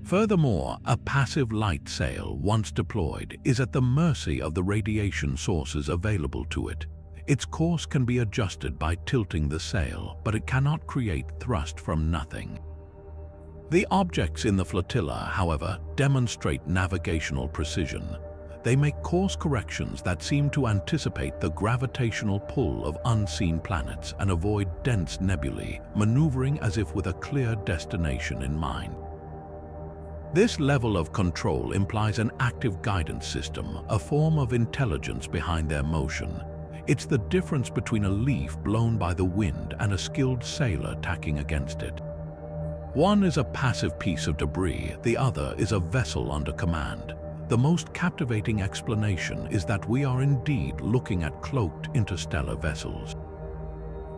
Furthermore, a passive light sail, once deployed, is at the mercy of the radiation sources available to it. Its course can be adjusted by tilting the sail, but it cannot create thrust from nothing. The objects in the flotilla, however, demonstrate navigational precision. They make course corrections that seem to anticipate the gravitational pull of unseen planets and avoid dense nebulae, maneuvering as if with a clear destination in mind. This level of control implies an active guidance system, a form of intelligence behind their motion. It's the difference between a leaf blown by the wind and a skilled sailor tacking against it. One is a passive piece of debris, the other is a vessel under command. The most captivating explanation is that we are indeed looking at cloaked interstellar vessels.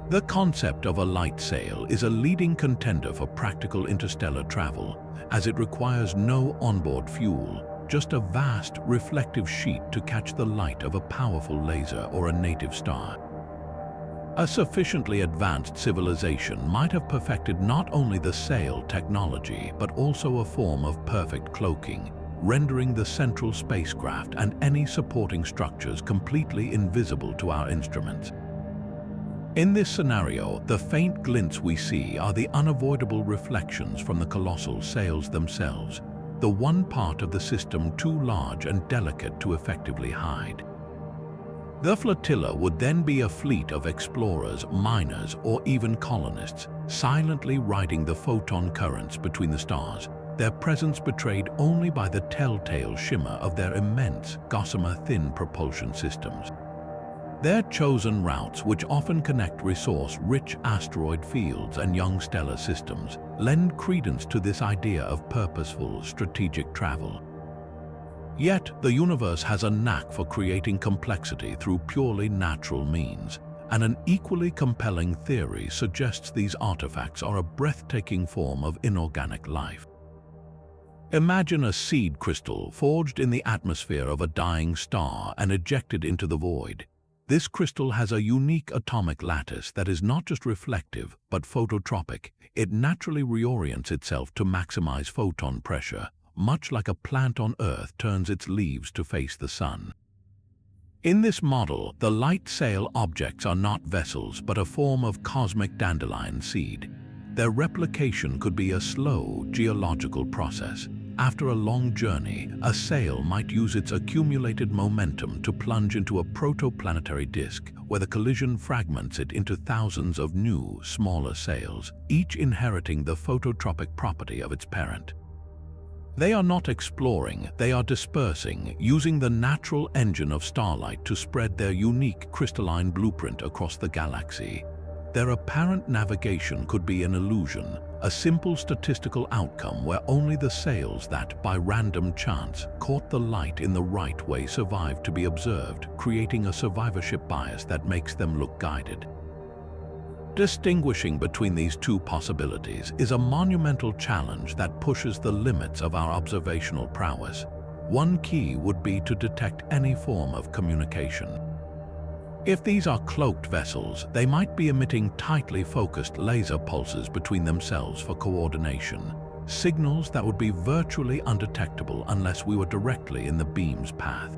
The concept of a light sail is a leading contender for practical interstellar travel, as it requires no onboard fuel, just a vast, reflective sheet to catch the light of a powerful laser or a native star. A sufficiently advanced civilization might have perfected not only the sail technology, but also a form of perfect cloaking, rendering the central spacecraft and any supporting structures completely invisible to our instruments. In this scenario, the faint glints we see are the unavoidable reflections from the colossal sails themselves, the one part of the system too large and delicate to effectively hide. The flotilla would then be a fleet of explorers, miners, or even colonists, silently riding the photon currents between the stars, their presence betrayed only by the telltale shimmer of their immense, gossamer-thin propulsion systems. Their chosen routes, which often connect resource-rich asteroid fields and young stellar systems, lend credence to this idea of purposeful, strategic travel. Yet, the universe has a knack for creating complexity through purely natural means, and an equally compelling theory suggests these artifacts are a breathtaking form of inorganic life. Imagine a seed crystal forged in the atmosphere of a dying star and ejected into the void. This crystal has a unique atomic lattice that is not just reflective, but phototropic. It naturally reorients itself to maximize photon pressure, much like a plant on Earth turns its leaves to face the sun. In this model, the light sail objects are not vessels, but a form of cosmic dandelion seed. Their replication could be a slow geological process. After a long journey, a sail might use its accumulated momentum to plunge into a protoplanetary disk, where the collision fragments it into thousands of new, smaller sails, each inheriting the phototropic property of its parent. They are not exploring, they are dispersing, using the natural engine of starlight to spread their unique crystalline blueprint across the galaxy. Their apparent navigation could be an illusion, a simple statistical outcome where only the sails that, by random chance, caught the light in the right way survived to be observed, creating a survivorship bias that makes them look guided. Distinguishing between these two possibilities is a monumental challenge that pushes the limits of our observational prowess. One key would be to detect any form of communication. If these are cloaked vessels, they might be emitting tightly focused laser pulses between themselves for coordination, signals that would be virtually undetectable unless we were directly in the beam's path.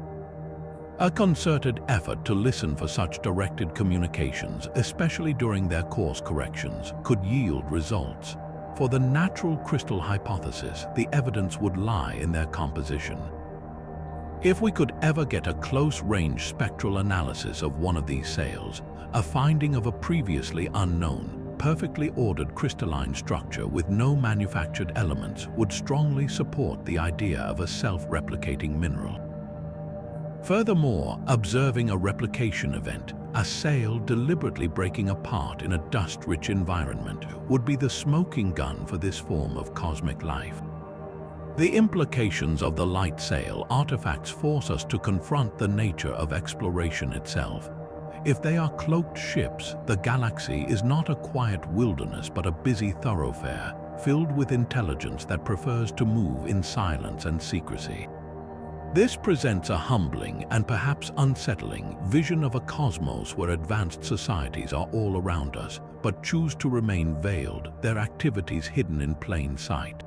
A concerted effort to listen for such directed communications, especially during their course corrections, could yield results. For the natural crystal hypothesis, the evidence would lie in their composition. If we could ever get a close-range spectral analysis of one of these sails, a finding of a previously unknown, perfectly ordered crystalline structure with no manufactured elements would strongly support the idea of a self-replicating mineral. Furthermore, observing a replication event, a sail deliberately breaking apart in a dust-rich environment, would be the smoking gun for this form of cosmic life. The implications of the light sail artifacts force us to confront the nature of exploration itself. If they are cloaked ships, the galaxy is not a quiet wilderness but a busy thoroughfare, filled with intelligence that prefers to move in silence and secrecy. This presents a humbling and perhaps unsettling vision of a cosmos where advanced societies are all around us, but choose to remain veiled, their activities hidden in plain sight.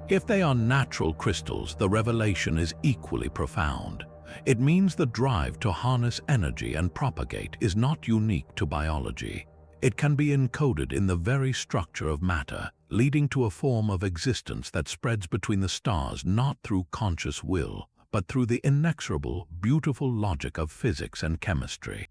If they are natural crystals, the revelation is equally profound. It means the drive to harness energy and propagate is not unique to biology. It can be encoded in the very structure of matter, leading to a form of existence that spreads between the stars not through conscious will, but through the inexorable, beautiful logic of physics and chemistry.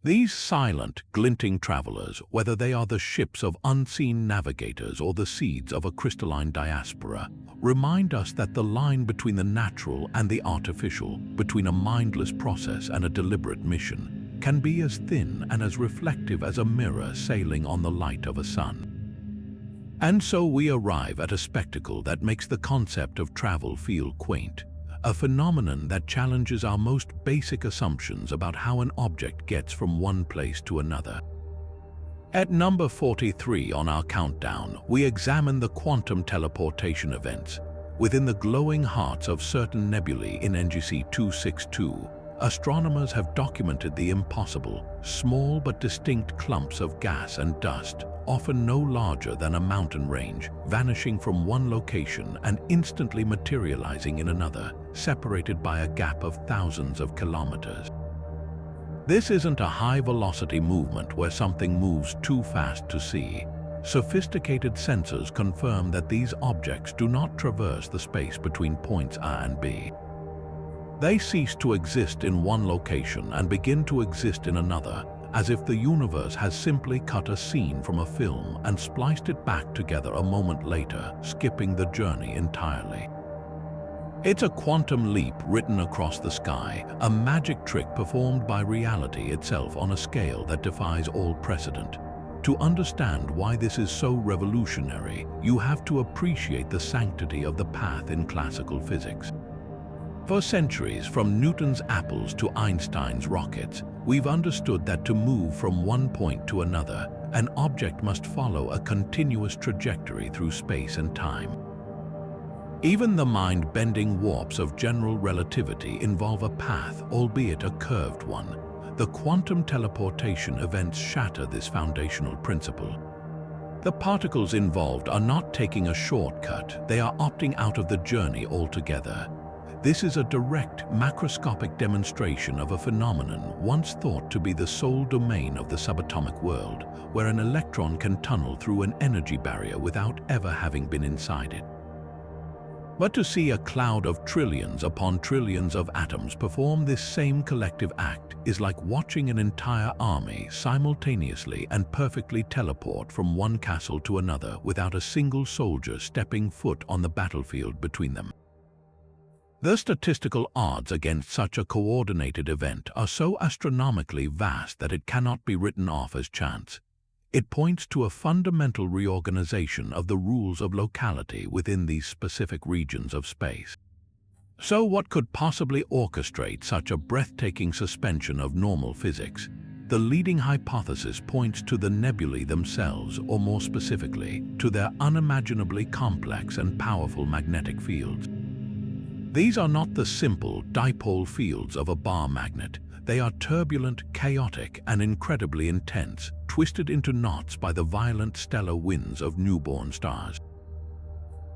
These silent, glinting travelers, whether they are the ships of unseen navigators or the seeds of a crystalline diaspora, remind us that the line between the natural and the artificial, between a mindless process and a deliberate mission, can be as thin and as reflective as a mirror sailing on the light of a sun. And so we arrive at a spectacle that makes the concept of travel feel quaint, a phenomenon that challenges our most basic assumptions about how an object gets from one place to another. At number 43 on our countdown, we examine the quantum teleportation events. Within the glowing hearts of certain nebulae in NGC 262, astronomers have documented the impossible, small but distinct clumps of gas and dust, often no larger than a mountain range, vanishing from one location and instantly materializing in another, separated by a gap of thousands of kilometers. This isn't a high-velocity movement where something moves too fast to see. Sophisticated sensors confirm that these objects do not traverse the space between points A and B. They cease to exist in one location and begin to exist in another, as if the universe has simply cut a scene from a film and spliced it back together a moment later, skipping the journey entirely. It's a quantum leap written across the sky, a magic trick performed by reality itself on a scale that defies all precedent. To understand why this is so revolutionary, you have to appreciate the sanctity of the path in classical physics. For centuries, from Newton's apples to Einstein's rockets, we've understood that to move from one point to another, an object must follow a continuous trajectory through space and time. Even the mind-bending warps of general relativity involve a path, albeit a curved one. The quantum teleportation events shatter this foundational principle. The particles involved are not taking a shortcut, they are opting out of the journey altogether. This is a direct, macroscopic demonstration of a phenomenon once thought to be the sole domain of the subatomic world, where an electron can tunnel through an energy barrier without ever having been inside it. But to see a cloud of trillions upon trillions of atoms perform this same collective act is like watching an entire army simultaneously and perfectly teleport from one castle to another without a single soldier stepping foot on the battlefield between them. The statistical odds against such a coordinated event are so astronomically vast that it cannot be written off as chance. It points to a fundamental reorganization of the rules of locality within these specific regions of space. So what could possibly orchestrate such a breathtaking suspension of normal physics? The leading hypothesis points to the nebulae themselves, or more specifically, to their unimaginably complex and powerful magnetic fields. These are not the simple dipole fields of a bar magnet. They are turbulent, chaotic, and incredibly intense, twisted into knots by the violent stellar winds of newborn stars.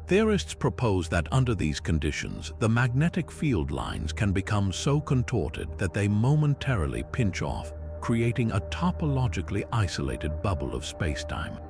Theorists propose that under these conditions, the magnetic field lines can become so contorted that they momentarily pinch off, creating a topologically isolated bubble of spacetime.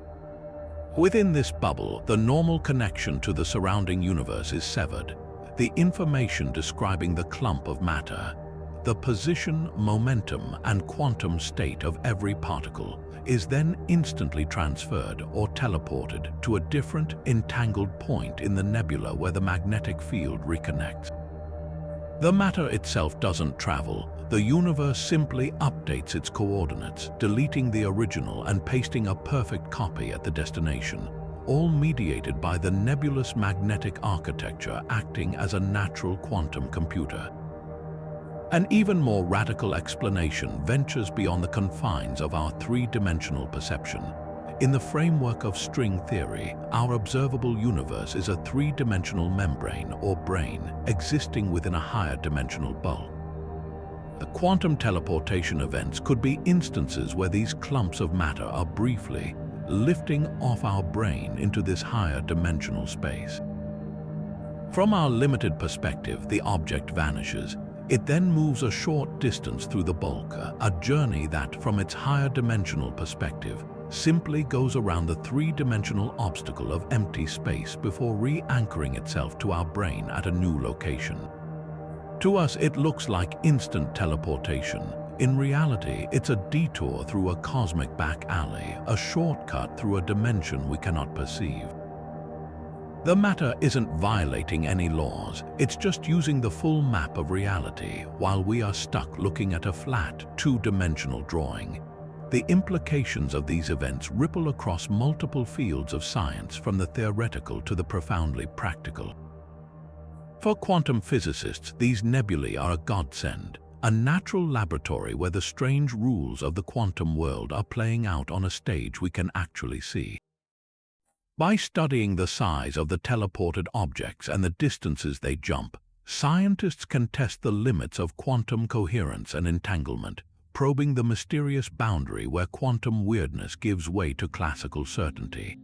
Within this bubble, the normal connection to the surrounding universe is severed. The information describing the clump of matter, the position, momentum, and quantum state of every particle is then instantly transferred or teleported to a different, entangled point in the nebula where the magnetic field reconnects. The matter itself doesn't travel. The universe simply updates its coordinates, deleting the original and pasting a perfect copy at the destination, all mediated by the nebulous magnetic architecture acting as a natural quantum computer. An even more radical explanation ventures beyond the confines of our three-dimensional perception. In the framework of string theory, our observable universe is a three-dimensional membrane or brain existing within a higher dimensional bulk. The quantum teleportation events could be instances where these clumps of matter are briefly lifting off our brain into this higher dimensional space. From our limited perspective, the object vanishes. It then moves a short distance through the bulk, a journey that, from its higher dimensional perspective, simply goes around the three-dimensional obstacle of empty space before re-anchoring itself to our brain at a new location. To us, it looks like instant teleportation. In reality, it's a detour through a cosmic back alley, a shortcut through a dimension we cannot perceive. The matter isn't violating any laws, it's just using the full map of reality while we are stuck looking at a flat, two-dimensional drawing. The implications of these events ripple across multiple fields of science, from the theoretical to the profoundly practical. For quantum physicists, these nebulae are a godsend, a natural laboratory where the strange rules of the quantum world are playing out on a stage we can actually see. By studying the size of the teleported objects and the distances they jump, scientists can test the limits of quantum coherence and entanglement, probing the mysterious boundary where quantum weirdness gives way to classical certainty.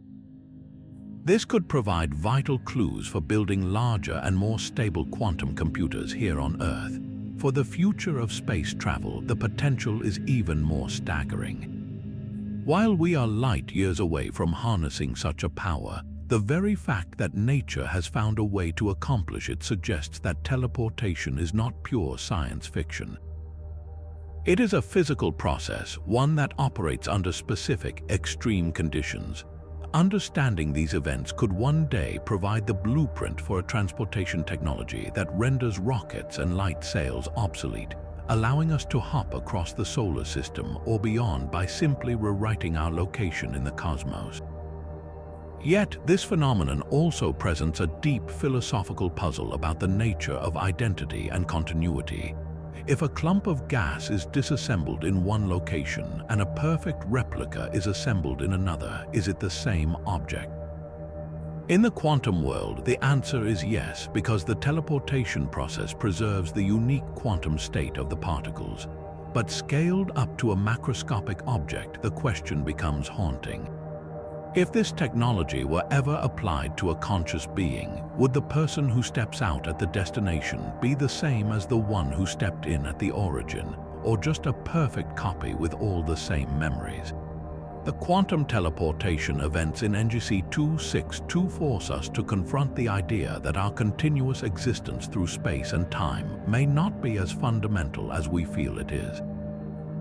This could provide vital clues for building larger and more stable quantum computers here on Earth. For the future of space travel, the potential is even more staggering. While we are light years away from harnessing such a power, the very fact that nature has found a way to accomplish it suggests that teleportation is not pure science fiction. It is a physical process, one that operates under specific, extreme conditions. Understanding these events could one day provide the blueprint for a transportation technology that renders rockets and light sails obsolete, allowing us to hop across the solar system or beyond by simply rewriting our location in the cosmos. Yet, this phenomenon also presents a deep philosophical puzzle about the nature of identity and continuity. If a clump of gas is disassembled in one location and a perfect replica is assembled in another, is it the same object? In the quantum world, the answer is yes, because the teleportation process preserves the unique quantum state of the particles. But scaled up to a macroscopic object, the question becomes haunting. If this technology were ever applied to a conscious being, would the person who steps out at the destination be the same as the one who stepped in at the origin, or just a perfect copy with all the same memories? The quantum teleportation events in NGC 262 force us to confront the idea that our continuous existence through space and time may not be as fundamental as we feel it is.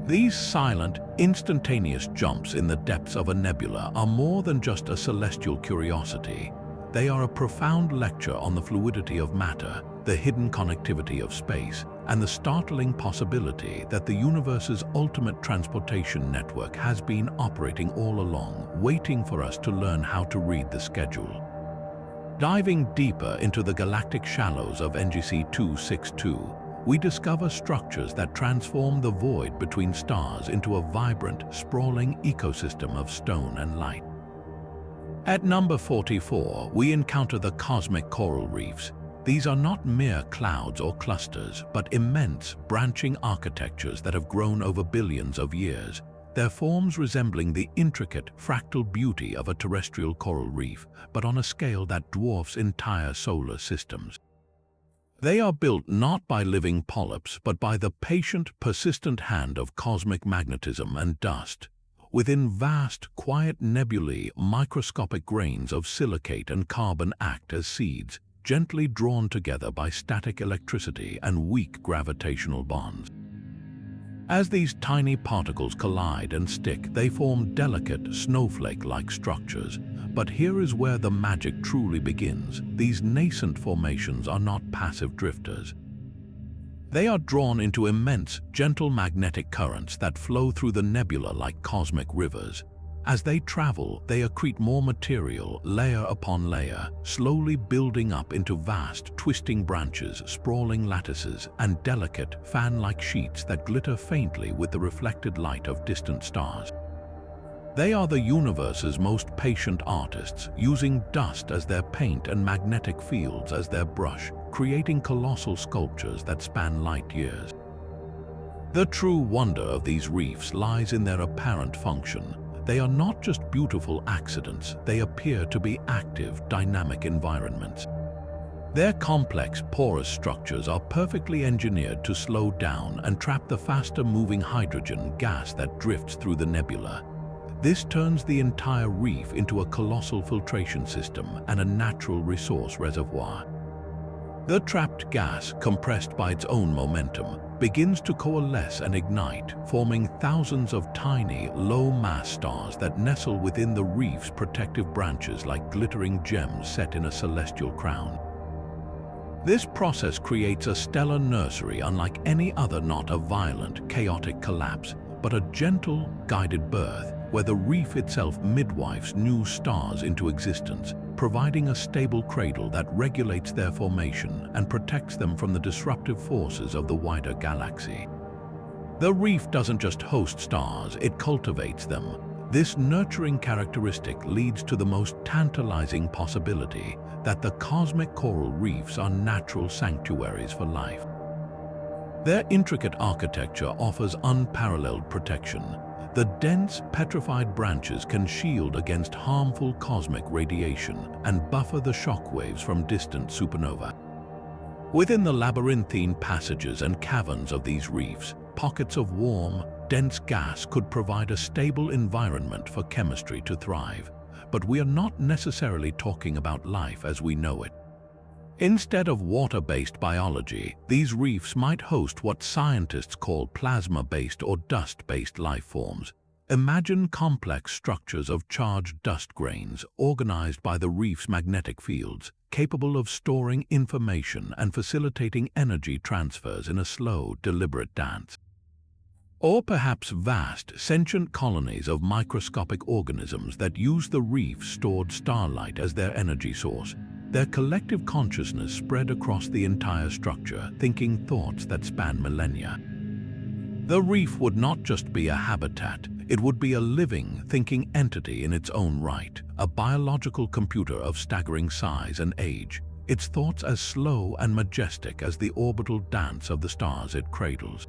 These silent, instantaneous jumps in the depths of a nebula are more than just a celestial curiosity. They are a profound lecture on the fluidity of matter, the hidden connectivity of space, and the startling possibility that the universe's ultimate transportation network has been operating all along, waiting for us to learn how to read the schedule. Diving deeper into the galactic shallows of NGC 262, we discover structures that transform the void between stars into a vibrant, sprawling ecosystem of stone and light. At number 44, we encounter the cosmic coral reefs. These are not mere clouds or clusters, but immense, branching architectures that have grown over billions of years, their forms resembling the intricate, fractal beauty of a terrestrial coral reef, but on a scale that dwarfs entire solar systems. They are built not by living polyps, but by the patient, persistent hand of cosmic magnetism and dust. Within vast, quiet nebulae, microscopic grains of silicate and carbon act as seeds, gently drawn together by static electricity and weak gravitational bonds. As these tiny particles collide and stick, they form delicate, snowflake-like structures. But here is where the magic truly begins. These nascent formations are not passive drifters. They are drawn into immense, gentle magnetic currents that flow through the nebula like cosmic rivers. As they travel, they accrete more material, layer upon layer, slowly building up into vast, twisting branches, sprawling lattices, and delicate, fan-like sheets that glitter faintly with the reflected light of distant stars. They are the universe's most patient artists, using dust as their paint and magnetic fields as their brush, creating colossal sculptures that span light years. The true wonder of these reefs lies in their apparent function. They are not just beautiful accidents, they appear to be active, dynamic environments. Their complex, porous structures are perfectly engineered to slow down and trap the faster-moving hydrogen gas that drifts through the nebula. This turns the entire reef into a colossal filtration system and a natural resource reservoir. The trapped gas, compressed by its own momentum, begins to coalesce and ignite, forming thousands of tiny, low-mass stars that nestle within the reef's protective branches like glittering gems set in a celestial crown. This process creates a stellar nursery unlike any other, not a violent, chaotic collapse, but a gentle, guided birth, where the reef itself midwives new stars into existence, providing a stable cradle that regulates their formation and protects them from the disruptive forces of the wider galaxy. The reef doesn't just host stars, it cultivates them. This nurturing characteristic leads to the most tantalizing possibility that the cosmic coral reefs are natural sanctuaries for life. Their intricate architecture offers unparalleled protection. The dense, petrified branches can shield against harmful cosmic radiation and buffer the shockwaves from distant supernovae. Within the labyrinthine passages and caverns of these reefs, pockets of warm, dense gas could provide a stable environment for chemistry to thrive. But we are not necessarily talking about life as we know it. Instead of water-based biology, these reefs might host what scientists call plasma-based or dust-based life forms. Imagine complex structures of charged dust grains organized by the reef's magnetic fields, capable of storing information and facilitating energy transfers in a slow, deliberate dance. Or perhaps vast, sentient colonies of microscopic organisms that use the reef's stored starlight as their energy source. Their collective consciousness spread across the entire structure, thinking thoughts that span millennia. The reef would not just be a habitat, it would be a living, thinking entity in its own right, a biological computer of staggering size and age, its thoughts as slow and majestic as the orbital dance of the stars it cradles.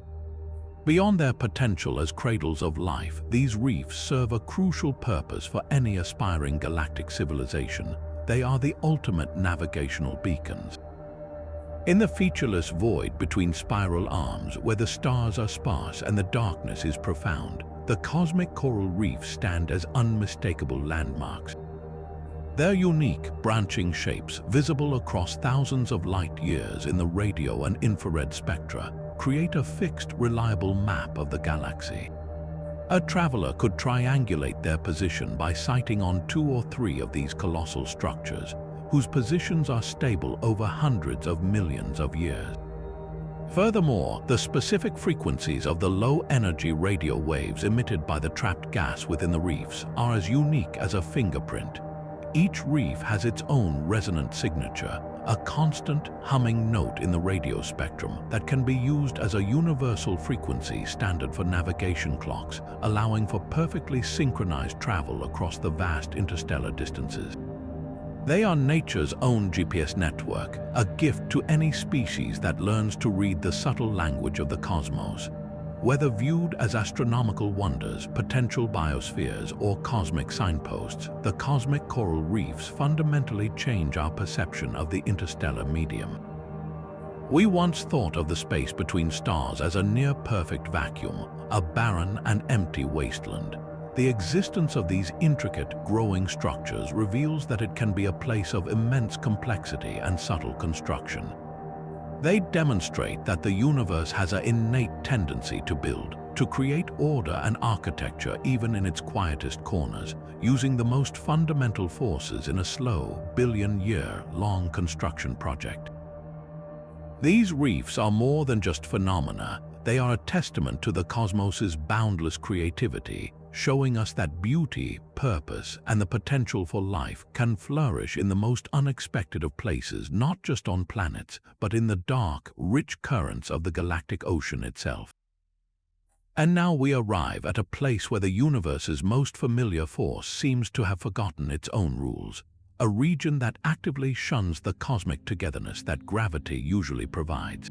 Beyond their potential as cradles of life, these reefs serve a crucial purpose for any aspiring galactic civilization. They are the ultimate navigational beacons. In the featureless void between spiral arms, where the stars are sparse and the darkness is profound, the cosmic coral reefs stand as unmistakable landmarks. Their unique, branching shapes, visible across thousands of light years in the radio and infrared spectra, create a fixed, reliable map of the galaxy. A traveler could triangulate their position by sighting on 2 or 3 of these colossal structures, whose positions are stable over hundreds of millions of years. Furthermore, the specific frequencies of the low-energy radio waves emitted by the trapped gas within the reefs are as unique as a fingerprint. Each reef has its own resonant signature, a constant humming note in the radio spectrum that can be used as a universal frequency standard for navigation clocks, allowing for perfectly synchronized travel across the vast interstellar distances. They are nature's own GPS network, a gift to any species that learns to read the subtle language of the cosmos. Whether viewed as astronomical wonders, potential biospheres, or cosmic signposts, the cosmic coral reefs fundamentally change our perception of the interstellar medium. We once thought of the space between stars as a near-perfect vacuum, a barren and empty wasteland. The existence of these intricate, growing structures reveals that it can be a place of immense complexity and subtle construction. They demonstrate that the universe has an innate tendency to build, to create order and architecture even in its quietest corners, using the most fundamental forces in a slow, billion-year-long construction project. These reefs are more than just phenomena. They are a testament to the cosmos's boundless creativity, showing us that beauty, purpose, and the potential for life can flourish in the most unexpected of places, not just on planets, but in the dark, rich currents of the galactic ocean itself. And now we arrive at a place where the universe's most familiar force seems to have forgotten its own rules, a region that actively shuns the cosmic togetherness that gravity usually provides.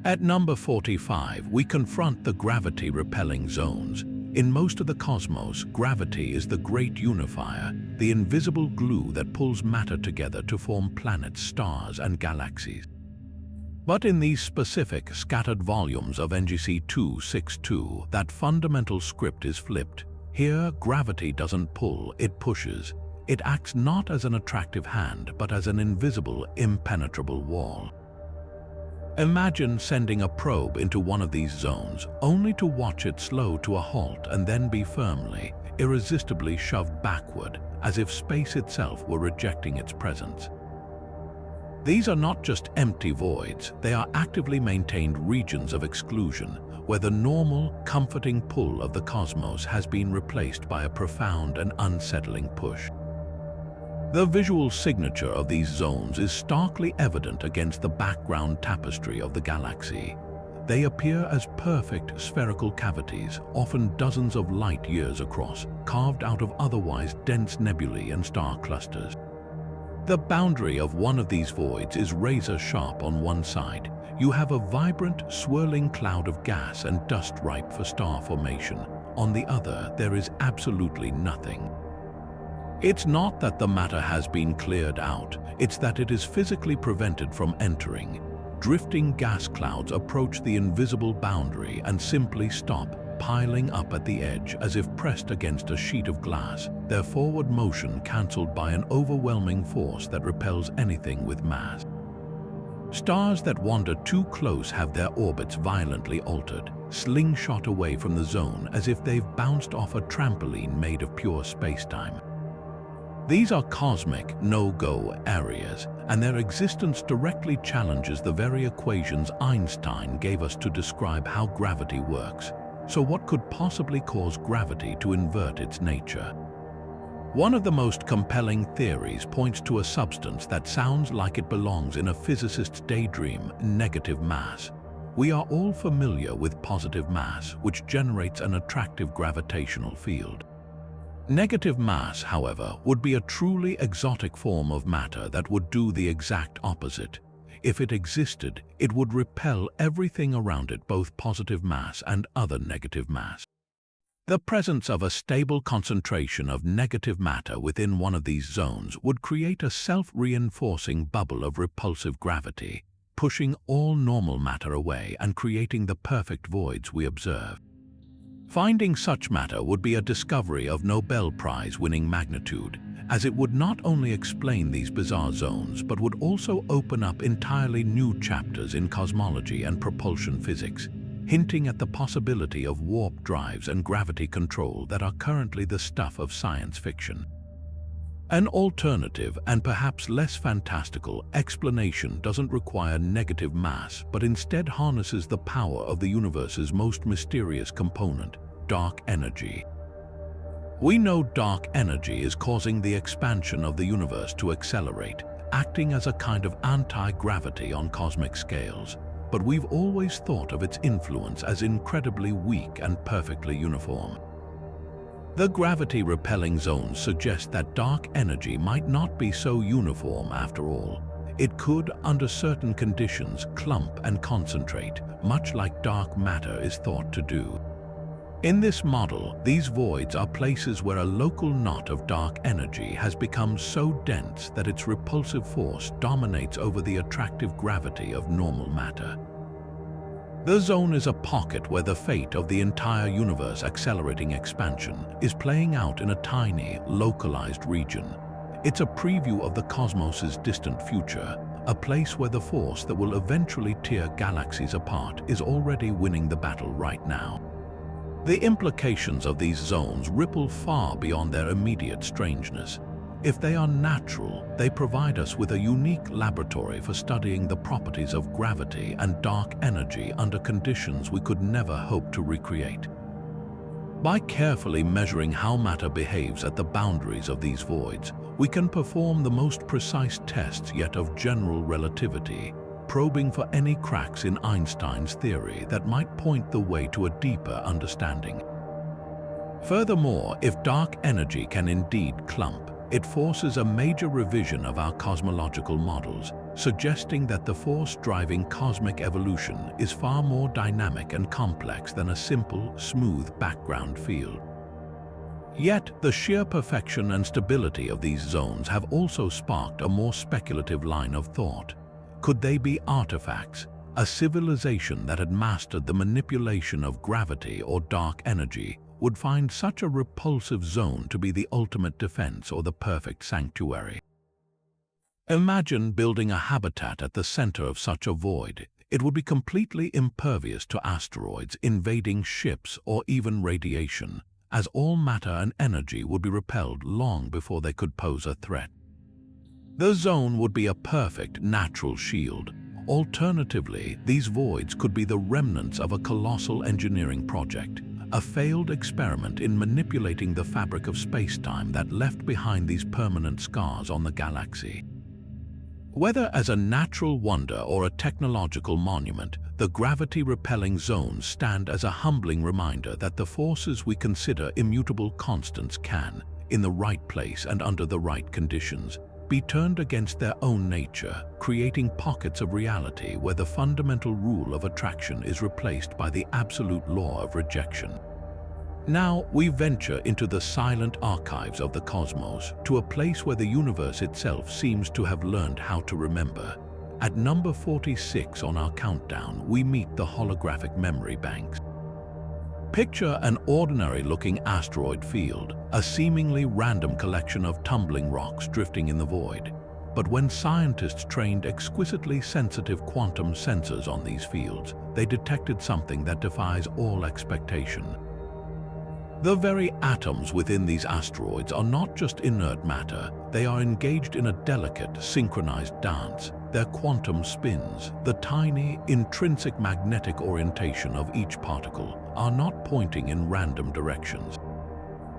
At number 45, we confront the gravity-repelling zones. In most of the cosmos, gravity is the great unifier, the invisible glue that pulls matter together to form planets, stars, and galaxies. But in these specific, scattered volumes of NGC 262, that fundamental script is flipped. Here, gravity doesn't pull, it pushes. It acts not as an attractive hand, but as an invisible, impenetrable wall. Imagine sending a probe into one of these zones, only to watch it slow to a halt and then be firmly, irresistibly shoved backward, as if space itself were rejecting its presence. These are not just empty voids, they are actively maintained regions of exclusion, where the normal, comforting pull of the cosmos has been replaced by a profound and unsettling push. The visual signature of these zones is starkly evident against the background tapestry of the galaxy. They appear as perfect spherical cavities, often dozens of light years across, carved out of otherwise dense nebulae and star clusters. The boundary of one of these voids is razor-sharp on one side. You have a vibrant, swirling cloud of gas and dust ripe for star formation. On the other, there is absolutely nothing. It's not that the matter has been cleared out, it's that it is physically prevented from entering. Drifting gas clouds approach the invisible boundary and simply stop, piling up at the edge as if pressed against a sheet of glass, their forward motion cancelled by an overwhelming force that repels anything with mass. Stars that wander too close have their orbits violently altered, slingshot away from the zone as if they've bounced off a trampoline made of pure spacetime. These are cosmic no-go areas, and their existence directly challenges the very equations Einstein gave us to describe how gravity works. So what could possibly cause gravity to invert its nature? One of the most compelling theories points to a substance that sounds like it belongs in a physicist's daydream: negative mass. We are all familiar with positive mass, which generates an attractive gravitational field. Negative mass, however, would be a truly exotic form of matter that would do the exact opposite. If it existed, it would repel everything around it, both positive mass and other negative mass. The presence of a stable concentration of negative matter within one of these zones would create a self-reinforcing bubble of repulsive gravity, pushing all normal matter away and creating the perfect voids we observe. Finding such matter would be a discovery of Nobel Prize-winning magnitude, as it would not only explain these bizarre zones but would also open up entirely new chapters in cosmology and propulsion physics, hinting at the possibility of warp drives and gravity control that are currently the stuff of science fiction. An alternative, and perhaps less fantastical, explanation doesn't require negative mass, but instead harnesses the power of the universe's most mysterious component: dark energy. We know dark energy is causing the expansion of the universe to accelerate, acting as a kind of anti-gravity on cosmic scales, but we've always thought of its influence as incredibly weak and perfectly uniform. The gravity-repelling zones suggest that dark energy might not be so uniform after all. It could, under certain conditions, clump and concentrate, much like dark matter is thought to do. In this model, these voids are places where a local knot of dark energy has become so dense that its repulsive force dominates over the attractive gravity of normal matter. The zone is a pocket where the fate of the entire universe accelerating expansion is playing out in a tiny, localized region. It's a preview of the cosmos's distant future, a place where the force that will eventually tear galaxies apart is already winning the battle right now. The implications of these zones ripple far beyond their immediate strangeness. If they are natural, they provide us with a unique laboratory for studying the properties of gravity and dark energy under conditions we could never hope to recreate. By carefully measuring how matter behaves at the boundaries of these voids, we can perform the most precise tests yet of general relativity, probing for any cracks in Einstein's theory that might point the way to a deeper understanding. Furthermore, if dark energy can indeed clump, it forces a major revision of our cosmological models, suggesting that the force driving cosmic evolution is far more dynamic and complex than a simple, smooth background field. Yet, the sheer perfection and stability of these zones have also sparked a more speculative line of thought. Could they be artifacts, a civilization that had mastered the manipulation of gravity or dark energy, would find such a repulsive zone to be the ultimate defense or the perfect sanctuary? Imagine building a habitat at the center of such a void. It would be completely impervious to asteroids, invading ships, or even radiation, as all matter and energy would be repelled long before they could pose a threat. The zone would be a perfect natural shield. Alternatively, these voids could be the remnants of a colossal engineering project, a failed experiment in manipulating the fabric of space-time that left behind these permanent scars on the galaxy. Whether as a natural wonder or a technological monument, the gravity-repelling zones stand as a humbling reminder that the forces we consider immutable constants can, in the right place and under the right conditions, be turned against their own nature, creating pockets of reality where the fundamental rule of attraction is replaced by the absolute law of rejection. Now we venture into the silent archives of the cosmos, to a place where the universe itself seems to have learned how to remember. At number 46 on our countdown, we meet the holographic memory banks. Picture an ordinary-looking asteroid field, a seemingly random collection of tumbling rocks drifting in the void. But when scientists trained exquisitely sensitive quantum sensors on these fields, they detected something that defies all expectation. The very atoms within these asteroids are not just inert matter, they are engaged in a delicate, synchronized dance. Their quantum spins, the tiny, intrinsic magnetic orientation of each particle, are not pointing in random directions.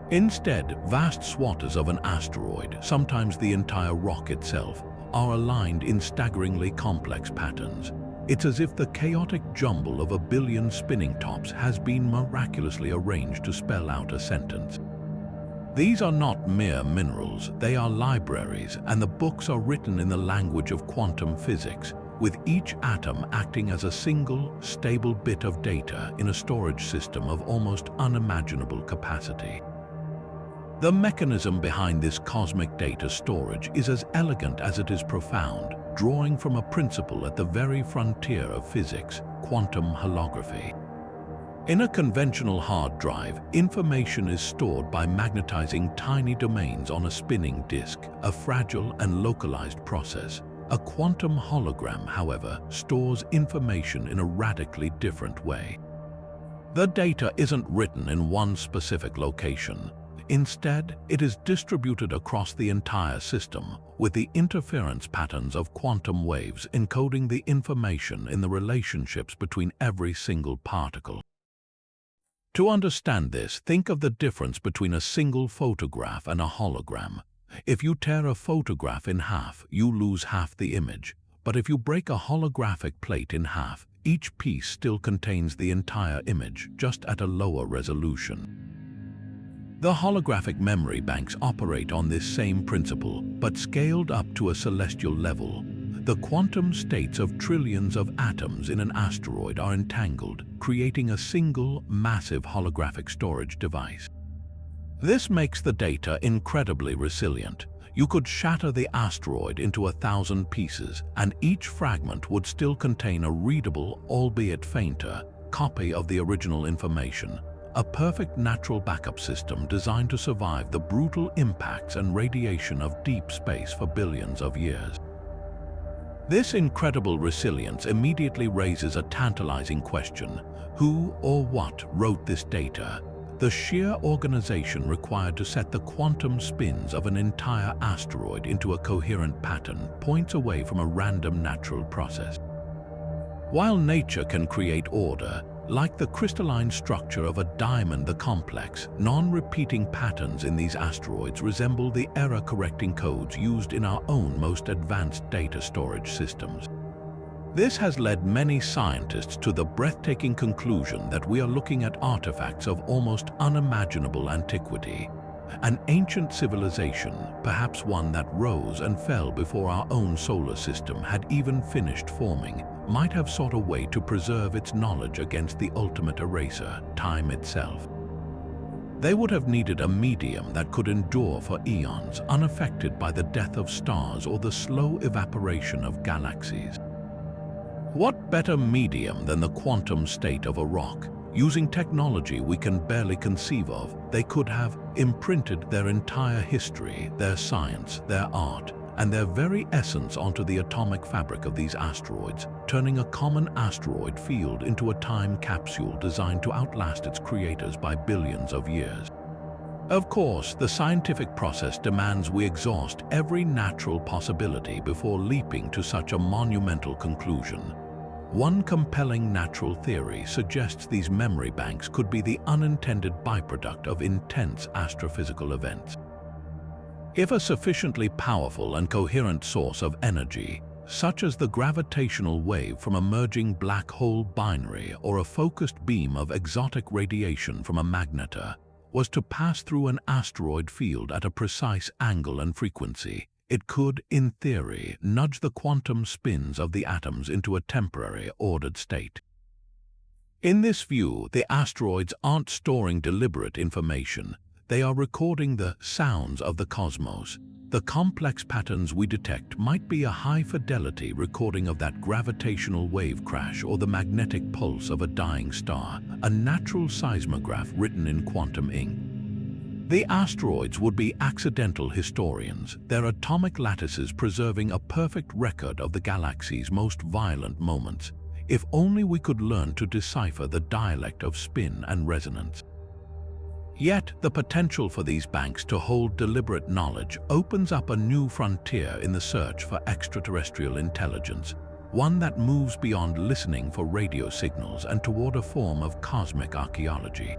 Instead, vast swaths of an asteroid, sometimes the entire rock itself, are aligned in staggeringly complex patterns. It's as if the chaotic jumble of a billion spinning tops has been miraculously arranged to spell out a sentence. These are not mere minerals, they are libraries, and the books are written in the language of quantum physics, with each atom acting as a single, stable bit of data in a storage system of almost unimaginable capacity. The mechanism behind this cosmic data storage is as elegant as it is profound, drawing from a principle at the very frontier of physics, quantum holography. In a conventional hard drive, information is stored by magnetizing tiny domains on a spinning disk, a fragile and localized process. A quantum hologram, however, stores information in a radically different way. The data isn't written in one specific location. Instead, it is distributed across the entire system, with the interference patterns of quantum waves encoding the information in the relationships between every single particle. To understand this, think of the difference between a single photograph and a hologram. If you tear a photograph in half, you lose half the image. But if you break a holographic plate in half, each piece still contains the entire image, just at a lower resolution. The holographic memory banks operate on this same principle, but scaled up to a celestial level. The quantum states of trillions of atoms in an asteroid are entangled, creating a single, massive holographic storage device. This makes the data incredibly resilient. You could shatter the asteroid into 1,000 pieces, and each fragment would still contain a readable, albeit fainter, copy of the original information. A perfect natural backup system designed to survive the brutal impacts and radiation of deep space for billions of years. This incredible resilience immediately raises a tantalizing question: who or what wrote this data? The sheer organization required to set the quantum spins of an entire asteroid into a coherent pattern points away from a random natural process. While nature can create order, like the crystalline structure of a diamond, the complex, non-repeating patterns in these asteroids resemble the error-correcting codes used in our own most advanced data storage systems. This has led many scientists to the breathtaking conclusion that we are looking at artifacts of almost unimaginable antiquity. An ancient civilization, perhaps one that rose and fell before our own solar system had even finished forming, might have sought a way to preserve its knowledge against the ultimate eraser, time itself. They would have needed a medium that could endure for eons, unaffected by the death of stars or the slow evaporation of galaxies. What better medium than the quantum state of a rock? Using technology we can barely conceive of, they could have imprinted their entire history, their science, their art, and their very essence onto the atomic fabric of these asteroids, turning a common asteroid field into a time capsule designed to outlast its creators by billions of years. Of course, the scientific process demands we exhaust every natural possibility before leaping to such a monumental conclusion. One compelling natural theory suggests these memory banks could be the unintended byproduct of intense astrophysical events. If a sufficiently powerful and coherent source of energy, such as the gravitational wave from a merging black hole binary or a focused beam of exotic radiation from a magnetar, was to pass through an asteroid field at a precise angle and frequency, it could, in theory, nudge the quantum spins of the atoms into a temporary, ordered state. In this view, the asteroids aren't storing deliberate information. They are recording the sounds of the cosmos. The complex patterns we detect might be a high-fidelity recording of that gravitational wave crash or the magnetic pulse of a dying star, a natural seismograph written in quantum ink. The asteroids would be accidental historians, their atomic lattices preserving a perfect record of the galaxy's most violent moments. If only we could learn to decipher the dialect of spin and resonance. Yet, the potential for these banks to hold deliberate knowledge opens up a new frontier in the search for extraterrestrial intelligence, one that moves beyond listening for radio signals and toward a form of cosmic archaeology.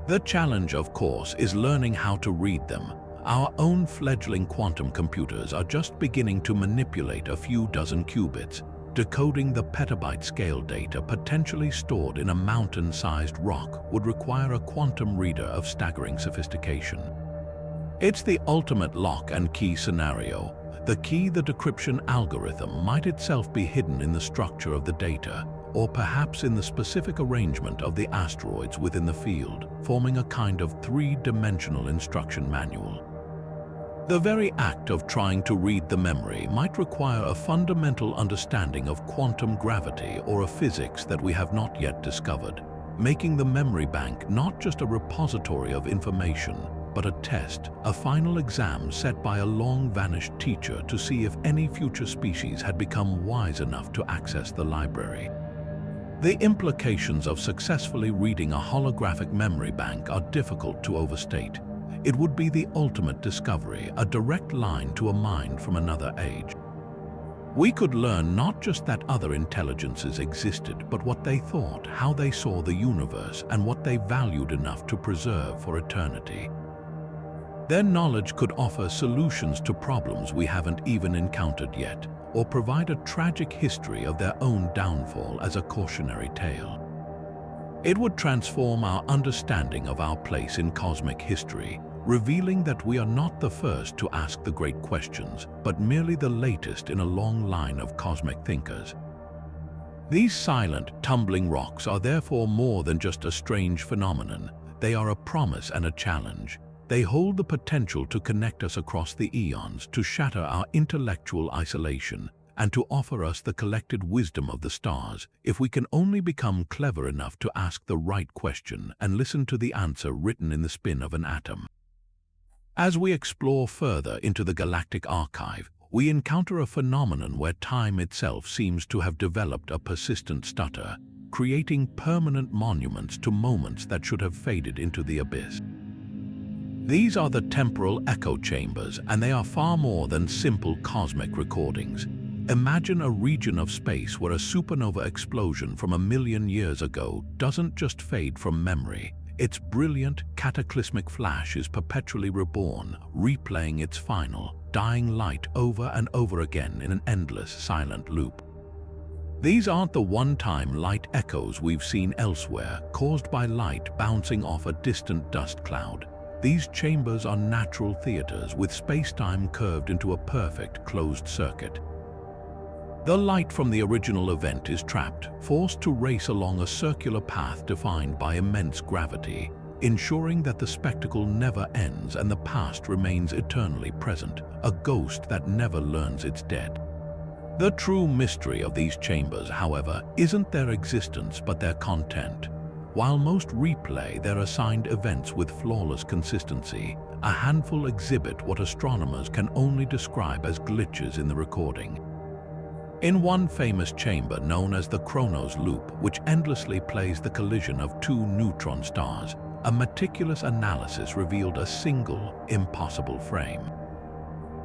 The challenge, of course, is learning how to read them. Our own fledgling quantum computers are just beginning to manipulate a few dozen qubits, decoding the petabyte-scale data potentially stored in a mountain-sized rock would require a quantum reader of staggering sophistication. It's the ultimate lock and key scenario. The key, the decryption algorithm, might itself be hidden in the structure of the data, or perhaps in the specific arrangement of the asteroids within the field, forming a kind of three-dimensional instruction manual. The very act of trying to read the memory might require a fundamental understanding of quantum gravity or a physics that we have not yet discovered, making the memory bank not just a repository of information, but a test, a final exam set by a long-vanished teacher to see if any future species had become wise enough to access the library. The implications of successfully reading a holographic memory bank are difficult to overstate. It would be the ultimate discovery, a direct line to a mind from another age. We could learn not just that other intelligences existed, but what they thought, how they saw the universe, and what they valued enough to preserve for eternity. Their knowledge could offer solutions to problems we haven't even encountered yet, or provide a tragic history of their own downfall as a cautionary tale. It would transform our understanding of our place in cosmic history, revealing that we are not the first to ask the great questions, but merely the latest in a long line of cosmic thinkers. These silent, tumbling rocks are therefore more than just a strange phenomenon. They are a promise and a challenge. They hold the potential to connect us across the eons, to shatter our intellectual isolation, and to offer us the collected wisdom of the stars, if we can only become clever enough to ask the right question and listen to the answer written in the spin of an atom. As we explore further into the galactic archive, we encounter a phenomenon where time itself seems to have developed a persistent stutter, creating permanent monuments to moments that should have faded into the abyss. These are the temporal echo chambers, and they are far more than simple cosmic recordings. Imagine a region of space where a supernova explosion from 1,000,000 years ago doesn't just fade from memory. Its brilliant, cataclysmic flash is perpetually reborn, replaying its final, dying light over and over again in an endless, silent loop. These aren't the one-time light echoes we've seen elsewhere, caused by light bouncing off a distant dust cloud. These chambers are natural theaters with space-time curved into a perfect closed circuit. The light from the original event is trapped, forced to race along a circular path defined by immense gravity, ensuring that the spectacle never ends and the past remains eternally present, a ghost that never learns it's dead. The true mystery of these chambers, however, isn't their existence but their content. While most replay their assigned events with flawless consistency, a handful exhibit what astronomers can only describe as glitches in the recording. In one famous chamber known as the Chronos loop, which endlessly plays the collision of two neutron stars, a meticulous analysis revealed a single, impossible frame.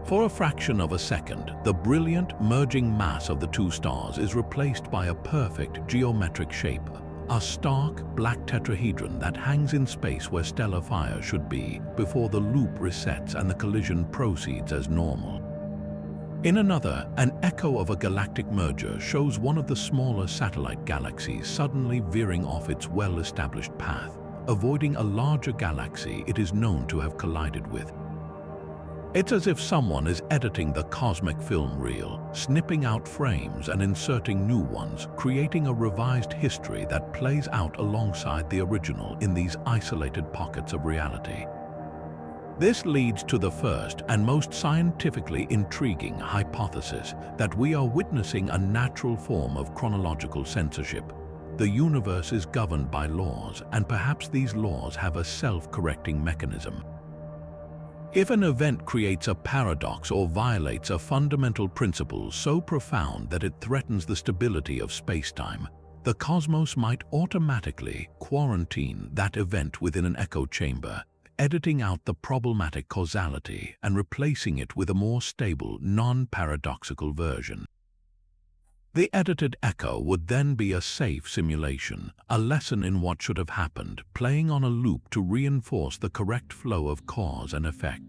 For a fraction of a second, the brilliant, merging mass of the two stars is replaced by a perfect geometric shape, a stark, black tetrahedron that hangs in space where stellar fire should be, before the loop resets and the collision proceeds as normal. In another, an echo of a galactic merger shows one of the smaller satellite galaxies suddenly veering off its well-established path, avoiding a larger galaxy it is known to have collided with. It's as if someone is editing the cosmic film reel, snipping out frames and inserting new ones, creating a revised history that plays out alongside the original in these isolated pockets of reality. This leads to the first and most scientifically intriguing hypothesis that we are witnessing a natural form of chronological censorship. The universe is governed by laws, and perhaps these laws have a self-correcting mechanism. If an event creates a paradox or violates a fundamental principle so profound that it threatens the stability of space-time, the cosmos might automatically quarantine that event within an echo chamber, editing out the problematic causality and replacing it with a more stable, non-paradoxical version. The edited echo would then be a safe simulation, a lesson in what should have happened, playing on a loop to reinforce the correct flow of cause and effect.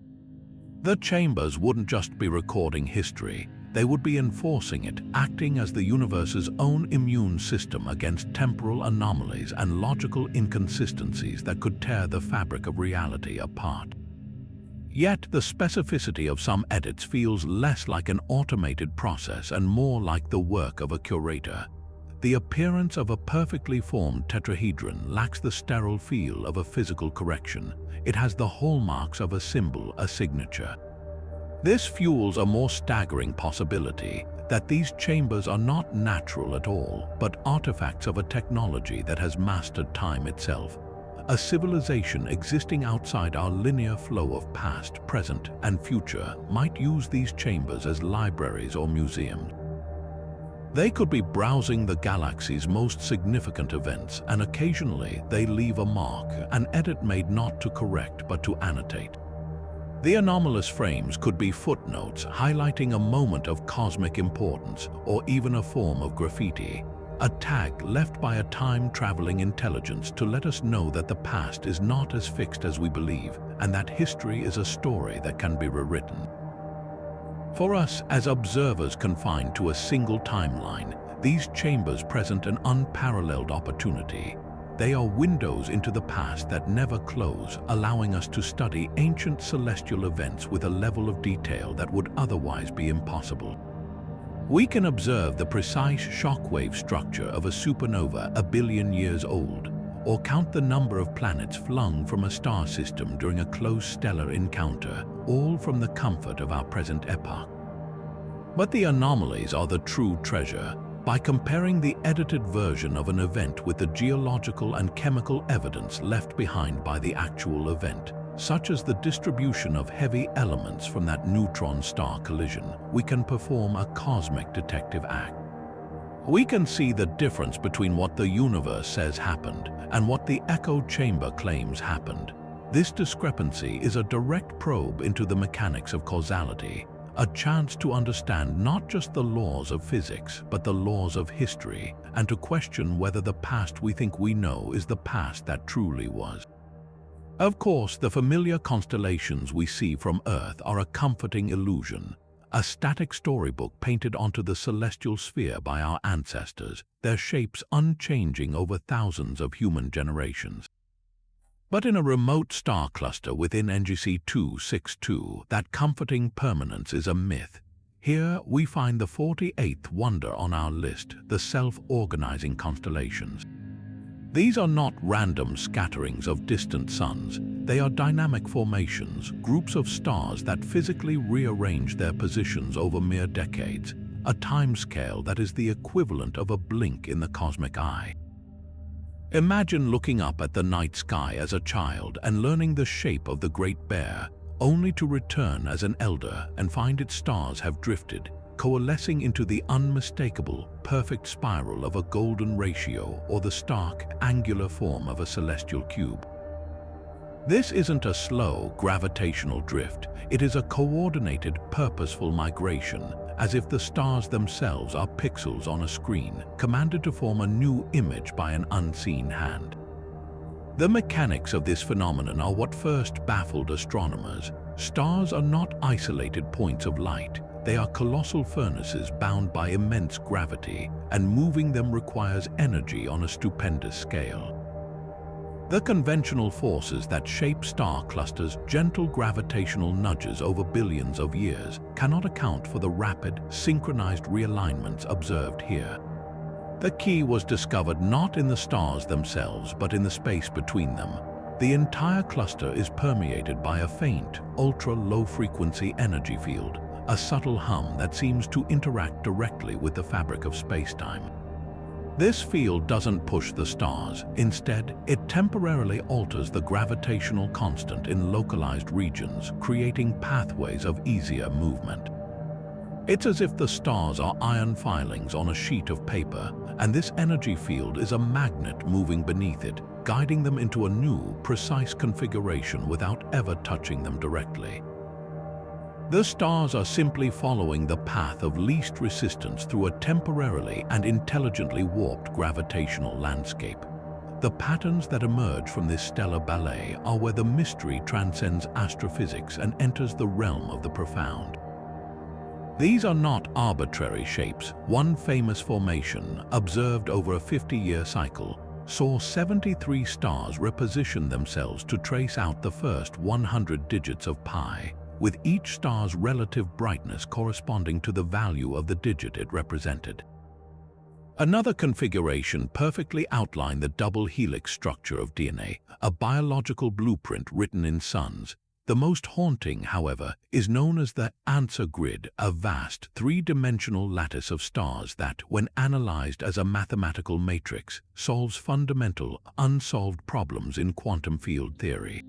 The chambers wouldn't just be recording history, they would be enforcing it, acting as the universe's own immune system against temporal anomalies and logical inconsistencies that could tear the fabric of reality apart. Yet the specificity of some edits feels less like an automated process and more like the work of a curator. The appearance of a perfectly formed tetrahedron lacks the sterile feel of a physical correction. It has the hallmarks of a symbol, a signature. This fuels a more staggering possibility that these chambers are not natural at all, but artifacts of a technology that has mastered time itself. A civilization existing outside our linear flow of past, present, and future might use these chambers as libraries or museums. They could be browsing the galaxy's most significant events, and occasionally they leave a mark, an edit made not to correct but to annotate. The anomalous frames could be footnotes highlighting a moment of cosmic importance, or even a form of graffiti, a tag left by a time-traveling intelligence to let us know that the past is not as fixed as we believe, and that history is a story that can be rewritten. For us, as observers confined to a single timeline, these chambers present an unparalleled opportunity. They are windows into the past that never close, allowing us to study ancient celestial events with a level of detail that would otherwise be impossible. We can observe the precise shockwave structure of a supernova 1 billion years old, or count the number of planets flung from a star system during a close stellar encounter, all from the comfort of our present epoch. But the anomalies are the true treasure. By comparing the edited version of an event with the geological and chemical evidence left behind by the actual event, such as the distribution of heavy elements from that neutron star collision, we can perform a cosmic detective act. We can see the difference between what the universe says happened and what the echo chamber claims happened. This discrepancy is a direct probe into the mechanics of causality, a chance to understand not just the laws of physics, but the laws of history, and to question whether the past we think we know is the past that truly was. Of course, the familiar constellations we see from Earth are a comforting illusion, a static storybook painted onto the celestial sphere by our ancestors, their shapes unchanging over thousands of human generations. But in a remote star cluster within NGC 262, that comforting permanence is a myth. Here we find the 48th wonder on our list, the self-organizing constellations. These are not random scatterings of distant suns. They are dynamic formations, groups of stars that physically rearrange their positions over mere decades, a timescale that is the equivalent of a blink in the cosmic eye. Imagine looking up at the night sky as a child and learning the shape of the Great Bear, only to return as an elder and find its stars have drifted, coalescing into the unmistakable, perfect spiral of a golden ratio or the stark, angular form of a celestial cube. This isn't a slow, gravitational drift. It is a coordinated, purposeful migration, as if the stars themselves are pixels on a screen, commanded to form a new image by an unseen hand. The mechanics of this phenomenon are what first baffled astronomers. Stars are not isolated points of light. They are colossal furnaces bound by immense gravity, and moving them requires energy on a stupendous scale. The conventional forces that shape star clusters, gentle gravitational nudges over billions of years, cannot account for the rapid, synchronized realignments observed here. The key was discovered not in the stars themselves, but in the space between them. the entire cluster is permeated by a faint, ultra-low-frequency energy field, a subtle hum that seems to interact directly with the fabric of space-time. This field doesn't push the stars. Instead, it temporarily alters the gravitational constant in localized regions, creating pathways of easier movement. It's as if the stars are iron filings on a sheet of paper, and this energy field is a magnet moving beneath it, guiding them into a new, precise configuration without ever touching them directly. The stars are simply following the path of least resistance through a temporarily and intelligently warped gravitational landscape. The patterns that emerge from this stellar ballet are where the mystery transcends astrophysics and enters the realm of the profound. These are not arbitrary shapes. One famous formation, observed over a 50-year cycle, saw 73 stars reposition themselves to trace out the first 100 digits of pi, with each star's relative brightness corresponding to the value of the digit it represented. Another configuration perfectly outlined the double helix structure of DNA, a biological blueprint written in suns. The most haunting, however, is known as the answer grid, a vast, three-dimensional lattice of stars that, when analyzed as a mathematical matrix, solves fundamental, unsolved problems in quantum field theory.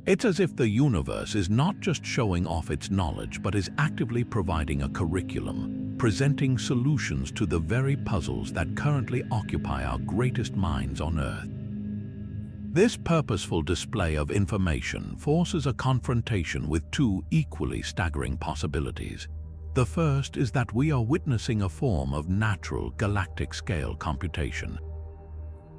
It's as if the universe is not just showing off its knowledge but is actively providing a curriculum, presenting solutions to the very puzzles that currently occupy our greatest minds on Earth. This purposeful display of information forces a confrontation with two equally staggering possibilities. The first is that we are witnessing a form of natural galactic-scale computation.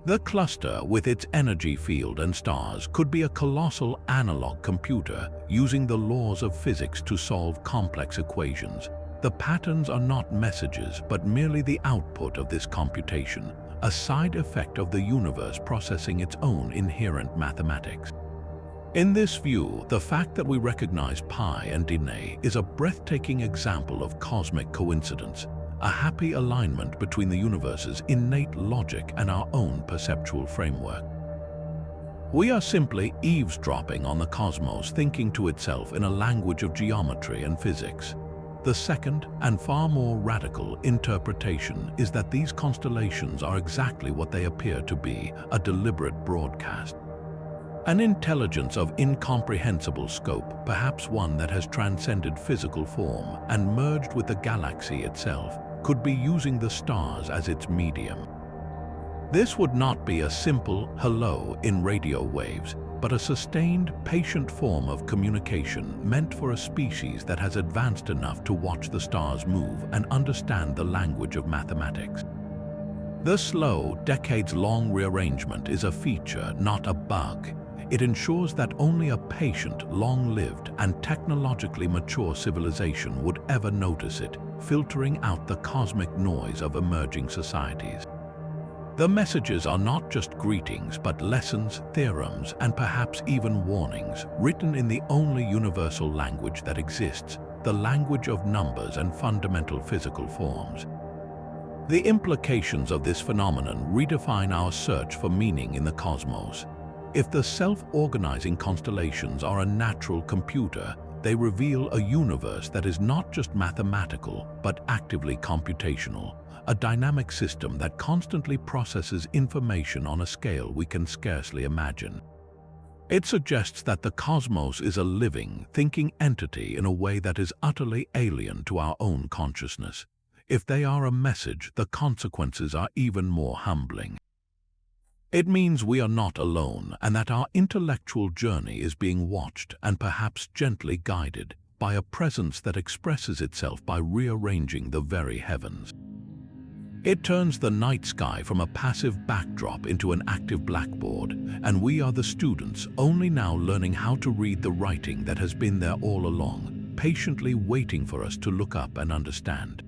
The cluster, with its energy field and stars, could be a colossal analog computer using the laws of physics to solve complex equations. The patterns are not messages, but merely the output of this computation, a side effect of the universe processing its own inherent mathematics. In this view, the fact that we recognize pi and DNA is a breathtaking example of cosmic coincidence, a happy alignment between the universe's innate logic and our own perceptual framework. We are simply eavesdropping on the cosmos, thinking to itself in a language of geometry and physics. The second, and far more radical, interpretation is that these constellations are exactly what they appear to be, a deliberate broadcast. An intelligence of incomprehensible scope, perhaps one that has transcended physical form and merged with the galaxy itself, could be using the stars as its medium. This would not be a simple hello in radio waves, but a sustained, patient form of communication meant for a species that has advanced enough to watch the stars move and understand the language of mathematics. The slow, decades-long rearrangement is a feature, not a bug. It ensures that only a patient, long-lived, and technologically mature civilization would ever notice it, filtering out the cosmic noise of emerging societies. The messages are not just greetings, but lessons, theorems, and perhaps even warnings, written in the only universal language that exists, the language of numbers and fundamental physical forms. The implications of this phenomenon redefine our search for meaning in the cosmos. If the self-organizing constellations are a natural computer, they reveal a universe that is not just mathematical, but actively computational, a dynamic system that constantly processes information on a scale we can scarcely imagine. It suggests that the cosmos is a living, thinking entity in a way that is utterly alien to our own consciousness. If they are a message, the consequences are even more humbling. It means we are not alone, and that our intellectual journey is being watched and perhaps gently guided by a presence that expresses itself by rearranging the very heavens. It turns the night sky from a passive backdrop into an active blackboard, and we are the students only now learning how to read the writing that has been there all along, patiently waiting for us to look up and understand.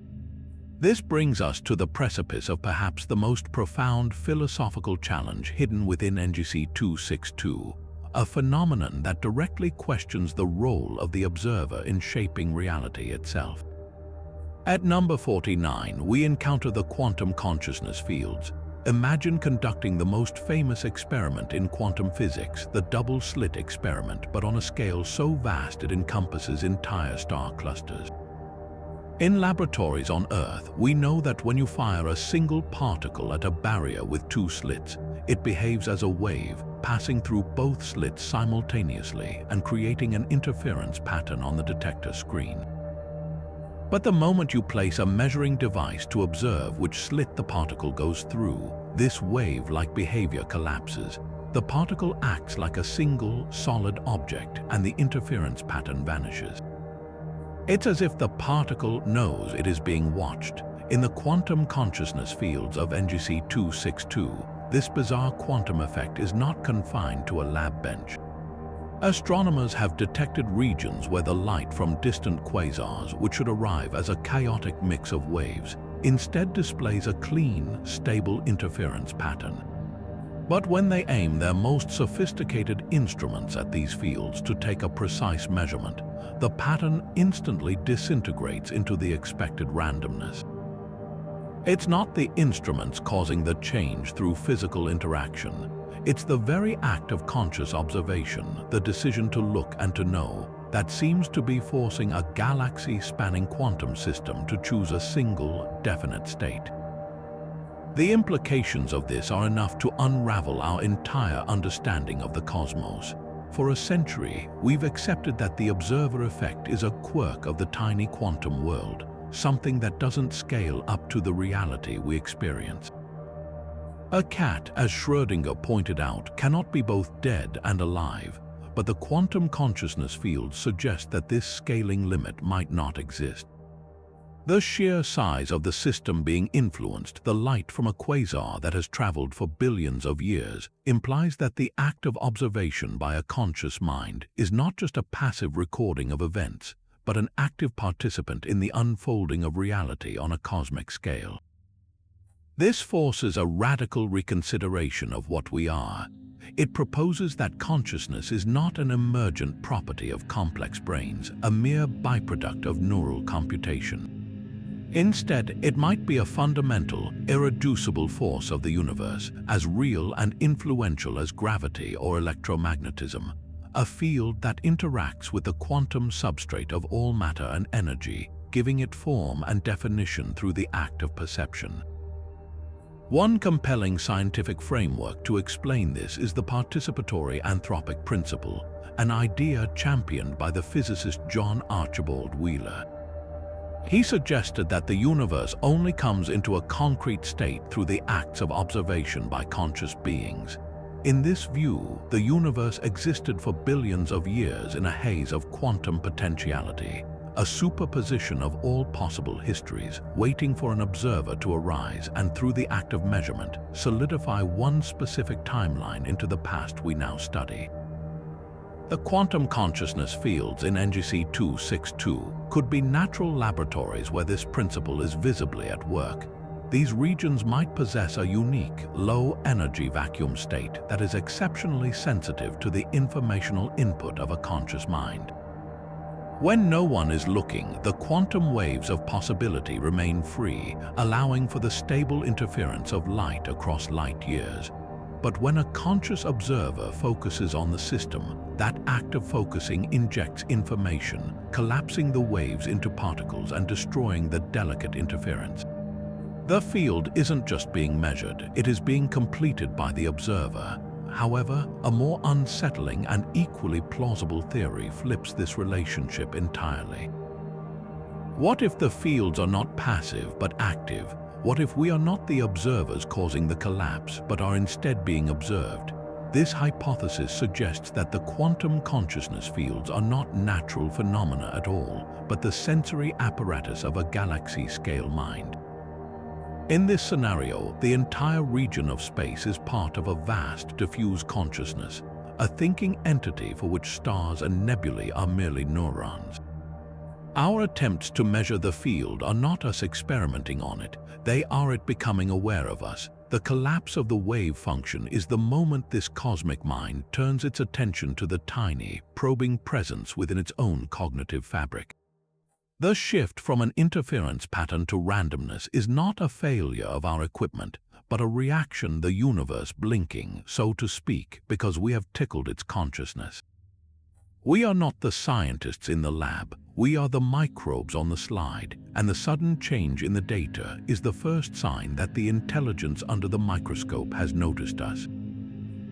This brings us to the precipice of perhaps the most profound philosophical challenge hidden within NGC 262, a phenomenon that directly questions the role of the observer in shaping reality itself. At number 49, we encounter the quantum consciousness fields. Imagine conducting the most famous experiment in quantum physics, the double-slit experiment, but on a scale so vast it encompasses entire star clusters. In laboratories on Earth, we know that when you fire a single particle at a barrier with two slits, it behaves as a wave, passing through both slits simultaneously and creating an interference pattern on the detector screen. But the moment you place a measuring device to observe which slit the particle goes through, this wave-like behavior collapses. The particle acts like a single, solid object, and the interference pattern vanishes. It's as if the particle knows it is being watched. In the quantum consciousness fields of NGC 262, this bizarre quantum effect is not confined to a lab bench. Astronomers have detected regions where the light from distant quasars, which should arrive as a chaotic mix of waves, instead displays a clean, stable interference pattern. But when they aim their most sophisticated instruments at these fields to take a precise measurement, the pattern instantly disintegrates into the expected randomness. It's not the instruments causing the change through physical interaction. It's the very act of conscious observation, the decision to look and to know, that seems to be forcing a galaxy-spanning quantum system to choose a single, definite state. The implications of this are enough to unravel our entire understanding of the cosmos. For a century, we've accepted that the observer effect is a quirk of the tiny quantum world, something that doesn't scale up to the reality we experience. A cat, as Schrödinger pointed out, cannot be both dead and alive, but the quantum consciousness fields suggest that this scaling limit might not exist. The sheer size of the system being influenced, the light from a quasar that has traveled for billions of years, implies that the act of observation by a conscious mind is not just a passive recording of events, but an active participant in the unfolding of reality on a cosmic scale. This forces a radical reconsideration of what we are. It proposes that consciousness is not an emergent property of complex brains, a mere byproduct of neural computation. Instead, it might be a fundamental, irreducible force of the universe, as real and influential as gravity or electromagnetism, a field that interacts with the quantum substrate of all matter and energy, giving it form and definition through the act of perception. One compelling scientific framework to explain this is the participatory anthropic principle, an idea championed by the physicist John Archibald Wheeler. He suggested that the universe only comes into a concrete state through the acts of observation by conscious beings. In this view, the universe existed for billions of years in a haze of quantum potentiality, a superposition of all possible histories, waiting for an observer to arise and, through the act of measurement, solidify one specific timeline into the past we now study. The quantum consciousness fields in NGC 262 could be natural laboratories where this principle is visibly at work. These regions might possess a unique, low-energy vacuum state that is exceptionally sensitive to the informational input of a conscious mind. When no one is looking, the quantum waves of possibility remain free, allowing for the stable interference of light across light years. But when a conscious observer focuses on the system, that act of focusing injects information, collapsing the waves into particles and destroying the delicate interference. The field isn't just being measured, it is being completed by the observer. However, a more unsettling and equally plausible theory flips this relationship entirely. What if the fields are not passive but active? What if we are not the observers causing the collapse but are instead being observed? This hypothesis suggests that the quantum consciousness fields are not natural phenomena at all, but the sensory apparatus of a galaxy-scale mind. In this scenario, the entire region of space is part of a vast, diffuse consciousness, a thinking entity for which stars and nebulae are merely neurons. Our attempts to measure the field are not us experimenting on it, they are it becoming aware of us. The collapse of the wave function is the moment this cosmic mind turns its attention to the tiny, probing presence within its own cognitive fabric. The shift from an interference pattern to randomness is not a failure of our equipment, but a reaction, the universe blinking, so to speak, because we have tickled its consciousness. We are not the scientists in the lab, we are the microbes on the slide, and the sudden change in the data is the first sign that the intelligence under the microscope has noticed us.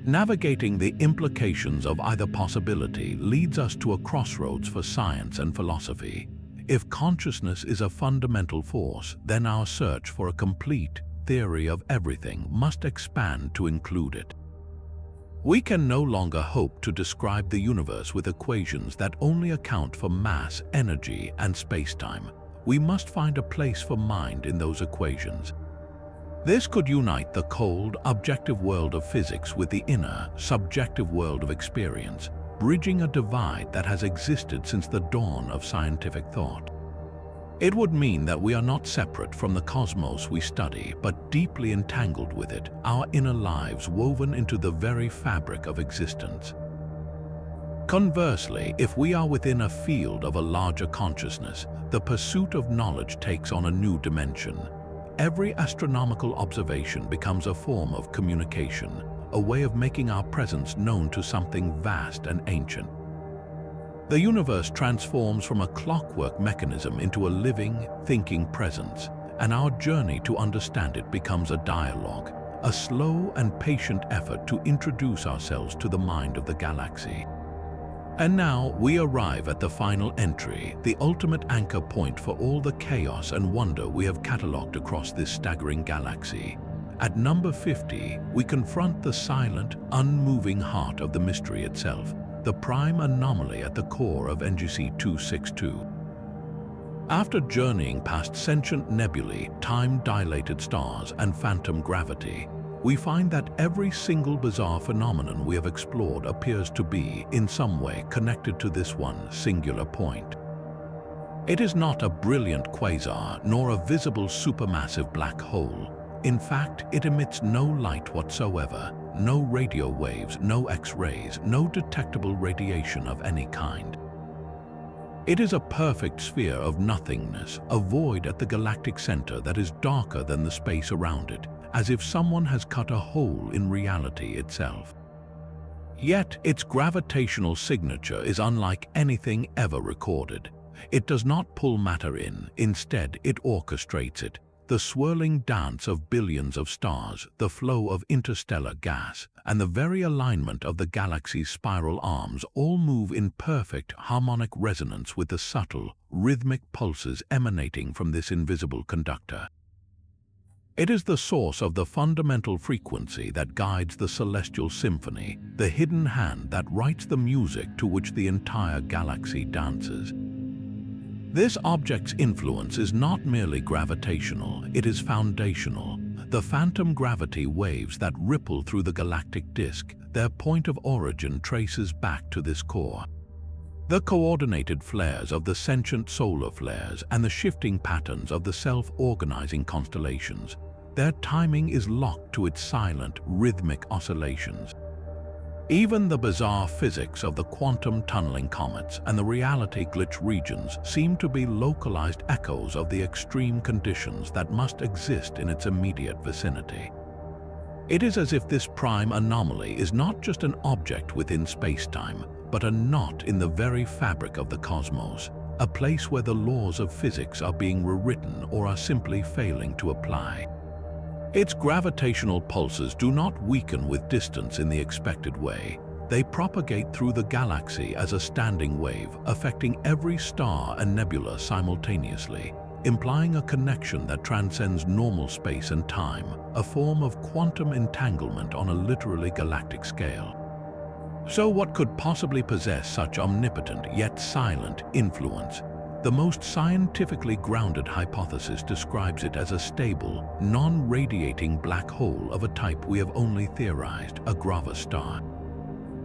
Navigating the implications of either possibility leads us to a crossroads for science and philosophy. If consciousness is a fundamental force, then our search for a complete theory of everything must expand to include it. We can no longer hope to describe the universe with equations that only account for mass, energy, and space-time. We must find a place for mind in those equations. This could unite the cold, objective world of physics with the inner, subjective world of experience, bridging a divide that has existed since the dawn of scientific thought. It would mean that we are not separate from the cosmos we study, but deeply entangled with it, our inner lives woven into the very fabric of existence. Conversely, if we are within a field of a larger consciousness, the pursuit of knowledge takes on a new dimension. Every astronomical observation becomes a form of communication, a way of making our presence known to something vast and ancient. The universe transforms from a clockwork mechanism into a living, thinking presence, and our journey to understand it becomes a dialogue, a slow and patient effort to introduce ourselves to the mind of the galaxy. And now we arrive at the final entry, the ultimate anchor point for all the chaos and wonder we have catalogued across this staggering galaxy. At number 50, we confront the silent, unmoving heart of the mystery itself, the prime anomaly at the core of NGC 262. After journeying past sentient nebulae, time-dilated stars, and phantom gravity, we find that every single bizarre phenomenon we have explored appears to be, in some way, connected to this one singular point. It is not a brilliant quasar, nor a visible supermassive black hole. In fact, it emits no light whatsoever, no radio waves, no X-rays, no detectable radiation of any kind. It is a perfect sphere of nothingness, a void at the galactic center that is darker than the space around it, as if someone has cut a hole in reality itself. Yet, its gravitational signature is unlike anything ever recorded. It does not pull matter in, instead it orchestrates it. The swirling dance of billions of stars, the flow of interstellar gas, and the very alignment of the galaxy's spiral arms all move in perfect harmonic resonance with the subtle, rhythmic pulses emanating from this invisible conductor. It is the source of the fundamental frequency that guides the celestial symphony, the hidden hand that writes the music to which the entire galaxy dances. This object's influence is not merely gravitational, it is foundational. The phantom gravity waves that ripple through the galactic disk, their point of origin traces back to this core. The coordinated flares of the sentient solar flares and the shifting patterns of the self-organizing constellations, their timing is locked to its silent, rhythmic oscillations. Even the bizarre physics of the quantum tunneling comets and the reality glitch regions seem to be localized echoes of the extreme conditions that must exist in its immediate vicinity. It is as if this prime anomaly is not just an object within space-time, but a knot in the very fabric of the cosmos, a place where the laws of physics are being rewritten or are simply failing to apply. Its gravitational pulses do not weaken with distance in the expected way. They propagate through the galaxy as a standing wave, affecting every star and nebula simultaneously, implying a connection that transcends normal space and time, a form of quantum entanglement on a literally galactic scale. So what could possibly possess such omnipotent yet silent influence? The most scientifically grounded hypothesis describes it as a stable, non-radiating black hole of a type we have only theorized, a Grava star.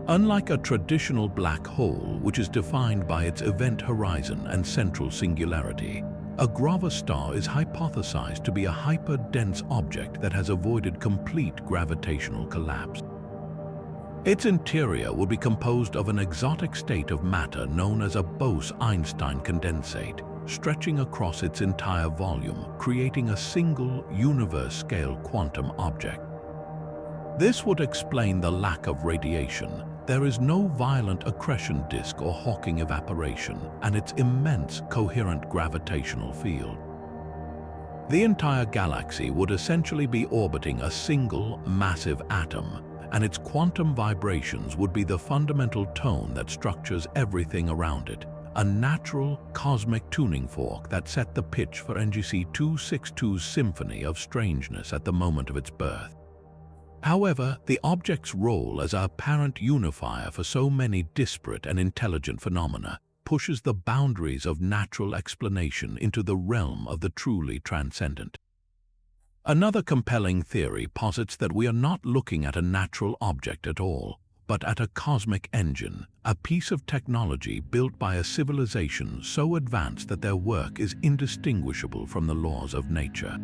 Unlike a traditional black hole, which is defined by its event horizon and central singularity, a Grava star is hypothesized to be a hyper-dense object that has avoided complete gravitational collapse. Its interior would be composed of an exotic state of matter known as a Bose-Einstein condensate, stretching across its entire volume, creating a single universe-scale quantum object. This would explain the lack of radiation. There is no violent accretion disk or Hawking evaporation, and its immense coherent gravitational field. The entire galaxy would essentially be orbiting a single, massive atom, and its quantum vibrations would be the fundamental tone that structures everything around it, a natural, cosmic tuning fork that set the pitch for NGC 262's symphony of strangeness at the moment of its birth. However, the object's role as a apparent unifier for so many disparate and intelligent phenomena pushes the boundaries of natural explanation into the realm of the truly transcendent. Another compelling theory posits that we are not looking at a natural object at all, but at a cosmic engine, a piece of technology built by a civilization so advanced that their work is indistinguishable from the laws of nature.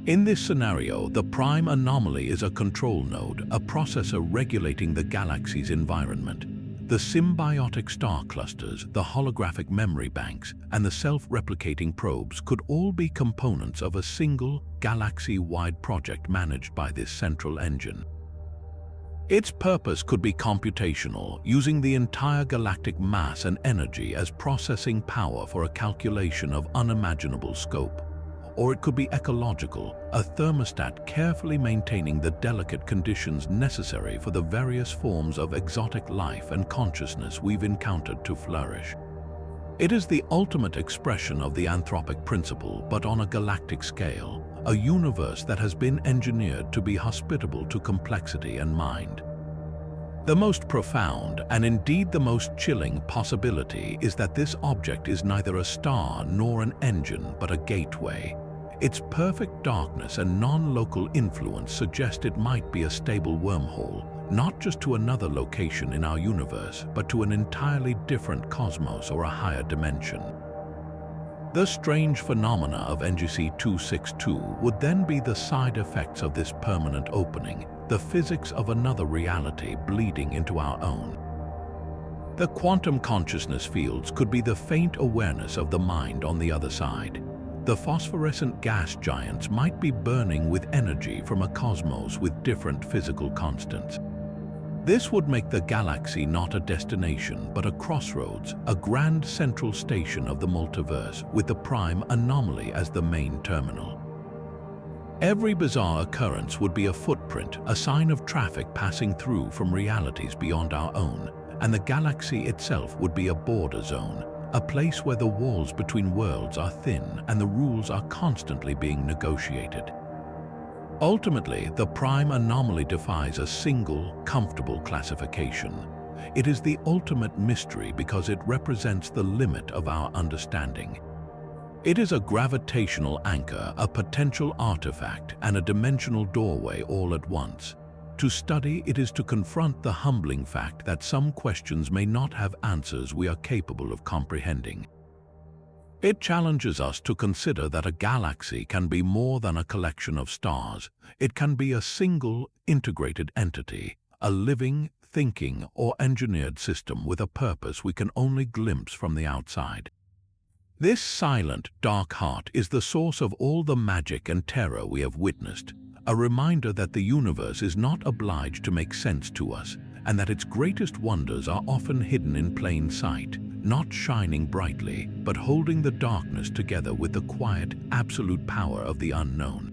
In this scenario, the prime anomaly is a control node, a processor regulating the galaxy's environment. The symbiotic star clusters, the holographic memory banks, and the self-replicating probes could all be components of a single, galaxy-wide project managed by this central engine. Its purpose could be computational, using the entire galactic mass and energy as processing power for a calculation of unimaginable scope. Or it could be ecological, a thermostat carefully maintaining the delicate conditions necessary for the various forms of exotic life and consciousness we've encountered to flourish. It is the ultimate expression of the anthropic principle, but on a galactic scale, a universe that has been engineered to be hospitable to complexity and mind. The most profound, and indeed the most chilling possibility, is that this object is neither a star nor an engine, but a gateway. Its perfect darkness and non-local influence suggest it might be a stable wormhole, not just to another location in our universe, but to an entirely different cosmos or a higher dimension. The strange phenomena of NGC 262 would then be the side effects of this permanent opening, the physics of another reality bleeding into our own. The quantum consciousness fields could be the faint awareness of the mind on the other side. The phosphorescent gas giants might be burning with energy from a cosmos with different physical constants. This would make the galaxy not a destination, but a crossroads, a grand central station of the multiverse, with the prime anomaly as the main terminal. Every bizarre occurrence would be a footprint, a sign of traffic passing through from realities beyond our own, and the galaxy itself would be a border zone, a place where the walls between worlds are thin and the rules are constantly being negotiated. Ultimately, the prime anomaly defies a single, comfortable classification. It is the ultimate mystery because it represents the limit of our understanding. It is a gravitational anchor, a potential artifact, and a dimensional doorway all at once. To study it is to confront the humbling fact that some questions may not have answers we are capable of comprehending. It challenges us to consider that a galaxy can be more than a collection of stars. It can be a single, integrated entity, a living, thinking, or engineered system with a purpose we can only glimpse from the outside. This silent, dark heart is the source of all the magic and terror we have witnessed, a reminder that the universe is not obliged to make sense to us, and that its greatest wonders are often hidden in plain sight, not shining brightly, but holding the darkness together with the quiet, absolute power of the unknown.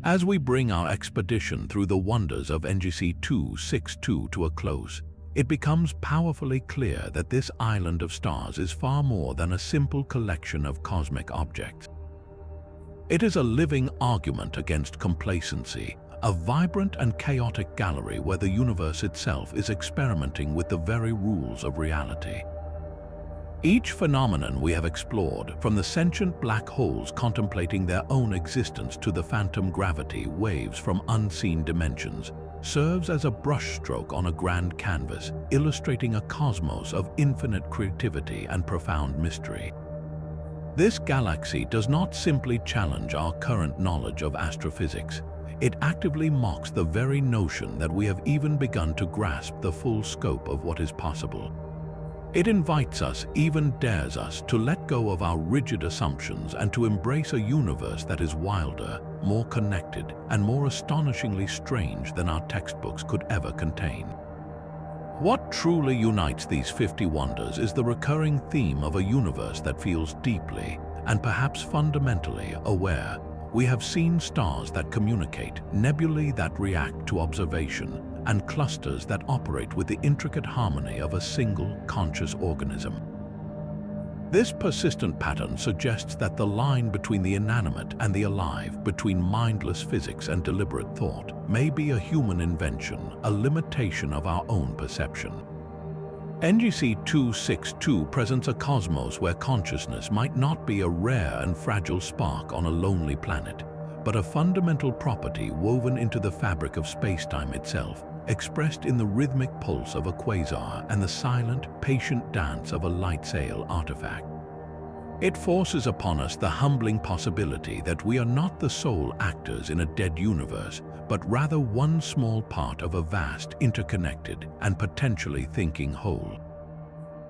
As we bring our expedition through the wonders of NGC 262 to a close, it becomes powerfully clear that this island of stars is far more than a simple collection of cosmic objects. It is a living argument against complacency, a vibrant and chaotic gallery where the universe itself is experimenting with the very rules of reality. Each phenomenon we have explored, from the sentient black holes contemplating their own existence to the phantom gravity waves from unseen dimensions, serves as a brushstroke on a grand canvas, illustrating a cosmos of infinite creativity and profound mystery. This galaxy does not simply challenge our current knowledge of astrophysics. It actively mocks the very notion that we have even begun to grasp the full scope of what is possible. It invites us, even dares us, to let go of our rigid assumptions and to embrace a universe that is wilder, more connected, and more astonishingly strange than our textbooks could ever contain. What truly unites these 50 wonders is the recurring theme of a universe that feels deeply, and perhaps fundamentally, aware. We have seen stars that communicate, nebulae that react to observation, and clusters that operate with the intricate harmony of a single, conscious organism. This persistent pattern suggests that the line between the inanimate and the alive, between mindless physics and deliberate thought, may be a human invention, a limitation of our own perception. NGC 262 presents a cosmos where consciousness might not be a rare and fragile spark on a lonely planet, but a fundamental property woven into the fabric of space-time itself, expressed in the rhythmic pulse of a quasar and the silent, patient dance of a light-sail artifact. It forces upon us the humbling possibility that we are not the sole actors in a dead universe, but rather one small part of a vast, interconnected, and potentially thinking whole.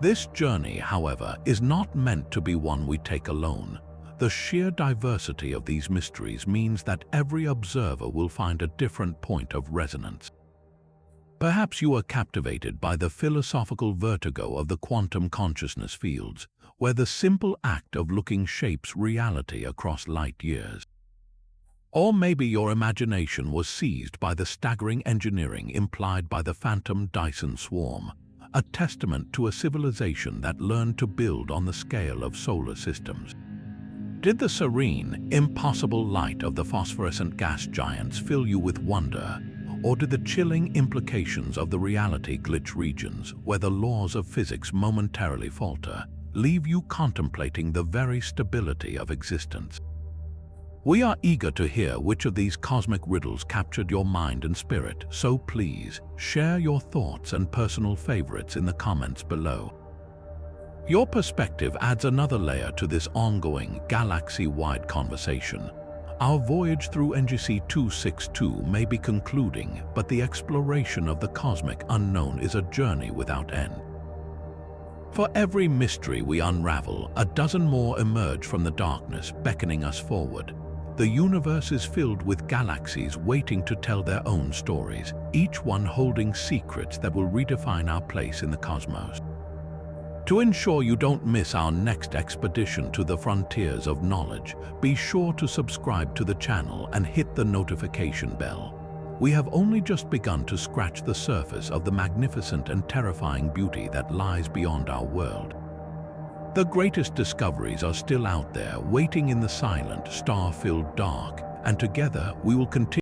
This journey, however, is not meant to be one we take alone. The sheer diversity of these mysteries means that every observer will find a different point of resonance. Perhaps you are captivated by the philosophical vertigo of the quantum consciousness fields, where the simple act of looking shapes reality across light years. Or maybe your imagination was seized by the staggering engineering implied by the phantom Dyson swarm, a testament to a civilization that learned to build on the scale of solar systems. Did the serene, impossible light of the phosphorescent gas giants fill you with wonder? Or did the chilling implications of the reality glitch regions, where the laws of physics momentarily falter, leave you contemplating the very stability of existence? We are eager to hear which of these cosmic riddles captured your mind and spirit, so please share your thoughts and personal favorites in the comments below. Your perspective adds another layer to this ongoing, galaxy-wide conversation. Our voyage through NGC 262 may be concluding, but the exploration of the cosmic unknown is a journey without end. For every mystery we unravel, a dozen more emerge from the darkness, beckoning us forward. The universe is filled with galaxies waiting to tell their own stories, each one holding secrets that will redefine our place in the cosmos. To ensure you don't miss our next expedition to the frontiers of knowledge, be sure to subscribe to the channel and hit the notification bell. We have only just begun to scratch the surface of the magnificent and terrifying beauty that lies beyond our world. The greatest discoveries are still out there, waiting in the silent, star-filled dark, and together we will continue